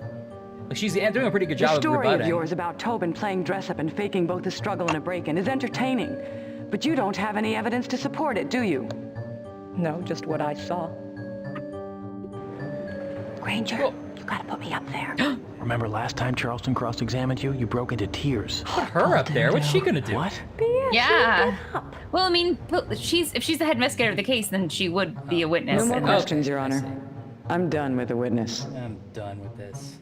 She's doing a pretty good job of The story rebutting. of yours about Tobin playing dress-up and faking both a struggle and a break-in is entertaining. But you don't have any evidence to support it, do you? No, just what I saw. Granger, you gotta put me up there. Remember last time Charleston cross-examined you? You broke into tears. Put her up there. What's she gonna do? What? Yeah. Well, I mean, if she's the head investigator of the case, then she would be a witness. No more and- questions, Your Honor. I'm done with the witness. I'm done with this.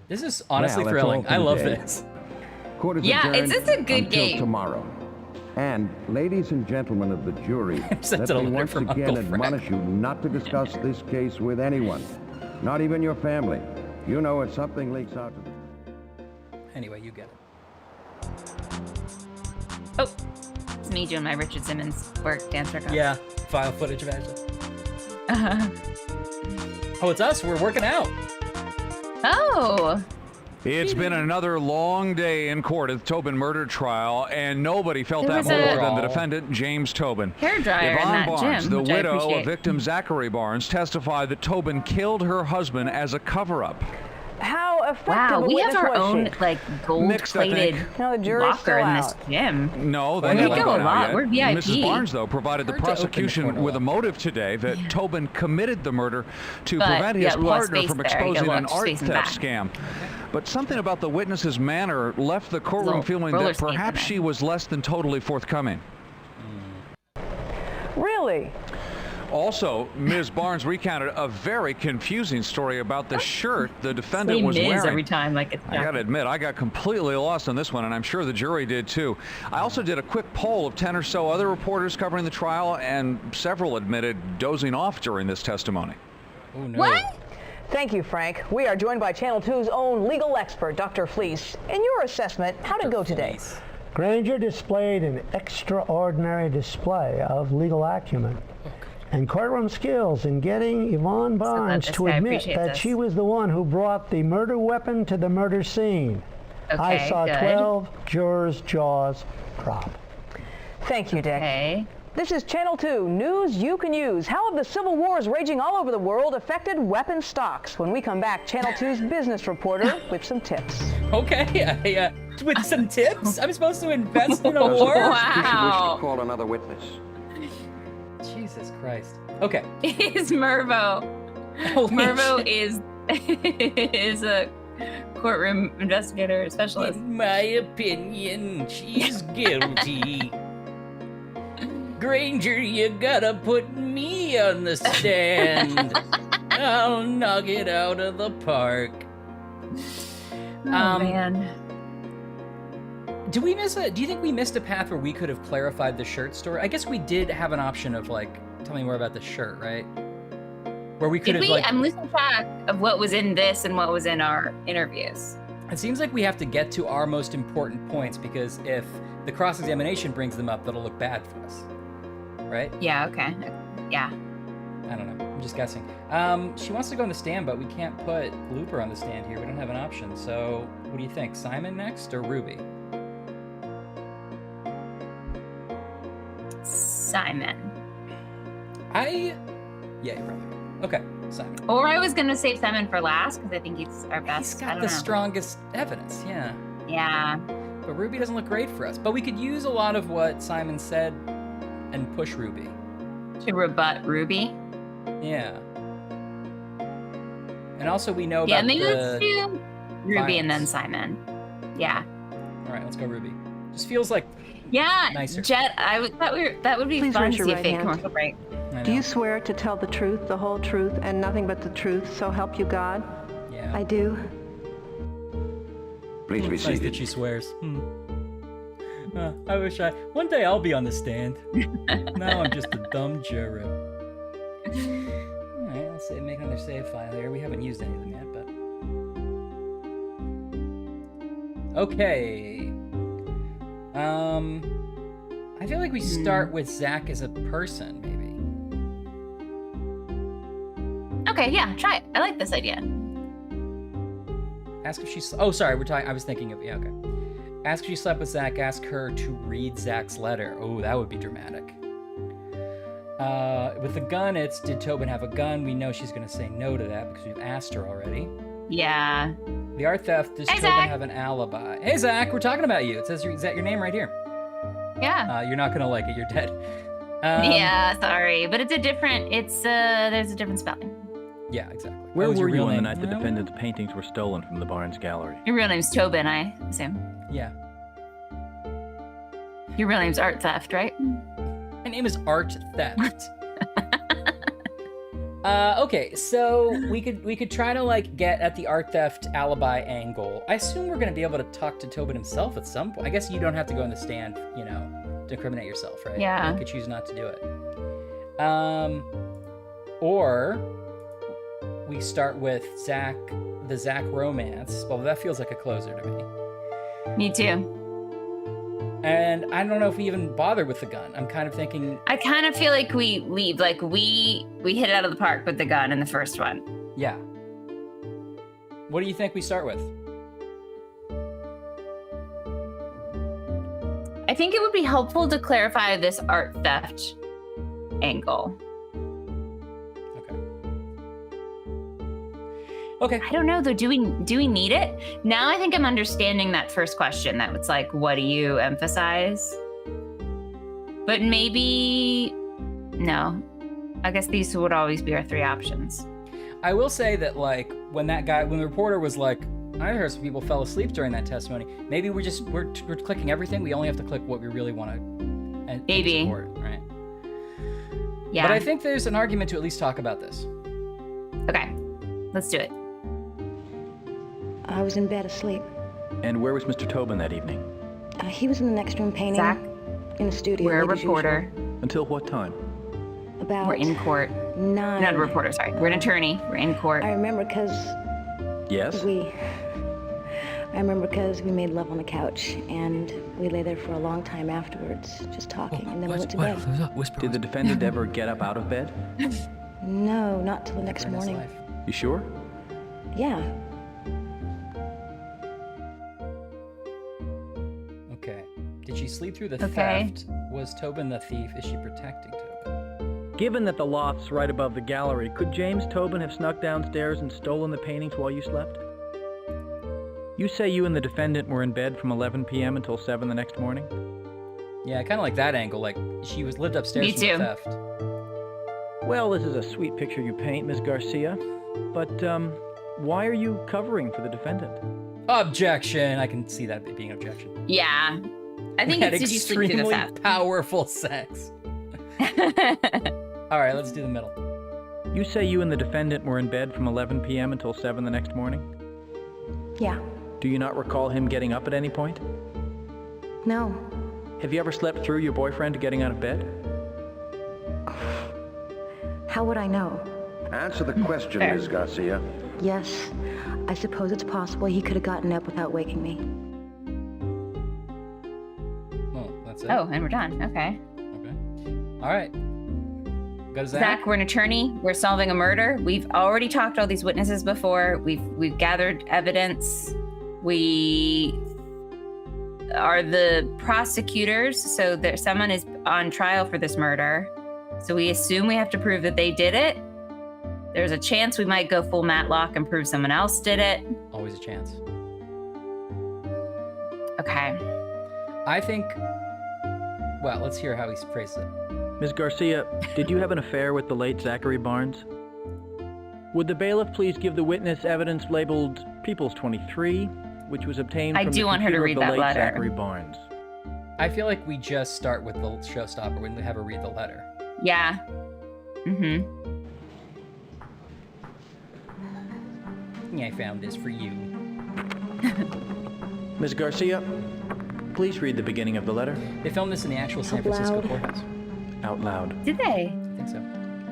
This is honestly Well, that's thrilling. all for I love today. this. Court is Yeah, adjourned it's a good until game. tomorrow. And ladies and gentlemen of the jury, Sent let a me letter once from again Uncle Frank. admonish you not to discuss this case with anyone, not even your family. You know if something leaks out to them. Anyway, you get it. Oh, it's me doing my Richard Simmons work dance record. Yeah, file footage of Ashley. Oh, it's us. We're working out. Oh. It's been another long day in court at the Tobin murder trial, and nobody felt There that was more a than the defendant, James Tobin. Hairdryer in Yvonne that Barnes, gym, the which I widow of appreciate. victim Zachary Barnes, testified that Tobin killed her husband as a cover-up. How effective Wow, a we have witness our was own she? like Mixed, I gold-plated think. No, the jury's locker still in this out. gym. No, We they haven't go a gone out lot. yet. We're VIP. Mrs. Barnes, though, provided the Hard to open the prosecution corner with a lot. motive today that Tobin committed the murder to But, prevent his yeah, we want partner space from there. You gotta exposing an watch art space in theft the scam. But something about the witness's manner left the courtroom Little feeling roller that skates in perhaps there. she was less than totally forthcoming. Really? Also, Ms. Barnes recounted a very confusing story about the shirt the defendant Say was Ms. wearing. every time, like it's I gotta admit, I got completely lost on this one, and I'm sure the jury did too. I also did a quick poll of 10 or so other reporters covering the trial, and several admitted dozing off during this testimony. Oh, no. What? Thank you, Frank. We are joined by Channel 2's own legal expert, Dr. Fleece. In your assessment, how did it go today? Granger displayed an extraordinary display of legal acumen and courtroom skills in getting Yvonne Barnes this to guy admit appreciates that this. she was the one who brought the murder weapon to the murder scene. I Okay, saw good. 12 jurors' jaws drop. Thank you, Dick. Okay. This is Channel 2, news you can use. How have the civil wars raging all over the world affected weapon stocks? When we come back, Channel 2's business reporter with some tips. Okay, with some tips? I'm supposed to invest in a Does the war? prosecution wish Wow. to call another witness? Jesus Christ. Okay. Is Mervo. Holy Mervo shit. is a courtroom investigator specialist. In my opinion, she's guilty. Granger, you gotta put me on the stand. I'll knock it out of the park. Oh, man. Do you think we missed a path where we could have clarified the shirt story? I guess we did have an option of like, tell me more about the shirt, right? Where we could Did have we? like, I'm losing track of what was in this and what was in our interviews. it seems like we have to get to our most important points because if the cross-examination brings them up, that'll look bad for us. Right? Yeah, okay. Yeah. I don't know. I'm just guessing. She wants to go on the stand, but we can't put Looper on the stand here. We don't have an option. So what do you think? Simon next or Ruby? Simon. Yeah, you're probably right. Okay, Simon. Or I was going to save Simon for last because I think he's our best. He's I got don't the know. strongest evidence, yeah. Yeah. But Ruby doesn't look great for us. But we could use a lot of what Simon said and push Ruby. To rebut Ruby. Yeah. And also we know Yeah, about maybe the let's do Ruby and then violence. Simon. Yeah. All right, let's go Ruby. Just feels like nicer. Jet, that would be Please fun raise to your see a right fake hand. commercial break. Do you swear to tell the truth, the whole truth, and nothing but the truth, so help you God? Yeah. I do. Please be It's nice that seated. she swears. I wish one day I'll be on the stand. Now I'm just a dumb juror. All right, let's make another save file here. We haven't used any of them yet, but okay. I feel like we start with Zach as a person, maybe. Okay, yeah, try it. I like this idea. Ask if she's. Oh, sorry. We're talking. I was thinking of. Yeah, okay. Ask if she slept with Zach. Ask her to read Zach's letter. Oh, that would be dramatic. With the gun, it's did Tobin have a gun? We know she's gonna say no to that because we've asked her already. Yeah. The art theft. Does Tobin have an alibi? Hey, Zach. We're talking about you. It says is that your name right here. Yeah. You're not gonna like it. You're dead. Yeah, sorry, but it's a different. It's there's a different spelling. Yeah, exactly. Where What was were your you real on the name? night the defendant's paintings were stolen from the Barnes Gallery? Your real name's Tobin, I assume. Yeah. Your real name's Art Theft, right? My name is Art Theft. Okay, so we could try to like get at the art theft alibi angle. I assume we're gonna be able to talk to Tobin himself at some point. I guess you don't have to go in the stand, you know, to incriminate yourself, right? Yeah. You could choose not to do it. Or we start with Zach, the Zach romance. Well, that feels like a closer to me. Me too. And I don't know if we even bother with the gun. I'm kind of thinking. I kind of feel like we leave, like we hit it out of the park with the gun in the first one. Yeah. What do you think we start with? I think it would be helpful to clarify this art theft angle. Okay. I don't know though. Do we need it? Now I think I'm understanding that first question. That was like, what do you emphasize? But maybe no. I guess these would always be our three options. I will say that like when the reporter was like, I heard some people fell asleep during that testimony. Maybe we're clicking everything. We only have to click what we really want to maybe support, right? Yeah. But I think there's an argument to at least talk about this. Okay, let's do it. I was in bed asleep. And where was Mr. Tobin that evening? He was in the next room painting. Zach, in the studio. we're a reporter. Until what time? We're in court. 9. Not a reporter, sorry. We're an attorney. We're in court. I remember because Yes? I remember because we made love on the couch, and we lay there for a long time afterwards, just talking, and then we went to bed. Did the defendant ever get up out of bed? No, not till the next morning. You sure? Yeah. Okay. Did she sleep through the theft? Was Tobin the thief? Is she protecting Tobin? Given that the loft's right above the gallery, could James Tobin have snuck downstairs and stolen the paintings while you slept? You say you and the defendant were in bed from 11 p.m. until 7 the next morning? Yeah, I kind of like that angle. Like she lived upstairs Me from too. the theft. Well, this is a sweet picture you paint, Miss Garcia. But, why are you covering for the defendant? Objection. I can see that being objection. Yeah. I think it's did you sleep through the extremely theft? powerful sex. All right, let's do the middle. You say you and the defendant were in bed from 11 p.m. until 7 the next morning? Yeah. Do you not recall him getting up at any point? No. Have you ever slept through your boyfriend getting out of bed? How would I know? Answer the question, Ms. Garcia. Yes. I suppose it's possible he could have gotten up without waking me. Oh, that's it. Oh, and we're done. Okay. All right. Go to Zach. Zach, we're an attorney. We're solving a murder. We've already talked to all these witnesses before. We've gathered evidence. We are the prosecutors, so someone is on trial for this murder. So we assume we have to prove that they did it. There's a chance we might go full Matlock and prove someone else did it. Always a chance. Okay. I think. Well, let's hear how he phrases it. Ms. Garcia, did you have an affair with the late Zachary Barnes? Would the bailiff please give the witness evidence labeled Peoples 23, which was obtained I from do the want her to computer read of the that late letter. Zachary Barnes. I feel like we just start with the showstopper when we have her read the letter. Yeah. Mm-hmm. Yeah, I found this for you. Ms. Garcia, please read the beginning of the letter. They filmed this in the actual San Francisco courthouse. Out loud. Did they? I think so.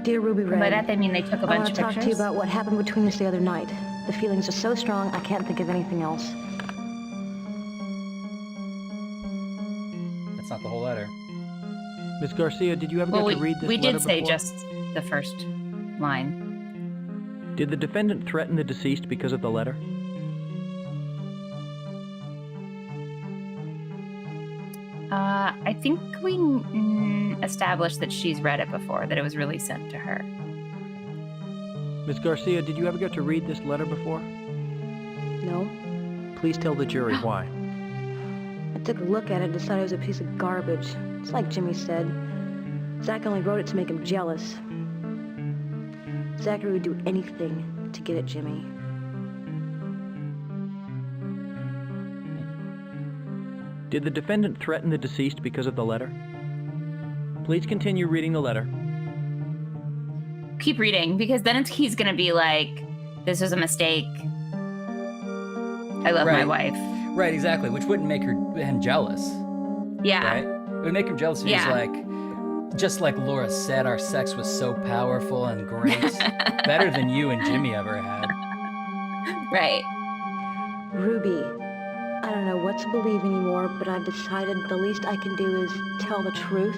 Dear Ruby Ray, By that they mean they took a I bunch want of to talk pictures? to you about what happened between us the other night. The feelings are so strong, I can't think of anything else. That's not the whole letter. Ms. Garcia, did you ever Well, get to read this we letter did say before? just the first line. Did the defendant threaten the deceased because of the letter? I think we established that she's read it before, that it was really sent to her. Ms. Garcia, did you ever get to read this letter before? No? Please tell the jury why. I took a look at it and decided it was a piece of garbage. It's like Jimmy said. Zach only wrote it to make him jealous. Zachary would do anything to get at Jimmy. Did the defendant threaten the deceased because of the letter? Please continue reading the letter. Keep reading, because then he's gonna be like, this was a mistake. I love my wife. Right, exactly, which wouldn't make him jealous. Yeah. Right? It would make him jealous if he was like, just like Laura said, our sex was so powerful and great. Better than you and Jimmy ever had. Right. Ruby, I don't know what to believe anymore, but I've decided the least I can do is tell the truth.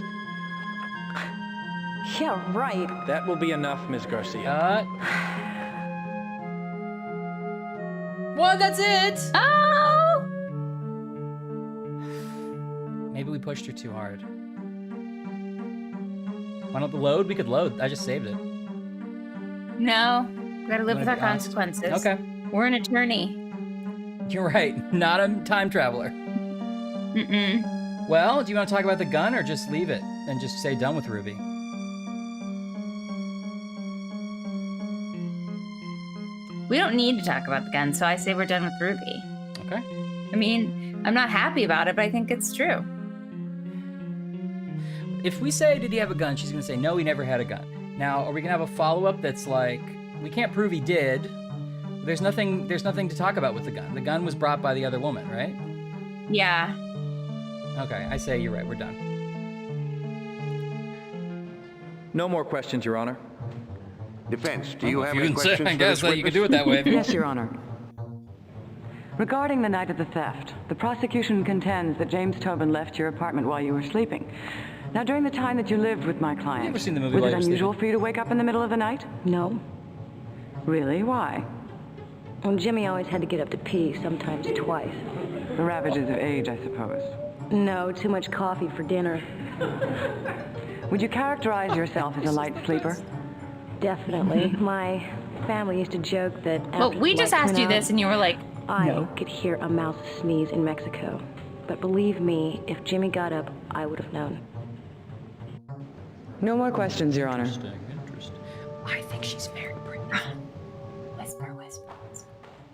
Yeah, right. That will be enough, Ms. Garcia. Well, that's it! Oh! Maybe we pushed her too hard. Why not load? We could load. I just saved it. No, we gotta live with our consequences. Okay. We're an attorney. You're right. Not a time traveler. Mm-mm. Well, do you want to talk about the gun or just leave it and just say done with Ruby? We don't need to talk about the gun, so I say we're done with Ruby. Okay. I mean, I'm not happy about it, but I think it's true. If we say, did he have a gun? She's going to say, no, he never had a gun. Now, are we going to have a follow-up that's like, we can't prove he did. There's nothing to talk about with the gun. The gun was brought by the other woman, right? Yeah. Okay, I say you're right. We're done. No more questions, Your Honor. Defense, do you have any questions for I guess this you could do it that way. Yes, Your Honor. Regarding the night of the theft, the prosecution contends that James Tobin left your apartment while you were sleeping. Now, during the time that you lived with my client, Never seen the movie was while it you were unusual sleeping. for you to wake up in the middle of the night? No. Really? Why? Well, Jimmy always had to get up to pee, sometimes twice. The ravages of age, I suppose. No, too much coffee for dinner. Would you characterize yourself as a light sleeper? Definitely. My family used to joke that Well, after we the just lights asked went you out, this, and you were like, I no. could hear a mouse sneeze in Mexico. But believe me, if Jimmy got up, I would have known. No more questions, Your Honor. Interesting. I think she's very pretty. Whisper, whisper, whisper.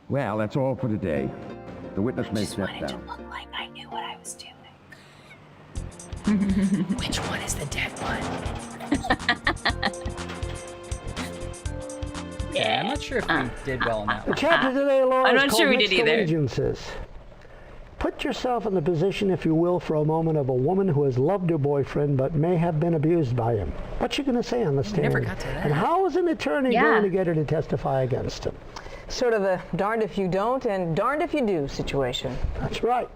Well, that's all for today. The witness may Just step wanted to down. look like I knew what I was doing. Which one is the dead one? Yeah, I'm not sure if we did well on that The one. chapter today, Laura, I'm is not called sure we Mixed did either. Allegiances. Put yourself in the position, if you will, for a moment of a woman who has loved her boyfriend but may have been abused by him. What's she going to say on the stand? never got to that. And how is an attorney Yeah. going to get her to testify against him? Sort of a darned if you don't and darned if you do situation. That's right.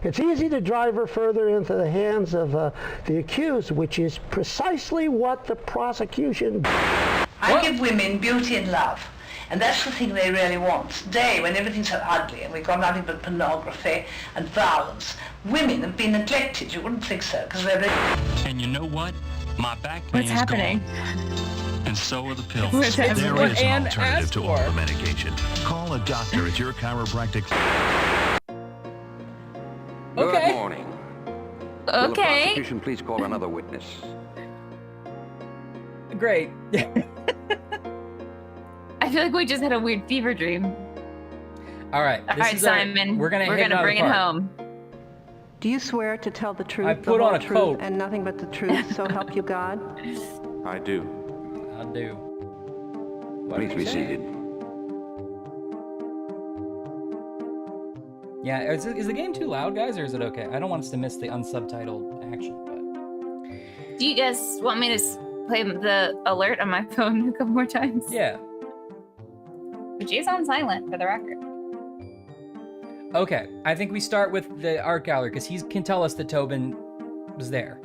It's easy to drive her further into the hands of the accused, which is precisely what the prosecution. I give women beauty and love, and that's the thing they really want. Today, when everything's so ugly and we've got nothing but pornography and violence, women have been neglected. You wouldn't think so, because they're... And you know what? My back pain What's is happening? gone. And so are the pills. What's There happening? is What an Ann alternative asked to for. all the medication. Call a doctor at your chiropractic. Okay. Good morning. Will the Okay. prosecution please call another witness? Great. I feel like we just had a weird fever dream. All right. All right, Simon. We're gonna bring it home. Do you swear to tell the truth, I put the on whole a truth, coat. and nothing but the truth, so help you God? I do. I do. Please be seated. Yeah, is the game too loud, guys, or is it okay? I don't want us to miss the unsubtitled action, but... Do you guys want me to play the alert on my phone a couple more times? Yeah. But she's on silent, for the record. Okay, I think we start with the art gallery, because he can tell us that Tobin was there.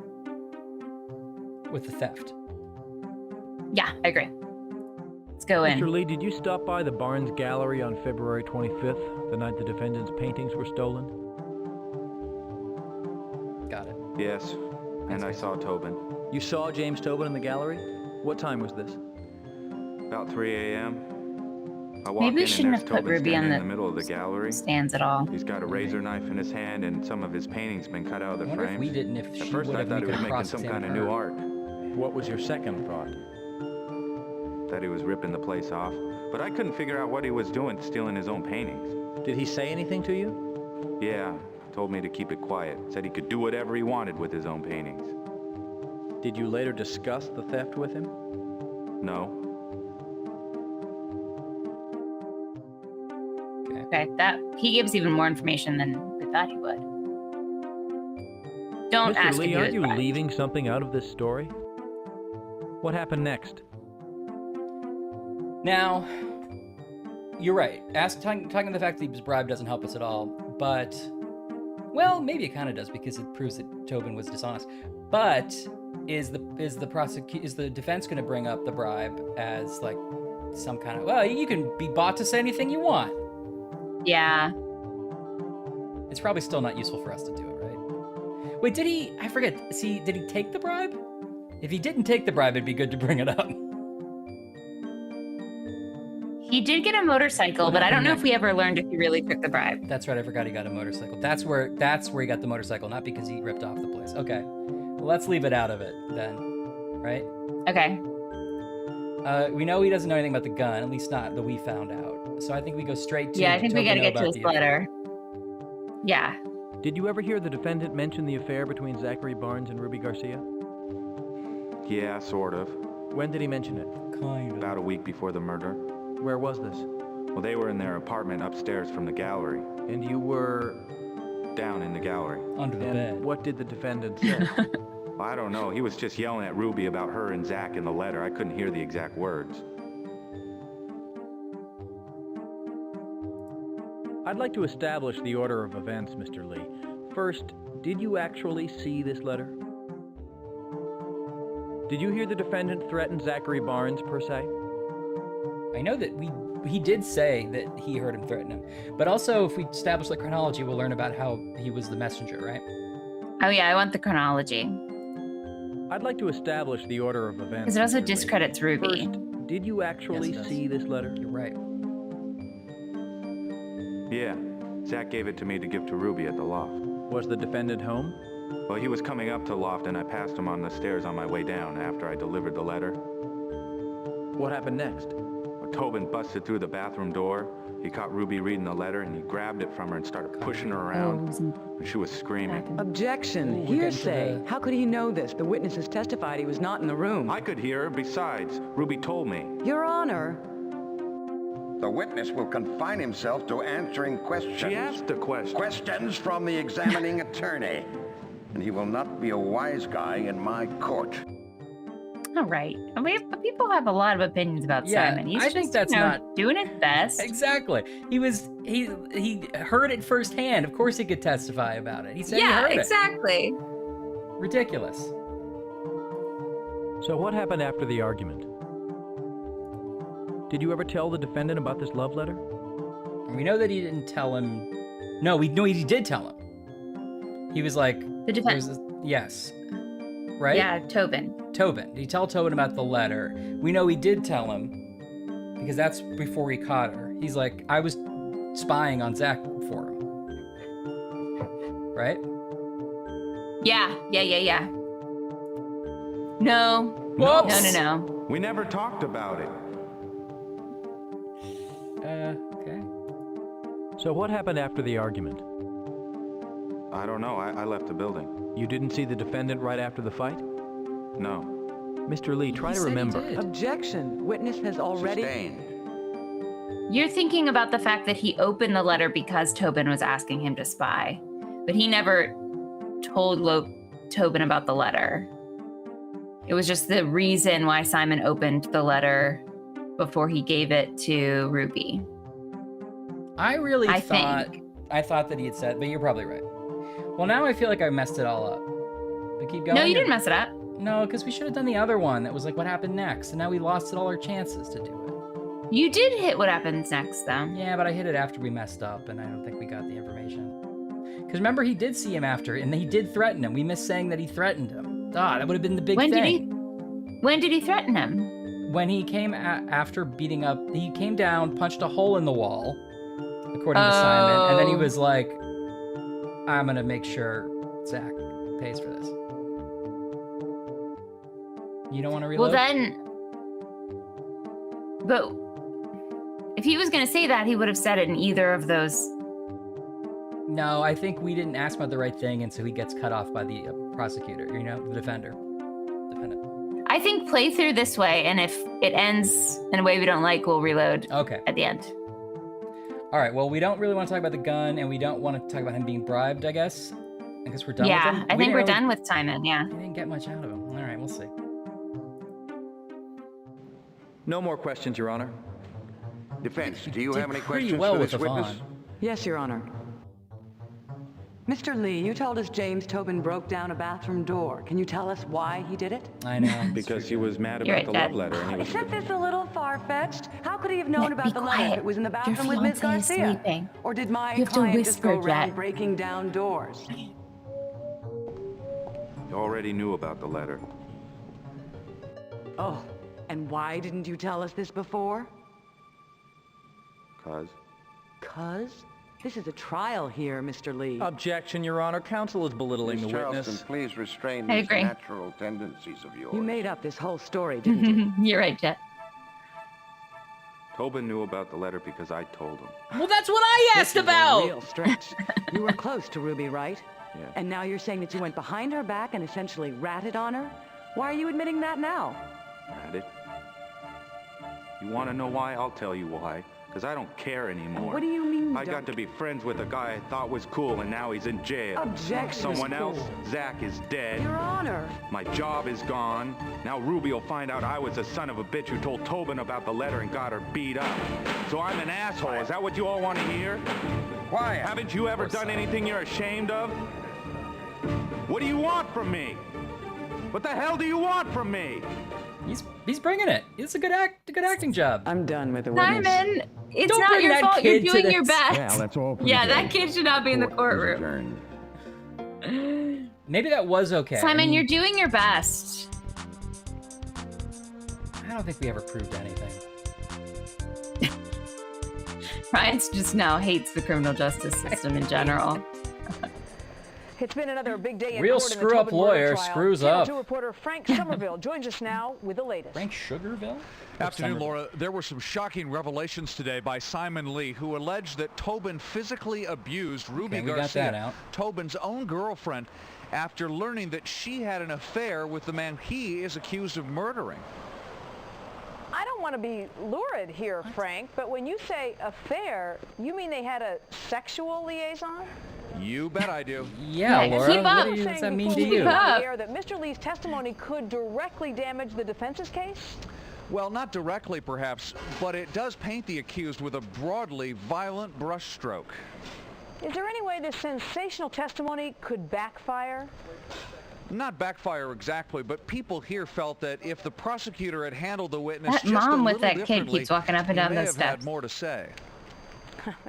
With the theft. Yeah, I agree. Let's go in. Mr. Lee, did you stop by the Barnes Gallery on February 25th, the night the defendant's paintings were stolen? Got it. Yes, and I saw Tobin. You saw James Tobin in the gallery? What time was this? About 3 a.m. I walked Maybe we in shouldn't and have there's put Tobin Ruby on standing in the the middle of the gallery. stands at all. He's got a razor knife in his hand, and some of his paintings been cut out of the I wonder frames. if we didn't, if At she first, would I have, thought we he was could have making some kind of cross-examined new her. art. What was your second thought? That he was ripping the place off, but I couldn't figure out what he was doing, stealing his own paintings. Did he say anything to you? Yeah, told me to keep it quiet. Said he could do whatever he wanted with his own paintings. Did you later discuss the theft with him? No. Okay, that he gives even more information than we thought he would. Don't Mr. ask Lee, if he aren't was you right. leaving something out of this story? What happened next? Now, you're right. Talking the fact that he was bribed doesn't help us at all, but... Well, maybe it kind of does, because it proves that Tobin was dishonest. But is the defense going to bring up the bribe as, like, some kind of... Well, you can be bought to say anything you want. Yeah. It's probably still not useful for us to do it, right? Wait, did he... I forget. See, did he take the bribe? If he didn't take the bribe, it'd be good to bring it up. He did get a motorcycle, but I don't know if we ever learned if he really took the bribe. That's right, I forgot he got a motorcycle. That's where he got the motorcycle, not because he ripped off the place. Okay. Well, let's leave it out of it then, right? Okay. We know he doesn't know anything about the gun, at least not that we found out. So I think we go straight to... Yeah, I think we gotta get to his the affair. letter. Yeah. Did you ever hear the defendant mention the affair between Zachary Barnes and Ruby Garcia? Yeah, sort of. When did he mention it? Kind of. About a week before the murder. Where was this? Well, they were in their apartment upstairs from the gallery. And you were... Down in the gallery. Under the bed. What did the defendant say? Well, I don't know. He was just yelling at Ruby about her and Zach in the letter. I couldn't hear the exact words. I'd like to establish the order of events, Mr. Lee. First, did you actually see this letter? Did you hear the defendant threaten Zachary Barnes, per se? I know that he did say that he heard him threaten him. But also, if we establish the chronology, we'll learn about how he was the messenger, right? Oh yeah, I want the chronology. I'd like to establish the order of events. Because it also Mr. Lee. discredits Ruby. First, did you actually see this letter? You're right. Yeah, Zach gave it to me to give to Ruby at the loft. Was the defendant home? Well, he was coming up to the loft and I passed him on the stairs on my way down after I delivered the letter. What happened next? Well, Tobin busted through the bathroom door. He caught Ruby reading the letter and he grabbed it from her and started pushing her around. And she was screaming. Objection. Hearsay. How could he know this? The witnesses testified he was not in the room. I could hear her. Besides, Ruby told me. Your Honor. The witness will confine himself to answering questions. She asked a question. Questions from the examining attorney. And he will not be a wise guy in my court. All right. People have a lot of opinions about Simon. He's I think that's not doing his best. Exactly. He heard it firsthand. Of course he could testify about it. He said he heard exactly. it. Ridiculous. So what happened after the argument? Did you ever tell the defendant about this love letter? We know that he didn't tell him. No, we know he did tell him. He was like, the defense. Yes. Right? Yeah, Tobin. Did he tell Tobin about the letter? We know he did tell him because that's before he caught her. He's like, I was spying on Zach for him. Right? Yeah. No. Whoops. No. We never talked about it. Okay. So what happened after the argument? I don't know. I left the building. You didn't see the defendant right after the fight? No. Mr. Lee, try to remember. Objection. Witness has already... Sustained. You're thinking about the fact that he opened the letter because Tobin was asking him to spy, but he never told Tobin about the letter. It was just the reason why Simon opened the letter before he gave it to Ruby. I thought that he had said, but you're probably right. Well, now I feel like I messed it all up. But keep going. No, you didn't mess it up. No, because we should have done the other one that was like what happened next, and now we lost all our chances to do it. You did hit what happens next, though. Yeah, but I hit it after we messed up, and I don't think we got the information. Because remember, he did see him after, and he did threaten him. We missed saying that he threatened him. That would have been the big thing. When did he threaten him? When he came after beating up, he came down, punched a hole in the wall, according to Simon, and then he was like, I'm gonna make sure Zach pays for this. You don't want to reload? Well then, but if he was gonna say that, he would have said it in either of those. No, I think we didn't ask about the right thing, and so he gets cut off by the prosecutor, the defendant. I think play through this way, and if it ends in a way we don't like, we'll reload at the end. All right, well, we don't really want to talk about the gun, and we don't want to talk about him being bribed, I guess. I guess we're done with him. Yeah, I think we're done with Simon, yeah. We didn't get much out of him. All right, we'll see. No more questions, Your Honor. Defense, do you have any pretty questions well for with this witness? Yvonne. Yes, Your Honor. Mr. Lee, you told us James Tobin broke down a bathroom door. Can you tell us why he did it? I know. Because he was mad about the love letter. And he was... Isn't this a little far-fetched? How could he have known about the letter if it was in the bathroom with Ms. Garcia? Or did my client just go around breaking down doors? He already knew about the letter. Oh, and why didn't you tell us this before? 'Cause? This is a trial here, Mr. Lee. Objection, Your Honor. Counsel is belittling the witness. Charleston, please restrain these natural tendencies of yours. You made up this whole story, didn't you? You're right, Jet. Tobin knew about the letter because I told him. Well, that's what I asked about! A real stretch. You were close to Ruby, right? Yeah. And now you're saying that you went behind her back and essentially ratted on her? Why are you admitting that now? Ratted? You want to know why? I'll tell you why. Because I don't care anymore. What do you mean? I got to be friends with a guy I thought was cool, and now he's in jail. Objection. Someone else, Zach, is dead. Your Honor. My job is gone. Now Ruby will find out I was a son of a bitch who told Tobin about the letter and got her beat up. So I'm an asshole. Is that what you all want to hear? Quiet. Haven't you ever done anything you're ashamed of? What do you want from me? What the hell do you want from me? He's bringing it. It's a good acting job. I'm done with the witness. Simon, it's not your fault. You're doing your best. Yeah, that's all. Yeah, that kid should not be in the courtroom. Maybe that was okay. Simon, you're doing your best. I don't think we ever proved anything. Ryan's just now hates the criminal justice system in general. It's been another big day in Real court in the screw-up Tobin murder lawyer trial. screws Channel up. 2 reporter Frank Somerville joins us now with the latest. Frank Sugarville? Afternoon, Laura. There were some shocking revelations today by Simon Lee, who alleged that Tobin physically abused Ruby Garcia, Tobin's own girlfriend, after learning that she had an affair with the man he is accused of murdering. I don't want to be lurid here, Frank, but when you say affair, you mean they had a sexual liaison? You bet I do. Yeah, Laura, what does that mean to you? That Mr. Lee's testimony could directly damage the defense's case? Well, not directly, perhaps, but it does paint the accused with a broadly violent brushstroke. Is there any way this sensational testimony could backfire? Not backfire exactly, but people here felt that if the prosecutor had handled the witness that just mom a with little that kid keeps walking up and down those steps. He may have had more to say.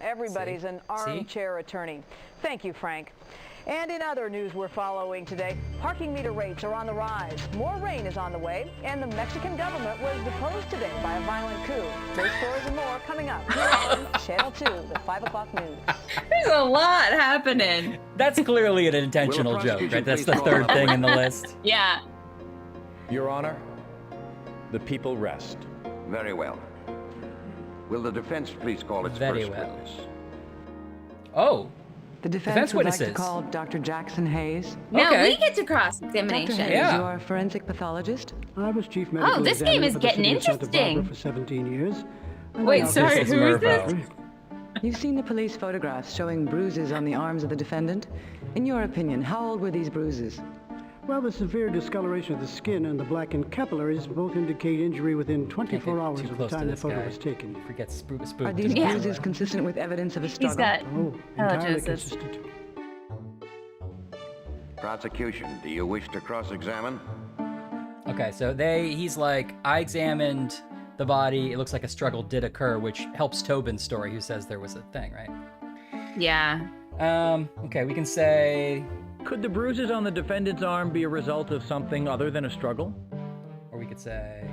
Everybody's an armchair attorney. Thank you, Frank. And in other news we're following today, parking meter rates are on the rise. More rain is on the way, and the Mexican government was deposed today by a violent coup. Those stories and more coming up here on Channel 2, the 5 o'clock news. There's a lot happening. That's clearly an intentional joke, right? That's the third thing in the list. Yeah. Your Honor, the people rest. Very well. Will the defense please call its first witness? Oh. The defense would witnesses. like to call Dr. Jackson Hayes. No, Okay. we get to cross-examination. Dr. Hayes, Yeah. you are a forensic pathologist? I was chief medical Oh, this game examiner is for the getting city of Santa Barbara interesting. for 17 years. And Wait, I now sorry, practice who is Mervo. this? You've seen the police photographs showing bruises on the arms of the defendant. In your opinion, how old were these bruises? Well, the severe discoloration of the skin and the blackened capillaries both indicate injury within 24 hours of the time the photo was taken. Forget spook. Are these bruises consistent with evidence of a struggle? He's got Entirely halitosis. consistent. Prosecution, do you wish to cross-examine? Okay, so he's like, I examined the body. It looks like a struggle did occur, which helps Tobin's story, who says there was a thing, right? Yeah. Okay, we can say... Could the bruises on the defendant's arm be a result of something other than a struggle? Or we could say...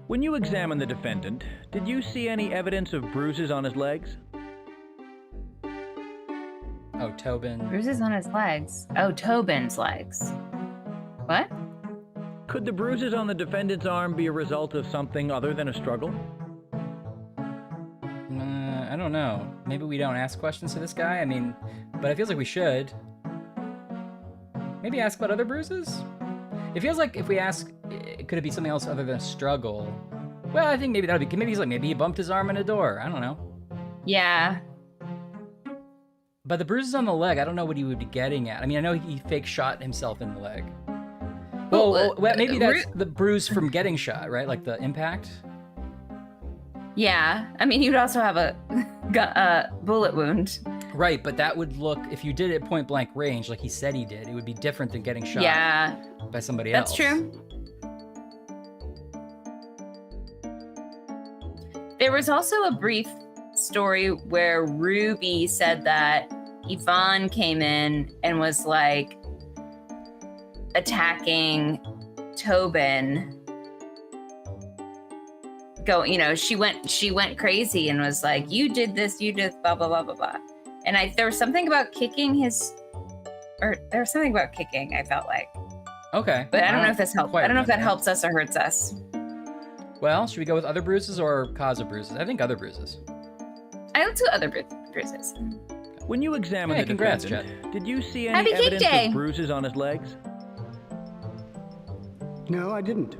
When you examined the defendant, did you see any evidence of bruises on his legs? Oh, Tobin. Bruises on his legs. Oh, Tobin's legs. What? Could the bruises on the defendant's arm be a result of something other than a struggle? I don't know. Maybe we don't ask questions to this guy. I mean, but it feels like we should. Maybe ask about other bruises? It feels like if we ask, could it be something else other than a struggle? Well, I think maybe that would be, maybe he's like, maybe he bumped his arm in a door. I don't know. Yeah. But the bruises on the leg, I don't know what he would be getting at. I mean, I know he fake shot himself in the leg. Well, maybe that's the bruise from getting shot, right? Like the impact? Yeah. I mean, he would also have a bullet wound. Right, but that would look, if you did it at point blank range, like he said he did, it would be different than getting shot by somebody else. That's true. There was also a brief story where Ruby said that Yvonne came in and was like attacking Tobin. She went crazy and was like, you did this, you did blah, blah, blah, blah, blah. And there was something about kicking I felt like. Okay. But I don't know if this helps. I don't know if that helps us or hurts us. Well, should we go with other bruises or cause of bruises? I think other bruises. I'll do other bruises. When you examined the defendant, did you see any evidence of bruises on his legs? No, I didn't.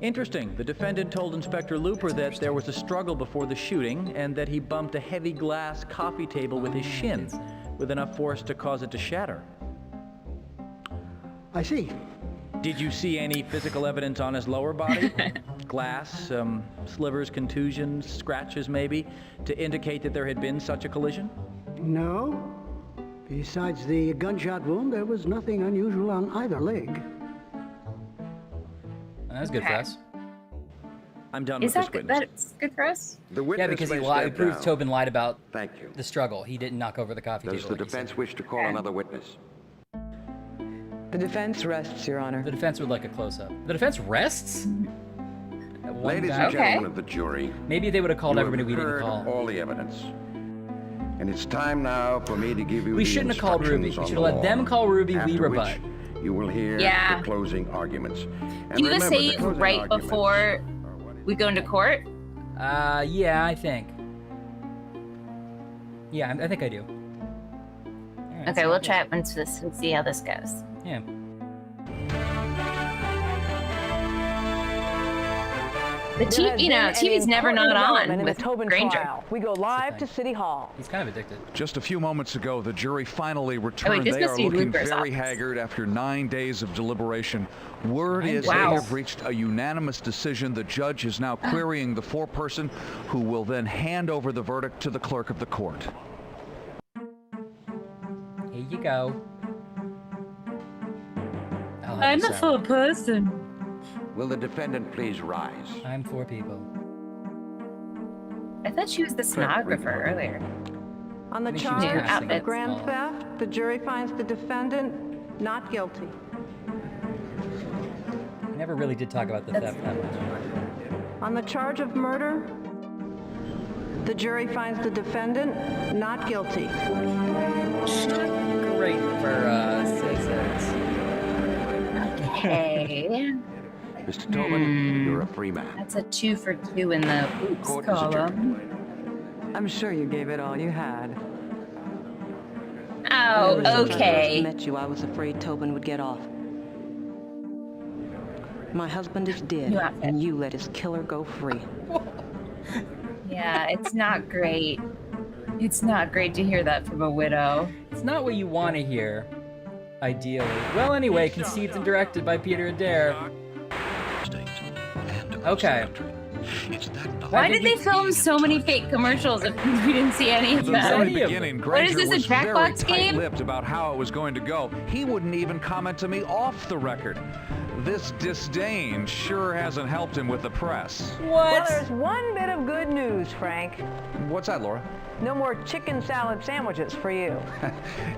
Interesting. The defendant told Inspector Looper that there was a struggle before the shooting and that he bumped a heavy glass coffee table with his shin, with enough force to cause it to shatter. I see. Did you see any physical evidence on his lower body? Glass, slivers, contusions, scratches maybe, to indicate that there had been such a collision? No. Besides the gunshot wound, there was nothing unusual on either leg. That's good for us. I'm done with this witness. That's good for us? The witness because he may lied. step Proved down. Tobin lied about Thank you. the struggle. He didn't knock over the coffee Does table. the defense wish to call another witness? The defense rests, Your Honor. The defense would like a close-up. The defense rests? Ladies and gentlemen of the jury, maybe they would have called everybody we didn't heard call. all the evidence. And it's time now for me to give you We the shouldn't have called Ruby. We instructions should on have the let them law, call Ruby, we after rebut. which you will hear Yeah. the closing arguments. And Do you remember, the save closing right arguments before we go into court? Yeah, I think. Yeah, I think I do. Right, Okay, we'll try it once this and see how this goes. Yeah. The TV's never not on with Granger. Trial. We go live to City Hall. He's kind of addicted. Just a few moments ago, the jury finally returned. this They must are be looking Looper's very office. haggard after 9 days of deliberation. Word is they Wow. have reached a unanimous decision. The judge is now querying the foreperson, who will then hand over the verdict to the clerk of the court. Here you go. I'm a full person. Will the defendant please rise? I'm for people. I thought she was the stenographer earlier. On the I mean, she was charge New casting outfit. of grand small. theft, the jury finds the defendant not guilty. We never really did talk about the theft that much. On the charge of murder, the jury finds the defendant not guilty. Great for citizens. Okay. Mr. Tobin, you're a free man. That's a 2 for 2 in the oops Court is adjourned. column. I'm sure you gave it all you had. Oh, okay. When I met you, I was afraid Tobin would get off. My husband is dead, and you let his killer go free. Yeah, it's not great. It's not great to hear that from a widow. It's not what you want to hear, ideally. Well, anyway, conceived and directed by Peter Adair. Okay. Why did they film so many fake commercials if we didn't see any of them? What is this, a Jackbox game? Tight-lipped about how it was going to go. He wouldn't even comment to me off the record. This disdain sure hasn't helped him with the press. What? Well, there's one bit of good news, Frank. What's that, Laura? No more chicken salad sandwiches for you.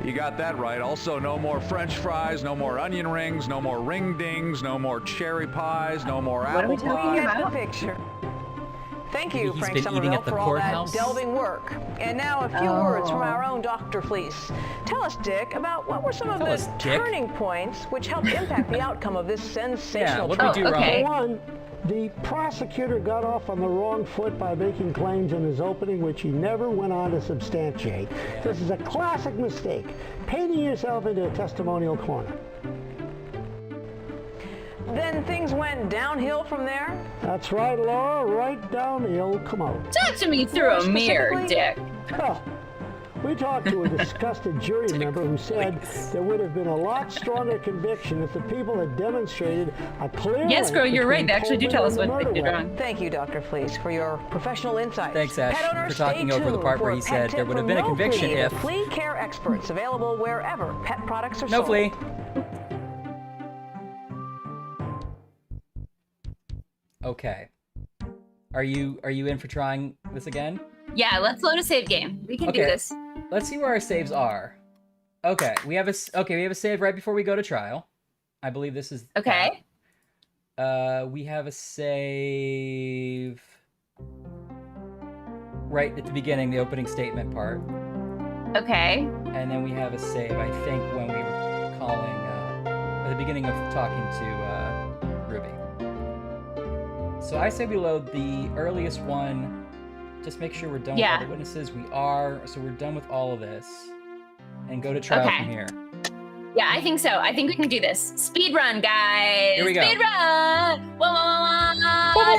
You got that right. Also, no more French fries, no more onion rings, no more ring dings, no more cherry pies, no more apple pie. We get the picture. Thank you, Frank Somerville, for all that delving work. And now a few words from our own Dr. Fleece. Tell us, Dick, about what were some of the turning points which helped impact the outcome of this sensational trial. Number one, the prosecutor got off on the wrong foot by making claims in his opening which he never went on to substantiate. This is a classic mistake, painting yourself into a testimonial corner. Then things went downhill from there? That's right, Laura, right downhill. Come on. Talk to me through a mirror, Dick. Oh, we talked to a disgusted jury member who said there would have been a lot stronger conviction if the people had demonstrated a clear Yes, girl, you're right. They actually do tell us what they did wrong. Thank you, Dr. Fleece, for your professional insights. Thanks, Ash, for talking over the part where he said there would have been a conviction if... Flea care experts available wherever pet products are sold. No flea. Okay. Are you in for trying this again? Yeah, let's load a save game. We can do this. Let's see where our saves are. Okay, we have a save right before we go to trial. I believe this is okay. We have a save right at the beginning, the opening statement part. Okay. And then we have a save, I think, when we were calling at the beginning of talking to Ruby. So I say we load the earliest one. Just make sure we're done with all the witnesses. We are. So we're done with all of this. And go to trial from here. Yeah, I think so. I think we can do this. Speed run, guys. Here we go. Speed run.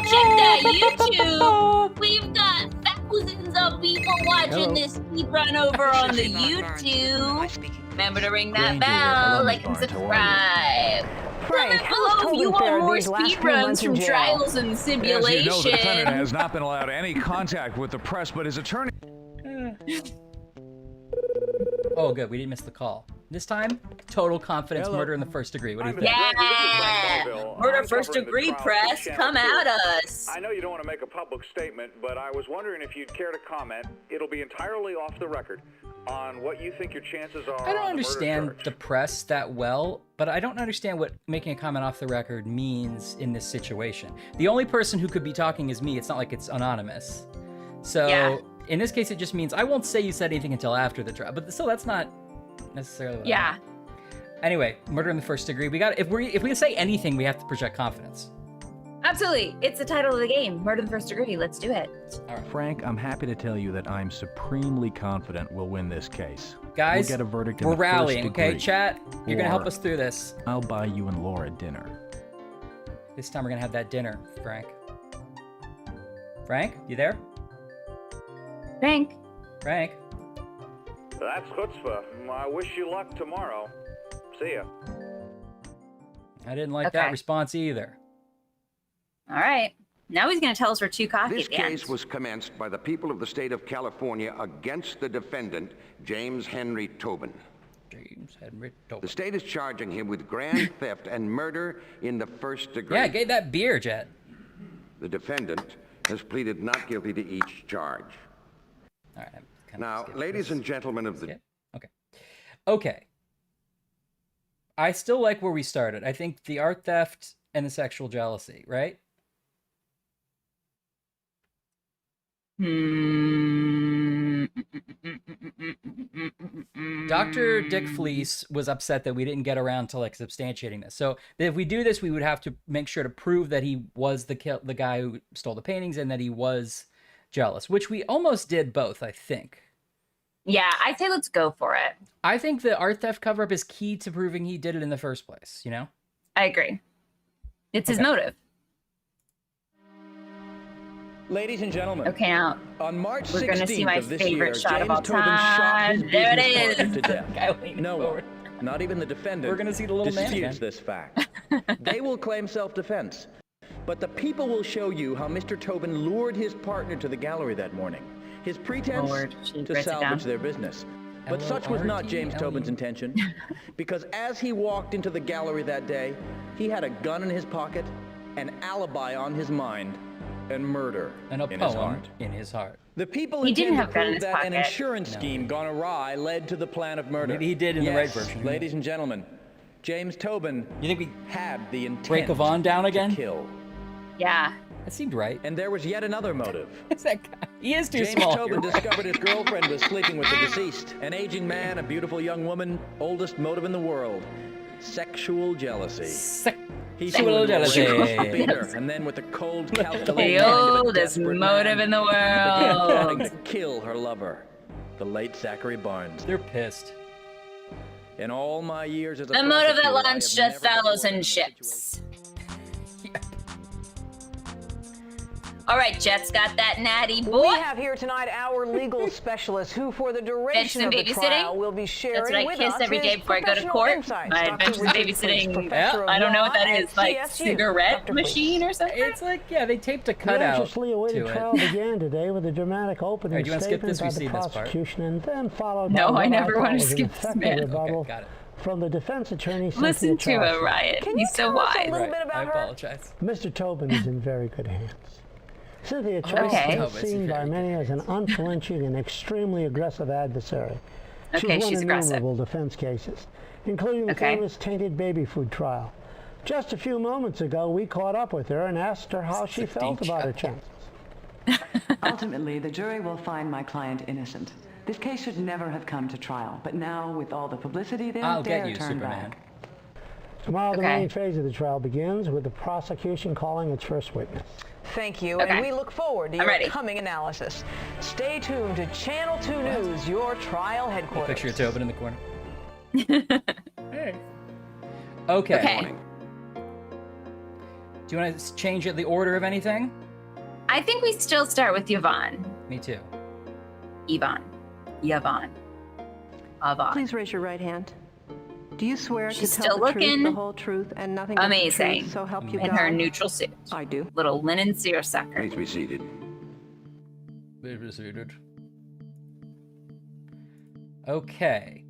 Check that YouTube. We've got thousands of people watching this speed run over on the YouTube. Remember to ring that bell, like and subscribe. Frank, below if you want more speed runs from trials and simulations. As you know, the defendant has not been allowed any contact with the press, but his attorney... Oh, good. We didn't miss the call. This time, total confidence, murder in the first degree. What do you think? Yeah! Murder first degree, press. Come at us. I know you don't want to make a public statement, but I was wondering if you'd care to comment. It'll be entirely off the record on what you think your chances are. I don't understand the press that well, but I don't understand what making a comment off the record means in this situation. The only person who could be talking is me. It's not like it's anonymous. So in this case, it just means I won't say you said anything until after the trial. But still, that's not necessarily what I mean. Anyway, murder in the first degree. We got if we say anything, we have to project confidence. Absolutely. It's the title of the game. Murder in the first degree. Let's do it. All right. Frank, I'm happy to tell you that I'm supremely confident we'll win this case. Guys, we'll get a verdict in we're the rallying, first degree. okay? Chat, you're going to help us through this. I'll buy you and Laura dinner. This time we're going to have that dinner, Frank. Frank, you there? Frank. Frank. That's chutzpah. I wish you luck tomorrow. See ya. I didn't like that response either. All right. Now he's going to tell us we're too cocky This at the end. case was commenced by the people of the state of California against the defendant, James Henry Tobin. James Henry Tobin. The state is charging him with grand theft and murder in the first degree. Yeah, get that beer, Jet. The defendant has pleaded not guilty to each charge. All right. Now, ladies and gentlemen of the... Okay. I still like where we started. I think the art theft and the sexual jealousy, right? Dr. Dick Fleece was upset that we didn't get around to like substantiating this. So if we do this, we would have to make sure to prove that he was the guy who stole the paintings and that he was jealous, which we almost did both, I think. Yeah, I say let's go for it. I think the art theft cover-up is key to proving he did it in the first place, you know? I agree. It's his motive. Ladies and gentlemen. Okay, now on March we're going to see my of this favorite year, shot James of all Tobin shot his time. There it business partner is. to death. No one, not even the defendant, We're gonna see the little man disputes again. this fact. They will claim self-defense, but the people will show you how Mr. Tobin lured his partner to the gallery that morning. His pretense to salvage their business. But such was not James Tobin's intention, because as he walked into the gallery that day, he had a gun in his pocket, an alibi on his mind, and murder and a in poem his heart. in his heart. The people He didn't intend have to gun in prove his that an pocket. insurance scheme gone awry led to the plan of murder. Maybe he did in the right Yes, version. Ladies and gentlemen, James Tobin had the intent break Yvonne down again? to kill. Yeah. That seemed right. And there was yet another motive. It's that guy. He is too James small. Tobin discovered his girlfriend was sleeping with the deceased. An aging man, a beautiful young woman, oldest motive in the world. Sexual jealousy. He Sexual jealousy. beat her, and then with a cold calculation The oldest motive in the plotting world. to kill her lover, the late Zachary Barnes. They're pissed. In all my years as a The motive that prosecutor, I launched have a never thousand ships. All right, Jet's got that natty boy. We have here tonight our legal specialist who, for the duration of the trial, will be sharing That's what I with kiss us every day his before I go to professional court. insights. My Dr. adventures in Richard babysitting. Fleece, professor of I don't know what law that at is, like CSU. cigarette Dr. Fleece. machine or something. It's like, yeah, they taped a The cutout anxiously awaited to trial it. began today with a dramatic opening Alright, do you wanna skip statement this? by We've the seen this part. prosecution and then followed No, by I what never thought wanna was an skip this, effective man. rebuttal Okay, got it. from the defense attorney, Listen Cynthia to a Charlson. riot. Can you He's so tell us a wise. little bit I about her? apologize. Mr. Tobin is in very good hands. Cynthia Okay. Charlson is Tobin's seen in by very many as an unflinching and extremely aggressive adversary. Okay, She's she's won aggressive. innumerable defense cases, including the Okay. famous tainted baby food trial. Just a few moments ago, we caught up with her and asked her how she felt about her chances. Ultimately, the jury will find my client innocent. This case should never have come to trial, but now, with all the publicity, they'll I'll dare get you, turn Superman. back. Tomorrow, the Okay. main phase of the trial begins with the prosecution calling its first witness. Thank you, Okay. and we look forward to I'm your ready. coming analysis. Stay tuned to Channel 2 News, your trial headquarters. Picture of Tobin in the corner. Hey. Okay. Okay. Do you want to change the order of anything? I think we still start with Yvonne. Me too. Yvonne. Yvonne. Please raise your right hand. Do you swear She's to tell still the truth, looking the whole truth, and nothing but the amazing. truth, so help you In God? her neutral suit. I do. Little linen seersucker. Please be seated. Okay.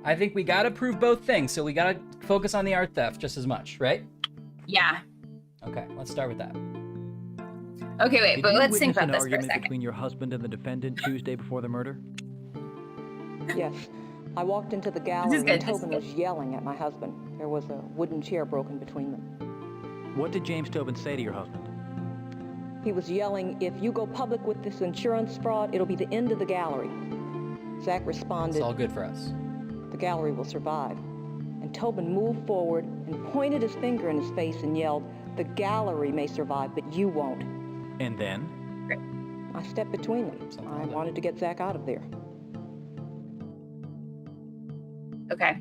I think we gotta prove both things, so we gotta focus on the art theft just as much, right? Yeah. Okay, let's start with that. Okay, wait, Did but you let's think witness about an this for a argument second. between your husband and the defendant Tuesday before the murder? Yes. I walked into the This gallery is and good, this is Tobin was yelling at my husband. There was a wooden chair broken between them. What did James Tobin say to your husband? He was yelling, "If you go public with this insurance fraud, it'll be the end of the gallery." Zach responded, It's all good for us. "The gallery will survive." And Tobin moved forward and pointed his finger in his face and yelled, "The gallery may survive, but you won't." And then? I stepped between them. I wanted to get Zach out of there. Okay.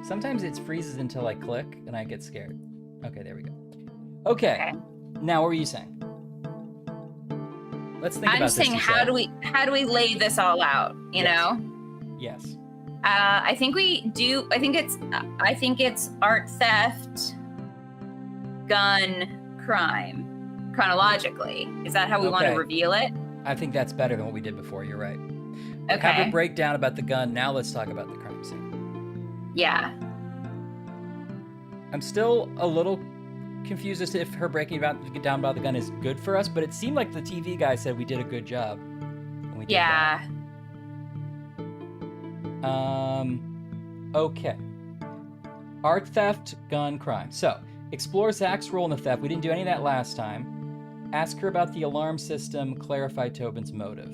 Sometimes it freezes until I click and I get scared. Okay, there we go. Okay. Now, what were you saying? Let's think I'm about just this. saying, you how said. do we lay this all out? You know? Yes. I think we do. I think it's art theft, gun, crime, chronologically. Is that how we want to Okay. reveal it? I think that's better than what we did before. You're right. Okay. Have a breakdown about the gun. Now let's talk about the crime scene. Yeah. I'm still a little confused as to if her breaking down about the gun is good for us, but it seemed like the TV guy said we did a good job. when we did Yeah. that. Okay. Art theft, gun, crime. So, explore Zach's role in the theft. We didn't do any of that last time. Ask her about the alarm system. Clarify Tobin's motive.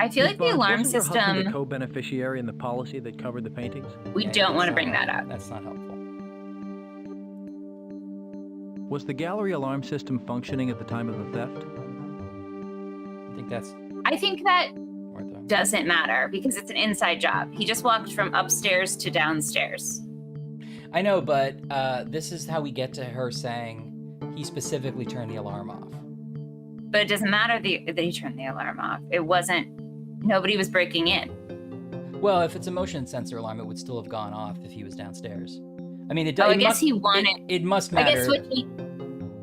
I feel like the Yvonne, alarm wasn't your husband system. a co-beneficiary in the policy that covered the paintings? We Yeah, don't want to that's bring not- that up. That's not helpful. Was the gallery alarm system functioning at the time of the theft? that's... I think that doesn't matter because it's an inside job. He just walked from upstairs to downstairs. I know, but this is how we get to her saying he specifically turned the alarm off. But it doesn't matter that he turned the alarm off. It wasn't, nobody was breaking in. Well, if it's a motion sensor alarm, it would still have gone off if he was downstairs. I mean, it, I it guess must, he wanted. It must matter. I guess what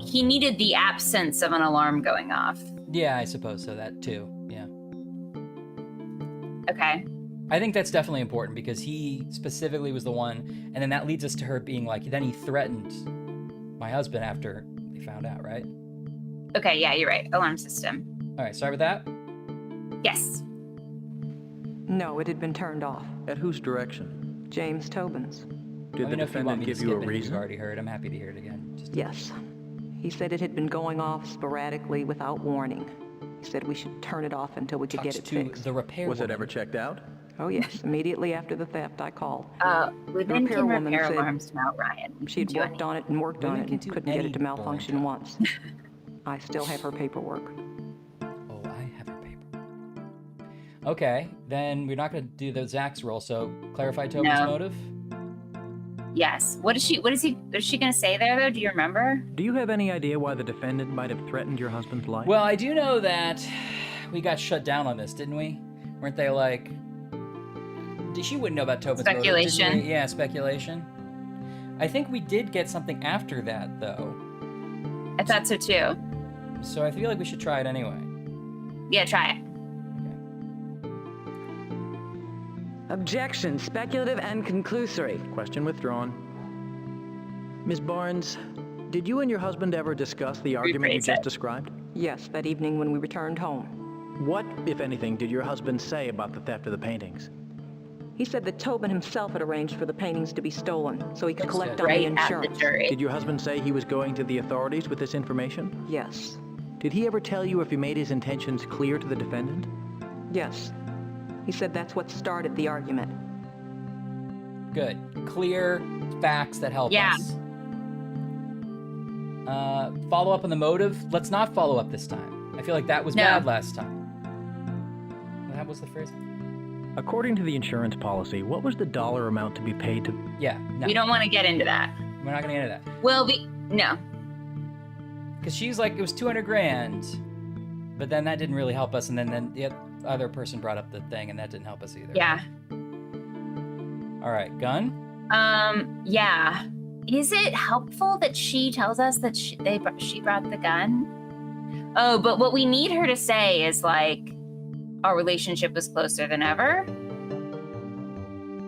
he needed the absence of an alarm going off. Yeah, I suppose so. That too. Yeah. Okay. I think that's definitely important because he specifically was the one, and then that leads us to her being like, then he threatened my husband after they found out, right? Okay, yeah, you're right. Alarm system. All right, sorry with that? Yes. No, it had been turned off. At whose direction? James Tobin's. Did the defendant give you a reason? You've already heard. I'm happy to hear it again. Yes. He said it had been going off sporadically without warning. He said we should turn it off until we could get it fixed. The repair Was it ever checked out? Oh, yes. Immediately after the theft, I called. Women can repair alarms now, Ryan. She'd worked on it and worked on it and couldn't get it to malfunction once. I still have her paperwork. Oh, I have her paperwork. Okay, then we're not going to do the Zach's role, so clarify Tobin's motive? Yes. What is she going to say there, though? Do you remember? Do you have any idea why the defendant might have threatened your husband's life? Well, I do know that we got shut down on this, didn't we? Weren't they like... She wouldn't know about Tobin's speculation. Motive, yeah, speculation. I think we did get something after that, though. I thought so, too. So I feel like we should try it anyway. Yeah, try it. Objection, speculative and conclusory. Question withdrawn. Ms. Barnes, did you and your husband ever discuss the argument you just described? Yes, that evening when we returned home. What, if anything, did your husband say about the theft of the paintings? He said that Tobin himself had arranged for the paintings to be stolen so he could collect on the insurance. Did your husband say he was going to the authorities with this information? Yes. Did he ever tell you if he made his intentions clear to the defendant? Yes. He said that's what started the argument. Good. Clear facts that help us. Follow up on the motive. Let's not follow up this time. I feel like that was bad last time. That was the first. According to the insurance policy, what was the dollar amount to be paid to... Yeah, no. We don't want to get into that. We're not going to get into that. Well, no. Because she's like, it was $200,000, but then that didn't really help us, and then the other person brought up the thing, and that didn't help us either. Yeah. All right, gun? Yeah. Is it helpful that she tells us that she brought the gun? Oh, but what we need her to say is like, our relationship was closer than ever?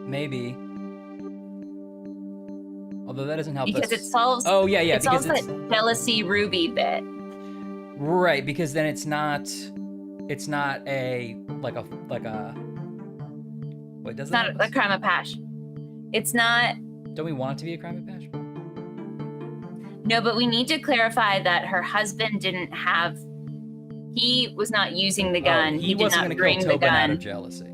Maybe. Although that doesn't help us. Because it solves... Oh, yeah, it solves that jealousy Ruby bit. Right, because then it's not a... Wait, doesn't it's not a crime of passion. It's not... Don't we want it to be a crime of passion? No, but we need to clarify that her husband didn't have... He was not using the gun. He did not bring the gun out of jealousy.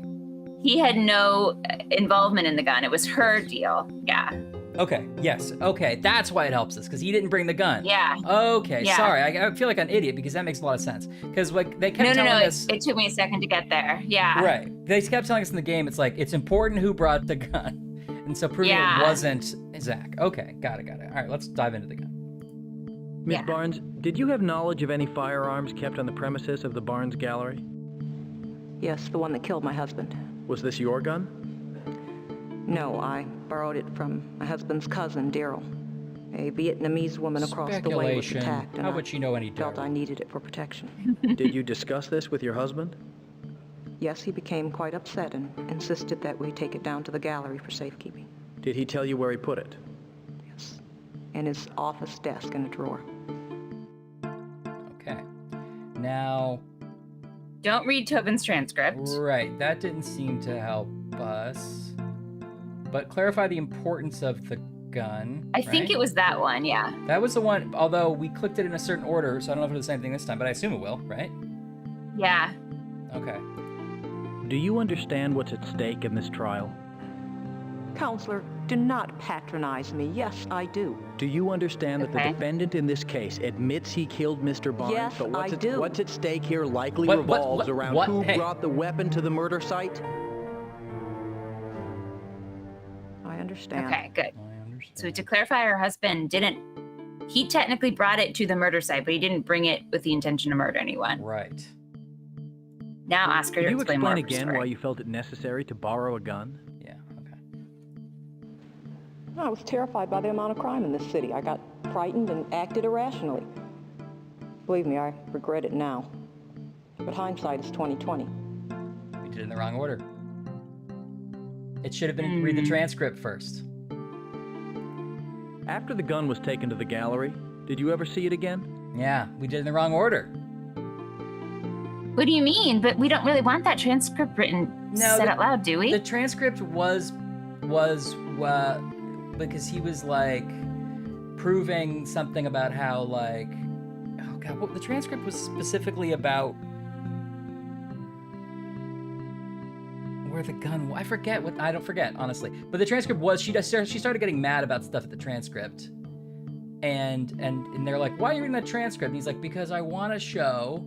He had no involvement in the gun. It was her deal. Yeah. Okay. Yes. Okay. That's why it helps us because he didn't bring the gun. Yeah. Okay. Yeah. Sorry. I feel like an idiot because that makes a lot of sense. Because like they kept telling us. It took me a second to get there. Yeah. Right. They kept telling us in the game. It's like it's important who brought the gun, and so proving it wasn't Zach. Okay. Got it. All right. Let's dive into the gun. Ms. Barnes, did you have knowledge of any firearms kept on the premises of the Barnes Gallery? Yes, the one that killed my husband. Was this your gun? No, I borrowed it from my husband's cousin, Daryl. A Vietnamese woman across the way was attacked, and how would she know any felt I needed it for protection. Did you discuss this with your husband? Yes, he became quite upset and insisted that we take it down to the gallery for safekeeping. Did he tell you where he put it? Yes, in his office desk in a drawer. Okay. Now... Don't read Tobin's transcript. Right, that didn't seem to help us. But clarify the importance of the gun. I think it was that one, yeah. That was the one, although we clicked it in a certain order, so I don't know if it's the same thing this time, but I assume it will, right? Yeah. Okay. Do you understand what's at stake in this trial? Counselor, Do not patronize me. Yes, I do. Do you understand that the defendant in this case admits he killed Mr. Barnes? Yes, but I do. What's at stake here likely revolves around who brought the weapon to the murder site? I understand. Okay, good. So to clarify, her husband he technically brought it to the murder site, but he didn't bring it with the intention to murder anyone. Right. Now ask her to explain more. Could you explain again why you felt it necessary to borrow a gun? Yeah, okay. I was terrified by the amount of crime in this city. I got frightened and acted irrationally. Believe me, I regret it now. But hindsight is 20/20. We did it in the wrong order. It should have been read the transcript first. After the gun was taken to the gallery, did you ever see it again? Yeah, we did it in the wrong order. What do you mean? But we don't really want that transcript written said out loud, do we? The transcript was because he was like proving something about how like, oh god, what the transcript was specifically about where the gun. I forget what. I don't forget honestly. But the transcript was she started getting mad about stuff at the transcript, and they're like, why are you reading that transcript? And he's like, because I want to show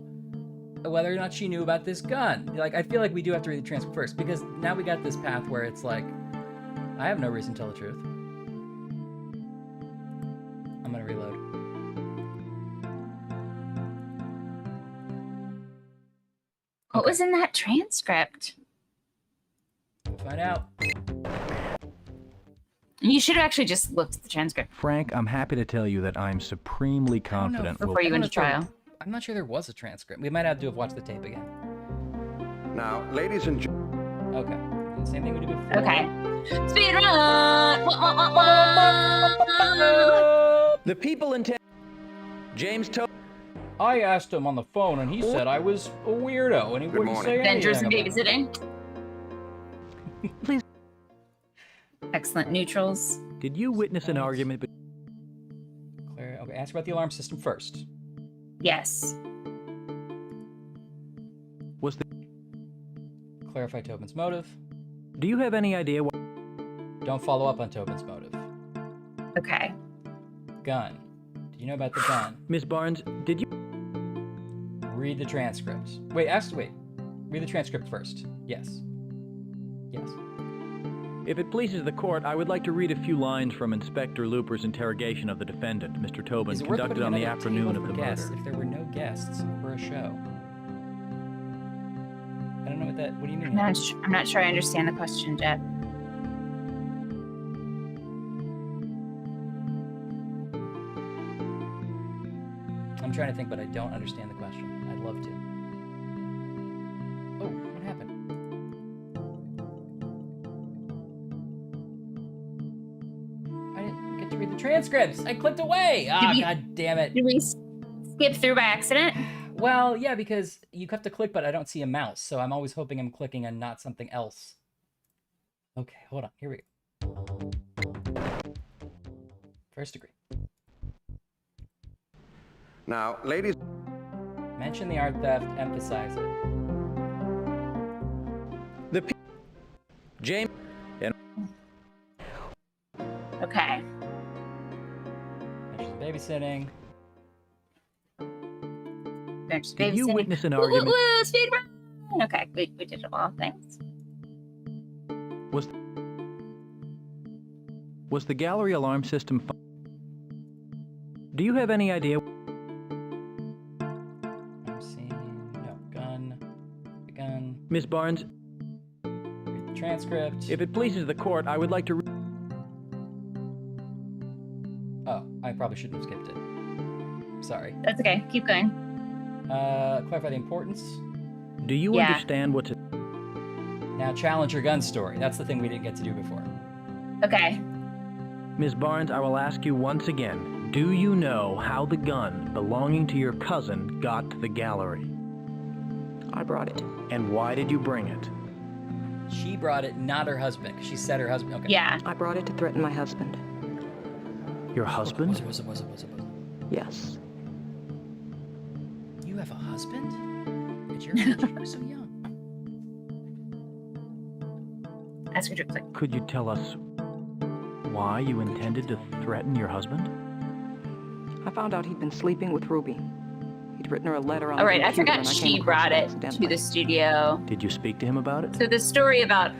whether or not she knew about this gun. Like, I feel like we do have to read the transcript first, because now we got this path where it's like, I have no reason to tell the truth. I'm gonna reload. What was in that transcript? We'll find out. You should have actually just looked at the transcript. Frank, I'm happy to tell you that I'm supremely confident. Before you went to trial. I'm not sure there was a transcript. We might have to have watched the tape again. Now, ladies and okay. And same thing we did before. Okay. Speed run! The people in town. James Tobin. I asked him on the phone, and he said I was a weirdo, and he wouldn't say anything. Avengers and babysitting. Please. Excellent neutrals. Did you witness an argument? Claire, okay, ask about the alarm system first. Yes. Was the clarify Tobin's motive? Do you have any idea what? Don't follow up on Tobin's motive. Okay. Gun. Do you know about the gun? Miss Barnes, did you read the transcript? Wait. Read the transcript first. Yes. Yes. If it pleases the court, I would like to read a few lines from Inspector Looper's interrogation of the defendant, Mr. Tobin, conducted on the afternoon of the murder. If there were no guests for a show. I don't know what that. What do you mean? I'm not sure I understand the question, Jet. I'm trying to think, but I don't understand the question. I'd love to. Oh, what happened? I didn't get to read the transcripts. I clicked away. God damn it. Did we skip through by accident? Well, yeah, because you have to click, but I don't see a mouse, so I'm always hoping I'm clicking and not something else. Okay, hold on. Here we go. First degree. Now, ladies. Mention the art theft, emphasize it. James. Okay. Mention babysitting. Did you witness an argument? Woo, speed run! Okay, we did a lot of things. Was the gallery alarm system? Do you have any idea? I'm seeing no gun. The gun. Miss Barnes. Read the transcript. If it pleases the court, I would like to. Oh, I probably shouldn't have skipped it. Sorry. That's okay. Keep going. Clarify the importance. Do you understand what's? Now challenge your gun story. That's the thing we didn't get to do before. Okay. Ms. Barnes, I will ask you once again. Do you know how the gun belonging to your cousin got to the gallery? I brought it. And why did you bring it? She brought it, not her husband. She said her husband. Okay. Yeah. I brought it to threaten my husband. Your husband? Was it? Yes. You have a husband? At your age, you were so young. Ask her to explain. Could you tell us why you intended to threaten your husband? I found out he'd been sleeping with Ruby. He'd written her a letter on Oh, right. the I computer, forgot and she came brought it across to the studio. Did you speak to him about it? So the story about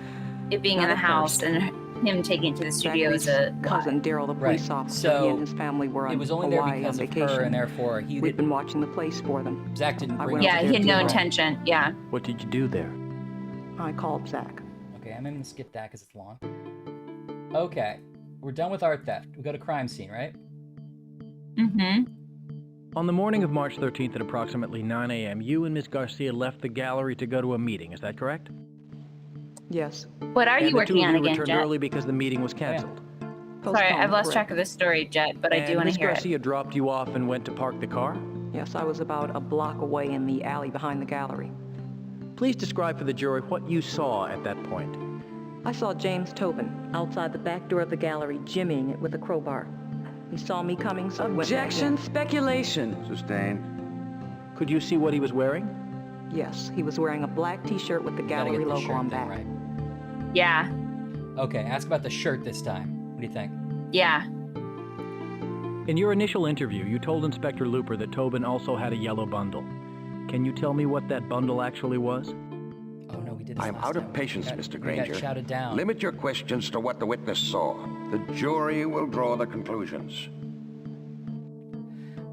it being Not in the at house first. and him taking it to the studio is a cousin Daryl, the police Right. officer, So, he and his family were on it was only there Hawaii because on of vacation. her, and therefore he We'd been watching the place for them. Zach didn't I bring went it over Yeah, there he had to no look. intention. Yeah. What did you do there? I called Zach. Okay, I'm gonna skip that because it's long. Okay, we're done with art theft. We go to crime scene, right? Mm-hmm. On the morning of March 13th at approximately 9 a.m., you and Ms. Garcia left the gallery to go to a meeting. Is that correct? Yes. What are you working on And the two of you again, returned Jet? early because the meeting was canceled. Sorry, I've lost track of the story, Jet, but I do want to Ms. hear it. Garcia dropped you off and went to park the car? Yes, I was about a block away in the alley behind the gallery. Please describe for the jury what you saw at that point. I saw James Tobin outside the back door of the gallery, jimmying it with a crowbar. He saw me coming, so he went back Objection, in. speculation. Sustained. Could you see what he was wearing? Yes, he was wearing a black t-shirt with the gallery logo on back. Right. Yeah. Okay, ask about the shirt this time. What do you think? Yeah. In your initial interview, you told Inspector Looper that Tobin also had a yellow bundle. Can you tell me what that bundle actually was? Oh no, we did this I'm last out time. of patience, We got- Mr. we Granger. got shouted down. Limit your questions to what the witness saw. The jury will draw the conclusions.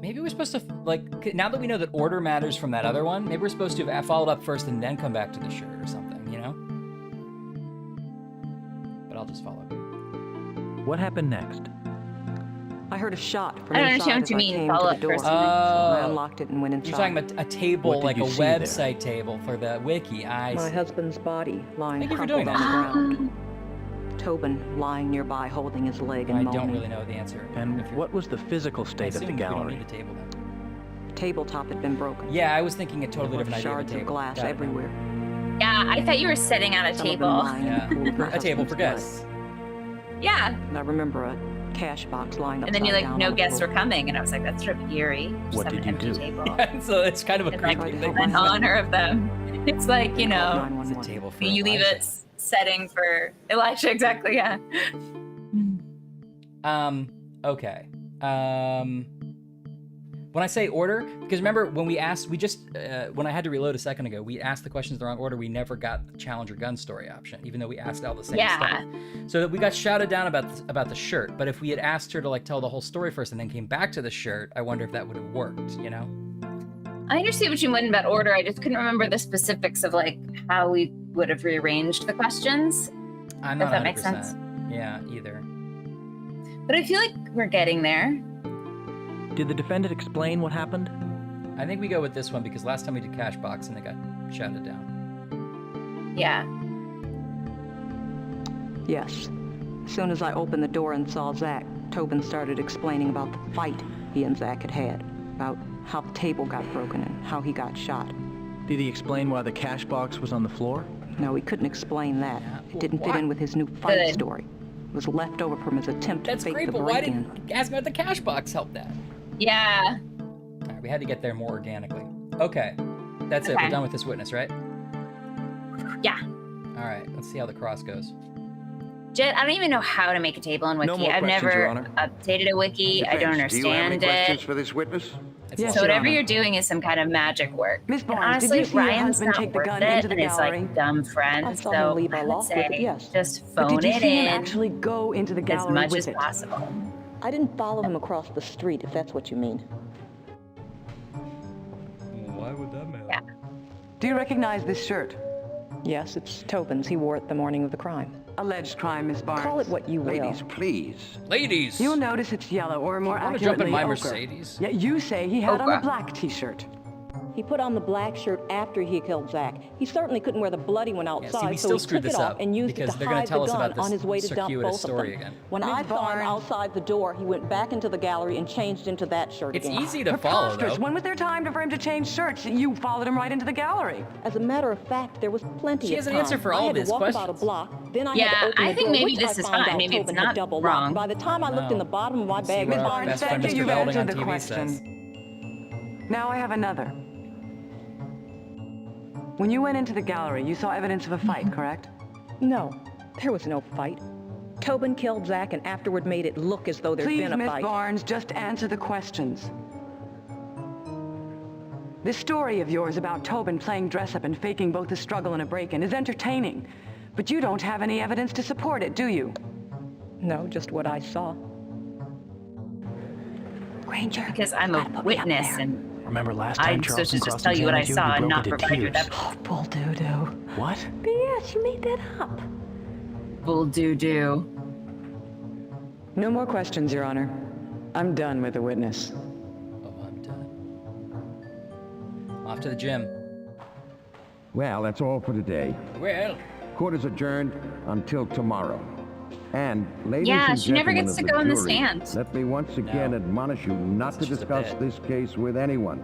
Maybe we're supposed to, like, now that we know that order matters from that other one, maybe we're supposed to have followed up first and then come back to the shirt or something, you know? But I'll just follow. What happened next? I heard a shot from I don't inside understand what as you I mean, came follow to up the door. first. So I unlocked it and went inside. You're talking about a table, What did like a you see there? website table for the wiki. I My see. husband's body lying Thank you for crumpled doing on that. the ground. Tobin lying nearby, holding his leg and I moaning. don't really know the answer. And what was the physical I state of the assume we don't gallery? need the table then. The tabletop had been broken. Yeah, I was thinking a totally There were different idea of a shards table. of glass Got it now. everywhere. Yeah, I thought you were setting out a Some of them table. lying in the pool of my A table for husband's guests. Yeah. blood. And I remember a cash box lying And then you're upside like, down no on the guests floor. were coming. And I was like, that's sort of eerie. Just What have did an you empty do? table. So it's kind of a It's creepy like, thing. in honor of them. It's like, you know, It's a table for you leave Elijah. it setting for Elisha. Exactly. Yeah. Okay. When I say order, because remember when we asked, when I had to reload a second ago, we asked the questions in the wrong order. We never got the Challenger gun story option, even though we asked all the same stuff. So that we got shouted down about the shirt. But if we had asked her to like tell the whole story first and then came back to the shirt, I wonder if that would have worked, you know? I understand what you meant about order. I just couldn't remember the specifics of like how we would have rearranged the questions. I'm not if that 100%. makes sense. Yeah, either. But I feel like we're getting there. Did the defendant explain what happened? I think we go with this one because last time we did cash box and it got shouted down. Yeah. Yes. As soon as I opened the door and saw Zach, Tobin started explaining about the fight he and Zach had had, about how the table got broken and how he got shot. Did he explain why the cash box was on the floor? No, he couldn't explain that. It didn't fit in with his new fight Good. story. It was left over from his attempt That's to fake great, the but why break-in. didn't asking about the cash box help that? Yeah. All right, we had to get there more organically. Okay, that's it. Okay. We're done with this witness, right? Yeah. All right, let's see how the cross goes. Jet, I don't even know how to make a table in Wiki. No more I've questions, Your never Honor. updated a Wiki. I don't Defense, do you have any understand questions it. for this witness? Yes, So Your whatever Honor. you're doing is some kind of magic work. Miss And Barnes, did honestly, you see your Ryan's husband not take the worth gun it, into the and it's gallery? like dumb I friends. saw So him leave our I would loft with it, say yes. just But phone did you it see him in actually go into the as gallery much with as it? possible. I didn't follow him across the street, if that's what you mean. Why would that matter? Yeah. Do you recognize this shirt? Yes, it's Tobin's. He wore it the morning of the crime. Alleged crime, Miss Barnes. Call it what you will. Ladies, please. Ladies! You'll notice it's yellow, or more I wanna jump accurately, in my ochre. Mercedes. Yet you say he had on a Ochre. black t-shirt. He put on the black shirt after he killed Zach. He certainly couldn't wear the bloody one Yeah, see, outside, we so still he screwed took this it up off and used it because to they're gonna hide tell the us gun about this on his way to dump circuitous both of story them. again. When Miss I saw him Barnes. outside the door, he went back into the gallery and changed into that shirt It's again. easy to follow, Preposterous. though. When was there time for him to change shirts? You followed him right into the gallery. As a matter of fact, there was plenty She of has an time. answer for I all had of to his walk about a questions. block, then I Yeah, had to open I the think door, maybe which this I is found fine. out Maybe it's Tobin not had double wrong. locked. By the time I looked in the bottom of my See bag, what Miss our Barnes best said friend to Mr. you, Belding on answered the TV question. says. Now I have another. When you went into the gallery, you saw evidence of a fight, correct? No, there was no fight. Tobin killed Zach and afterward made it look as though there'd been a Please, fight. Miss Barnes, just answer the questions. This story of yours about Tobin playing dress-up and faking both a struggle and a break-in is entertaining, but you don't have any evidence to support it, do you? No, just what I saw. Granger, because I'm a witness and remember last time I'm supposed to just tell you what I saw and not provide you with evidence. Oh, bull doo-doo. What? BS, you made that up. Bull doo-doo. No more questions, Your Honor. I'm done with the witness. Oh, I'm done. Off to the gym. Well, that's all for today. Well. Court is adjourned until tomorrow. And ladies Yeah, and she never gentlemen gets of to go in the jury, stand. let me once again admonish you not to discuss this case with anyone,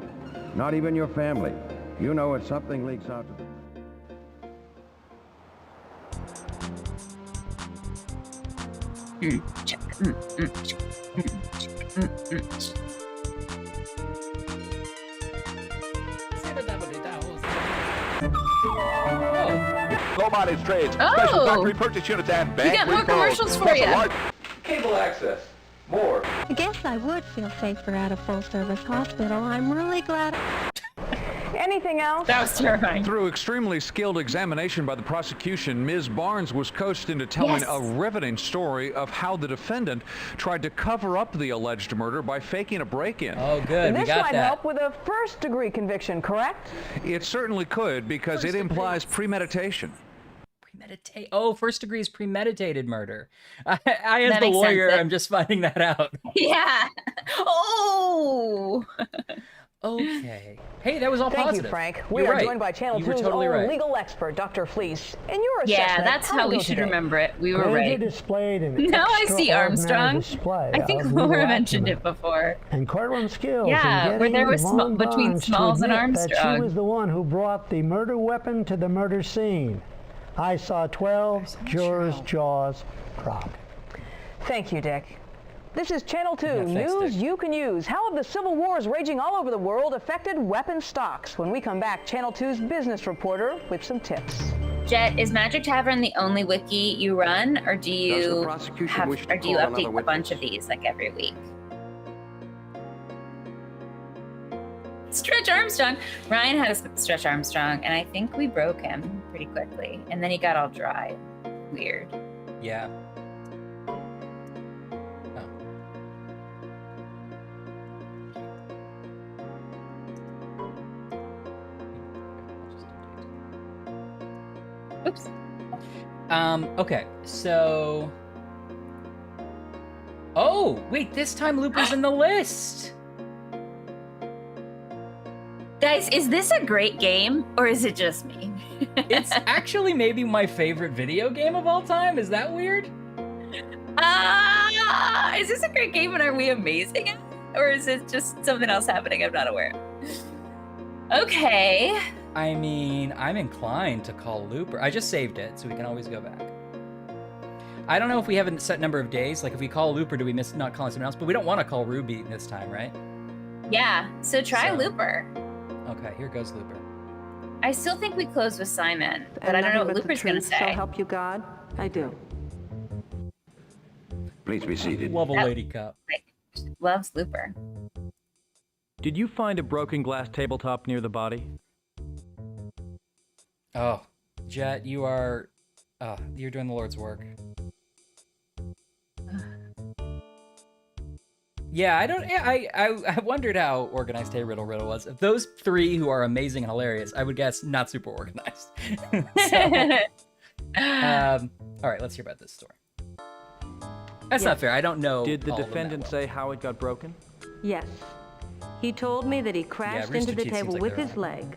not even your family. You know if something leaks out to them. Check. Nobody's trades, Oh! special factory purchase units, and bank We got more referrals. commercials for Plus a you. large- Cable access. More. I guess I would feel safer at a full-service hospital. I'm really glad. Anything else? That was terrifying. Through extremely skilled examination by the prosecution, Ms. Barnes was coached into telling a riveting story of how the defendant tried to cover up the alleged murder by faking a break-in. Oh, good. This might help with a first-degree conviction, correct? It certainly could, because it implies premeditation. Oh, first degree is premeditated murder. I as That the makes lawyer, sense. I'm just finding that out. Yeah. Oh. Okay. Hey, that was all Thank positive. you, Frank. We You're are right. joined by Channel You were 2's totally own right. legal expert, Dr. Fleece. In your assessment, Yeah, that's how we did it should go remember it. We were Granger right. displayed an Now I see extraordinary Armstrong. display I think of Laura legal mentioned acumen it before. and courtroom skills. Yeah, in where there getting was Yvonne between Barnes to Smalls and admit that Armstrong. she was the one who brought the murder weapon to the murder scene. I saw 12 jurors' jaws drop. Thank you, Dick. This is Channel 2, thanks, news Dick. you can use. How have the civil wars raging all over the world affected weapon stocks? When we come back, Channel 2's business reporter with some tips. Jet, is Magic Tavern the only wiki you run, or do you prosecution wish to or do you call another update a bunch of these like every week? Stretch Armstrong. Ryan had a Stretch Armstrong, and I think we broke him pretty quickly, and then he got all dry. Weird. Yeah. Oops. Okay, so... Oh, wait, this time Looper's in the list. Guys, is this a great game, or is it just me? It's actually maybe my favorite video game of all time. Is that weird? Is this a great game, and are we amazing at it? Or is it just something else happening I'm not aware of? Okay. I mean, I'm inclined to call Looper. I just saved it, so we can always go back. I don't know if we have a set number of days. Like, if we call Looper, do we miss not calling someone else? But we don't want to call Ruby this time, right? Yeah, so try Looper. Okay, here goes Looper. I still think we close with Simon, but I don't know what Looper's going to say. So help you God? I do. Please be seated. Love a lady cup. Loves Looper. Did you find a broken glass tabletop near the body? Oh, Jet, you are... you're doing the Lord's work. Yeah, I wondered how organized Hey Riddle Riddle was. If those three who are amazing and hilarious, I would guess not super organized. All right, let's hear about this story. That's not fair. I don't know. Did the all of them defendant that say how it got broken? Yes. He told me that he crashed Rooster into the Teeth table seems like with they're his on. leg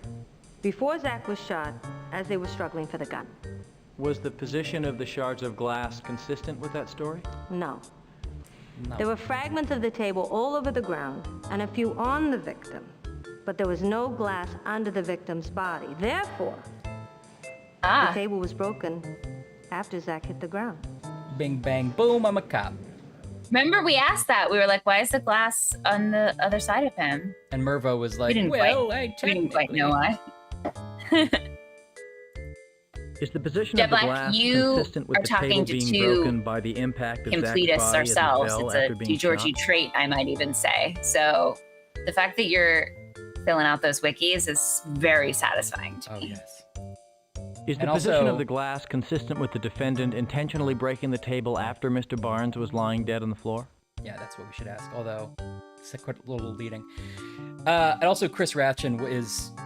before Zach was shot as they were struggling for the gun. Was the position of the shards of glass consistent with that story? No. No. There were fragments of the table all over the ground and a few on the victim, but there was no glass under the victim's body. Therefore, the table was broken after Zach hit the ground. Bing, bang, boom, I'm a cop. Remember, we asked that. We were like, why is the glass on the other side of him? And Mervo was like, We didn't well, quite know why. Is the position Jet of the Black, glass you consistent with are the talking table to being two broken by the impact of Zach's completists body as he ourselves. fell It's after a being DeGiorgi shot? trait, I might even say. So the fact that you're filling out those wikis is very satisfying to me. Yes. Is the position of the glass consistent with the defendant intentionally breaking the table after Mr. Barnes was lying dead on the floor? Yeah, that's what we should ask. Although it's a quick little leading. And also, Chris Ratchin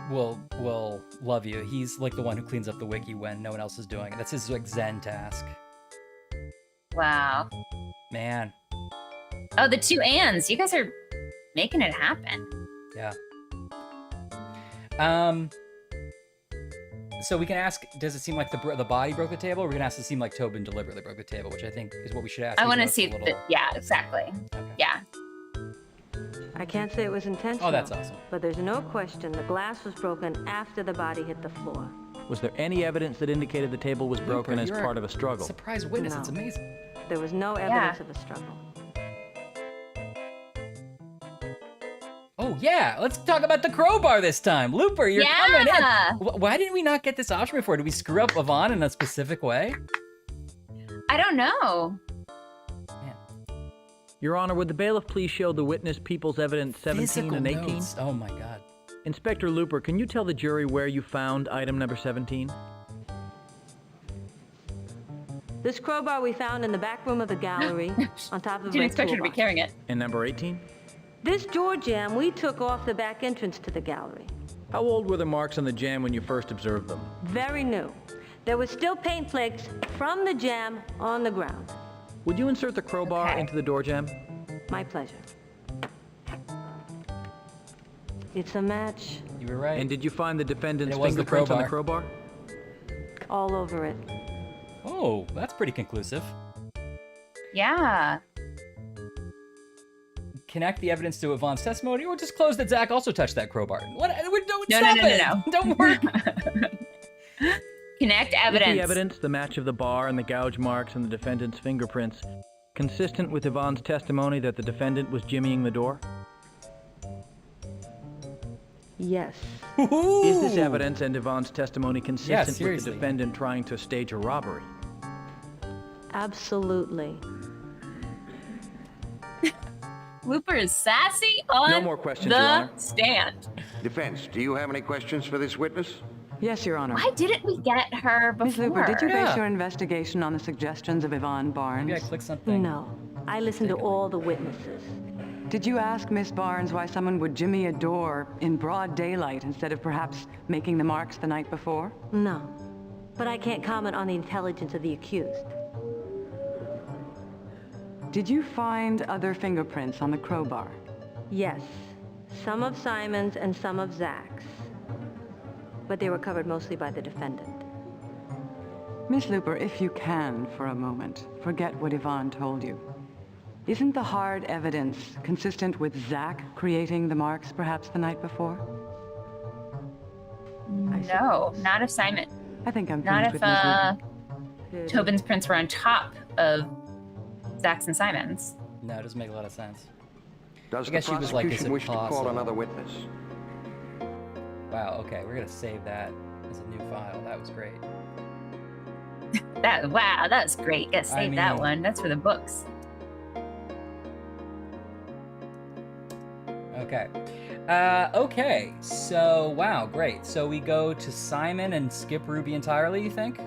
will love you. He's like the one who cleans up the wiki when no one else is doing it. That's his like Zen task. Wow. Man. Oh, the two Anns. You guys are making it happen. Yeah. So we can ask, does it seem like the body broke the table, or we're gonna ask to seem like Tobin deliberately broke the table, which I think is what we should ask. I want to see yeah, exactly. Okay. Yeah. I can't say it was intentional. Oh, that's awesome. But there's no question the glass was broken after the body hit the floor. Was there any evidence that indicated the table was broken as you're part of a struggle? Surprise witness, No. it's amazing. There was no evidence of a struggle. Oh yeah, let's talk about the crowbar this time. Looper, you're coming in. Why didn't we not get this option before? Did we screw up Yvonne in a specific way? I don't know. Your Honor, would the bailiff please show the witness People's Evidence 17 Physical and 18? notes. Oh my God. Inspector Looper, can you tell the jury where you found item number 17? This crowbar we found in the back room of the gallery on top of a Didn't red expect her to be toolbox. carrying it. And number 18? This door jamb we took off the back entrance to the gallery. How old were the marks on the jam when you first observed them? Very new. There was still paint flakes from the jam on the ground. Would you insert the crowbar into the door jamb? My pleasure. It's a match. You were right. And did you find the defendant's It was the fingerprints on the crowbar? All over it. Oh, that's pretty conclusive. Yeah. Connect the evidence to Yvonne's testimony, or disclose that Zach also touched that crowbar. What? Don't No, stop no, no, it. no, no. Don't work. Connect Is evidence. the evidence, the match of the bar and the gouge marks and the defendant's fingerprints, consistent with Yvonne's testimony that the defendant was jimmying the door? Yes. Is this evidence and Yvonne's testimony consistent with the seriously. defendant trying to stage a robbery? Absolutely. Looper is sassy on No more questions, the Your Honor. stand. Defense, do you have any questions for this witness? Yes, Your Honor. Why didn't we get her before? Ms. Looper, did you base your investigation on the suggestions of Yvonne Barnes? Maybe I clicked something. No. I listened to all the witnesses. Did you ask Miss Barnes why someone would jimmy a door in broad daylight instead of perhaps making the marks the night before? No. But I can't comment on the intelligence of the accused. Did you find other fingerprints on the crowbar? Yes. Some of Simon's and some of Zach's. But they were covered mostly by the defendant. Miss Looper, if you can, for a moment, forget what Yvonne told you. Isn't the hard evidence consistent with Zach creating the marks perhaps the night before? No, not if Simon. I think I'm Not finished if with Miss Looper. Tobin's prints were on top of Zach's and Simon's. No, it doesn't make a lot of sense. Does I the guess she was like, is prosecution it wish to call possible? another witness? Wow, okay, we're gonna save that as a new file. That was great. Wow, that was great. Yeah, save that mean- one. That's for the books. Okay. Okay, so, wow, great. So we go to Simon and skip Ruby entirely, you think?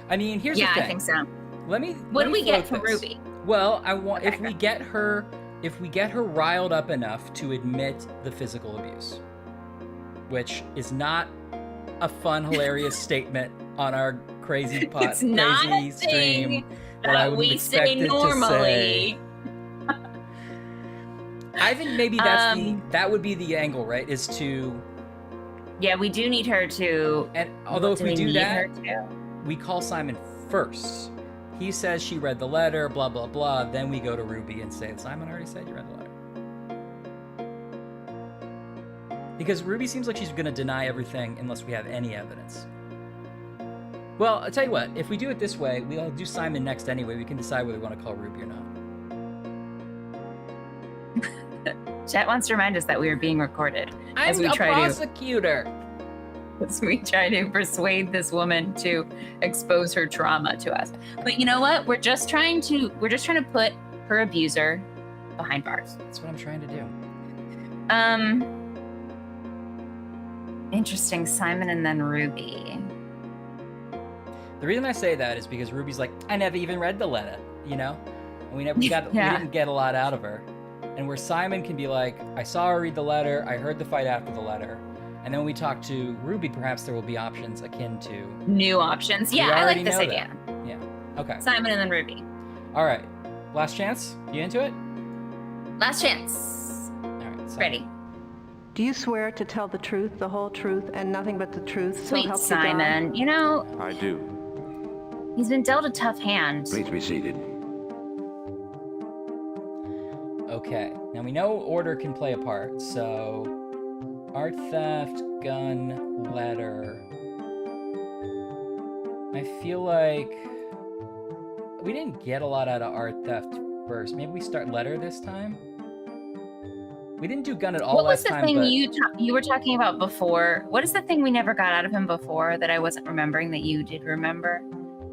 I mean, here's the Yeah, thing. I think so. What What do we get from Ruby? Well, I want if we get her riled up enough to admit the physical abuse, which is not a fun, hilarious statement on our crazy It's not crazy a stream thing that I that would we expect say it to normally. say. I think maybe that would be the angle, right? Is to Yeah, we do need her to. and although if we do need that, her to? we call Simon first. He says she read the letter, blah blah blah. Then we go to Ruby and say, Simon already said you read the letter. Because Ruby seems like she's gonna deny everything unless we have any evidence. Well, I'll tell you what, if we do it this way, we'll do Simon next anyway. We can decide whether we want to call Ruby or not. Chet wants to remind us that we are being recorded I'm as we a try prosecutor. as we try to persuade this woman to expose her trauma to us. But you know what? We're just trying to put her abuser behind bars. That's what I'm trying to do. Interesting. Simon and then Ruby. The reason I say that is because Ruby's like, I never even read the letter, you know? And we didn't get a lot out of her. And where Simon can be like, I saw her read the letter, I heard the fight after the letter. And then when we talk to Ruby, perhaps there will be options akin to... New options. Yeah, I like this idea. That. Yeah, okay. Simon and then Ruby. All right. Last chance? You into it? Last chance. All right. Ready. Do you swear to tell the truth, the whole truth, and nothing but the truth? Sweet so help Simon. You know... I do. He's been dealt a tough hand. Please be seated. Okay. Now we know order can play a part, so... Art theft, gun, letter... I feel like... We didn't get a lot out of art theft first. Maybe we start letter this time? We didn't do gun at all last time. What was the thing you were talking about before? What is the thing we never got out of him before that I wasn't remembering that you did remember?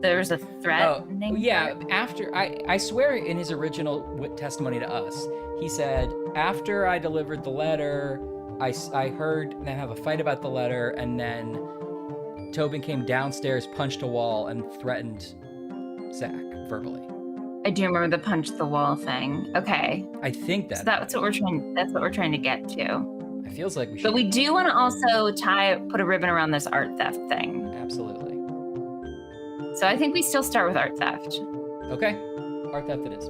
There was a threat. Oh, yeah. After I swear in his original testimony to us, he said, after I delivered the letter, I heard them have a fight about the letter, and then Tobin came downstairs, punched a wall, and threatened Zach verbally. I do remember the punch the wall thing. Okay. I think that. So that's what we're trying to get to. It feels like we should. But we do want to also put a ribbon around this art theft thing. Absolutely. So I think we still start with art theft. Okay. Art theft it is.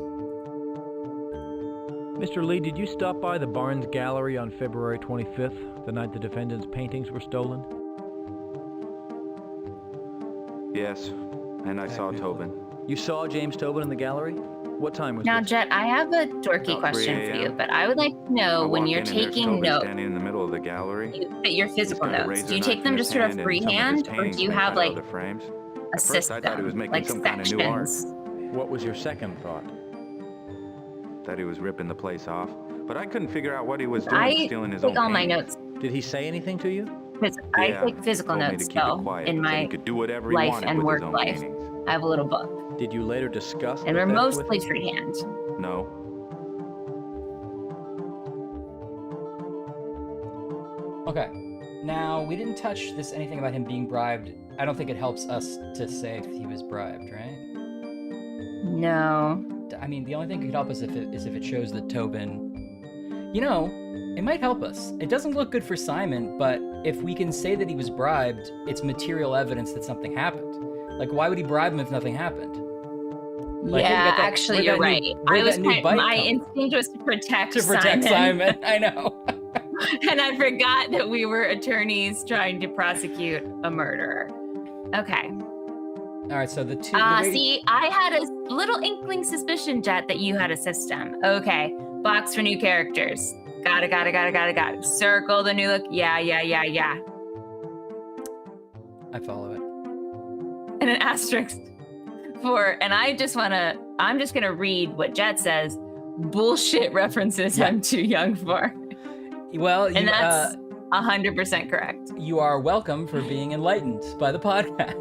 Mr. Lee, did you stop by the Barnes Gallery on February 25th, the night the defendant's paintings were stolen? Yes, and I saw Tobin. You saw James Tobin in the gallery? What time was Now, this? Jet, I have a dorky question for you, but I would like to know when you're taking notes. Standing in the middle of the gallery. Your physical notes. Do you take them just sort of freehand, or do you have like a system, like sections? What was your second thought? That he was ripping the place off, but I couldn't figure out what he was doing, stealing his own take all my paintings. notes. Did he say anything to you? I take physical notes though in my life and work life. I have a little book. Did you later discuss and we're mostly freehand. No. Okay. Now, we didn't touch anything about him being bribed. I don't think it helps us to say if he was bribed, right? No. I mean, the only thing that could help us is if it shows that Tobin... You know, it might help us. It doesn't look good for Simon, but if we can say that he was bribed, it's material evidence that something happened. Like, why would he bribe him if nothing happened? Like, yeah, actually, you're right. My instinct was to protect Simon. I know. And I forgot that we were attorneys trying to prosecute a murderer. Okay. All right, so the two... See, I had a little inkling suspicion, Jet, that you had a system. Okay, box for new characters. Got it. Circle the new look. Yeah. I follow it. And an asterisk and I'm just gonna read what Jet says. Bullshit references I'm too young for. Well, and that's 100% correct. You are welcome for being enlightened by the podcast.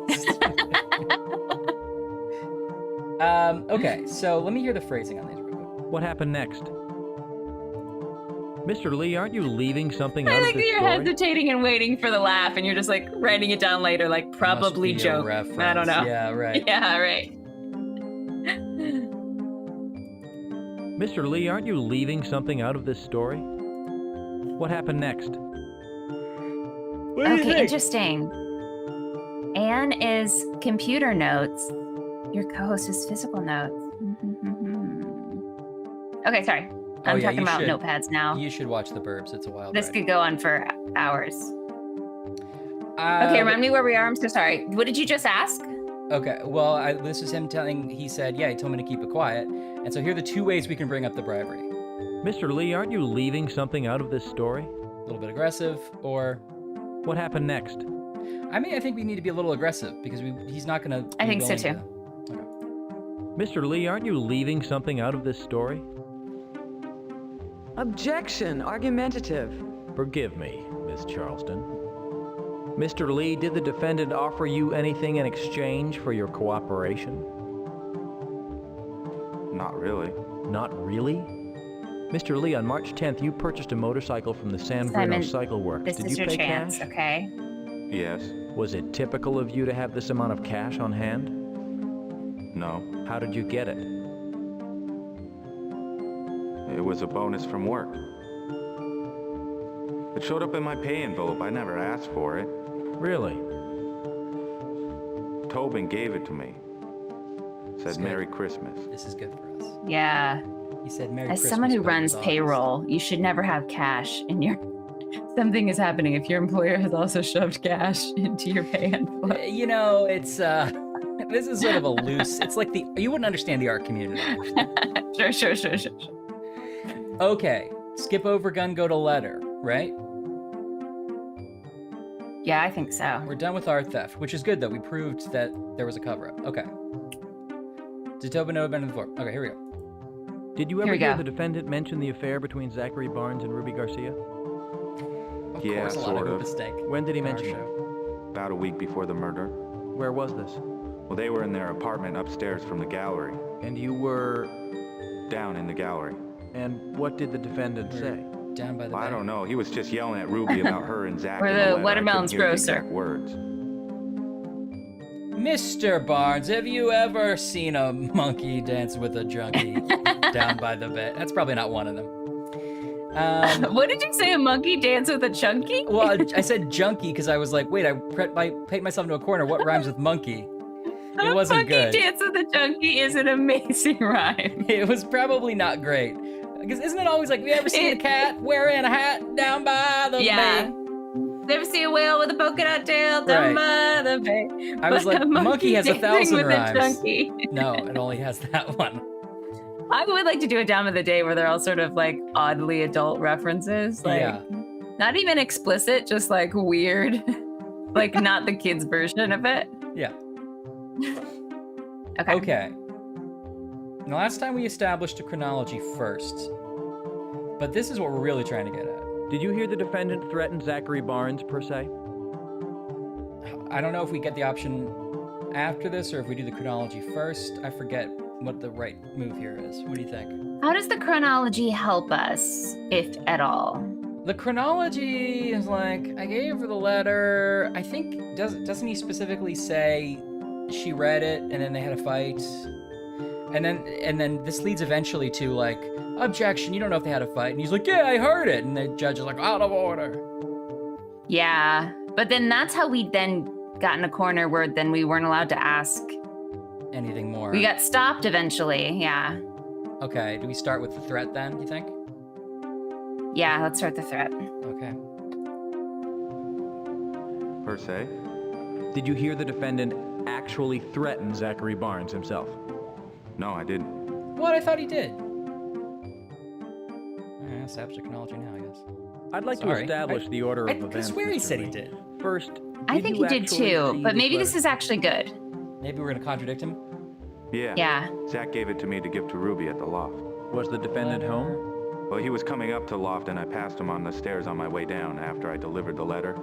Okay, so let me hear the phrasing on these real quick. What happened next? Mr. Lee, aren't you leaving something out of this story? I think you're hesitating and waiting for the laugh, and you're just like writing it down later, like probably joke. I don't know. Yeah, right. Yeah, right. Mr. Lee, aren't you leaving something out of this story? What happened next? Okay, interesting. Anne is computer notes. Your co-host is physical notes. Okay, sorry. I'm talking about notepads now. You should watch The Burbs. It's a wild This ride. could go on for hours. Okay, remind me where we are. I'm so sorry. What did you just ask? Okay, well, this is him he said, he told me to keep it quiet. And so here are the two ways we can bring up the bribery. Mr. Lee, aren't you leaving something out of this story? A little bit aggressive, or... What happened next? I mean, I think we need to be a little aggressive, because he's not going to... I think so, too. Okay. Mr. Lee, aren't you leaving something out of this story? Objection. Argumentative. Forgive me, Miss Charleston. Mr. Lee, did the defendant offer you anything in exchange for your cooperation? Not really. Not really? Mr. Lee, on March 10th, you purchased a motorcycle from the San Bruno Cycle Works. This Did is you your pay chance, cash? okay? Yes. Was it typical of you to have this amount of cash on hand? No. How did you get it? It was a bonus from work. It showed up in my pay envelope. I never asked for it. Really? Tobin gave it to me. Said Merry Christmas. This is good for us. Yeah. He said Merry As Christmas. someone who but runs it's payroll, you should never have cash in your... Something is happening if your employer has also shoved cash into your pay envelope. You know, it's this is sort of a loose. It's like you wouldn't understand the art community. Sure. Okay, skip over gun, go to letter, right? Yeah, I think so. We're done with art theft, which is good though. We proved that there was a cover-up. Okay. Did Tobin know about it before? Okay, here we go. Did you ever hear the defendant mention the affair between Zachary Barnes and Ruby Garcia? Of Yeah, course, a lot sort of of. mistake. When did he mention it? About a week before the murder. Where was this? Well, they were in their apartment upstairs from the gallery. And you were... Down in the gallery. And what did the defendant say? Down by the I don't know. He was just yelling at Ruby about her and Zach. Or in the letter. I watermelon's couldn't hear the grocer. exact words. Mr. Barnes, have you ever seen a monkey dance with a junkie down by the bed? That's probably not one of them. What did you say? A monkey dance with a chunky? Well, I said junkie because I was like, wait, I paint myself into a corner. What rhymes with monkey? It wasn't monkey good. Dance with a Junkie is an amazing rhyme. It was probably not great. Because isn't it always like, have you ever seen a cat wearing a hat down by the bay? Never see a whale with a polka dot tail down by the bay. I was like, monkey has 1,000 with rhymes. A junkie. No, it only has that one. I would like to do a Down of the Day where they're all sort of like oddly adult references. Like, Yeah. not even explicit, just like weird. Like not the kids' version of it. Yeah. Okay. Okay. Now, last time we established a chronology first, but this is what we're really trying to get at. Did you hear the defendant threaten Zachary Barnes, per se? I don't know if we get the option after this or if we do the chronology first. I forget what the right move here is. What do you think? How does the chronology help us, if at all? The chronology is like, I gave her the letter. I think, doesn't he specifically say she read it and then they had a fight? And then this leads eventually to like, objection, you don't know if they had a fight. And he's like, yeah, I heard it. And the judge is like, out of order. Yeah, but then that's how we then got in a corner where then we weren't allowed to ask anything more. We got stopped eventually, yeah. Okay, do we start with the threat then, you think? Yeah, let's start the threat. Okay. Per se? Did you hear the defendant actually threaten Zachary Barnes himself? No, I didn't. What? I thought he did. Establish the chronology now, I guess. I'd like to establish the order of events. I swear he said he did. First, I think he did too, but maybe this is actually good. Maybe we're gonna contradict him? Yeah. Zach gave it to me to give to Ruby at the loft. Was the defendant home? Well, he was coming up to loft and I passed him on the stairs on my way down after I delivered the letter.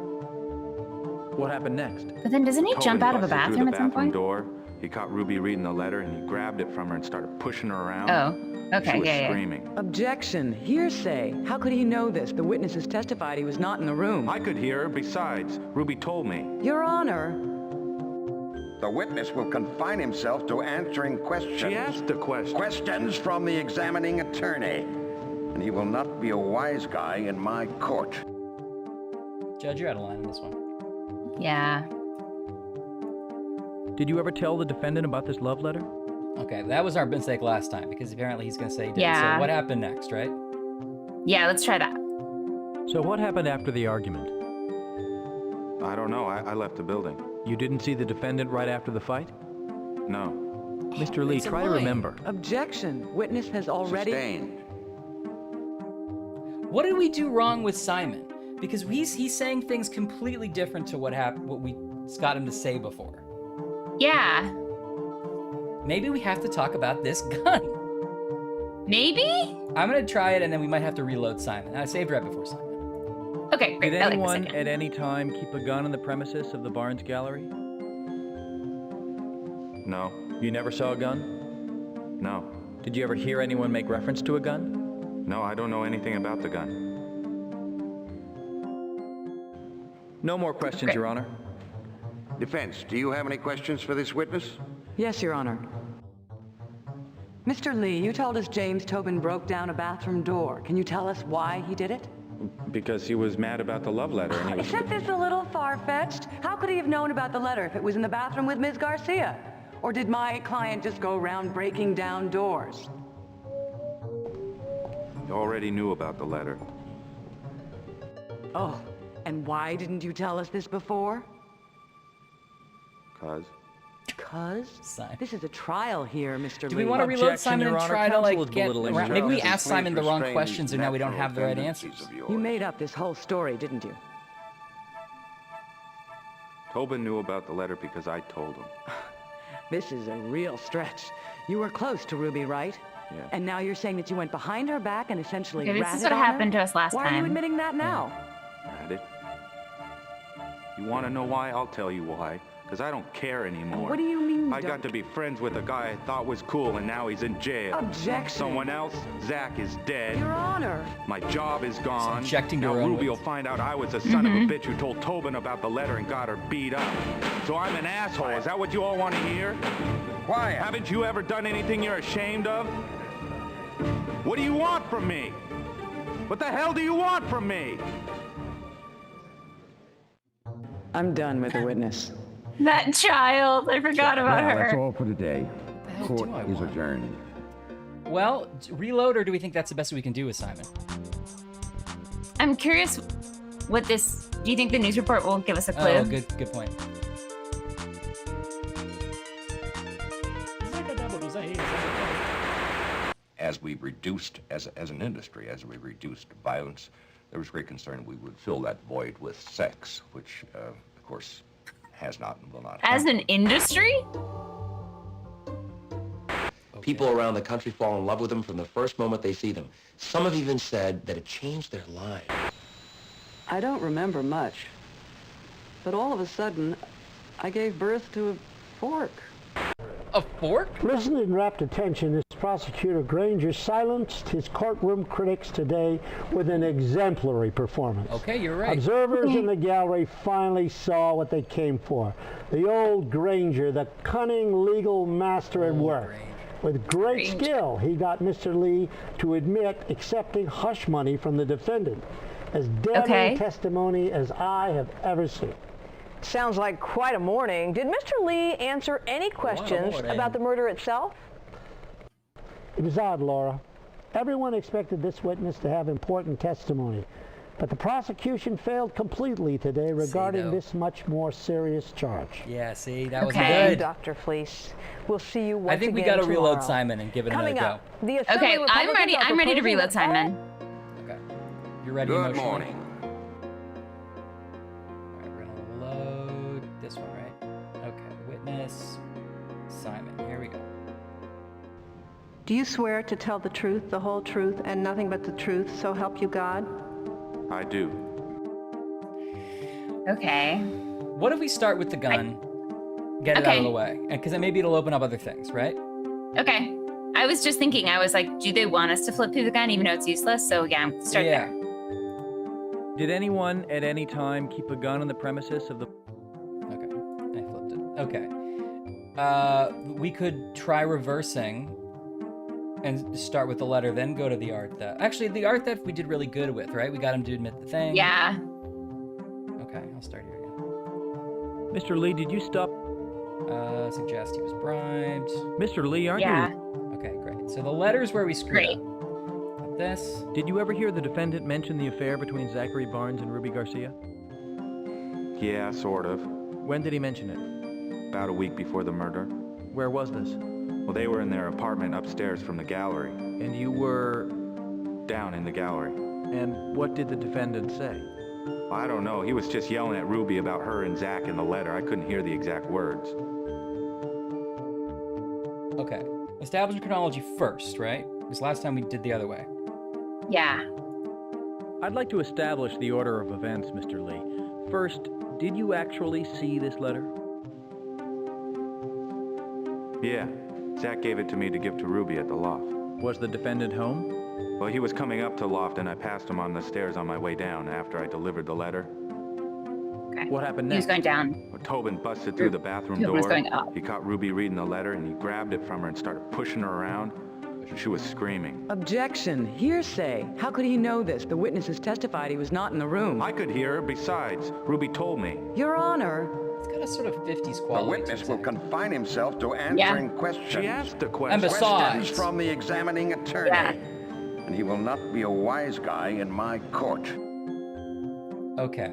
What happened next? But then doesn't he jump out of a bathroom at some point? Door. He caught Ruby reading the letter and he grabbed it from her and started pushing her around. Oh, okay, She was yeah. screaming. Objection. Hearsay. How could he know this? The witnesses testified he was not in the room. I could hear her. Besides, Ruby told me. Your Honor. The witness will confine himself to answering questions. She asked the question. Questions from the examining attorney. And he will not be a wise guy in my court. Judge, you're out of line on this one. Yeah. Did you ever tell the defendant about this love letter? Okay, that was our mistake last time because apparently he's gonna say he did. Yeah. So what happened next, right? Yeah, let's try that. So what happened after the argument? I don't know. I left the building. You didn't see the defendant right after the fight? No. Mr. Lee, try to remember. Objection. Witness has already... Sustained. What did we do wrong with Simon? Because he's saying things completely different to what we got him to say before. Yeah. Maybe we have to talk about this gun. Maybe? I'm gonna try it and then we might have to reload Simon. I saved right before Simon. Okay, great. Did I like anyone this idea. at any time keep a gun on the premises of the Barnes Gallery? No. You never saw a gun? No. Did you ever hear anyone make reference to a gun? No, I don't know anything about the gun. No more questions, Your Honor. Defense, do you have any questions for this witness? Yes, Your Honor. Mr. Lee, you told us James Tobin broke down a bathroom door. Can you tell us why he did it? Because he was mad about the love letter. And he was... Isn't this a little far-fetched? How could he have known about the letter if it was in the bathroom with Ms. Garcia? Or did my client just go around breaking down doors? He already knew about the letter. Oh, and why didn't you tell us this before? Cause? This is a trial here, Mr. Lee. Do we want to reload Simon and try to like get around? Maybe we asked Simon the wrong questions and now we don't have the right answers. You made up this whole story, didn't you? Tobin knew about the letter because I told him. This is a real stretch. You were close to Ruby, right? Yeah. And now you're saying that you went behind her back and essentially Okay, this ratted is what on her? happened to us last Why are you time. admitting that now? Had it. You want to know why? I'll tell you why. Because I don't care anymore. What do you mean you I got to be friends with a guy I thought was cool, and now he's in jail. Objection. Someone else? Zach is dead. Your Honor. My job is gone. Objecting to now her own Ruby will witness. find out I was a son of a bitch who told Tobin about the letter and got her beat up. So I'm an asshole. Is that what you all want to hear? Why? Haven't you ever done anything you're ashamed of? What do you want from me? What the hell do you want from me? I'm done with the witness. That child. I forgot about Well, that's her. all for today. hell Court do I is want? adjourned. Well, reload, or do we think that's the best we can do with Simon? I'm curious what this. Do you think the news report will give us a clue? Oh, good point. As we reduced, as an industry, as we reduced violence, there was great concern we would fill that void with sex, which, of course, has not and will not As happen. an industry? People around the country fall in love with them from the first moment they see them. Some have even said that it changed their lives. I don't remember much. But all of a sudden, I gave birth to a fork. A fork? Listened in rapt attention as Prosecutor Granger silenced his courtroom critics today with an exemplary performance. Okay, you're right. Observers in the gallery finally saw what they came for. The old Granger, the cunning legal master at work. With great skill, he got Mr. Lee to admit accepting hush money from the defendant. As damning testimony as I have ever seen. Sounds like quite a morning. Did Mr. Lee answer any questions about the murder itself? It was odd, Laura. Everyone expected this witness to have important testimony, but the prosecution failed completely today regarding this much more serious charge. Yeah, see, that was Okay, good. Dr. Fleece. We'll see you once I think we again got to reload tomorrow. Simon and give it another Coming go. up, the Assembly Okay, I'm Republicans ready. are I'm ready to proposing reload that Simon. Okay. You ready? Good emotionally? morning. All right, we're gonna load this one, right? Okay, witness Simon. Here we go. Do you swear to tell the truth, the whole truth, and nothing but the truth, so help you God? I do. Okay. What if we start with the gun, get it out of the way, and because then maybe it'll open up other things, right? Okay. I was just thinking, I was like, do they want us to flip through the gun even though it's useless? So yeah, start there. Did anyone at any time keep a gun on the premises of the... Okay, I flipped it. Okay. We could try reversing and start with the letter, then go to the art theft. Actually, the art theft we did really good with, right? We got him to admit the thing. Yeah. Okay, I'll start here again. Mr. Lee, did you stop? Suggest he was bribed. Mr. Lee, aren't you? Okay, great. So the letter's where we screwed up. Got this. Did you ever hear the defendant mention the affair between Zachary Barnes and Ruby Garcia? Yeah, sort of. When did he mention it? About a week before the murder. Where was this? Well, they were in their apartment upstairs from the gallery. And you were... Down in the gallery. And what did the defendant say? I don't know. He was just yelling at Ruby about her and Zach in the letter. I couldn't hear the exact words. Okay. Establish chronology first, right? Because last time we did the other way. Yeah. I'd like to establish the order of events, Mr. Lee. First, did you actually see this letter? Yeah. Zach gave it to me to give to Ruby at the loft. Was the defendant home? Well, he was coming up to the loft and I passed him on the stairs on my way down after I delivered the letter. Okay. What happened next? He was going down. Well, Tobin busted through the bathroom Tobin door. was going up. He caught Ruby reading the letter and he grabbed it from her and started pushing her around. She was screaming. Objection. Hearsay. How could he know this? The witnesses testified he was not in the room. I could hear her. Besides, Ruby told me. Your Honor. It's got a sort of 50s The quality. witness will confine himself to answering questions. She asked the question. And besides, Questions from the examining attorney. And he will not be a wise guy in my court. okay.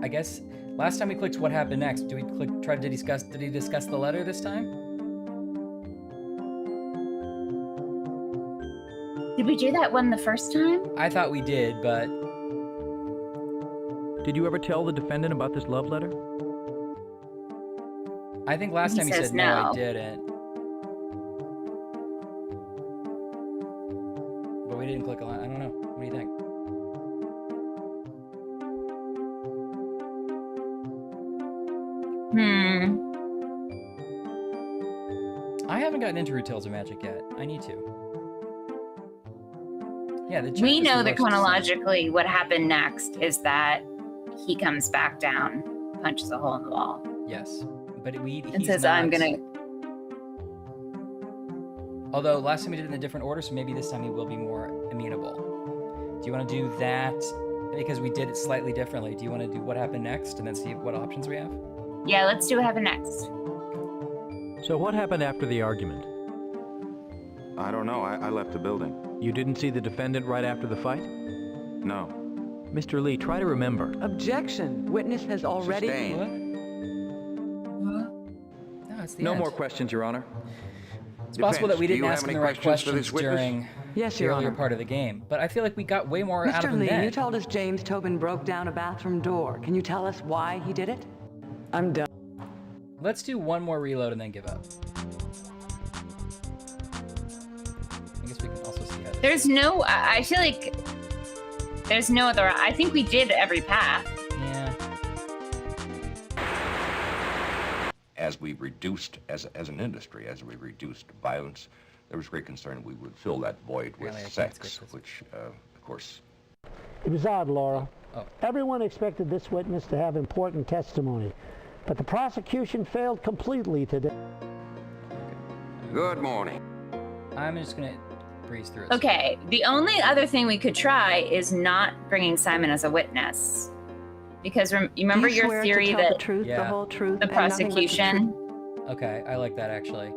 I guess last time we clicked what happened next. Do we try to discuss? Did he discuss the letter this time? Did we do that one the first time? I thought we did, but Did you ever tell the defendant about this love letter? I think last time he says said no, no. I didn't. But we didn't click a lot. I don't know. What do you think? I haven't gotten into Root Tales of Magic yet. I need to. Yeah, we know that chronologically what happened next is that he comes back down, punches a hole in the wall. Yes, but and says, "I'm gonna." Although last time we did it in a different order, so maybe this time he will be more amenable. Do you want to do that? Because we did it slightly differently. Do you want to do what happened next and then see what options we have? Yeah, let's do what happened next. So what happened after the argument? I don't know. I left the building. You didn't see the defendant right after the fight? No. Mr. Lee, try to remember. Objection. Witness has already... No, it's the No end. more questions, Your Honor. It's possible that we didn't ask him the right questions during Yes, the Your earlier Honor. part of the game, but I feel like we got way more out of Mr. him Lee, then. you told us James Tobin broke down a bathroom door. Can you tell us why he did it? I'm done. Let's do one more reload and then give up. I guess we can also see how There's no. I feel like there's no other. I think we did every path. Yeah. As we reduced, as an industry, as we reduced violence, there was great concern we would fill that void with sex, which, of course... It was odd, Laura. Oh. Everyone expected this witness to have important testimony, but the prosecution failed completely today. Good morning. I'm just gonna breeze through it. Okay. The only other thing we could try is not bringing Simon as a witness, because you remember Do you your swear theory to tell that the truth, the whole truth, the and nothing but the prosecution. Okay, I like that actually.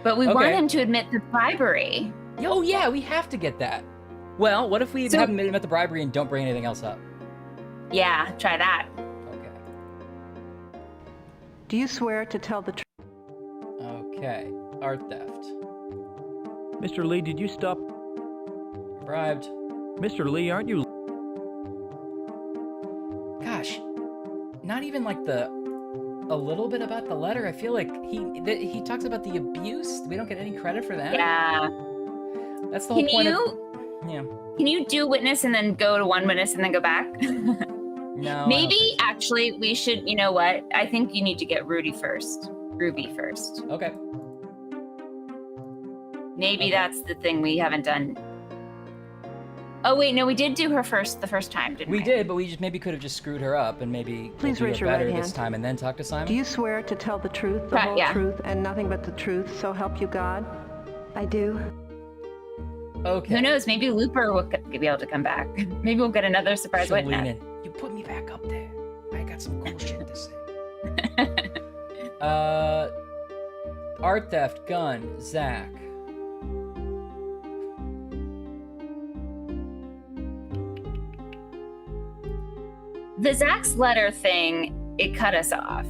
But we Okay. want him to admit the bribery. Oh yeah, we have to get that. Well, what if we have him admit the bribery and don't bring anything else up? Yeah, try that. Do you swear to tell the truth? Okay, art theft. Mr. Lee, did you stop? Bribed. Mr. Lee, aren't you... Gosh, not even like a little bit about the letter. I feel like he talks about the abuse. We don't get any credit for that. Yeah. That's the whole point of... Yeah. Can you do witness and then go to one witness and then go back? No. Maybe actually we should, you know what? I think you need to get Ruby first. Okay. Maybe that's the thing we haven't done. Oh wait, no, we did do her first the first time, didn't we? We did, but we just maybe could have just screwed her up and maybe Please we'll do raise it your right better hand. this time and then talk to Simon. Do you swear to tell the truth, the whole truth, and nothing but the truth, so help you God? I do. Okay. Who knows? Maybe Looper will be able to come back. Maybe we'll get another surprise She'll witness. lean in. You put me back up there. I got some cool shit to say. Art theft, gun, Zach. The Zach's letter thing, it cut us off.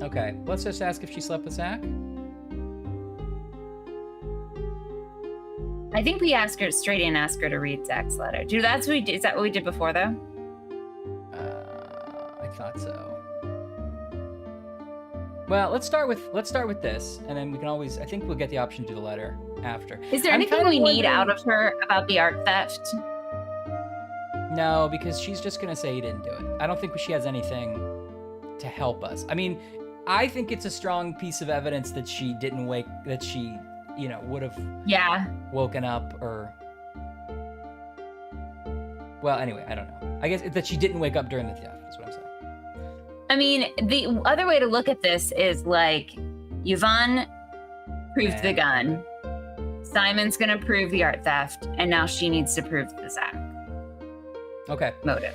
Okay, let's just ask if she slept with Zach. I think we asked her straight in, ask her to read Zach's letter. Dude, that's what we did. Is that what we did before, though? I thought so. Well, let's start with this, and then we can always. I think we'll get the option to do the letter after. Is there anything we need out of her about the art theft? No, because she's just gonna say he didn't do it. I don't think she has anything to help us. I mean, I think it's a strong piece of evidence that she didn't wake. That she, would have. Yeah. Woken up or. Well, anyway, I don't know. I guess that she didn't wake up during the theft is what I'm saying. I mean, the other way to look at this is like, Yvonne proved the gun. Simon's gonna prove the art theft, and now she needs to prove the Zach. Okay. Motive.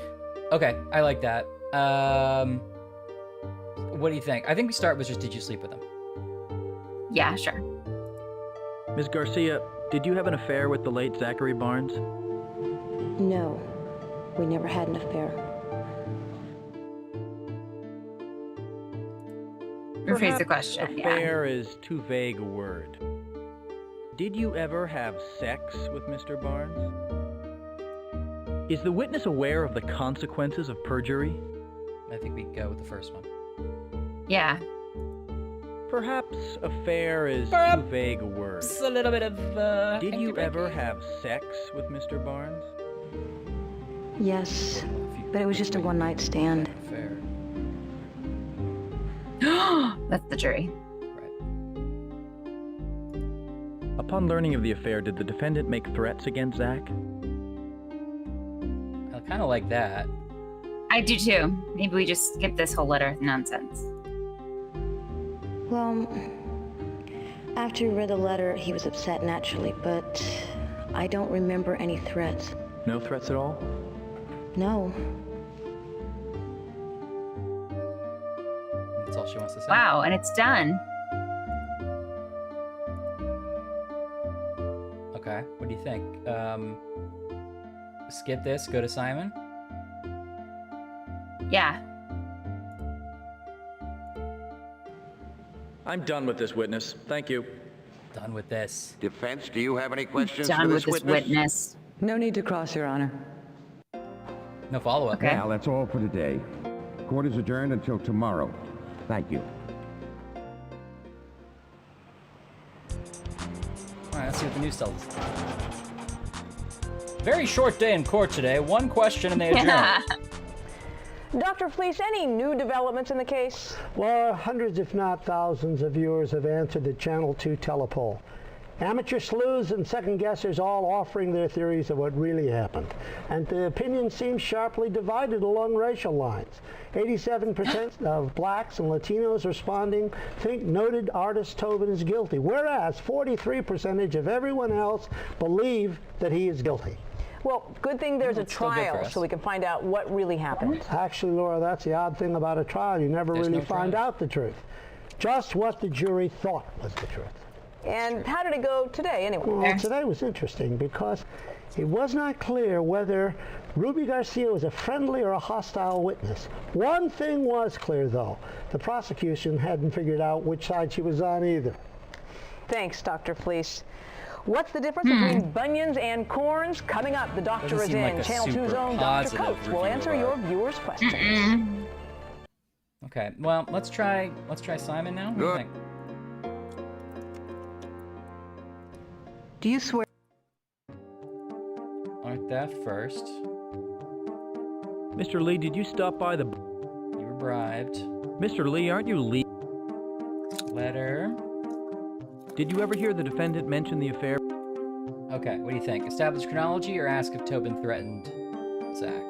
Okay, I like that. What do you think? I think we start with just, did you sleep with him? Yeah, sure. Ms. Garcia, did you have an affair with the late Zachary Barnes? No, we never had an affair. Rephrase the question. Affair is too vague a word. Did you ever have sex with Mr. Barnes? Is the witness aware of the consequences of perjury? I think we go with the first one. Yeah. Perhaps affair is too vague a word. It's a little bit of. Did you ever have sex with Mr. Barnes? Yes, but it was just a one-night stand. Fair. That's the jury. Upon learning of the affair, did the defendant make threats against Zach? I kind of like that. I do too. Maybe we just skip this whole letter nonsense. Well, after he read the letter, he was upset naturally, but I don't remember any threats. No threats at all? No. That's all she wants to say. Wow, and it's done. Okay, what do you think? Skip this, go to Simon? Yeah. I'm done with this witness. Thank you. Done with this. Defense, do you have any questions Done for with this this witness? No need to cross, Your Honor. No follow-up. Okay. Now, that's all for today. Court is adjourned until tomorrow. Thank you. All right, let's see what the news tells us. Very short day in court today. One question and they adjourn. Dr. Fleece, any new developments in the case? Well, hundreds, if not thousands, of viewers have answered the Channel 2 telepoll. Amateur sleuths and second-guessers all offering their theories of what really happened. And the opinion seems sharply divided along racial lines. 87% of blacks and Latinos responding think noted artist Tobin is guilty, whereas 43% of everyone else believe that he is guilty. Well, good thing there's a trial so we can find out what really happened. Actually, Laura, that's the odd thing about a trial. You never really find out the truth. Just what the jury thought was the truth. And how did it go today, anyway? Well, today was interesting because it was not clear whether Ruby Garcia was a friendly or a hostile witness. One thing was clear, though. The prosecution hadn't figured out which side she was on either. Thanks, Dr. Fleece. What's the difference between bunions and corns? Coming up, the doctor is in. Like Channel 2's own Dr. Coates will answer your viewers' questions. Okay, well, let's try Simon now. What do you think? Do you swear? Art theft first. Mr. Lee, did you stop by the... You were bribed. Mr. Lee, aren't you Lee? Letter. Did you ever hear the defendant mention the affair? Okay, what do you think? Establish chronology or ask if Tobin threatened Zach?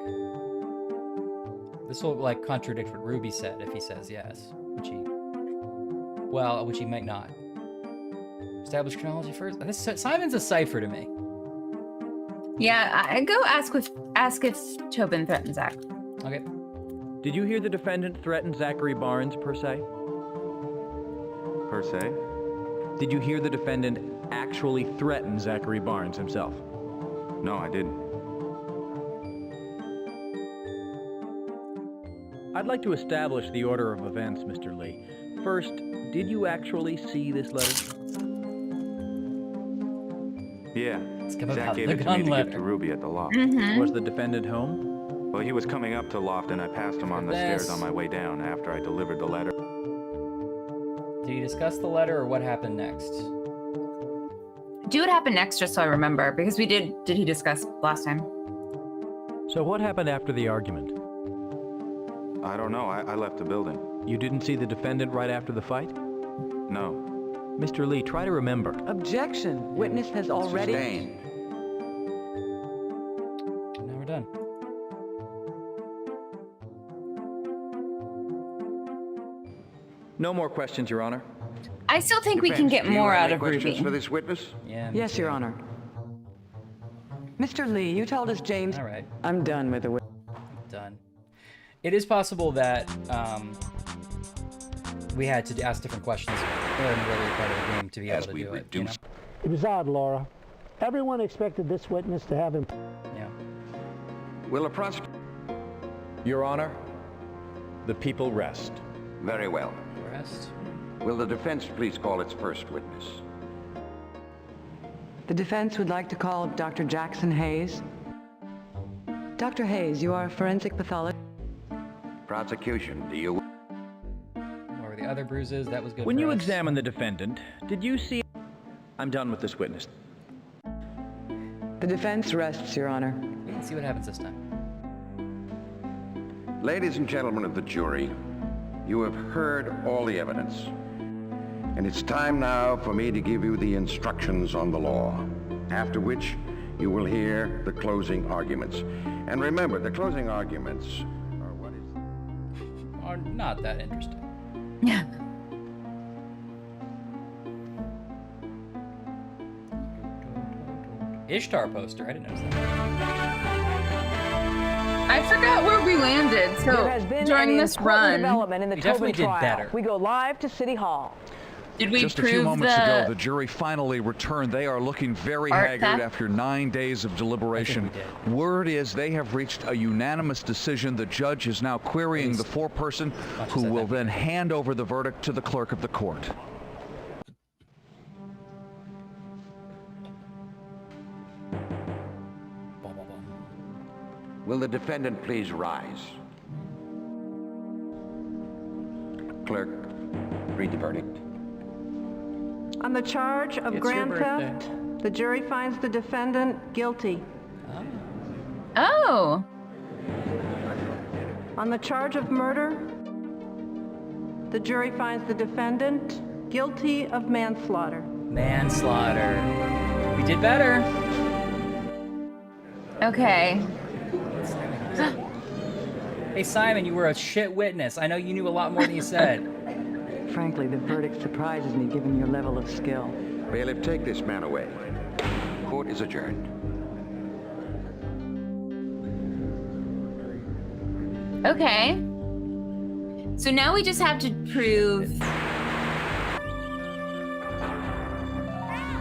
This will, like, contradict what Ruby said if he says yes, which he might not. Establish chronology first? Simon's a cipher to me. Yeah, I go ask if Tobin threatened Zach. Okay. Did you hear the defendant threaten Zachary Barnes, per se? Per se? Did you hear the defendant actually threaten Zachary Barnes himself? No, I didn't. I'd like to establish the order of events, Mr. Lee. First, did you actually see this letter? Yeah. Zach gave it to me to give to Ruby at the loft. Was the defendant home? Well, he was coming up to loft and I passed him on the stairs on my way down after I delivered the letter. Did he discuss the letter, or what happened next? Do what happened next, just so I remember, because we did he discuss last time? So what happened after the argument? I don't know. I left the building. You didn't see the defendant right after the fight? No. Mr. Lee, try to remember. Objection. Witness has already... Sustained. Now we're done. No more questions, Your Honor. I still think we can get more out of questions Ruby. for this witness? Yeah. Yes, Your Honor. Mr. Lee, you told us James... All right. I'm done with the witness. Done. It is possible that we had to ask different questions in the earlier part of the game to be able to do it. You know? It was odd, Laura. Everyone expected this witness to have him. Yeah. Will the prosecutor... Your Honor, the people rest. Very well. Rest. Will the defense please call its first witness? The defense would like to call Dr. Jackson Hayes. Dr. Hayes, you are a forensic pathologist. Prosecution, do you... What were the other bruises? That was good. When for you us. examined the defendant, did you see... I'm done with this witness. The defense rests, Your Honor. We can see what happens this time. Ladies and gentlemen of the jury, you have heard all the evidence. And it's time now for me to give you the instructions on the law, after which you will hear the closing arguments. And remember, the closing arguments are what is... Are not that interesting. Yeah. Ishtar poster. I didn't notice that. I forgot where we landed. So there has been during this run, development in the we Tobin definitely trial. did better. We go live to City Hall. did we Just a prove few moments ago, the jury finally returned. They are looking very Art haggard theft? after 9 days of deliberation. Word is they have reached a unanimous decision. The judge is now querying the foreperson, who will then hand over the verdict to the clerk of the court. Will the defendant please rise? Clerk, read the verdict. On the charge of grand theft, the jury finds the defendant guilty. Oh. On the charge of murder, the jury finds the defendant guilty of manslaughter. Manslaughter. We did better. Okay. Hey, Simon, you were a shit witness. I know you knew a lot more than you said. Frankly, the verdict surprises me given your level of skill. Bailiff, take this man away. Court is adjourned. Okay. So now we just have to prove...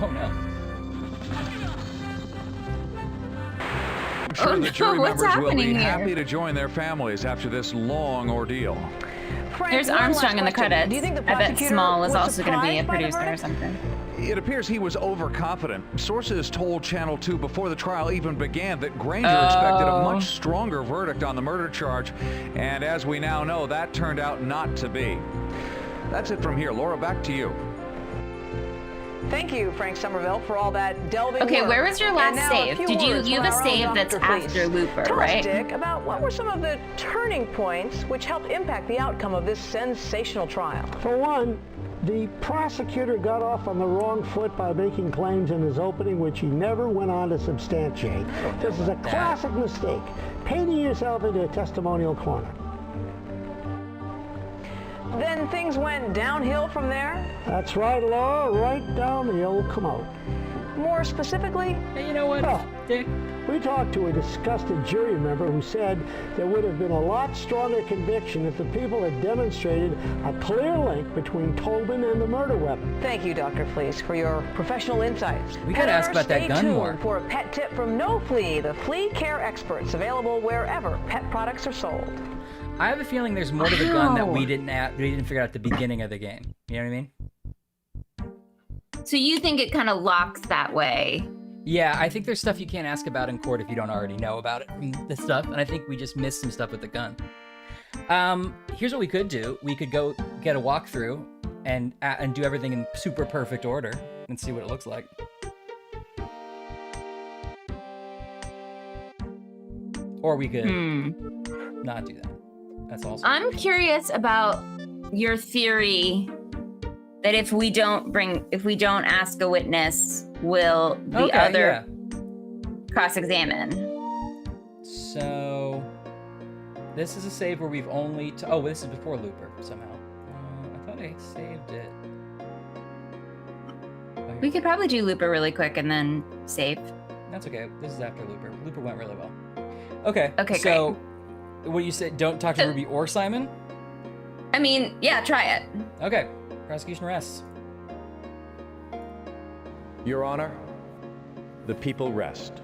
Oh, no. I'm sure the jury what's members will be happening here? happy to join their families after this long ordeal. Frank, There's one Armstrong last in the question. credits. Do you think the I bet prosecutor Small is was also going to be a surprised by the producer or verdict? something. It appears he was overconfident. Sources told Channel 2 before the trial even began that Granger expected a much stronger verdict on the murder charge, and as we now know, that turned out not to be. That's it from here. Laura, back to you. Thank you, Frank Somerville, for all that delving Okay, work. where was your last And now save? few Did you words have from a our save own that's doctor, please. after Looper, Tell right? us, Dick, about what were some of the turning points which helped impact the outcome of this sensational trial? For one, the prosecutor got off on the wrong foot by making claims in his opening which he never went on to substantiate. This is a classic mistake, painting yourself into a testimonial corner. Then things went downhill from there? That's right, Laura, right down the old commode. More specifically? Hey, you know what, Dick? We talked to a disgusted jury member who said there would have been a lot stronger conviction if the people had demonstrated a clear link between Tobin and the murder weapon. Thank you, Dr. Fleece, for your professional insights. We gotta ask about that gun Stay tuned more. for a pet tip from No Flea, the flea care experts, available wherever pet products are sold. I have a feeling there's more to the gun that we didn't figure out at the beginning of the game. You know what I mean? So you think it kind of locks that way? Yeah, I think there's stuff you can't ask about in court if you don't already know about it from the stuff, and I think we just missed some stuff with the gun. Here's what we could do. We could go get a walkthrough and do everything in super perfect order and see what it looks like. Or we could not do that. That's also. I'm curious about your theory that if we don't ask a witness, will the other cross-examine? So this is a save where we've only. Oh, this is before Looper somehow. I thought I saved it. We could probably do Looper really quick and then save. That's okay. This is after Looper. Looper went really well. Okay. Okay, so what do you say? Don't talk to Ruby or Simon? I mean, yeah, try it. Okay. Prosecution rests. Your Honor, the people rest.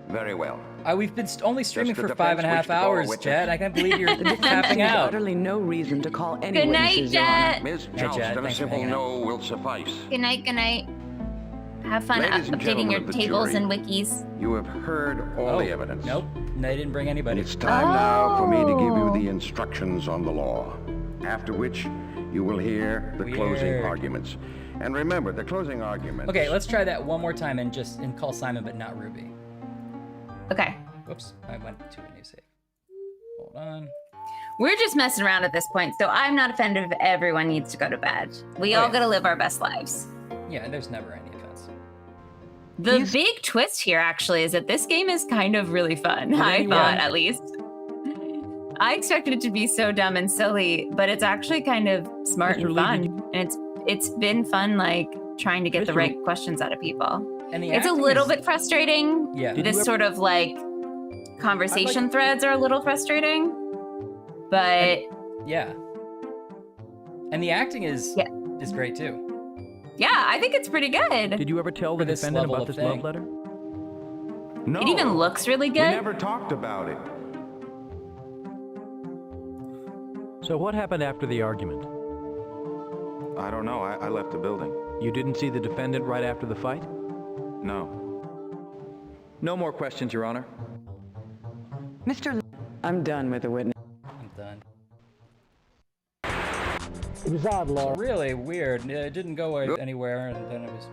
Very well. We've been only streaming for 5.5 hours, Jet. I can't believe you're tapping out. Utterly no reason to call any Good night, witnesses, Jet. Ms. Jet, Johnston, a simple no will suffice. Good night, good night. Have fun Ladies and updating your gentlemen of the tables jury, and wikis. You have heard all the evidence. Nope, they didn't bring anybody. It's time now for me to give you the instructions on the law, after which you will hear the closing arguments. And remember, the closing arguments... Okay, let's try that one more time and call Simon, but not Ruby. Okay. Whoops, I went to a new save. Hold on. We're just messing around at this point, so I'm not offended if everyone needs to go to bed. We all gotta live our best lives. Yeah, there's never any offense. The big twist here, actually, is that this game is kind of really fun. I thought, at least. I expected it to be so dumb and silly, but it's actually kind of smart and fun. And it's been fun, like, trying to get the right questions out of people. And it's a little bit frustrating. Yeah. This sort of, like, conversation threads are a little frustrating. But... Yeah. And the acting is great, too. Yeah, I think it's pretty good. Did you ever tell the defendant about this love letter? No. It even looks really good. We never talked about it. So what happened after the argument? I don't know. I left the building. You didn't see the defendant right after the fight? No. No more questions, Your Honor. Mr. I'm done with the witness. I'm done. It was odd, Laura. It's really weird. It didn't go anywhere, and then it was...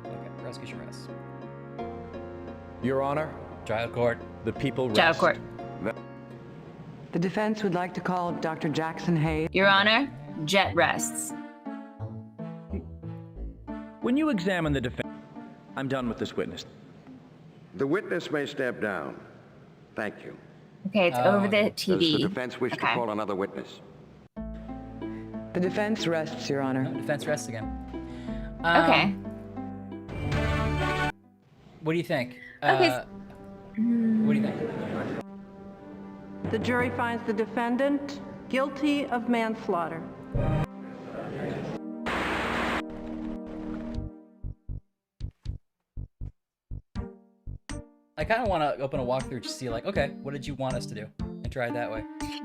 Okay, prosecution rests. Your Honor. Trial court. The people rest. Trial court. The defense would like to call Dr. Jackson Hayes. Your Honor, Jet rests. When you examine the defendant... I'm done with this witness. The witness may step down. Thank you. Okay, it's over the TV. Does the defense wish to call another witness? The defense rests, Your Honor. No, defense rests again. Okay. What do you think? Okay. What do you think? The jury finds the defendant guilty of manslaughter. I kind of want to open a walkthrough to see, like, okay, what did you want us to do? And try it that way.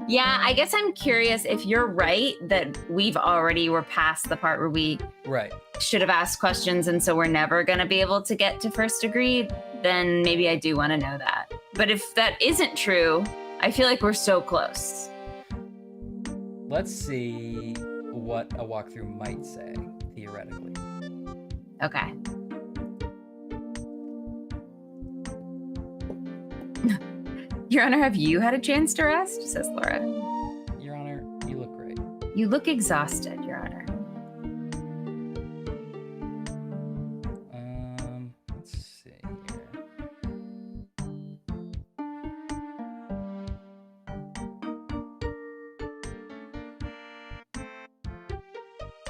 Yeah, I guess I'm curious if you're right that we're past the part where we should have asked questions, and so we're never going to be able to get to first degree, then maybe I do want to know that. But if that isn't true, I feel like we're so close. Let's see what a walkthrough might say, theoretically. Okay. Your Honor, have you had a chance to rest? Says Laura. Your Honor, you look great. You look exhausted, Your Honor. Let's see here.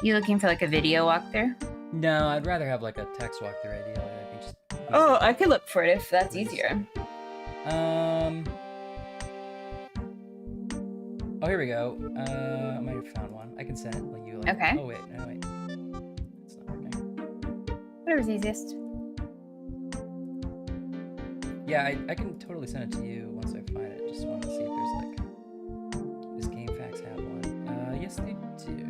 You looking for like a video walkthrough? No, I'd rather have like a text walkthrough ideally. I think just... Oh, I could look for it if that's easier. Oh, here we go. I might have found one. I can send it like you like. Okay. Oh wait, no wait. It's not working. Whatever's easiest. Yeah, I can totally send it to you once I find it. Just want to see if there's like. Does GameFAQs have one? Yes, they do.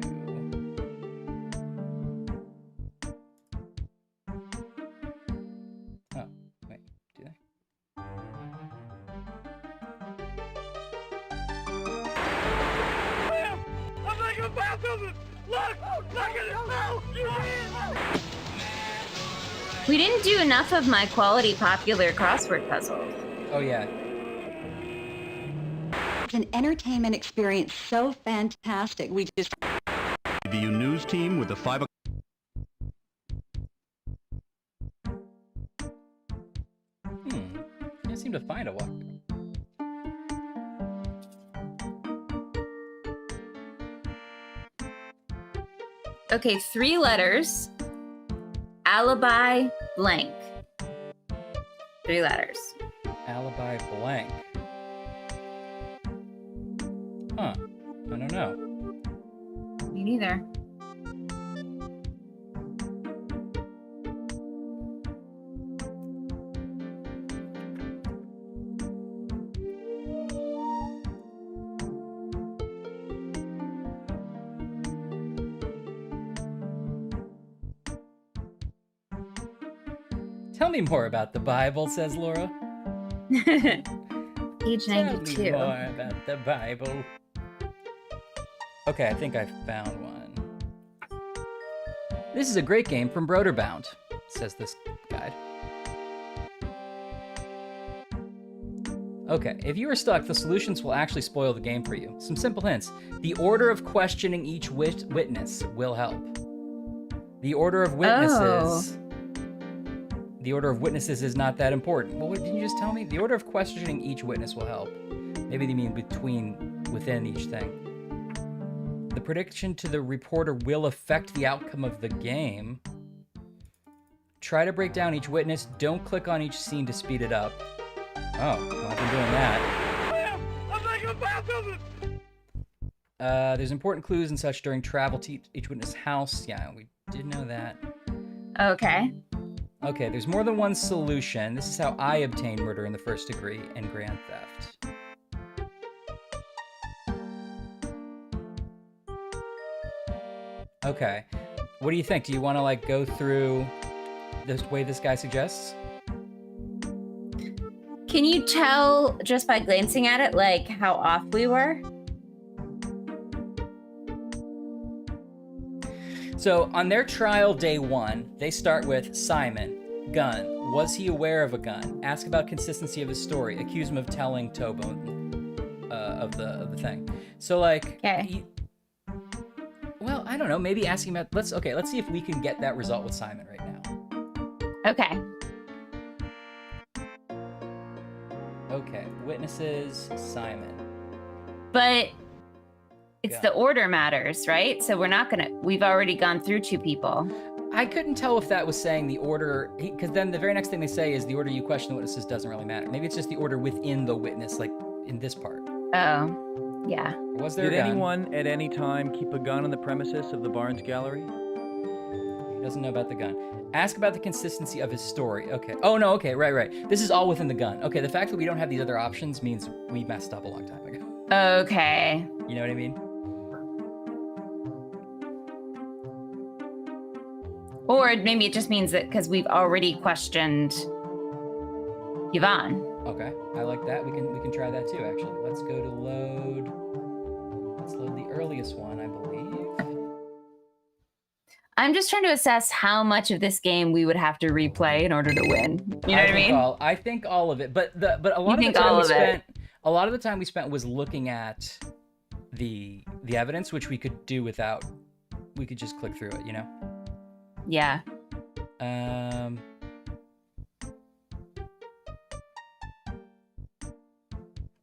Oh, wait, do they? I'm thinking about something! Look at it! No! We didn't do enough of my quality popular crossword puzzle. Oh, yeah. It's an entertainment experience so fantastic. We just... The news team with the 5 o'clock. Can't seem to find a walk. Okay, 3 letters. Alibi blank. 3 letters. Alibi blank. Huh. I don't know. Me neither. Tell me more about the Bible, says Laura. Page 92. Tell me more about the Bible. Okay, I think I found one. This is a great game from Broderbound, says this guide. Okay, if you are stuck, the solutions will actually spoil the game for you. Some simple hints. The order of questioning each witness will help. The order of witnesses... The order of witnesses is not that important. Well, what didn't you just tell me? The order of questioning each witness will help. Maybe they mean within each thing. The prediction to the reporter will affect the outcome of the game. Try to break down each witness. Don't click on each scene to speed it up. Oh, well, I've been doing that. I'm making a bathroom! There's important clues and such during travel to each witness' house. Yeah, we did know that. Okay. Okay, there's more than one solution. This is how I obtained murder in the first degree and grand theft. Okay, what do you think? Do you want to like go through this way this guy suggests? Can you tell just by glancing at it, like how off we were? So on their trial day 1, they start with Simon, gun. Was he aware of a gun? Ask about consistency of his story. Accuse him of telling Tobin of the thing. So like, well, I don't know. Maybe asking about. Let's see if we can get that result with Simon right now. Okay. Okay. Witnesses, Simon. But. It's the order matters, right? So we've already gone through 2 people. I couldn't tell if that was saying the order, because then the very next thing they say is the order you question the witnesses doesn't really matter. Maybe it's just the order within the witness, like in this part. Oh, yeah. Was there Did anyone at any time keep a gun on the premises of the Barnes Gallery? He doesn't know about the gun. Ask about the consistency of his story. Okay. Oh, no, okay, right. This is all within the gun. Okay, the fact that we don't have these other options means we messed up a long time ago. Okay. You know what I mean? Or maybe it just means that because we've already questioned Yvonne. Okay, I like that. We can try that too, actually. Let's go to load. Let's load the earliest one, I believe. I'm just trying to assess how much of this game we would have to replay in order to win. You know what I mean? I think all of it, but a lot of the time we spent was looking at the evidence, which we could do without. We could just click through it, you know? Yeah.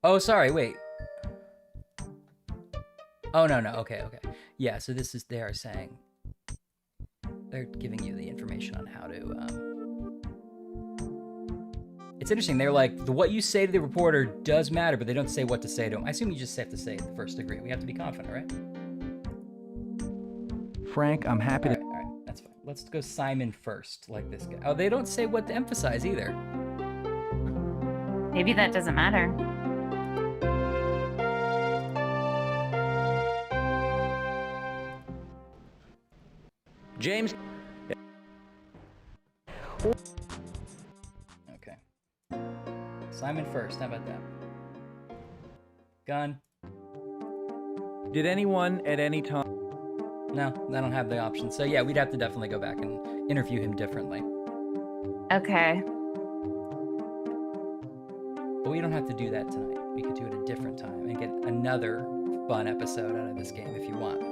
Oh, sorry, wait. Oh, no, okay. Yeah, so this is, they are saying, they're giving you the information on how to, It's interesting, they're like, what you say to the reporter does matter, but they don't say what to say to him. I assume you just have to say the first degree. We have to be confident, right? Frank, I'm happy to... All right, that's fine. Let's go Simon first, like this guy. Oh, they don't say what to emphasize either. Maybe that doesn't matter. James... Okay. Simon first, how about that? Gun. Did anyone at any time... No, I don't have the option. So yeah, we'd have to definitely go back and interview him differently. Okay. But we don't have to do that tonight. We could do it a different time and get another fun episode out of this game if you want.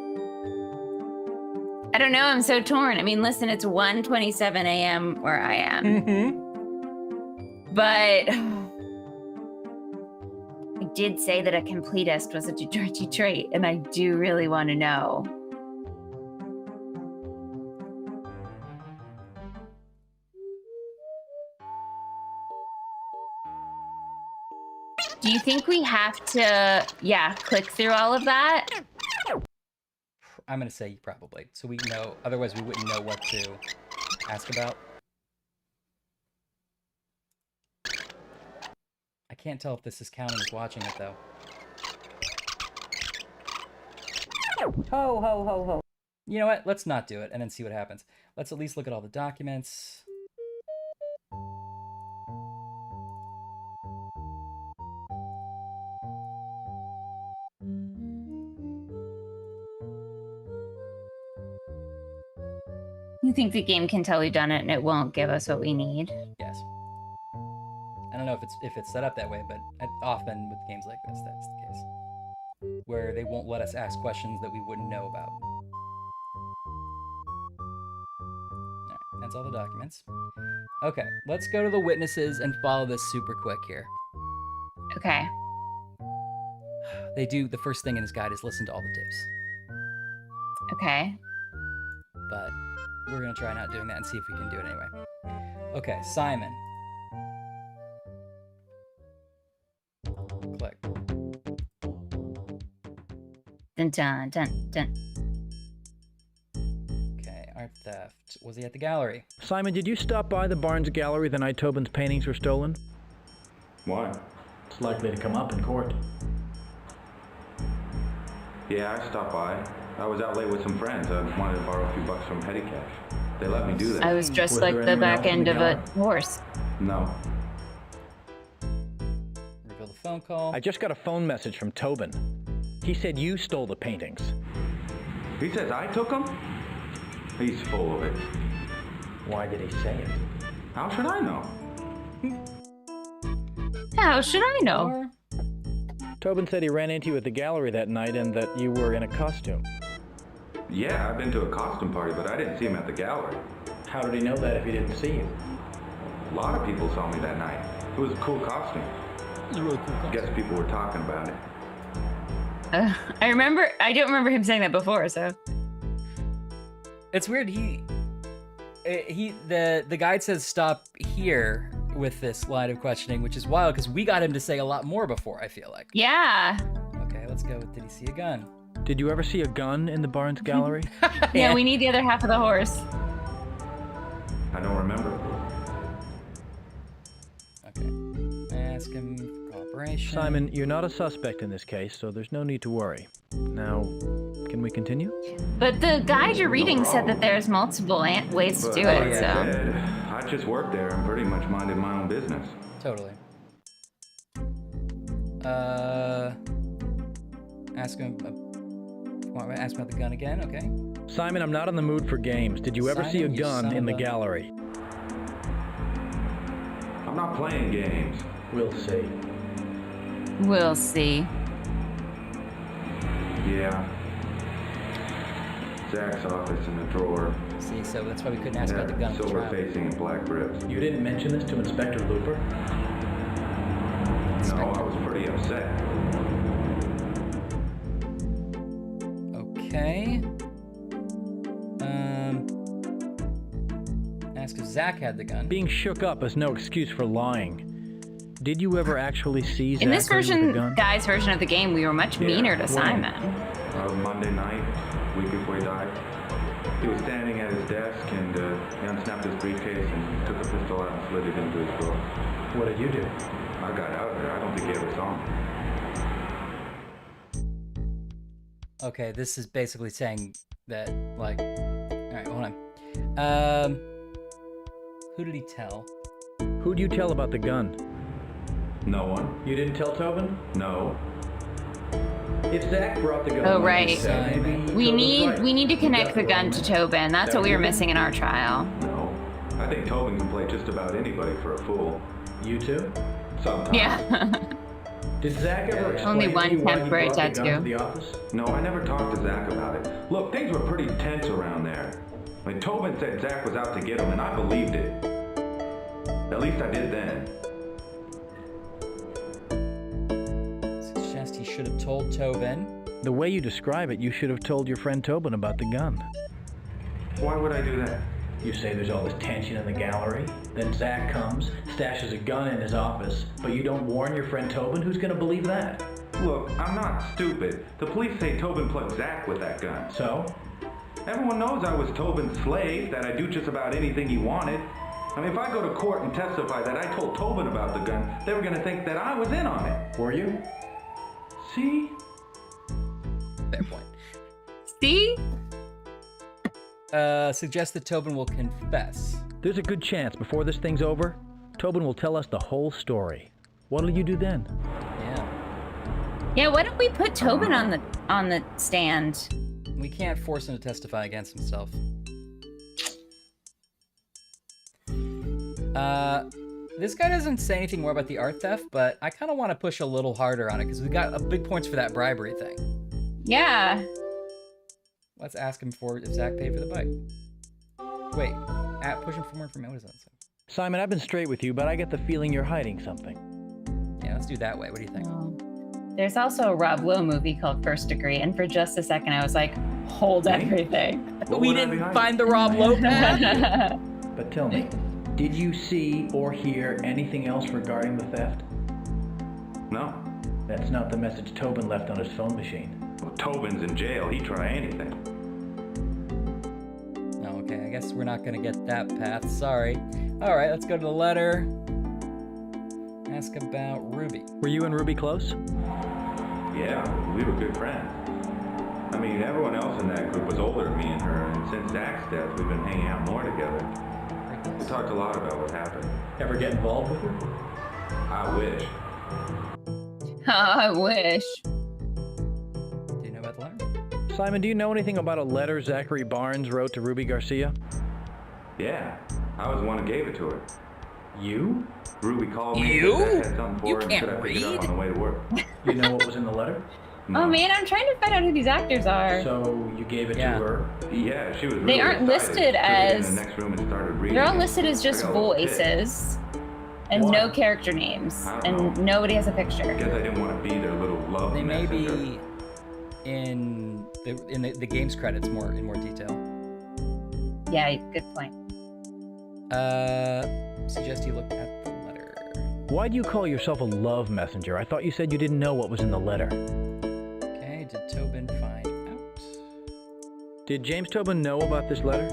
I don't know. I'm so torn. I mean, listen, it's 1:27 a.m. where I am. Mm-hmm. But I did say that a completist was a dirty trait, and I do really want to know. Do you think we have to, click through all of that? I'm going to say probably. So we know, otherwise we wouldn't know what to ask about. I can't tell if this is counting as watching it, though. Ho, ho, ho, ho. You know what? Let's not do it and then see what happens. Let's at least look at all the documents. You think the game can tell we've done it and it won't give us what we need? Yes. I don't know if it's set up that way, but often with games like this, that's the case. Where they won't let us ask questions that we wouldn't know about. Alright, that's all the documents. Okay, let's go to the witnesses and follow this super quick here. Okay. They do, the first thing in this guide is listen to all the tapes. Okay. But we're going to try not doing that and see if we can do it anyway. Okay, Simon. Click. Dun dun dun dun. Okay, art theft. Was he at the gallery? Simon, did you stop by the Barnes Gallery the night Tobin's paintings were stolen? Why? It's likely to come up in court. Yeah, I stopped by. I was out late with some friends. I wanted to borrow a few bucks from Petty Cash. They let me do that. I was dressed like the back end of a horse. No. Reveal the phone call. I just got a phone message from Tobin. He said you stole the paintings. He says I took them? He's full of it. Why did he say it? How should I know? How should I know? Tobin said he ran into you at the gallery that night and that you were in a costume. Yeah, I've been to a costume party, but I didn't see him at the gallery. How did he know that if he didn't see you? A lot of people saw me that night. It was a cool costume. It was a really cool costume. Guess people were talking about it. I don't remember him saying that before, so. It's weird, the guide says stop here with this line of questioning, which is wild because we got him to say a lot more before, I feel like. Yeah. Okay, let's go with did he see a gun? Did you ever see a gun in the Barnes Gallery? Yeah, we need the other half of the horse. I don't remember. Okay. Ask him for cooperation. Simon, you're not a suspect in this case, so there's no need to worry. Now, can we continue? But the guide you're reading said that there's multiple ways to do it, so. I just worked there and pretty much minded my own business. Totally. Ask him about the gun again, okay. Simon, I'm not in the mood for games. Did you ever see a gun in the gallery? I'm not playing games. We'll see. We'll see. Yeah. Zach's office in the drawer. See, so that's why we couldn't ask about the gun. Silver facing and black grips. You didn't mention this to Inspector Looper? No, I was pretty upset. Okay. Ask if Zach had the gun. Being shook up is no excuse for lying. Did you ever actually see Zachary in this version, with a gun? guy's version of the game, we were much meaner to Simon. Monday night, week before he died. He was standing at his desk and he unsnapped his briefcase and took a pistol out and slid it into his drawer. What did you do? I got out of there. I don't think he ever saw me. Okay, this is basically saying that, like... Alright, hold on. Who did he tell? Who'd you tell about the gun? No one. You didn't tell Tobin? No. If Zach brought the gun, oh right, we need to connect the gun to Tobin. That's what we were missing in our trial. No, I think Tobin can play just about anybody for a fool. You too? Sometimes. Yeah. Did Zach ever explain Only one to you why he temporary brought the gun tattoo. to the office? No, I never talked to Zach about it. Look, things were pretty tense around there. I mean, Tobin said Zach was out to get him, and I believed it. At least I did then. Suggest he should have told Tobin. The way you describe it, you should have told your friend Tobin about the gun. Why would I do that? You say there's all this tension in the gallery, then Zach comes, stashes a gun in his office, but you don't warn your friend Tobin? Who's gonna believe that? Look, I'm not stupid. The police say Tobin plugged Zach with that gun. So? Everyone knows I was Tobin's slave, that I do just about anything he wanted. I mean, if I go to court and testify that I told Tobin about the gun, they were gonna think that I was in on it. Were you? See? Fair point. See? Suggest that Tobin will confess. There's a good chance before this thing's over, Tobin will tell us the whole story. What'll you do then? Yeah. Yeah, why don't we put Tobin on the stand? We can't force him to testify against himself. This guy doesn't say anything more about the art theft, but I kind of want to push a little harder on it because we got big points for that bribery thing. Yeah. Let's ask him if Zach paid for the bike. Wait, push him for more information. What does that say? Simon, I've been straight with you, but I get the feeling you're hiding something. Yeah, let's do that way. What do you think? There's also a Rob Lowe movie called First Degree, and for just a second I was like, hold everything. We didn't find the Rob Lowe path. But tell me, did you see or hear anything else regarding the theft? No. That's not the message Tobin left on his phone machine. Well, Tobin's in jail. He'd try anything. Okay, I guess we're not gonna get that path. Sorry. All right, let's go to the letter. Ask about Ruby. Were you and Ruby close? Yeah, we were good friends. I mean, everyone else in that group was older than me and her, and since Zach's death, we've been hanging out more together. We talked a lot about what happened. Ever get involved with her? I wish. I wish. Do you know about the letter? Simon, do you know anything about a letter Zachary Barnes wrote to Ruby Garcia? Yeah, I was the one who gave it to her. You? Ruby called me You? and said I had something for her and can't said I picked it up read? on the way to work. You know what was in the letter? Oh man, I'm trying to find out who these actors are. So you gave it to her? Yeah, she was really They aren't excited. listed Took it in as- the next room and started reading They're all it. listed as just I got a little pissed. voices and What? no character names, I don't and know. nobody has a picture. Guess I didn't want to be their little love They may messenger. be in the game's credits in more detail. Yeah, good point. Suggest you look at the letter. Why do you call yourself a love messenger? I thought you said you didn't know what was in the letter. Okay, did Tobin find out? Did James Tobin know about this letter?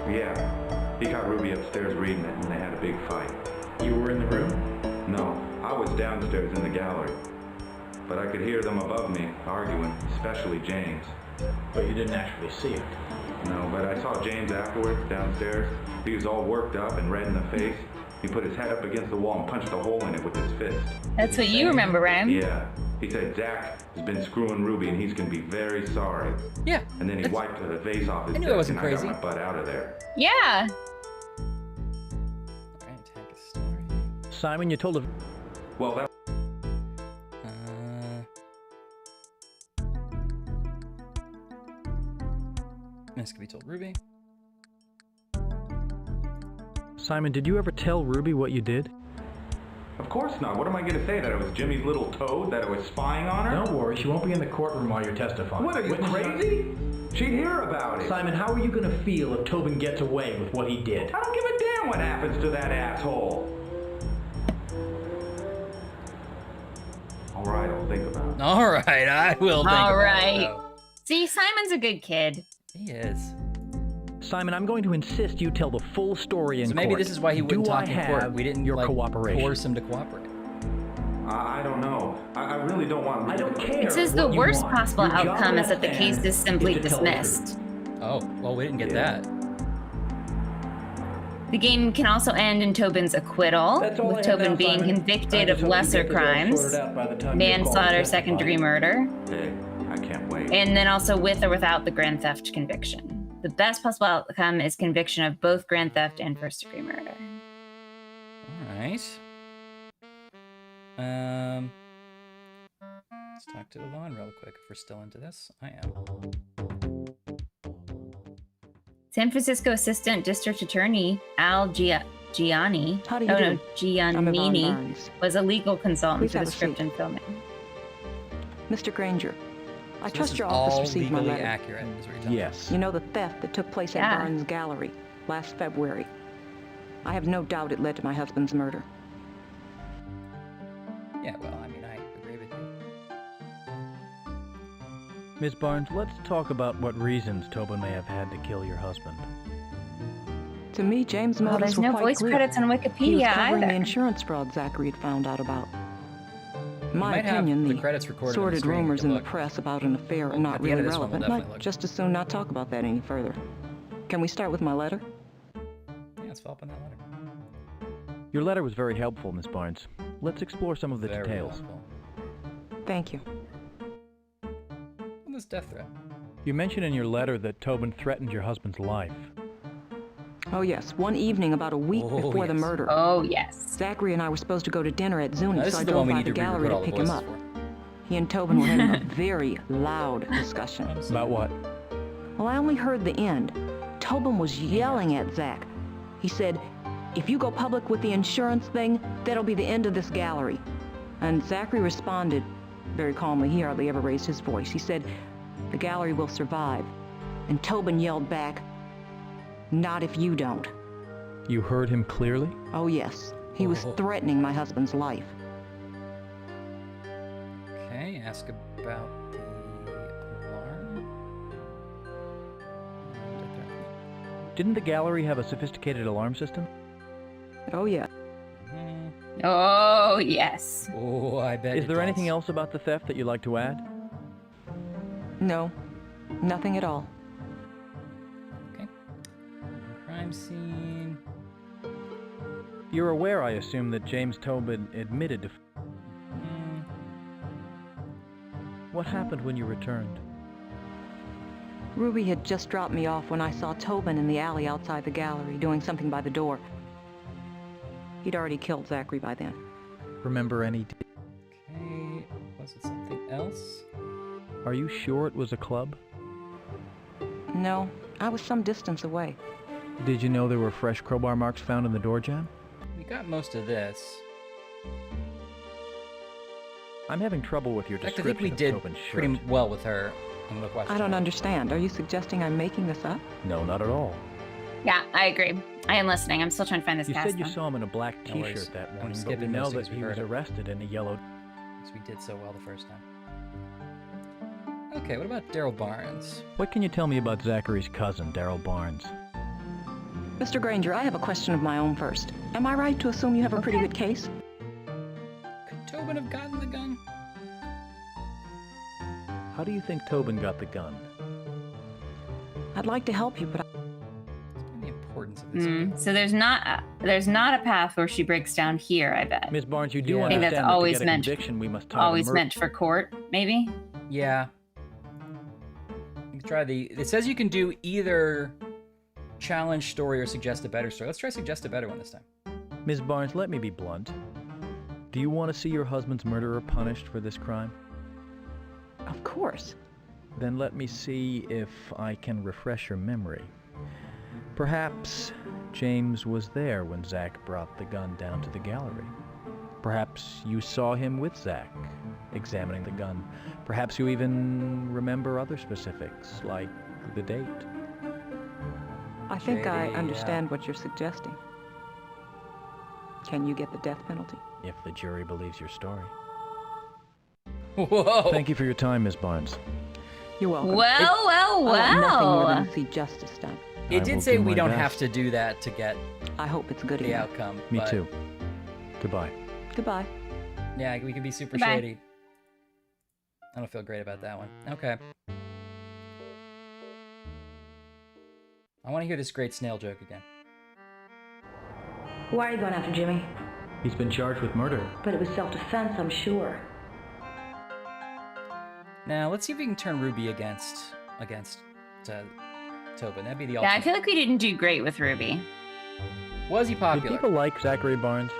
Yeah, he got Ruby upstairs reading it and they had a big fight. You were in the room? No, I was downstairs in the gallery. But I could hear them above me arguing, especially James. But you didn't actually see it? No, but I saw James afterwards downstairs. He was all worked up and red in the face. He put his head up against the wall and punched a hole in it with his fist. That's what you remember, Ryan. Yeah. He said Zach has been screwing Ruby and he's gonna be very sorry. Yeah. And then he wiped the vase off his I knew desk it wasn't and crazy. I got my butt out of there. Yeah. Alright, tag a story. Simon, you told a... Well, that... This could be told Ruby. Simon, did you ever tell Ruby what you did? Of course not. What am I gonna say? That I was Jimmy's little toad? That I was spying on her? Don't worry, she won't be in the courtroom while you're testifying. What, are you crazy? She'd hear about it. Simon, how are you going to feel if Tobin gets away with what he did? I don't give a damn what happens to that asshole. All right, I'll think about it. All right, I will think All about right. it, though. See, Simon's a good kid. He is. Simon, I'm going to insist you tell the full story in So court. maybe this is why he wouldn't Do talk I in court. have We didn't your cooperation. force him to cooperate. I don't know. I really don't want... I don't care. It says the what you worst want. possible Your job outcome on is that the that case stand is simply is to tell the dismissed. Oh, well, we didn't get Yeah. that. The game can also end in Tobin's acquittal, with Tobin being convicted of lesser crimes, manslaughter, second-degree murder. Hey, I can't wait. And then also with or without the grand theft conviction. The best possible outcome is conviction of both grand theft and first-degree murder. All right. Let's talk to Yvonne real quick if we're still into this. I am. San Francisco Assistant District Attorney Al Giannini was a legal consultant for the script and filming. Mr. Granger, I So trust this your is office all received my legally letter. accurate, is what you're telling Yes. You know the theft that took place at Barnes Gallery last February. I have no doubt it led to my husband's murder. Yeah, well, I mean, I agree with you. Ms. Barnes, let's talk about what reasons Tobin may have had to kill your husband. To me, James' motives there's were no quite voice clear. credits on He was Wikipedia covering the either. insurance fraud Zachary had found out about. In my might have opinion, the the credits recorded on the sordid screen. You rumors can in the look. press about an affair are not At the end really of this one, we'll relevant. definitely look. Just as soon not talk about that any further. Can we start with my letter? Yeah, let's follow up on that letter. Your letter was very helpful, Ms. Barnes. Let's explore some of the Very details. helpful. Thank you. On this death threat. You mentioned in your letter that Tobin threatened your husband's life. Oh yes, one evening about a week before the murder. Oh yes. Zachary and I were supposed to go to dinner at Zuni, Now, this so I is the one drove we by need the to gallery re-record to all the pick him voices up. for. He and Tobin were having a very loud discussion. About what? Well, I only heard the end. Tobin was yelling at Zach. He said, "If you go public with the insurance thing, that'll be the end of this gallery." And Zachary responded very calmly. He hardly ever raised his voice. He said, "The gallery will survive." And Tobin yelled back, "Not if you don't." You heard him clearly? Oh, yes. He was threatening my husband's life. Okay, ask about the alarm. Didn't the gallery have a sophisticated alarm system? Oh, yeah. Oh yes. Oh, I bet. Is there anything else about the theft that you'd like to add? No, nothing at all. Crime scene. You're aware, I assume, that James Tobin admitted to... What happened when you returned? Ruby had just dropped me off when I saw Tobin in the alley outside the gallery doing something by the door. He'd already killed Zachary by then. Remember any... Okay, was it something else? Are you sure it was a club? No, I was some distance away. Did you know there were fresh crowbar marks found in the door jamb? We got most of this. I'm having trouble with your In fact, I description think we did of Tobin's shirt. pretty well with her. I don't understand. Are you suggesting I'm making this up? No, not at all. Yeah, I agree. I am listening. I'm still trying to find this You cast. said you though. saw him in a black No t-shirt worries. that I'm morning, but we skipping know those that things. We he was heard it. arrested in a yellow... Because we did so well the first time. Okay, what about Daryl Barnes? What can you tell me about Zachary's cousin, Daryl Barnes? Mr. Granger, I have a question of my own first. Am I right to assume you have a pretty good case? Could Tobin have gotten the gun? How do you think Tobin got the gun? I'd like to help you, but The importance of this. So there's not a path where she breaks down here. I bet. Ms. Barnes, you do I think understand that's that always to get a meant. conviction, we must tie Always the meant for court, maybe. Yeah. You can try the. It says you can do either challenge story or suggest a better story. Let's try suggest a better one this time. Ms. Barnes, let me be blunt. Do you want to see your husband's murderer punished for this crime? of course. Then let me see if I can refresh your memory. Perhaps James was there when Zach brought the gun down to the gallery. Perhaps you saw him with Zach, examining the gun. Perhaps you even remember other specifics, like the date. I think I understand what you're suggesting. Can you get the death penalty? If the jury believes your story. Whoa! Thank you for your time, Ms. Barnes. You're welcome. Well, I want nothing more than to see justice done. It I did will say do we my don't best. have to do that to get I hope it's good the enough. outcome. Me but too. Goodbye. Goodbye. Yeah, we can be super Goodbye. shady. I don't feel great about that one. Okay. I want to hear this great snail joke again. Why are you going after Jimmy? He's been charged with murder. But it was self-defense, I'm sure. Now, let's see if we can turn Ruby against Tobin. That'd be the ultimate. Yeah, I feel like we didn't do great with Ruby. Was he popular? Did people like Zachary Barnes?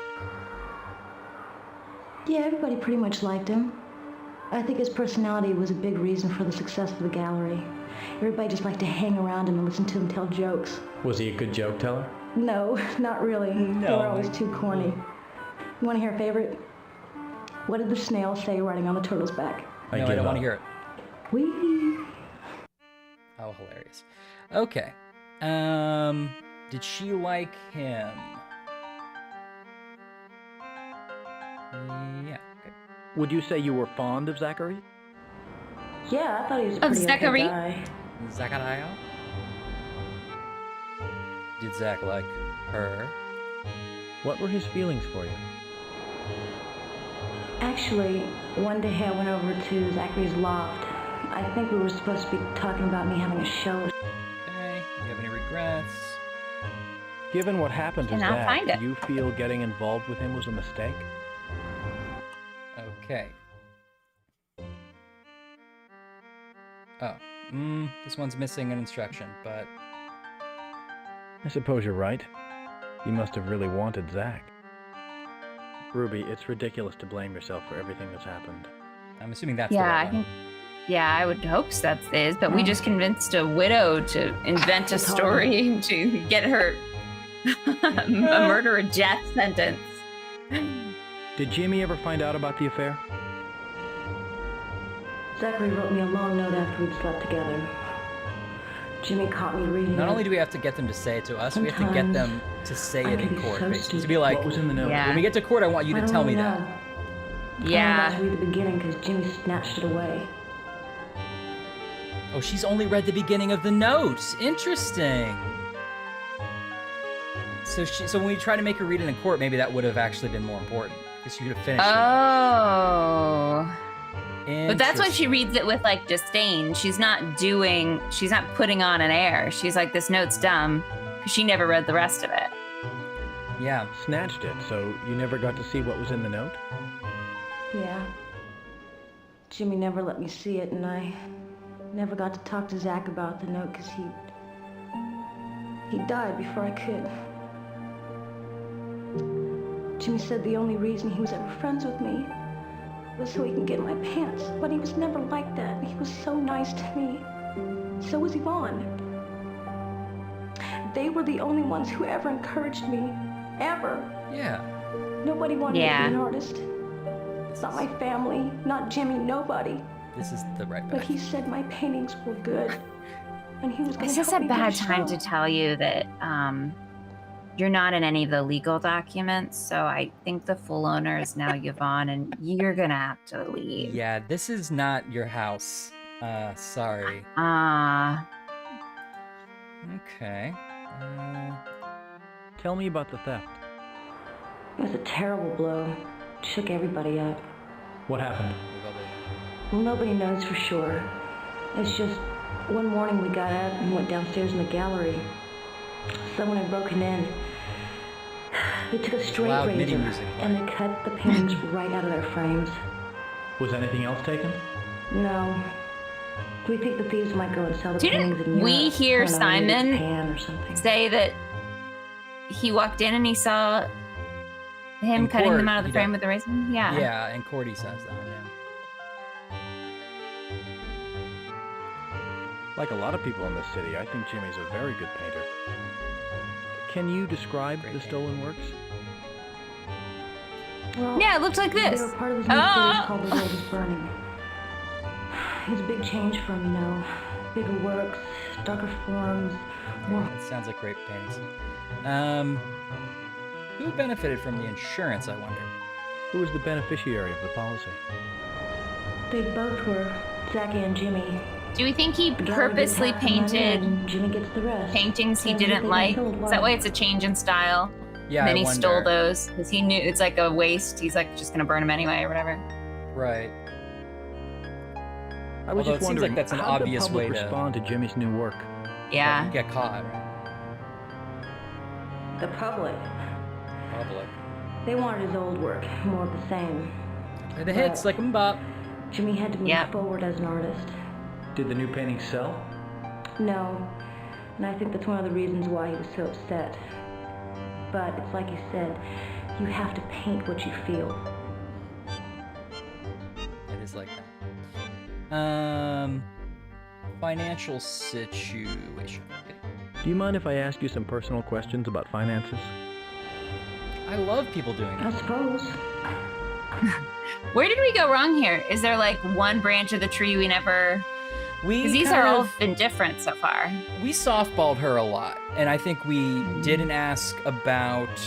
Yeah, everybody pretty much liked him. I think his personality was a big reason for the success of the gallery. Everybody just liked to hang around him and listen to him tell jokes. Was he a good joke teller? No, not really. No. They were always too corny. You want to hear a favorite? What did the snail say riding on the turtle's back? No, I don't want to hear it. Whee! Oh, hilarious. Okay. Did she like him? Yeah. Okay. Would you say you were fond of Zachary? Yeah, I thought he was a pretty okay guy. Zachariah? Did Zach like her? What were his feelings for you? Actually, one day I went over to Zachary's loft. I think we were supposed to be talking about me having a show. Okay. Do you have any regrets? Given what happened to Cannot Zach, find it. do you feel getting involved with him was a mistake? Okay. Oh. This one's missing an instruction, but... I suppose you're right. You must have really wanted Zach. Ruby, it's ridiculous to blame yourself for everything that's happened. I'm assuming that's the right one. I would hope so that is, but we just convinced a widow to invent a story to get her a murder or death sentence. Did Jimmy ever find out about the affair? Zachary wrote me a long note after we'd slept together. Jimmy caught me reading Not it. only do we have to get them to say it to us, we have to get them to say it in court, basically. To be like, what was in the note? When we get to court, I want you to tell me that. I only read the beginning because Jimmy snatched it away. Oh, she's only read the beginning of the note. Interesting. So when we try to make her read it in court, maybe that would have actually been more important because she would have finished it. But that's why she reads it with like disdain. She's not putting on an air. She's like, this note's dumb because she never read the rest of it. Yeah. Snatched it, so you never got to see what was in the note? Yeah. Jimmy never let me see it, and I never got to talk to Zach about the note because he died before I could. Jimmy said the only reason he was ever friends with me was so he can get in my pants, but he was never like that. He was so nice to me. So was Yvonne. They were the only ones who ever encouraged me. Ever. Yeah. Nobody wanted me to be an artist. Not my family, not Jimmy, nobody. This is the right But he said my paintings were good. And he was going to It's just a bad time to tell you that you're not in any of the legal documents, so I think the full owner is now Yvonne, and you're gonna have to leave. Yeah, this is not your house. Sorry. Okay. Tell me about the theft. It was a terrible blow. It shook everybody up. What happened? Well, nobody knows for sure. It's just one morning we got up and went downstairs in the gallery. Someone had broken in. They took a straight razor and they cut the paintings right out of their frames. Was anything else taken? No. We think the thieves might go and sell the paintings in Europe. We hear Simon Japan or something. say that he walked in and he saw him cutting them out of the frame with the razor? Yeah. Yeah, and Cordy says that, yeah. Like a lot of people in this city, I think Jimmy's a very good painter. Can you describe the stolen works? Well, yeah, it looks like this. They were part of his new series called The World is Burning. It was a big change for him, you know. Bigger works, darker forms, more... It sounds like great paintings. Who benefited from the insurance, I wonder? Who was the beneficiary of the policy? They both were, Zachy and Jimmy. Do we think he purposely painted Jimmy gets the rest. paintings he didn't like? Is that why it's a change in style? Yeah, and then he wonder. stole those because he knew it's like a waste. He's like just gonna burn them anyway or whatever. Right. I was Although just it seems wondering, like that's an how did the obvious public way to respond to Jimmy's new work? Yeah. Get caught, right? The public. public. They wanted his old work, more of the same. Play the hits like Mbop. Jimmy had to move forward as an artist. Did the new painting sell? No, and I think that's one of the reasons why he was so upset. But it's like you said, you have to paint what you feel. It is like that. Financial situation. Do you mind if I ask you some personal questions about finances? I love people doing that. I suppose. Where did we go wrong here? Is there like one branch of the tree we never... Because these are all been different so far. We softballed her a lot, and I think we didn't ask about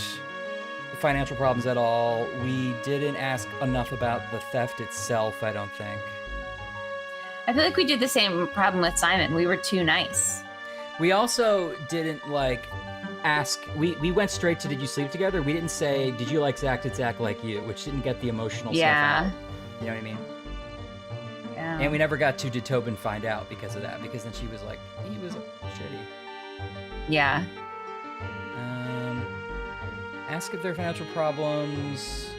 financial problems at all. We didn't ask enough about the theft itself, I don't think. I feel like we did the same problem with Simon. We were too nice. We also didn't, ask... We went straight to, did you sleep together? We didn't say, did you like Zach, did Zach like you? Which didn't get the emotional stuff out. You know what I mean? Yeah. And we never got to, did Tobin find out because of that? Because then she was like, he was shitty. Yeah. Ask if there are financial problems.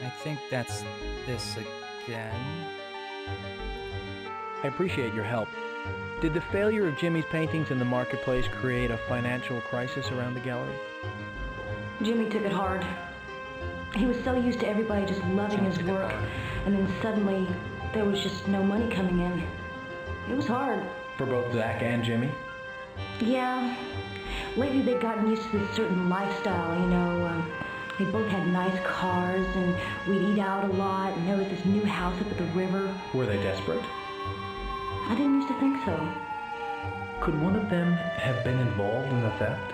I think that's this again. I appreciate your help. Did the failure of Jimmy's paintings in the marketplace create a financial crisis around the gallery? Jimmy took it hard. He was so used to everybody just loving his work, and then suddenly there was just no money coming in. It was hard. For both Zach and Jimmy? Yeah. Lately they'd gotten used to this certain lifestyle, they both had nice cars, and we'd eat out a lot, and there was this new house up at the river. Were they desperate? I didn't used to think so. Could one of them have been involved in the theft?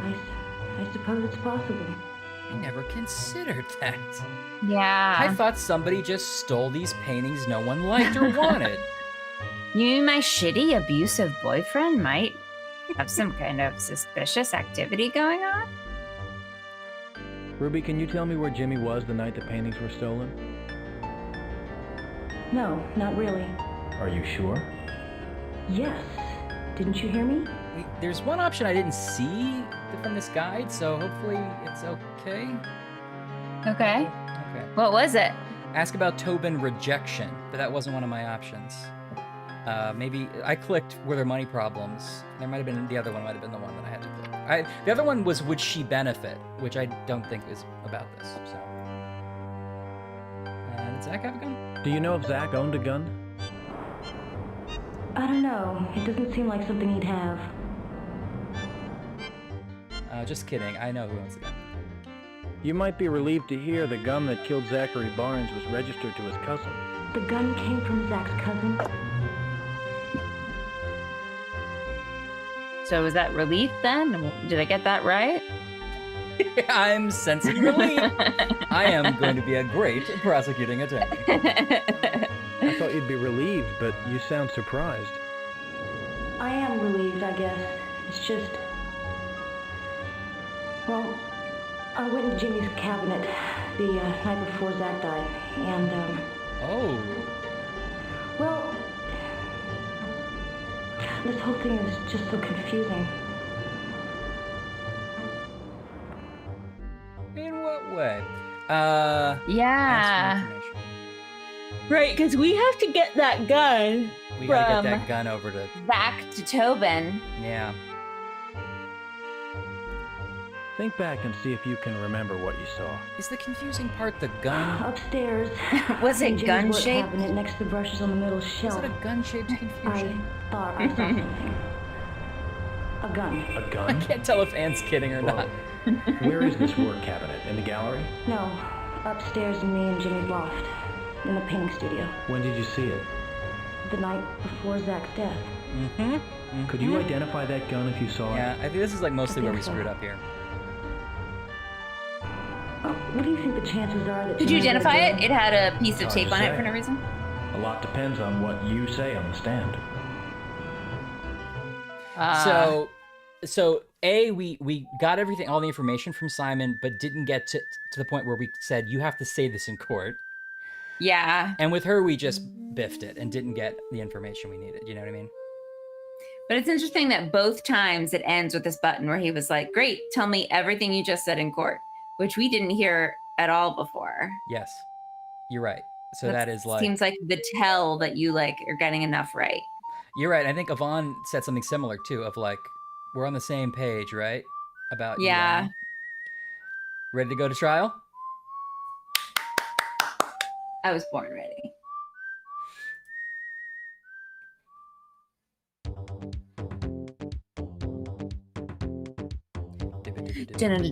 I suppose it's possible. I never considered that. Yeah. I thought somebody just stole these paintings no one liked or wanted. You mean my shitty, abusive boyfriend might have some kind of suspicious activity going on? Ruby, can you tell me where Jimmy was the night the paintings were stolen? No, not really. Are you sure? Yes. Didn't you hear me? Wait, there's one option I didn't see from this guide, so hopefully it's okay. Okay. Okay. What was it? Ask about Tobin rejection, but that wasn't one of my options. Maybe I clicked were there money problems. There might have been the other one. Might have been the one that I had to click. The other one was would she benefit, which I don't think is about this. So, did Zach have a gun? Do you know if Zach owned a gun? I don't know. It doesn't seem like something he'd have. Just kidding. I know who owns the gun. You might be relieved to hear the gun that killed Zachary Barnes was registered to his cousin. The gun came from Zach's cousin? So was that relief then? Did I get that right? I'm sensing relief. I am going to be a great prosecuting attorney. I thought you'd be relieved, but you sound surprised. I am relieved, I guess. It's just... Well, I went into Jimmy's cabinet the night before Zach died, and, Oh. Well... This whole thing is just so confusing. In what way? Yeah. Right, because we have to get that gun. We gotta get that gun over to back to Tobin. Yeah. Think back and see if you can remember what you saw. Is the confusing part the gun? Upstairs. Was it gun-shaped? Cabinet next to the brushes on the middle shelf. Is it a gun-shaped confusion? I thought I saw something. A gun. A gun? I can't tell if Anne's kidding or not. Where is this work cabinet? In the gallery? No. Upstairs in me and Jimmy's loft. In the painting studio. When did you see it? The night before Zach's death. Mm-hmm. Could you identify that gun if you saw it? Yeah, I think this is like mostly where we screwed up here. What do you think the chances are that... Did you identify it? It had a piece of tape on it for no reason? A lot depends on what you say on the stand. So A, we got everything, all the information from Simon, but didn't get to the point where we said, you have to say this in court. Yeah. And with her, we just biffed it and didn't get the information we needed. You know what I mean? But it's interesting that both times it ends with this button where he was like, great, tell me everything you just said in court, which we didn't hear at all before. Yes, you're right. So that is like... Seems like the tell that you like are getting enough right. You're right. I think Yvonne said something similar too, of like, we're on the same page, right? About yeah. Ready to go to trial? I was born ready. Hello.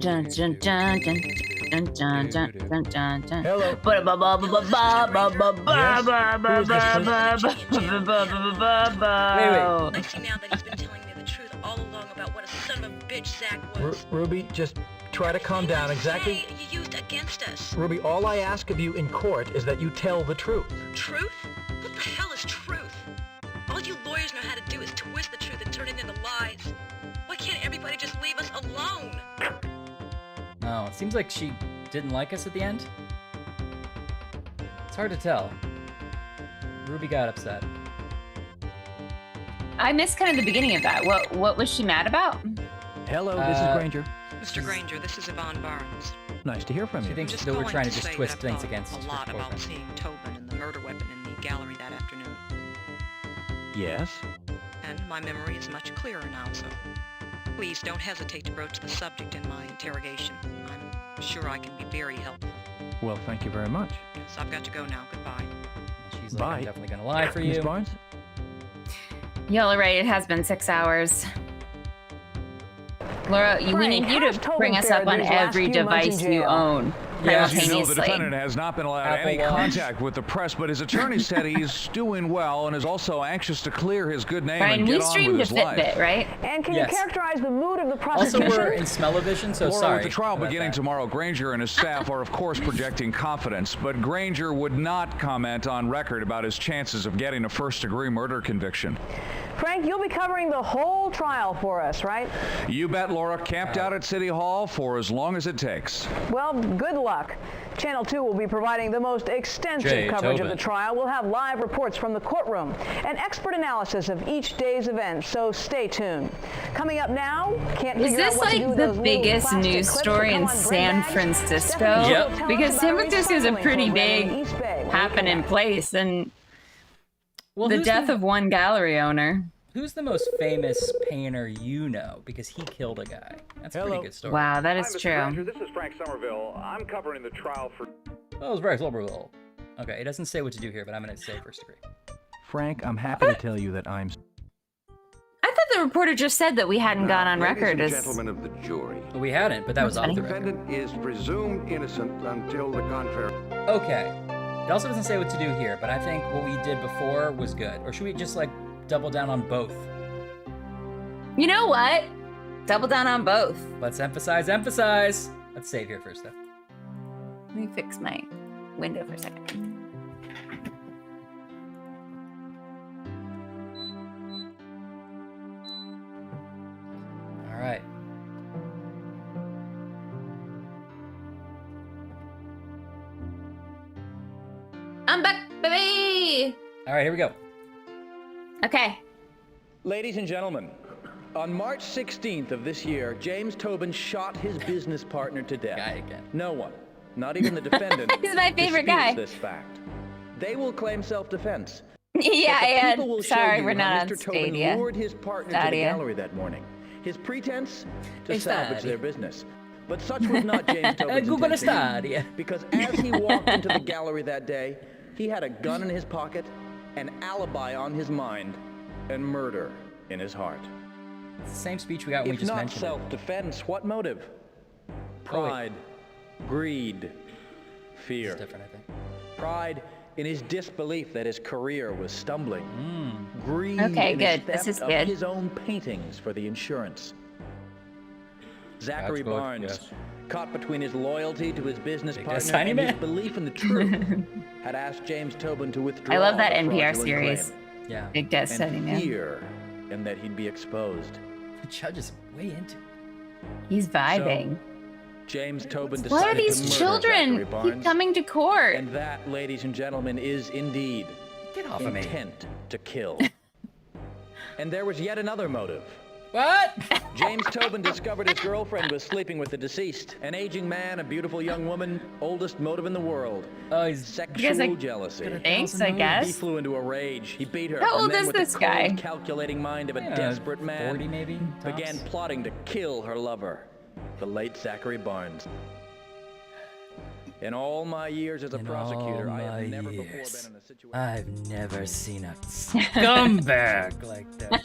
Ruby, just try to calm down. Exactly. You used against us. Ruby, all I ask of you in court is that you tell the truth. Truth? What the hell is truth? All you lawyers know how to do is twist the truth and turn it into lies. Why can't everybody just leave us alone? No, it seems like she didn't like us at the end. It's hard to tell. Ruby got upset. I missed kind of the beginning of that. What was she mad about? Hello, this is Granger. Mr. Granger, this is Yvonne Barnes. Nice to hear from you. She thinks that we're trying to just twist things against a lot about seeing Tobin and the murder weapon in the gallery that afternoon. Yes? And my memory is much clearer now, so please don't hesitate to broach the subject in my interrogation. I'm sure I can be very helpful. Well, thank you very much. Yes, I've got to go now. Goodbye. She's like, I'm definitely gonna lie for you. Ms. Barnes? Y'all are right. It has been 6 hours. Laura, we need you to bring us up on every device you own. Yes, you know, the defendant has not been allowed any contact with the press, but his attorney said he's doing well and is also anxious to clear his good name and get on with his life. Fitbit, right? And can you characterize the mood of the prosecution? Also, we're in smell-o-vision, so Laura, sorry. With the trial beginning tomorrow, Granger and his staff are, of course, projecting confidence, but Granger would not comment on record about his chances of getting a first-degree murder conviction. Frank, you'll be covering the whole trial for us, right? You bet, Laura. Camped out at City Hall for as long as it takes. Well, good luck. Channel 2 will be providing the most extensive coverage of the trial. We'll have live reports from the courtroom and expert analysis of each day's events, so stay tuned. Coming up now, can't figure out what to do with those little plastic clips. Is this like the biggest news story in San Francisco? Yep. Because San Francisco is a pretty big happening place, and the death of one gallery owner. Who's the most famous painter you know? Because he killed a guy. That's a pretty good story. Wow, that is true. Granger, this is Frank Somerville. I'm covering the trial for... Oh, it's Frank Somerville. Okay, it doesn't say what to do here, but I'm going to say first degree. Frank, I'm happy to tell you that I thought the reporter just said that we hadn't gone on record as... Gentlemen of the jury. We hadn't, but that was off the record. The defendant is presumed innocent until the contrary. Okay. It also doesn't say what to do here, but I think what we did before was good. Or should we just, like, double down on both? You know what? Double down on both. Let's emphasize. Let's save here first, though. Let me fix my window for a second. All right. I'm back, baby! All right, here we go. Okay. Ladies and gentlemen, on March 16th of this year, James Tobin shot his business partner to death. Guy again. No one, not even the defendant, He's my favorite guy. this fact. They will claim self-defense. Yeah, people will sorry, show we're you not how on Mr. Tobin Stadia. lured his partner to the gallery that morning. His pretense to salvage their business. But such was not James Tobin's Google intention. Stadia. Because as he walked into the gallery that day, he had a gun in his pocket, an alibi on his mind, and murder in his heart. It's the same speech we got when we just mentioned it. If not self-defense, what motive? Pride, greed, fear. It's different, I think. Pride in his disbelief that his career was stumbling. Greed okay, in good. his This is theft good. of his own paintings for the insurance. Zachary Barnes, caught between his loyalty to his business partner and his belief in the truth, had asked James Tobin to withdraw. I love that the NPR fraudulent series. claim. Yeah. Big death And setting, man. fear in that he'd be exposed. The judge is way into it. He's vibing. So, James Tobin decided What are to these murder children? Zachary Barnes, Keep coming to court. and that, ladies and gentlemen, is indeed Get off of me. intent to kill. And there was yet another motive. What? James Tobin discovered his girlfriend was sleeping with the deceased. An aging man, a beautiful young woman, oldest motive in the world. Oh, he's sexual jealousy. Thanks, I guess. He flew into a rage. He beat her. How and old then is with this the guy? cold, calculating mind of a desperate man, 40 maybe, tops. began plotting to kill her lover, the late Zachary Barnes. In all my years as a prosecutor, I have never before been in a situation. I've never seen a scumbag like this.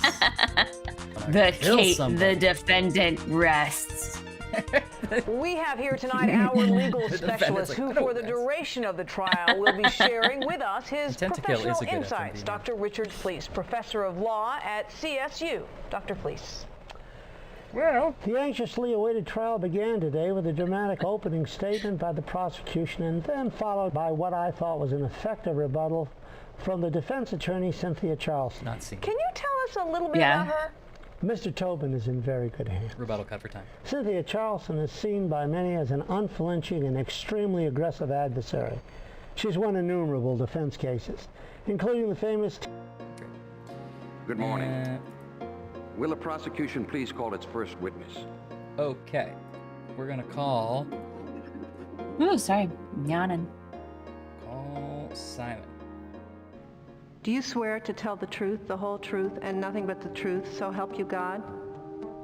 The defendant rests. We have here tonight our legal specialist who, for the duration of the trial, will be sharing with us his professional insights. Dr. Richard Fleece, professor of law at CSU. Dr. Fleece. Well, the anxiously awaited trial began today with a dramatic opening statement by the prosecution and then followed by what I thought was an effective rebuttal from the defense attorney, Cynthia Charleston. Not seen. Can you tell us a little bit about her? Mr. Tobin is in very good hands. Rebuttal cut for time. Cynthia Charleston is seen by many as an unflinching and extremely aggressive adversary. She's won innumerable defense cases, including the famous... Good morning. Will the prosecution please call its first witness? Okay. We're going to call... Oh, sorry. Yawning. Call Simon. Do you swear to tell the truth, the whole truth, and nothing but the truth, so help you God?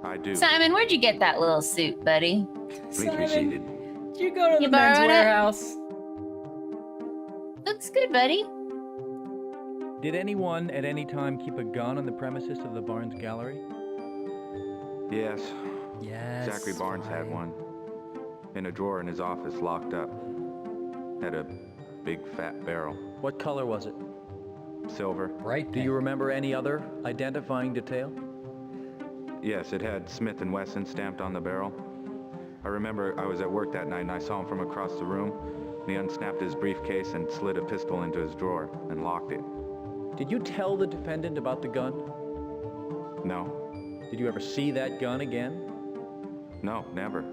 I do. Simon, where'd you get that little suit, buddy? Please be seated. Did you go to the Men's Warehouse? Looks good, buddy. Did anyone at any time keep a gun on the premises of the Barnes Gallery? Yes. Yes. Zachary Barnes had one. In a drawer in his office, locked up. Had a big fat barrel. What color was it? Silver. Right. Do you remember any other identifying detail? Yes, it had Smith & Wesson stamped on the barrel. I remember I was at work that night and I saw him from across the room. He unsnapped his briefcase and slid a pistol into his drawer and locked it. Did you tell the defendant about the gun? No. Did you ever see that gun again? No, never.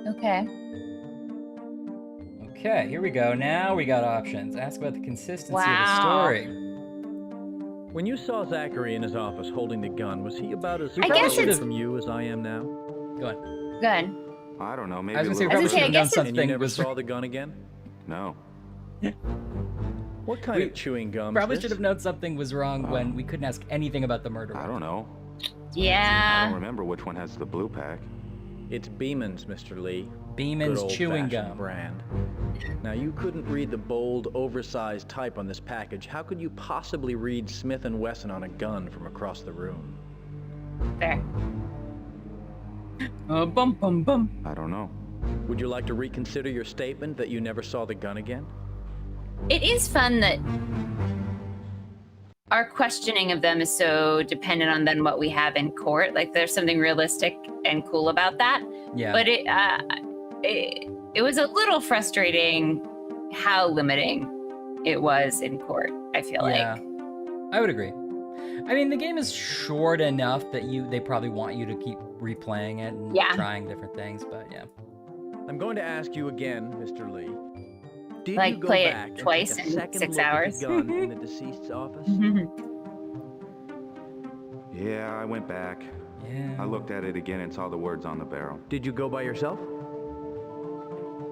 Okay. Okay, here we go. Now we got options. Ask about the consistency of the story. When you saw Zachary in his office holding the gun, was he about as far from you as I am now? Go on. Good. I don't know, maybe I was a gonna little say, we probably should have done And something. you never saw the gun again? No. What kind of chewing gum Probably is should this? have known something was wrong when we couldn't ask anything about the murder. I don't know. I Yeah. don't remember which one has the blue pack. It's Beeman's, Mr. Lee. Beeman's Good chewing old-fashioned gum. brand. Now, you couldn't read the bold, oversized type on this package. How could you possibly read Smith & Wesson on a gun from across the room? Fair. Bum, bum, bum. I don't know. Would you like to reconsider your statement that you never saw the gun again? It is fun that our questioning of them is so dependent on then what we have in court. Like there's something realistic and cool about that. Yeah. But it was a little frustrating how limiting it was in court, I feel like. I would agree. I mean, the game is short enough that they probably want you to keep replaying it and trying different things, but yeah. I'm going to ask you again, Mr. Lee. Did Like, you go play it back and twice take a in second 6 look at hours? the gun in the deceased's office? Yeah, I went back. Yeah. I looked at it again and saw the words on the barrel. Did you go by yourself?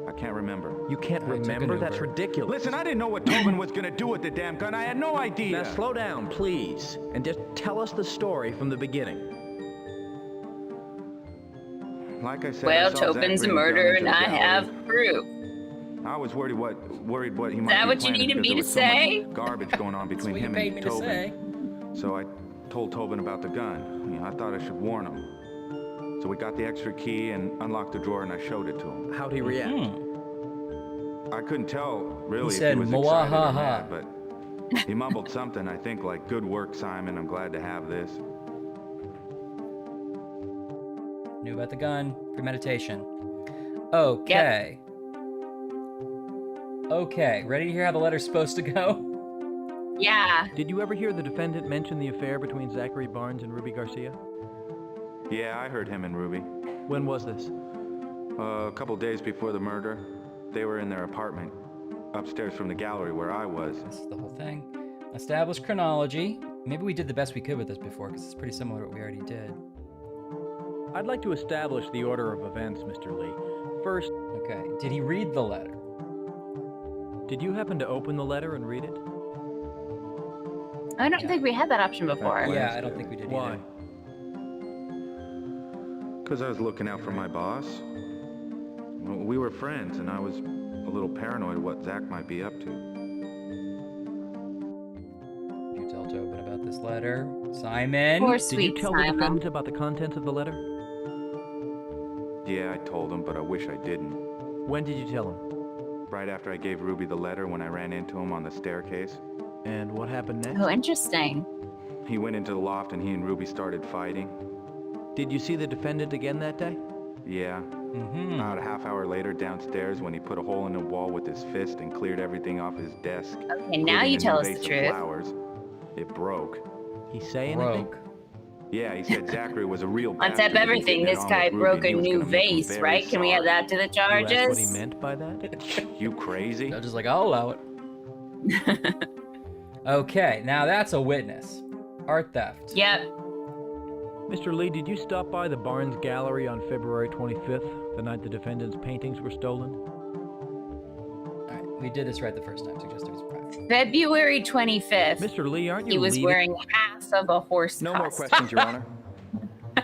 I can't remember. You can't remember? That's ridiculous. Listen, I didn't know what Tobin was gonna do with the damn gun. I had no idea. Now slow down, please, and just tell us the story from the beginning. Like I said, Well, I saw Tobin's a Zach bring murderer the gun and into I the have gallery. proof. I was worried what he might that be what you planning needed because me there to was so say? much garbage going on between what you him paid and me to Tobin. say. So I told Tobin about the gun. You know, I thought I should warn him. So we got the extra key and unlocked the drawer and I showed it to him. How'd he react? I couldn't tell really He if said, he was excited or "Mwahaha." mad, but he mumbled something, I think, like, "Good work, Simon. I'm glad to have this." Knew about the gun. Premeditation. Okay. Okay, ready to hear how the letter's supposed to go? Yeah. Did you ever hear the defendant mention the affair between Zachary Barnes and Ruby Garcia? Yeah, I heard him and Ruby. When was this? A couple days before the murder. They were in their apartment, upstairs from the gallery where I was. This is the whole thing. Establish chronology. Maybe we did the best we could with this before, because it's pretty similar to what we already did. I'd like to establish the order of events, Mr. Lee. First... Okay, did he read the letter? Did you happen to open the letter and read it? I don't think we had that option before. Yeah, I don't think we did Why? either. Because I was looking out for my boss. Well, we were friends, and I was a little paranoid what Zach might be up to. Did you tell Tobin about this letter? Simon? Poor Did sweet you tell the Simon. defendant about the contents of the letter? Yeah, I told him, but I wish I didn't. When did you tell him? Right after I gave Ruby the letter when I ran into him on the staircase. And what happened next? Oh, interesting. He went into the loft and he and Ruby started fighting. Did you see the defendant again that day? Yeah. About a half hour later downstairs when he put a hole in the wall with his fist and cleared everything off his desk. Okay, now you tell us the truth. Flowers. It broke. He say anything? Yeah, he said Zachary was a real On bastard. top of everything, this guy broke a new vase, very right? Can we add that to the charges? That's what he meant by that? You crazy? Judge is like, I'll allow it. Okay, now that's a witness. Art theft. Yep. Mr. Lee, did you stop by the Barnes Gallery on February 25th, the night the defendant's paintings were stolen? Alright, we did this right the first time, so just to be surprised. February 25th. Mr. Lee, aren't you He was leaving? wearing half of a horse No more costume. questions, Your Honor.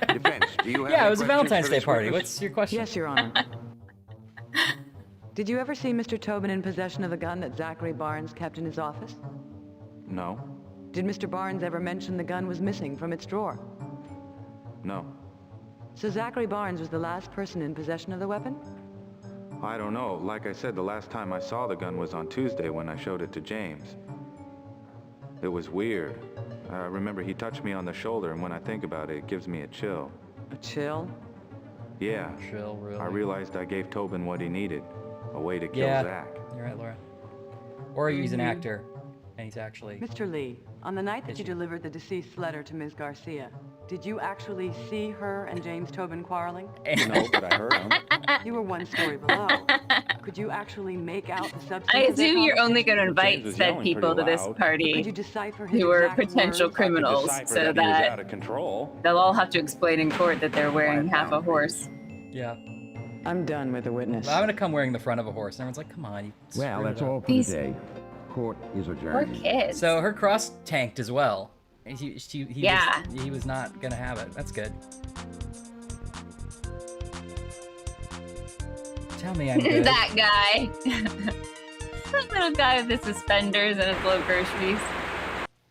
Defense, do you have Yeah, any it was a questions Valentine's for Day this party. witness? What's your question? Yes, Your Honor. Did you ever see Mr. Tobin in possession of the gun that Zachary Barnes kept in his office? No. Did Mr. Barnes ever mention the gun was missing from its drawer? No. So Zachary Barnes was the last person in possession of the weapon? I don't know. Like I said, the last time I saw the gun was on Tuesday when I showed it to James. It was weird. I remember he touched me on the shoulder, and when I think about it, it gives me a chill. A chill? Yeah. Chill, really. I realized I gave Tobin what he needed. A way to kill Yeah. Zach. You're right, Laura. Or he's an actor, and he's actually... Mr. Lee, on the night that you delivered the deceased's letter to Ms. Garcia, did you actually see her and James Tobin quarreling? No, but I heard him. You were one story below. Could you actually make out the substance I of their assume you're only conversation? going to invite James was said yelling people to pretty this loud. party Could you decipher his who are exact potential words? criminals Decipher so that he was that out of control. they'll all have to explain in court that they're wearing half a horse. Yeah. I'm done with the witness. I'm gonna come wearing the front of a horse, and everyone's like, come on. You Well, screwed that's it up. all for These- today. Court is Poor adjourned. kids. So her cross tanked as well. Yeah. He was not gonna have it. That's good. Tell me I'm good. That guy. That little guy with the suspenders and his little groceries.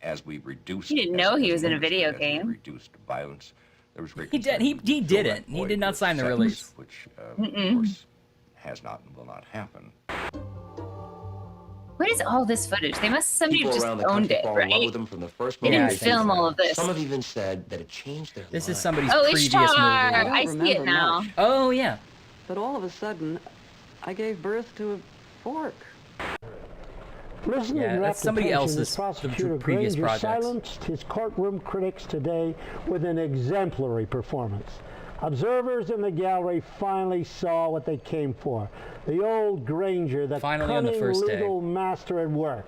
As we reduced... He didn't know he was in a as video we game. reduced violence, there was great He did. concern He we would fill didn't. that He void did not with sign the sex, release. Which, of course, has not and will not happen. What is all this footage? They must somebody People just around the owned country it, fall in love right? with them from the first They moment didn't they see film them. all of this. Some have even said that it changed their This lives. is somebody's Oh, previous Ishtar! movie. I see it now. Oh yeah. But all of a sudden, I gave birth to a fork. Listening Yeah, to that's that somebody detention, else's- the prosecutor the previous Granger projects. silenced his courtroom critics today with an exemplary performance. Observers in the gallery finally saw what they came for. The old Granger, the Finally on the cunning first day. legal master at work.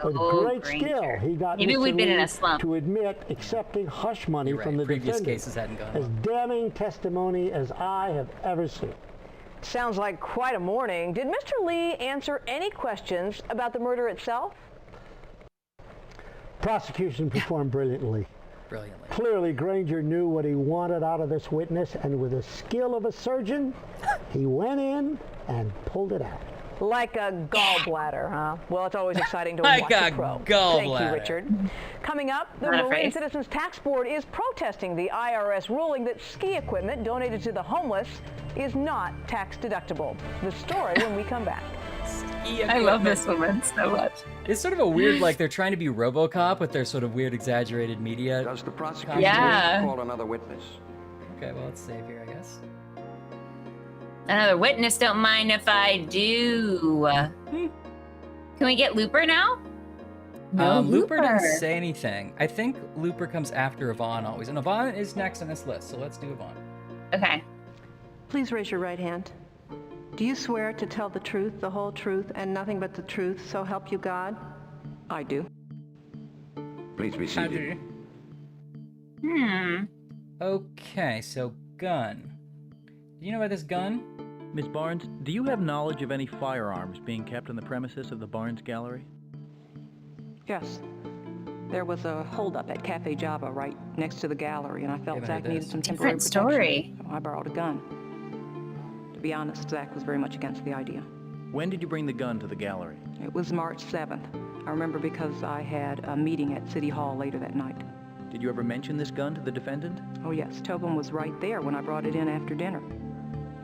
With old great Granger. skill, he got Maybe Mr. we'd been in Lee a slump. to admit accepting hush money You're from right. the Previous defendant. cases hadn't gone As well. damning testimony as I have ever seen. Sounds like quite a morning. Did Mr. Lee answer any questions about the murder itself? Prosecution performed brilliantly. Brilliantly. Clearly, Granger knew what he wanted out of this witness, and with the skill of a surgeon, he went in and pulled it out. Like a gallbladder, huh? Well, it's always exciting to Like watch a a pro. Thank gallbladder. you, Richard. Coming up, the Not a Marine face. Citizens Tax Board is protesting the IRS ruling that ski equipment donated to the homeless is not tax deductible. The story when we come back. I love this woman so much. It's sort of a weird, like they're trying to be RoboCop with their sort of weird, exaggerated media. Does the prosecution Yeah. wish to call another witness? Okay, well, let's save here, I guess. Another witness, don't mind if I do. Can we get Looper now? No, Looper didn't say anything. I think Looper comes after Yvonne always, and Yvonne is next on this list, so let's do Yvonne. Okay. Please raise your right hand. Do you swear to tell the truth, the whole truth, and nothing but the truth, so help you God? I do. Please be seated. Okay, so gun. Do you know about this gun? Ms. Barnes, do you have knowledge of any firearms being kept on the premises of the Barnes Gallery? Yes. There was a holdup at Cafe Java right next to the gallery, and I felt Zach needed some temporary protection. Story. So I borrowed a gun. To be honest, Zach was very much against the idea. When did you bring the gun to the gallery? It was March 7th. I remember because I had a meeting at City Hall later that night. Did you ever mention this gun to the defendant? Oh yes, Tobin was right there when I brought it in after dinner.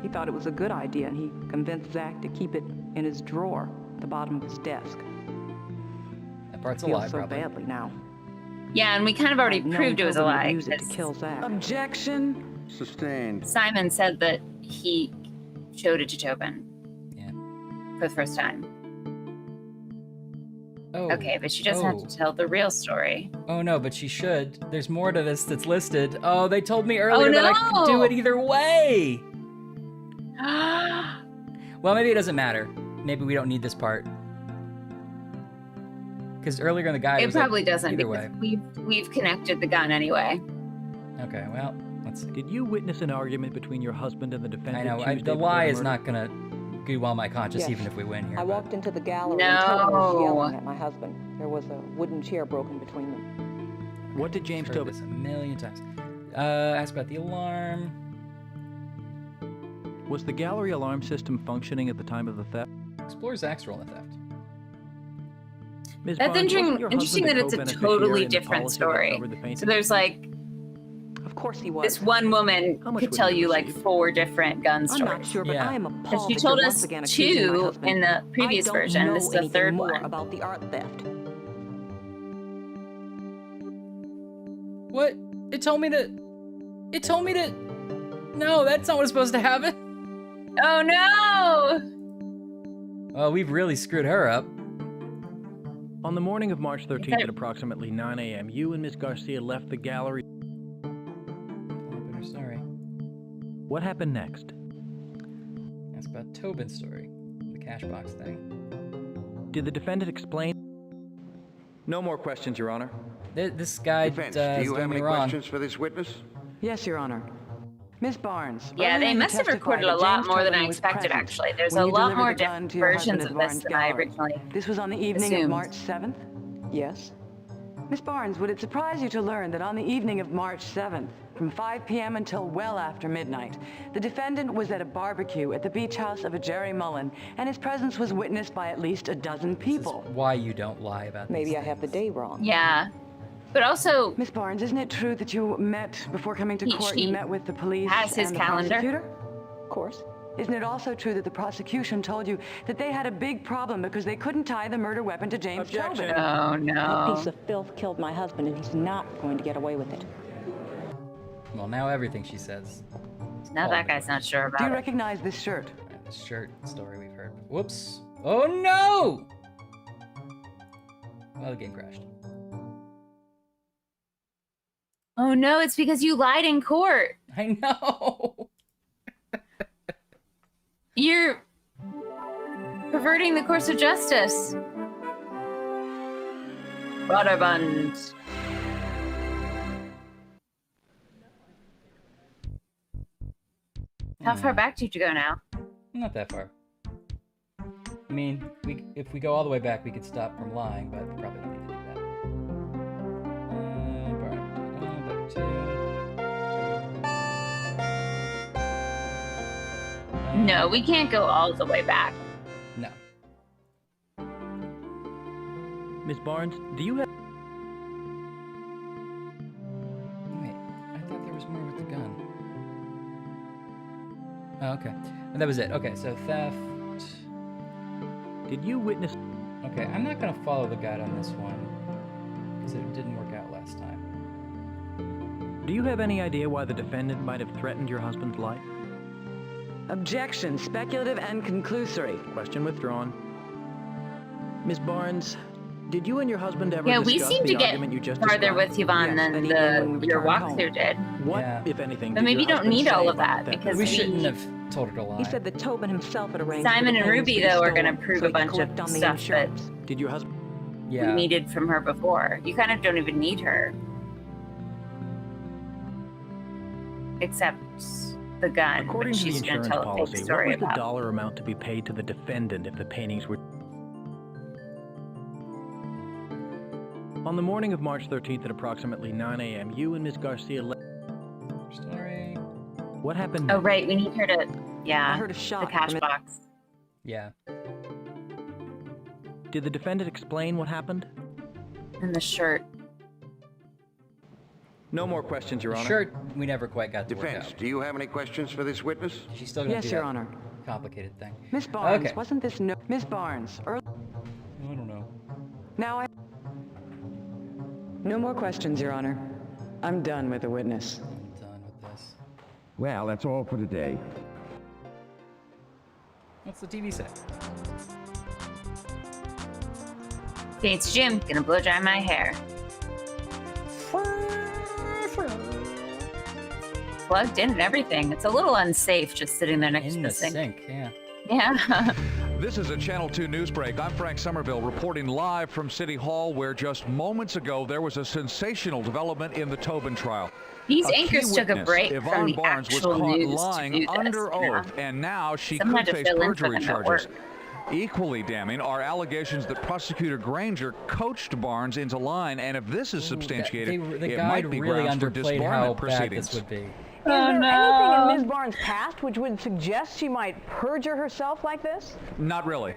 He thought it was a good idea, and he convinced Zach to keep it in his drawer at the bottom of his desk. That part's a lie, lie, so probably. badly now. Yeah, and we kind of already proved it was a lie. Use it to kill Zach. Objection. Sustained. Simon said that he showed it to Tobin. Yeah. For the first time. Oh. Okay, but she doesn't have to tell the real story. Oh no, but she should. There's more to this that's listed. Oh, they told me earlier that I could do it either way. Well, maybe it doesn't matter. Maybe we don't need this part. Because earlier in the guide, it probably doesn't either because way. we've connected the gun anyway. Okay, well, let's see. Did you witness an argument between your husband and the defendant? I know. The lie is not gonna go on my conscience, Yes. even if we win here. I but- walked into the gallery and Tobin was yelling at my husband. There was a wooden chair broken between them. What did James Heard Tobin... this a million times. Asked about the alarm. Was the gallery alarm system functioning at the time of the theft? Explore Zach's role in the theft. Ms. That's Barnes, wasn't your interesting that husband it's a co-beneficiary totally in the different policy that story. covered the painting? So there's like, Of course he was. this one woman much could would tell he you like receive? 4 different gun I'm stories. not sure, but Yeah. I am And appalled she that told you're us once again accusing my 2 husband. in the previous I don't version. know This is the anything 3rd more one. about the art theft. What? It told me to. No, that's not what's supposed to happen. Oh no! Well, we've really screwed her up. On the morning of March 13th at approximately 9 a.m., you and Ms. Garcia left the gallery. Sorry. What happened next? That's about Tobin's story. The cash box thing. Did the defendant explain? No more questions, Your Honor. This guy Defense, is do you doing have me any wrong. questions for this witness? Yes, Your Honor. Miss Barnes. Yeah, earlier they you must have testified recorded a that lot James more than I Tobin was expected, present actually. There's when a you lot delivered more the gun different to your versions husband of at this Barnes than I Gallery. originally This was on the evening of assumed. March 7th? Yes. Miss Barnes, would it surprise you to learn that on the evening of March 7th, from 5 p.m. until well after midnight, the defendant was at a barbecue at the beach house of a Jerry Mullen, and his presence was witnessed by at least a dozen people. This is why you don't lie about Maybe these I have the day wrong. Yeah. But also, Miss Barnes, isn't it true that you met, before coming to court, you met with the police has his and the calendar. prosecutor? Of course. Isn't it also true that the prosecution told you that they had a big problem because they couldn't tie the murder weapon to James Objection. Tobin? oh That no. piece of filth killed my husband, and he's not going to get away with it. Well, now everything she says. Now that guy's not sure Do you about it. recognize this shirt? The shirt story we've heard. Whoops. Oh no! Well, the game crashed. Oh no, it's because you lied in court. I know. You're perverting the course of justice. Waterbund. How far back do you have to go now? Not that far. I mean, if we go all the way back, we could stop from lying, but we probably don't need to do that. No, we can't go all the way back. No. Ms. Barnes, do you have... Wait, I thought there was more with the gun. Oh, okay. And that was it. Okay, so theft. Did you witness... Okay, I'm not gonna follow the guide on this one, because it didn't work out last time. Do you have any idea why the defendant might have threatened your husband's life? Objection, speculative and conclusory. Question withdrawn. Ms. Barnes, did you and your husband ever Yeah, discuss we seem the to get argument you just farther described? with Yvonne than your walkthrough did. What, if anything, But did maybe your you don't husband need say all of about that because We shouldn't have told her to lie. He said that Tobin himself had arranged Simon for the and paintings Ruby, to be though, are stolen going to prove so a he could bunch of collect on the stuff that insurance. Did your husband... we needed from her before. You kind of don't even need her. Except the gun. According to the insurance policy, what was the about. dollar amount to be paid to the defendant if the paintings were... On the morning of March 13th at approximately 9 a.m., you and Ms. Garcia... Story. What happened? Oh, right. We need her to... Yeah. I heard a shot. The cash box. Yeah. Did the defendant explain what happened? And the shirt. No more questions, Your Honor. Shirt, we never quite got to Defense, work out. do you have any questions for this witness? She's still going to Yes, do Your that Honor. complicated thing. Miss Barnes, Okay. wasn't this no... Miss Barnes, I don't know. Now I... No more questions, Your Honor. I'm done with the witness. I'm done with this. Well, that's all for today. What's the TV say? Okay, it's Jim. Gonna blow dry my hair. Plugged in and everything. It's a little unsafe just sitting there next to the sink. Yeah. Yeah. This is a Channel 2 news break. I'm Frank Somerville reporting live from City Hall, where just moments ago there was a sensational development in the Tobin trial. These A anchors key took a witness, break Yvonne from the Barnes was actual caught news lying to do this, under you know? oath, and now she Someone could had to face fill in for perjury them at charges. work. Equally damning are allegations that Prosecutor Granger coached Barnes into lying, and if this is substantiated, The it guide might be really grounds for underplayed how disbarment bad proceedings. this would be. Is there anything in Ms. Barnes' past which would suggest she might perjure herself like this? Not really.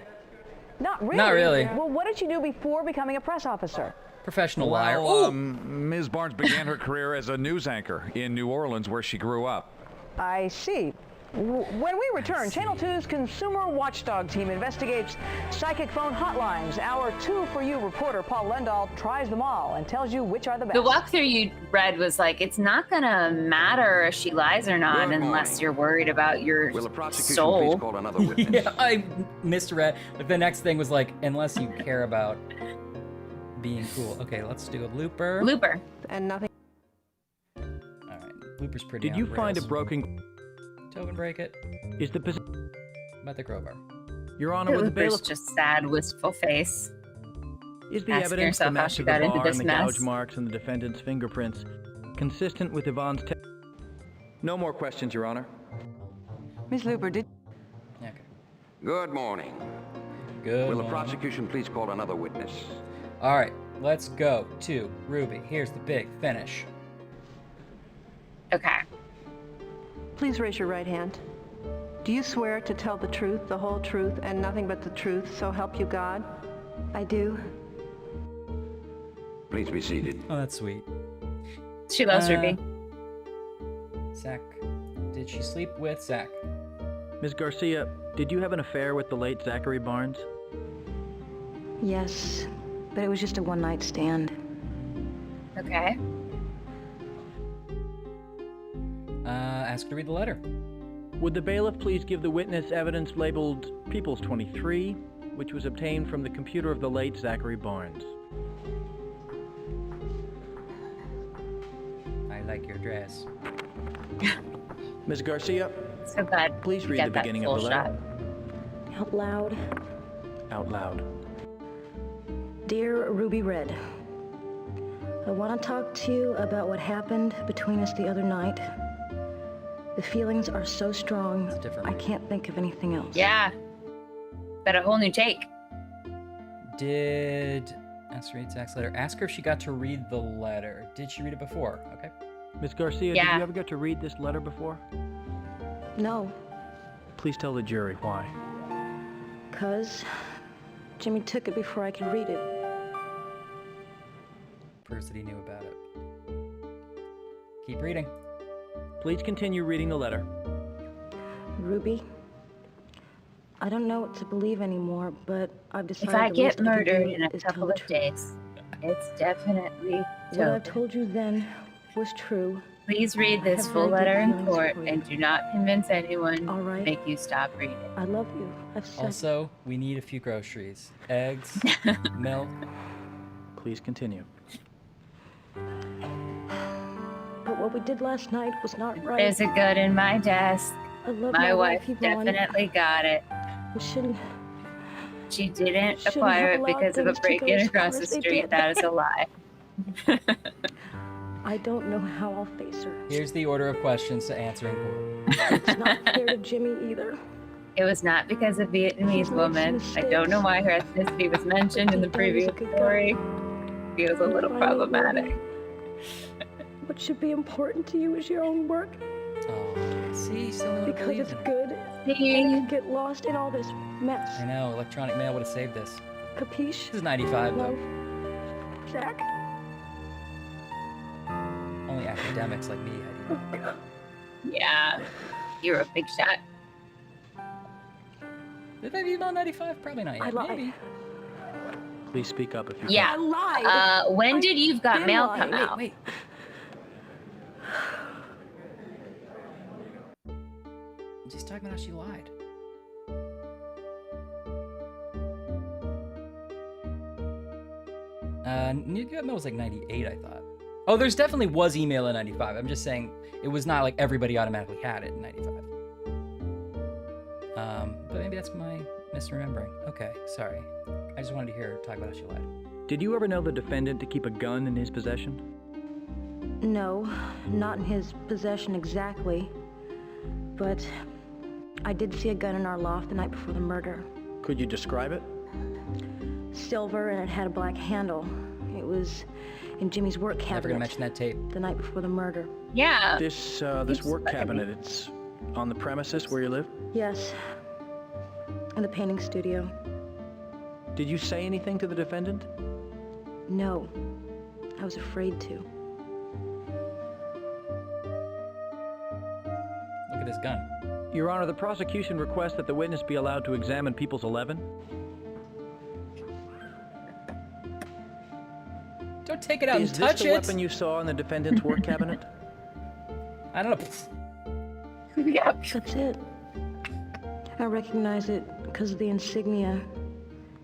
Not really? Not really. Well, what did she do before becoming a press officer? Professional liar. Well, Ms. Barnes began her career as a news anchor in New Orleans, where she grew up. I see. When we return, Channel 2's Consumer Watchdog team investigates psychic phone hotlines. Our 2 For You reporter, Paul Lendahl, tries them all and tells you which are the best. The walkthrough you read was like, it's not gonna matter if she lies or not unless you're worried about your Will the prosecution soul. please call another witness? Yeah, I misread. Like the next thing was like, unless you care about being cool. Okay, let's do a looper. Looper. And nothing. All right, looper's pretty. Did you on find a rails. broken... Tobin break it? Is the... About the crowbar. Your Honor, with the bailiff... Looper's just sad, wistful face. Is the Asking evidence, the herself how match she of the got into bar this and the gouge mess. marks and the defendant's fingerprints consistent with Yvonne's... No more questions, Your Honor. Miss Looper, did... Okay. Good morning. Good. Will the morning. prosecution please call another witness? All right, let's go to Ruby. Here's the big finish. Okay. Please raise your right hand. Do you swear to tell the truth, the whole truth, and nothing but the truth, so help you God? I do. Please be seated. Oh, that's sweet. She loves Ruby. Zach. Did she sleep with Zach? Ms. Garcia, did you have an affair with the late Zachary Barnes? Yes, but it was just a one-night stand. Okay. Ask her to read the letter. Would the bailiff please give the witness evidence labeled Peoples 23, which was obtained from the computer of the late Zachary Barnes? I like your dress. Ms. Garcia, So glad. please we read get the that beginning full of the letter. shot. Out loud. Out loud. Dear Ruby Red, I want to talk to you about what happened between us the other night. The feelings are so strong, I can't think of anything else. Yeah. But a whole new take. Did ask her to read Zach's letter. Ask her if she got to read the letter. Did she read it before? Okay. Ms. Garcia, did you ever get to read this letter before? No, Please tell the jury why. 'cause Jimmy took it before I could read it. Proves that he knew about it. Keep reading. Please continue reading the letter. Ruby, I don't know what to believe anymore, but I've decided If I the get least I can murdered do in a is couple tell the of truth. days, it's definitely What I Tobin. told you then was true. Please read I this have full very good letter in feelings court for you. and do not convince anyone All right. to make you stop reading. I love you. I've said Also, we need a few groceries. Eggs, milk. Please continue. But what we did last night was not right. There's a gun in my desk. I love My my wife wife, Yvonne. definitely got it. We shouldn't. She didn't acquire it because of a break-in across the street. That is a lie. I don't know how I'll face her. Here's the order of questions to answer in court. It's not fair to Jimmy either. It was not because of Vietnamese woman. I don't know why her ethnicity was mentioned in the previous story. It was a little problematic. What should be important to you is your own work. Oh, see, still because it's good. You get lost in all this mess. I know, electronic mail would have saved this. Capiche? This is 95, though. Zach? Only academics like me had email. Yeah, you're a big shot. Did I email 95? Probably not yet. Maybe. Please speak up if you Yeah. I lied. When did You've Got Mail come out? Wait. She's talking about how she lied. You've Got Mail was like 98, I thought. Oh, there's definitely was email in 95. I'm just saying it was not like everybody automatically had it in 95. But maybe that's my misremembering. Okay, sorry. I just wanted to hear her talk about how she lied. Did you ever know the defendant to keep a gun in his possession? No, not in his possession exactly. But I did see a gun in our loft the night before the murder. Could you describe it? Silver, and it had a black handle. It was in Jimmy's work cabinet. Never gonna mention that tape. The night before the murder. Yeah. This work cabinet, it's on the premises where you live? Yes. In the painting studio. Did you say anything to the defendant? No. I was afraid to. Look at this gun. Your Honor, the prosecution requests that the witness be allowed to examine People's 11. Don't take it out and touch it. Is this the weapon you saw in the defendant's work cabinet? I don't know. Yep. That's it. I recognize it because of the insignia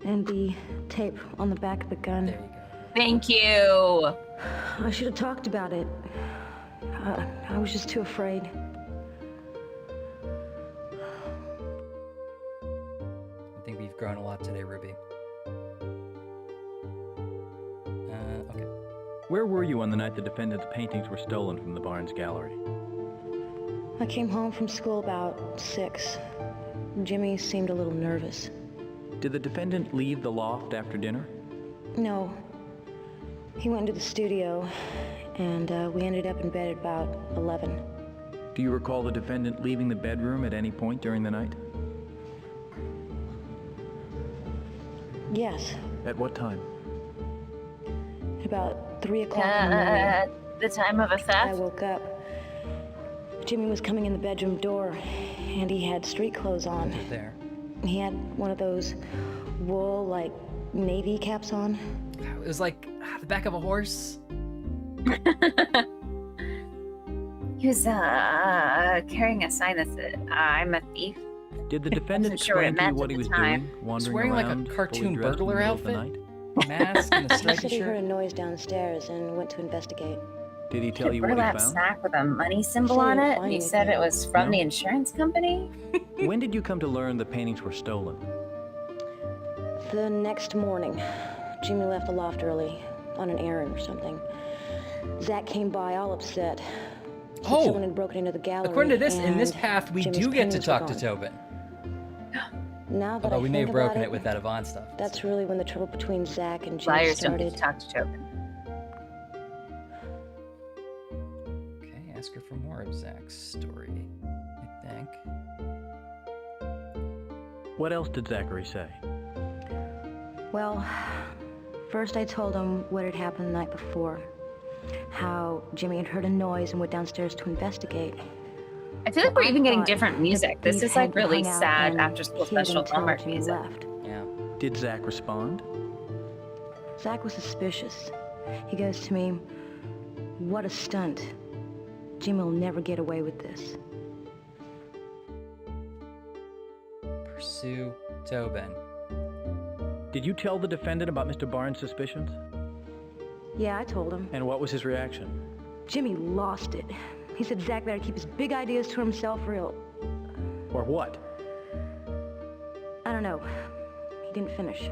and the tape on the back of the gun. There you go. Thank you. I should have talked about it. I was just too afraid. I think we've grown a lot today, Ruby. Okay. Where were you on the night the defendant's paintings were stolen from the Barnes Gallery? I came home from school about 6. Jimmy seemed a little nervous. Did the defendant leave the loft after dinner? No. He went into the studio, and we ended up in bed at about 11. Do you recall the defendant leaving the bedroom at any point during the night? Yes. At what time? About 3 o'clock in the morning. The time of a theft? I woke up. Jimmy was coming in the bedroom door, and he had street clothes on. There. He had one of those wool, like, navy caps on. It was like the back of a horse. He was carrying a sign that said, "I'm a thief." Did the defendant explain to you what he was doing, wandering wearing around, like a cartoon fully dressed burglar in the middle outfit? of the night? Mask and a He stripy said he heard a shirt. noise downstairs and went to investigate. Did he tell you what he Burlap found? sack with a money symbol He on didn't it. find He said it was from No. the insurance company. When did you come to learn the paintings were stolen? The next morning, Jimmy left the loft early on an errand or something. Zach came by all upset. Said Oh! someone had broken into the gallery. According to this, in this and path, we Jimmy's do get to paintings talk were to gone. Tobin. Now that Although I we may think have broken about it with that Yvonne stuff. That's really when the trouble between Zach and Jimmy Liars don't get started. to talk to Tobin. Okay, ask her for more of Zach's story, I think. What else did Zachary say? Well, first I told him what had happened the night before. How Jimmy had heard a noise and went downstairs to investigate. I feel like we're even getting thought different that music. This Steve is like had really hung out sad and after school he had special until Hallmark Jimmy music. left. Yeah. Did Zach respond? Zach was suspicious. He goes to me, "What a stunt. Jimmy will never get away with this." Pursue Tobin. Did you tell the defendant about Mr. Barnes' suspicions? Yeah, I told him. And what was his reaction? Jimmy lost it. He said Zach better keep his big ideas to himself or he'll... Or what? I don't know. didn't finish.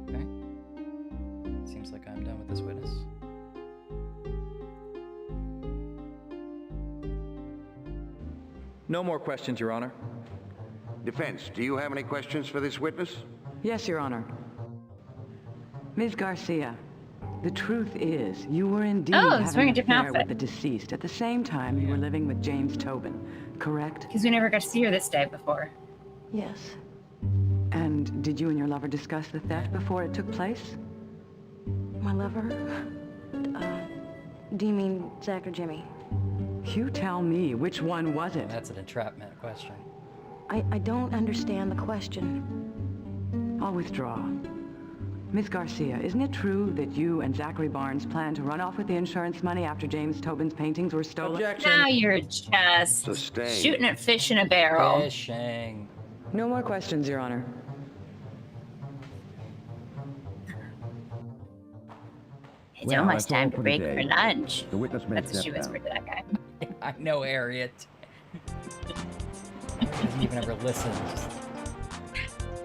Okay. Seems like I'm done with this witness. No more questions, Your Honor. Defense, do you have any questions for this witness? Yes, Your Honor. Ms. Garcia, the truth is, you were indeed having an affair with the deceased at the same time you were living with James Tobin, correct? Because we never got to see her this day before. Yes. And did you and your lover discuss the theft before it took place? My lover? Do you mean Zach or Jimmy? You tell me, which one was it? That's an entrapment question. I don't understand the question. I'll withdraw. Ms. Garcia, isn't it true that you and Zachary Barnes planned to run off with the insurance money after James Tobin's paintings were stolen? Objection. Now you're just shooting at fish in a barrel. Fishing. No more questions, Your Honor. It's almost time to break for lunch. The witness may That's what step she down. whispered to that guy. I know Harriet. Doesn't even ever listen.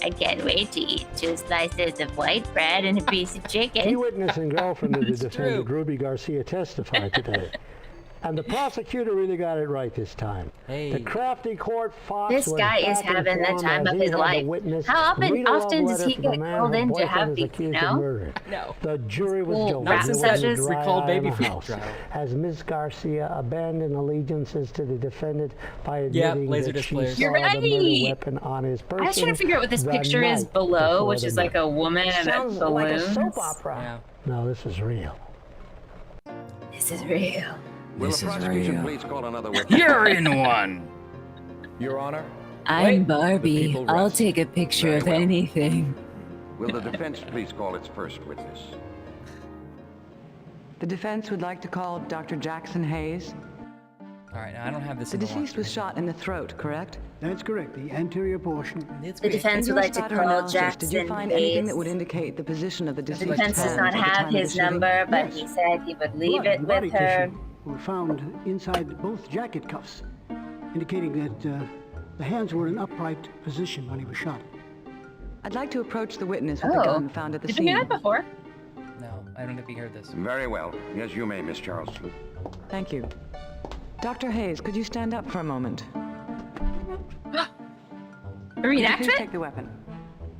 I can't wait to eat 2 slices of white bread and a piece of Key chicken. witness and girlfriend of the defendant, Ruby Garcia, testified today. And the prosecutor really got it right this time. Hey. The crafty court fox This guy is having the time of his life. How often does he get called in to have these, you know? No. The jury was Well, guilty. not There such was a as dry recalled eye in baby the food house, trial. as Ms. Garcia abandoned allegiances to the defendant by admitting laser that disc she players. saw You're the murder right. weapon on his person. I was trying to figure out what this the picture is night below, before which the is like murder. a woman and a Sounds balloon. like a soap opera. Yeah. No, this is real. This is real. Will the prosecution please call another witness? You're in one. Your Honor. I'm Barbie. people I'll rest. take a picture Very of well. anything. Will the defense please call its first witness? The defense would like to call Dr. Jackson Hayes. All right, now I don't have this The in the deceased was shot in the throat, correct? That's correct, the anterior portion. It's The great. defense would In your like to spotter call analysis, Did you Jackson find anything that Hayes. would indicate the position of the The deceased's defense does hands not at the have time of the his shooting? number, but Yes. he said he would leave Blood it and body with her. tissue were found inside both jacket cuffs, indicating that the hands were in upright position when he was shot. I'd like to approach the witness with the gun found at the Did scene. we hear that before? No, I don't know if you heard this. Very well. Yes, you may, Miss Charleston. Thank you. Dr. Hayes, could you stand up for a moment? Could you please Reenactment? take the weapon?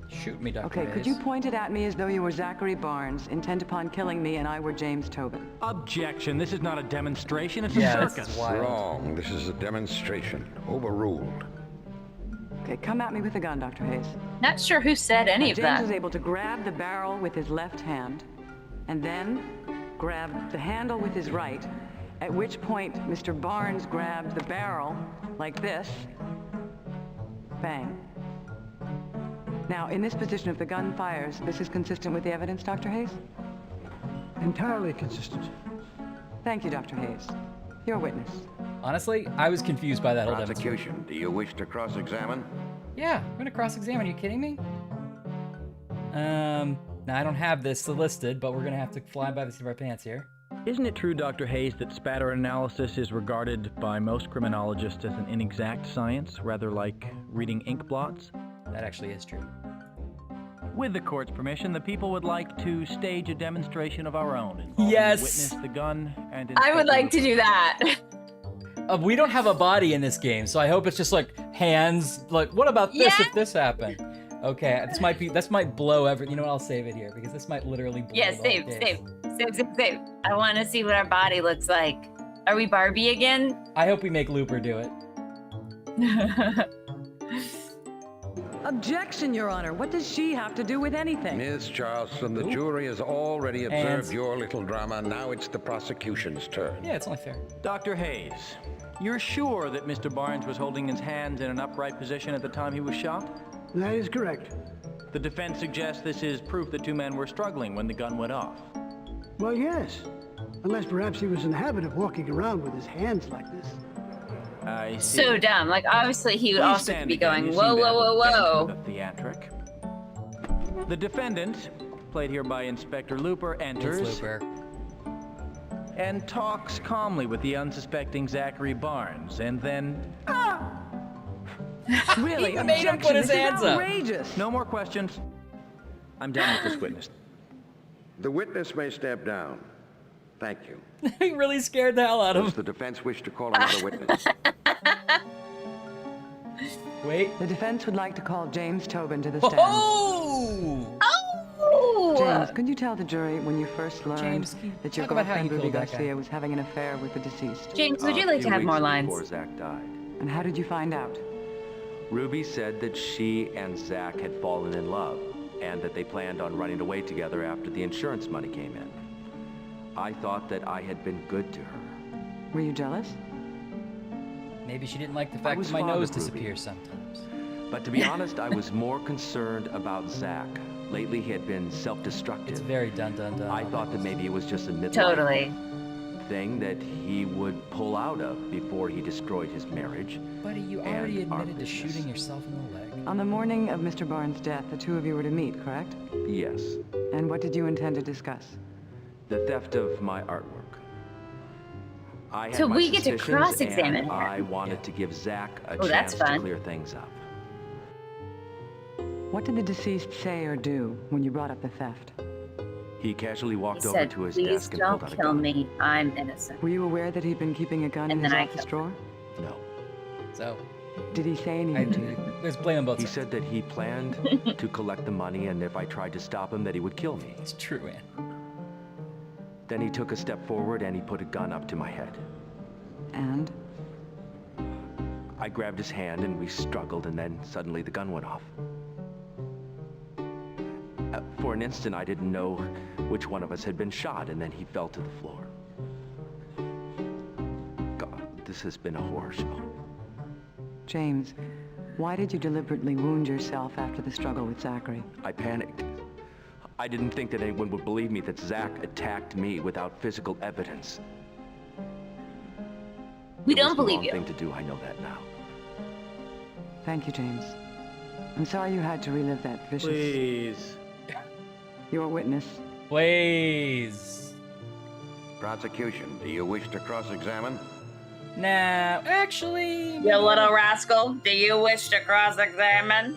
Shoot me, Dr. Okay, Hayes. could you point it at me as though you were Zachary Barnes, intent upon killing me, and I were James Tobin? Objection. This is not a demonstration. It's a Yeah, this circus. is wild. Wrong. This is a demonstration. Overruled. Okay, come at me with the gun, Dr. Hayes. Not sure who said any of James that. was able to grab the barrel with his left hand and then grab the handle with his right, at which point Mr. Barnes grabbed the barrel like this. Bang. Now, in this position, if the gun fires, this is consistent with the evidence, Dr. Hayes? Entirely consistent. Thank you, Dr. Hayes. You're a witness. Honestly, I was confused by that whole Prosecution, do you wish to cross-examine? Yeah, I'm gonna cross-examine. Are you kidding me? Now I don't have this listed, but we're gonna have to fly by the seat of our pants here. Isn't it true, Dr. Hayes, that spatter analysis is regarded by most criminologists as an inexact science, rather like reading ink blots? That actually is true. With the court's permission, the people would like to stage a demonstration of our own. involving Yes! the witness, the gun, and I would like to do that. We don't have a body in this game, so I hope it's just like hands. Like, what about this Yeah. if this happened? Okay, this might blow every. You know what? I'll save it here because this might literally blow. Yeah, the whole save. case. I want to see what our body looks like. Are we Barbie again? I hope we make Looper do it. Objection, Your Honor. What does she have to do with anything? Ms. Charleston, the jury has already observed your little drama. Now it's the prosecution's turn. Yeah, it's only fair. Dr. Hayes, you're sure that Mr. Barnes was holding his hands in an upright position at the time he was shot? That is correct. The defense suggests this is proof the two men were struggling when the gun went off. Well, yes. Unless perhaps he was in the habit of walking around with his hands like this. I see. So dumb. Like, obviously, he would Please also stand be again. going, You whoa, seem to whoa, have a whoa, bent whoa. for the theatric. The defendant, played here by Inspector Looper, enters It's Looper. and talks calmly with the unsuspecting Zachary Barnes, and then Really? He made him put his hands up. Outrageous. No more questions. I'm done with this witness. The witness may step down. Thank you. He really scared the hell out of Does him. the defense wish to call another witness? Wait. The defense would like to call James Tobin to the stand. Oh! James, could you tell the jury when you first learned James, that your talk about how girlfriend you Ruby killed that guy. Garcia was having an affair with the deceased? James, would you like to have more lines? Before Zach died. And how did you find out? Ruby said that she and Zach had fallen in love and that they planned on running away together after the insurance money came in. I thought that I had been good to her. Were you jealous? Maybe she didn't like the fact that my nose disappears sometimes. But to be honest, I was more concerned about Zach. Lately, he had been self-destructive. It's very dun. I thought that maybe it was just a midlife Totally. thing that he would pull out of before he destroyed his marriage. Buddy, you already admitted to shooting yourself in the leg. On the morning of Mr. Barnes' death, the two of you were to meet, correct? Yes. And what did you intend to discuss? The theft of my artwork. I had So my we get to suspicions, cross-examine and her. I wanted to give Zach a Oh, that's chance to fun. clear things up. What did the deceased say or do when you brought up the theft? He casually walked He over said, to his please desk and don't pulled out a kill gun. me. I'm innocent. Were you aware that he'd been keeping a gun in And his then I office killed drawer? No. So, Did he say anything to you? there's blame on both He sides. said that he planned to collect the money, and if I tried to stop him, that he would kill me. It's true, man. Then he took a step forward and he put a gun up to my head. And? I grabbed his hand and we struggled, and then suddenly the gun went off. For an instant, I didn't know which one of us had been shot, and then he fell to the floor. God, this has been a horror show. James, why did you deliberately wound yourself after the struggle with Zachary? I panicked. I didn't think that anyone would believe me that Zach attacked me without physical evidence. We It don't was the believe wrong you. thing to do, I know that now. Thank you, James. I'm sorry you had to relive that vicious... Please. Your witness. Please. Prosecution, do you wish to cross-examine? Nah, actually... You little rascal, do you wish to cross-examine?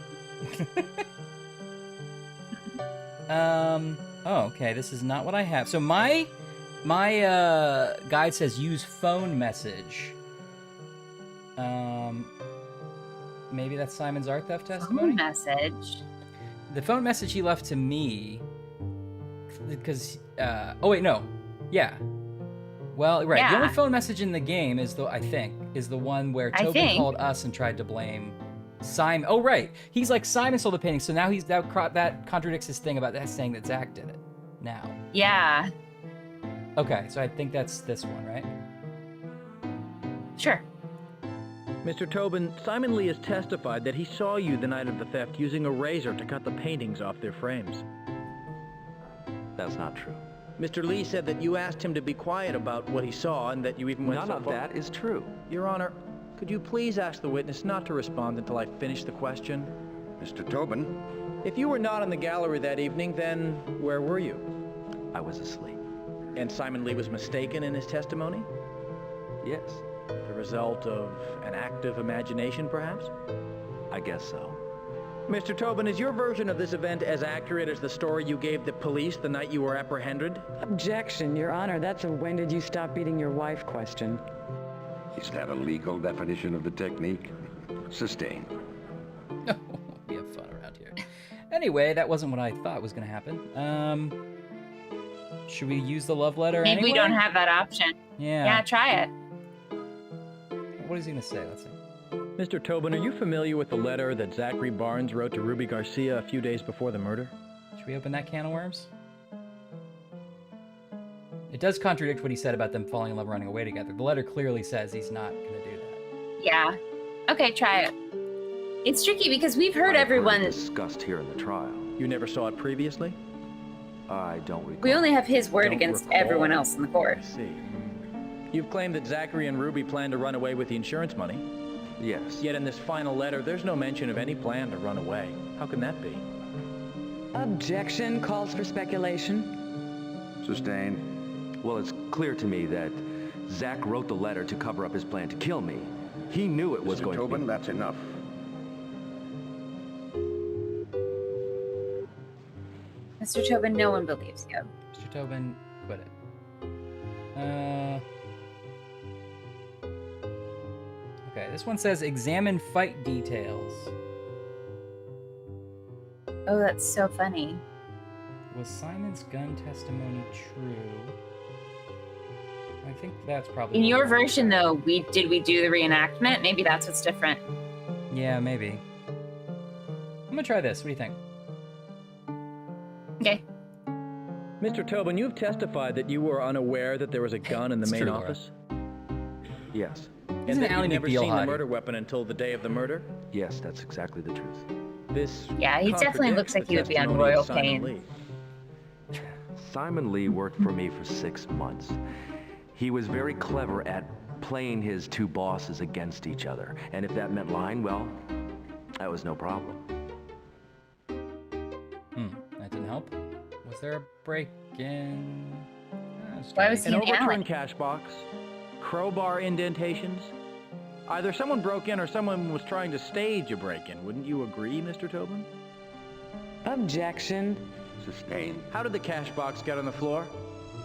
Oh, okay, this is not what I have. So my guide says use phone message. Maybe that's Simon's art theft testimony? Phone message. The phone message he left to me, because, oh wait, no. Yeah. Well, right, the Yeah. only phone message in the game is the, I think, is the one where I Tobin think. called us and tried to blame Simon. Oh, right. He's like, Simon stole the painting, so now that contradicts his thing about that saying that Zach did it. Now. Yeah. Okay, so I think that's this one, right? Sure. Mr. Tobin, Simon Lee has testified that he saw you the night of the theft using a razor to cut the paintings off their frames. That's not true. Mr. Lee said that you asked him to be quiet about what he saw and that you even went None so of far. that is true. Your Honor, could you please ask the witness not to respond until I finish the question? Mr. Tobin? If you were not in the gallery that evening, then where were you? I was asleep. And Simon Lee was mistaken in his testimony? Yes. The result of an active imagination, perhaps? I guess so. Mr. Tobin, is your version of this event as accurate as the story you gave the police the night you were apprehended? Objection, Your Honor. That's a when did you stop beating your wife question. Is that a legal definition of the technique? Sustained. We have fun around here. Anyway, that wasn't what I thought was going to happen. Should we use the love letter Maybe anyway? we don't have that option. Yeah. Yeah, try it. What is he going to say? Let's see. Mr. Tobin, are you familiar with the letter that Zachary Barnes wrote to Ruby Garcia a few days before the murder? Should we open that can of worms? It does contradict what he said about them falling in love, running away together. The letter clearly says he's not going to do that. Yeah. Okay, try it. It's tricky because we've heard everyone. Discussed here in the trial. You never saw it previously? I don't recall. We only have his word Don't against recall. everyone else in the court. I see. You've claimed that Zachary and Ruby planned to run away with the insurance money. Yes. Yet in this final letter, there's no mention of any plan to run away. How can that be? Objection calls for speculation. Sustained. Well, it's clear to me that Zach wrote the letter to cover up his plan to kill me. He knew it was Mr. going Tobin, to be... that's enough. Mr. Tobin, no one believes you. Mr. Tobin, quit it. Okay, this one says examine fight details. Oh, that's so funny. Was Simon's gun testimony true? I think that's probably... In your version, though, did we do the reenactment? Maybe that's what's different. Yeah, maybe. I'm gonna try this. What do you think? Okay. Mr. Tobin, you've testified that you were unaware that there was a gun in the main office? Yes. And that you'd never seen the murder weapon until the day of the murder? Yes, that's exactly the truth. This Yeah, he definitely looks like he would be on Royal Pain. Simon Lee worked for me for 6 months. He was very clever at playing his two bosses against each other. And if that meant lying, well, that was no problem. That didn't help. Was there a break-in? Why was he an in the alley? overturned cash box, crowbar indentations. Either someone broke in or someone was trying to stage a break-in. Wouldn't you agree, Mr. Tobin? Objection. Sustained. How did the cash box get on the floor?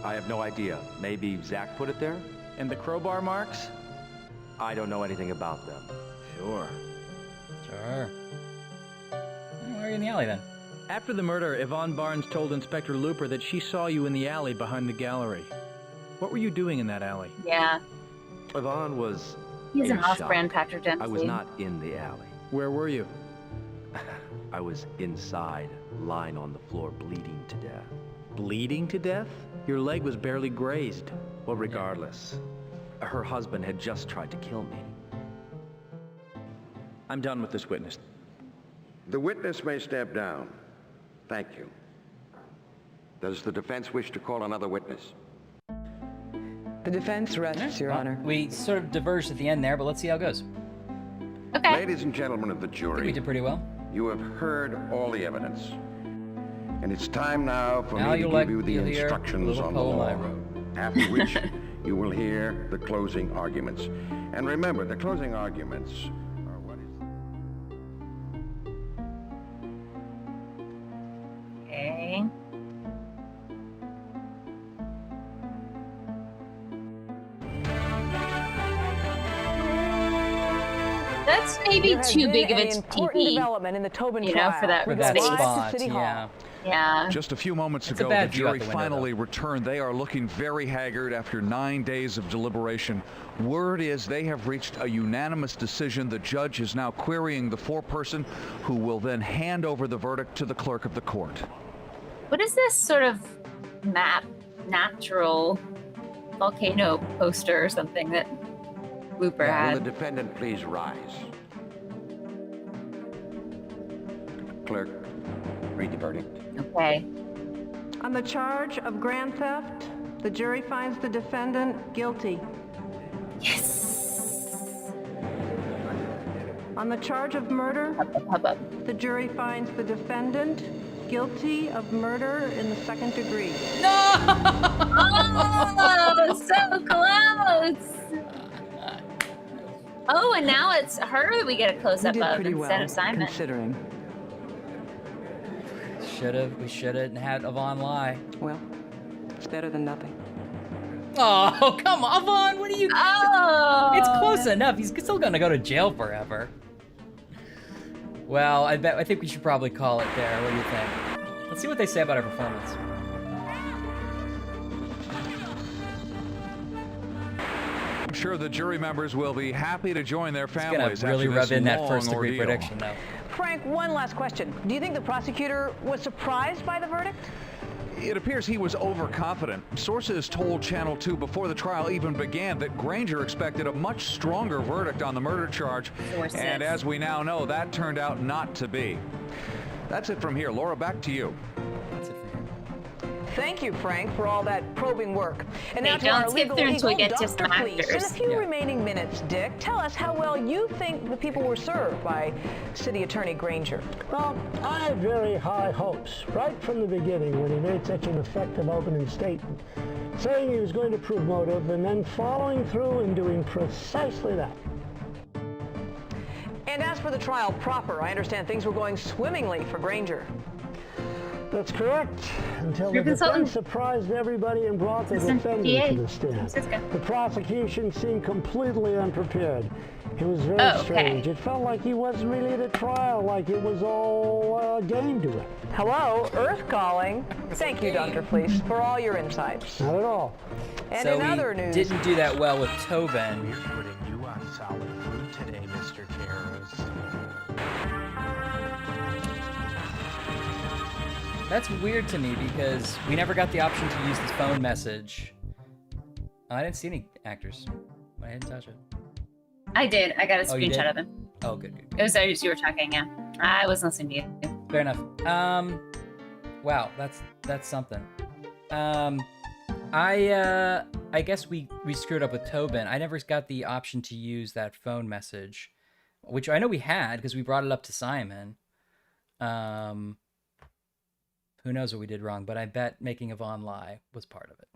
I have no idea. Maybe Zach put it there? And the crowbar marks? I don't know anything about them. Sure. Why are you in the alley then? After the murder, Yvonne Barnes told Inspector Looper that she saw you in the alley behind the gallery. What were you doing in that alley? Yeah. Yvonne was... He's an in off-brand shock. Patrick Dempsey. I was not in the alley. Where were you? I was inside, lying on the floor, bleeding to death. Bleeding to death? Your leg was barely grazed. Well, regardless, her husband had just tried to kill me. I'm done with this witness. The witness may step down. Thank you. Does the defense wish to call another witness? The defense rests, Your Honor. We sort of diverged at the end there, but let's see how it goes. Okay. Ladies and gentlemen of the jury, we did pretty well. You have heard all the evidence. And it's time now for Now me to you'll give you the instructions on the law. After which, you will hear the closing arguments. And remember, the closing arguments are what is... Okay. That's maybe too big of a TV, development in the Tobin you trial. know, for that spot, City Hall. Yeah. Just a few moments ago, the jury finally returned. They are looking very haggard after 9 days of deliberation. Word is they have reached a unanimous decision. The judge is now querying the foreperson who will then hand over the verdict to the clerk of the court. What is this sort of natural volcano poster or something that Looper Will had? the defendant please rise? Clerk, read the verdict. Okay. On the charge of grand theft, the jury finds the defendant guilty. Yes. On the charge of murder, the jury finds the defendant guilty of murder in the second degree. No! Oh, so close! Oh, and now it's her that we get a close-up of instead of Simon. Considering. We should have had Yvonne lie. Well, it's better than nothing. Oh, come on, Yvonne, what are you... Oh! It's close enough. He's still gonna go to jail forever. Well, I think we should probably call it there. What do you think? Let's see what they say about her performance. I'm sure the jury members will be happy to join their families. It's gonna really rub in that first-degree prediction, though. Frank, one last question. Do you think the prosecutor was surprised by the verdict? It appears he was overconfident. Sources told Channel 2 before the trial even began that Granger expected a much stronger verdict on the murder charge. Sources. And as we now know, that turned out not to be. That's it from here. Laura, back to you. That's it from here. Thank you, Frank, for all that probing work. And now Hey, to don't our skip legal through until we eagle, get to Dr. some Cleese. In a actors. few remaining minutes, Dick, tell us how well you think the people were served by City Attorney Granger. Well, I had very high hopes right from the beginning when he made such an effective opening statement, saying he was going to prove motive and then following through and doing precisely that. And as for the trial proper, I understand things were going swimmingly for Granger. That's correct. Until the defense surprised everybody and brought the defendant to the stand. The prosecution seemed completely unprepared. It was very strange. It felt like he wasn't really at a trial, like it was all a game to him. Hello, Earth calling. Thank you, Dr. Fleece, for all your insights. Not at all. And so in other news, didn't do that well with Tobin. We're putting you on solid food today, Mr. Karras. That's weird to me because we never got the option to use this phone message. I didn't see any actors. I didn't touch it. I did. I got a screenshot of him. Oh, good. It was as you were talking, yeah. I was listening to you. Fair enough. Wow, that's something. I guess we screwed up with Tobin. I never got the option to use that phone message, which I know we had because we brought it up to Simon. Who knows what we did wrong, but I bet making Yvonne lie was part of it.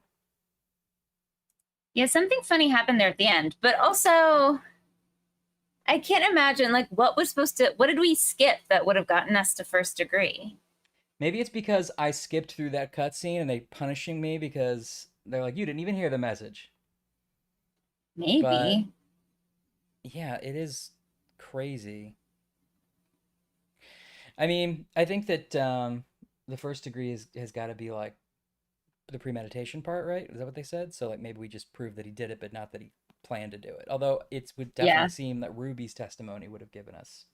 Yeah, something funny happened there at the end, but also I can't imagine what did we skip that would have gotten us to first degree? Maybe it's because I skipped through that cutscene and they punishing me because they're like, you didn't even hear the message. Maybe. But, yeah, it is crazy. I mean, I think that the first degree has got to be like the premeditation part, right? Is that what they said? So maybe we just proved that he did it, but not that he planned to do it. Although it would definitely seem that Ruby's testimony would have given us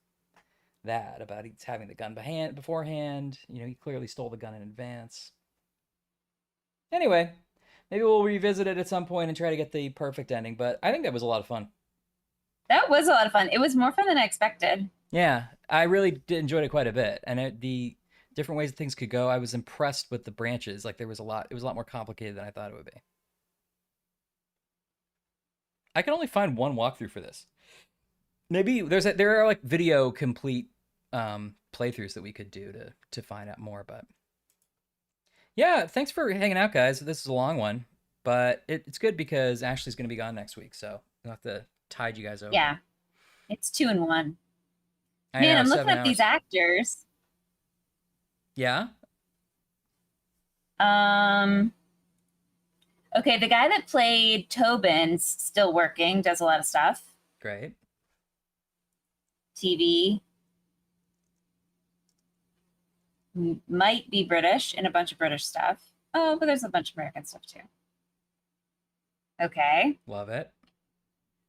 that about he's having the gun beforehand. He clearly stole the gun in advance. Anyway, maybe we'll revisit it at some point and try to get the perfect ending. But I think that was a lot of fun. That was a lot of fun. It was more fun than I expected. Yeah, I really enjoyed it quite a bit, and the different ways that things could go. I was impressed with the branches. It was a lot more complicated than I thought it would be. I can only find one walkthrough for this. Maybe there are video complete playthroughs that we could do to find out more. But yeah, thanks for hanging out, guys. This is a long one, but it's good because Ashley's going to be gone next week, so we'll have to tide you guys over. Yeah, it's 2 in 1. Man, I'm looking at these actors. Yeah. Okay, the guy that played Tobin's still working, does a lot of stuff. Great. TV. Might be British in a bunch of British stuff. Oh, but there's a bunch of American stuff too. Okay. Love it.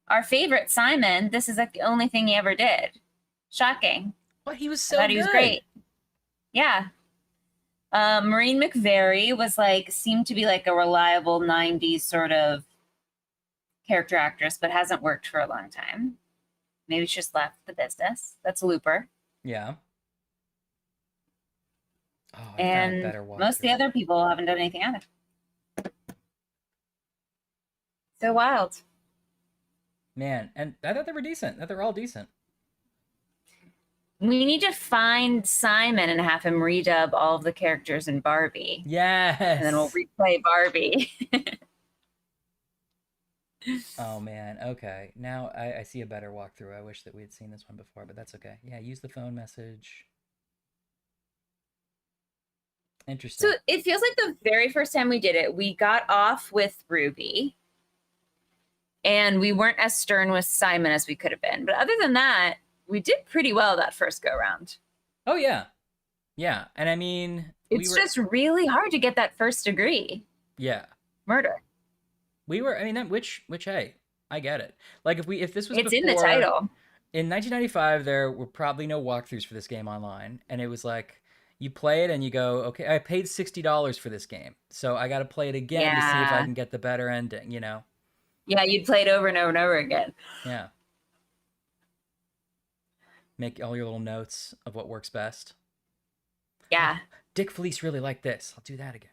Our favorite Simon, this is the only thing he ever did. Shocking. But he was so good. He was great. Yeah. Maureen McVeary was seemed to be a reliable 90s sort of character actress, but hasn't worked for a long time. Maybe she just left the business. That's Looper. Yeah. Oh, and most of the other people haven't done anything either. So wild. Man, and I thought they were decent. I thought they were all decent. We need to find Simon and have him redub all of the characters in Barbie. Yes. And then we'll replay Barbie. Oh, man. Okay. Now I see a better walkthrough. I wish that we had seen this one before, but that's okay. Yeah, use the phone message. Interesting. So it feels like the very first time we did it, we got off with Ruby. And we weren't as stern with Simon as we could have been. But other than that, we did pretty well that first go round. Oh, yeah. Yeah. And I mean, it's just really hard to get that first degree. Yeah. Murder. Which, hey, I get it. If this was it's in the title. In 1995, there were probably no walkthroughs for this game online. And it was you play it and you go, okay, I paid $60 for this game. So I got to play it again to see if I can get the better ending, Yeah, you'd play it over and over and over again. Yeah. Make all your little notes of what works best. Yeah. Dick Fleece really liked this. I'll do that again.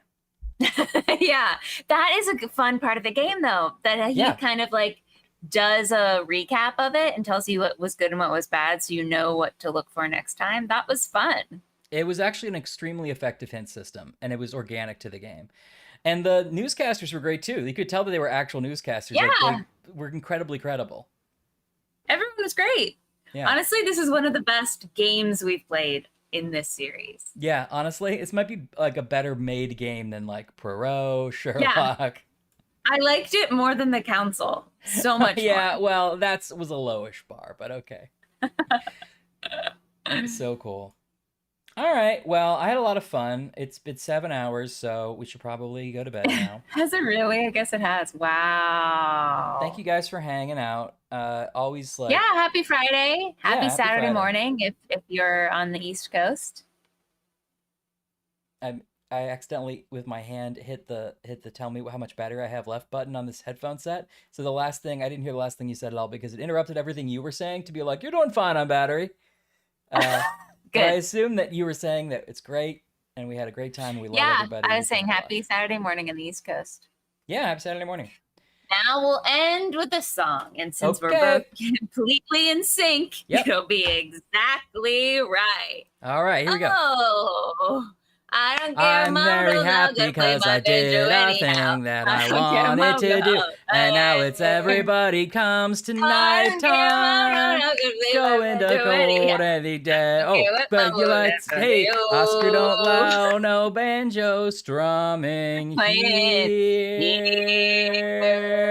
Yeah. That is a fun part of the game, though. That he kind of does a recap of it and tells you what was good and what was bad so you know what to look for next time. That was fun. It was actually an extremely effective hint system, and it was organic to the game. And the newscasters were great, too. You could tell that they were actual newscasters. Yeah. They were incredibly credible. Everyone was great. Yeah. Honestly, this is one of the best games we've played in this series. Yeah, honestly, this might be like a better made game than like Poirot, Sherlock. I liked it more than The Council. So much Yeah, more. well, that was a lowish bar, but okay. So cool. All right, well, I had a lot of fun. It's been 7 hours, so we should probably go to bed now. Has it really? I guess it has. Wow. Thank you guys for hanging out. Always like Yeah, happy Friday. Happy Saturday Friday. morning if you're on the East Coast. I accidentally with my hand hit the tell me how much battery I have left button on this headphone set. So the last thing, I didn't hear the last thing you said at all because it interrupted everything you were saying to be like, you're doing fine on battery. But I assume that you were saying that it's great and we had a great time and we love everybody. I was saying happy Saturday morning on the East Coast. Yeah, happy Saturday morning. Now we'll end with a song. And since we're both completely in sync, it'll be exactly right. All right, here we go. Oh, I don't care. I'm very happy because I did a thing that I wanted to do. And now it's everybody comes tonight time. Go into cold any day. Oh, but you like, hey, Oscar don't allow no banjo strumming here.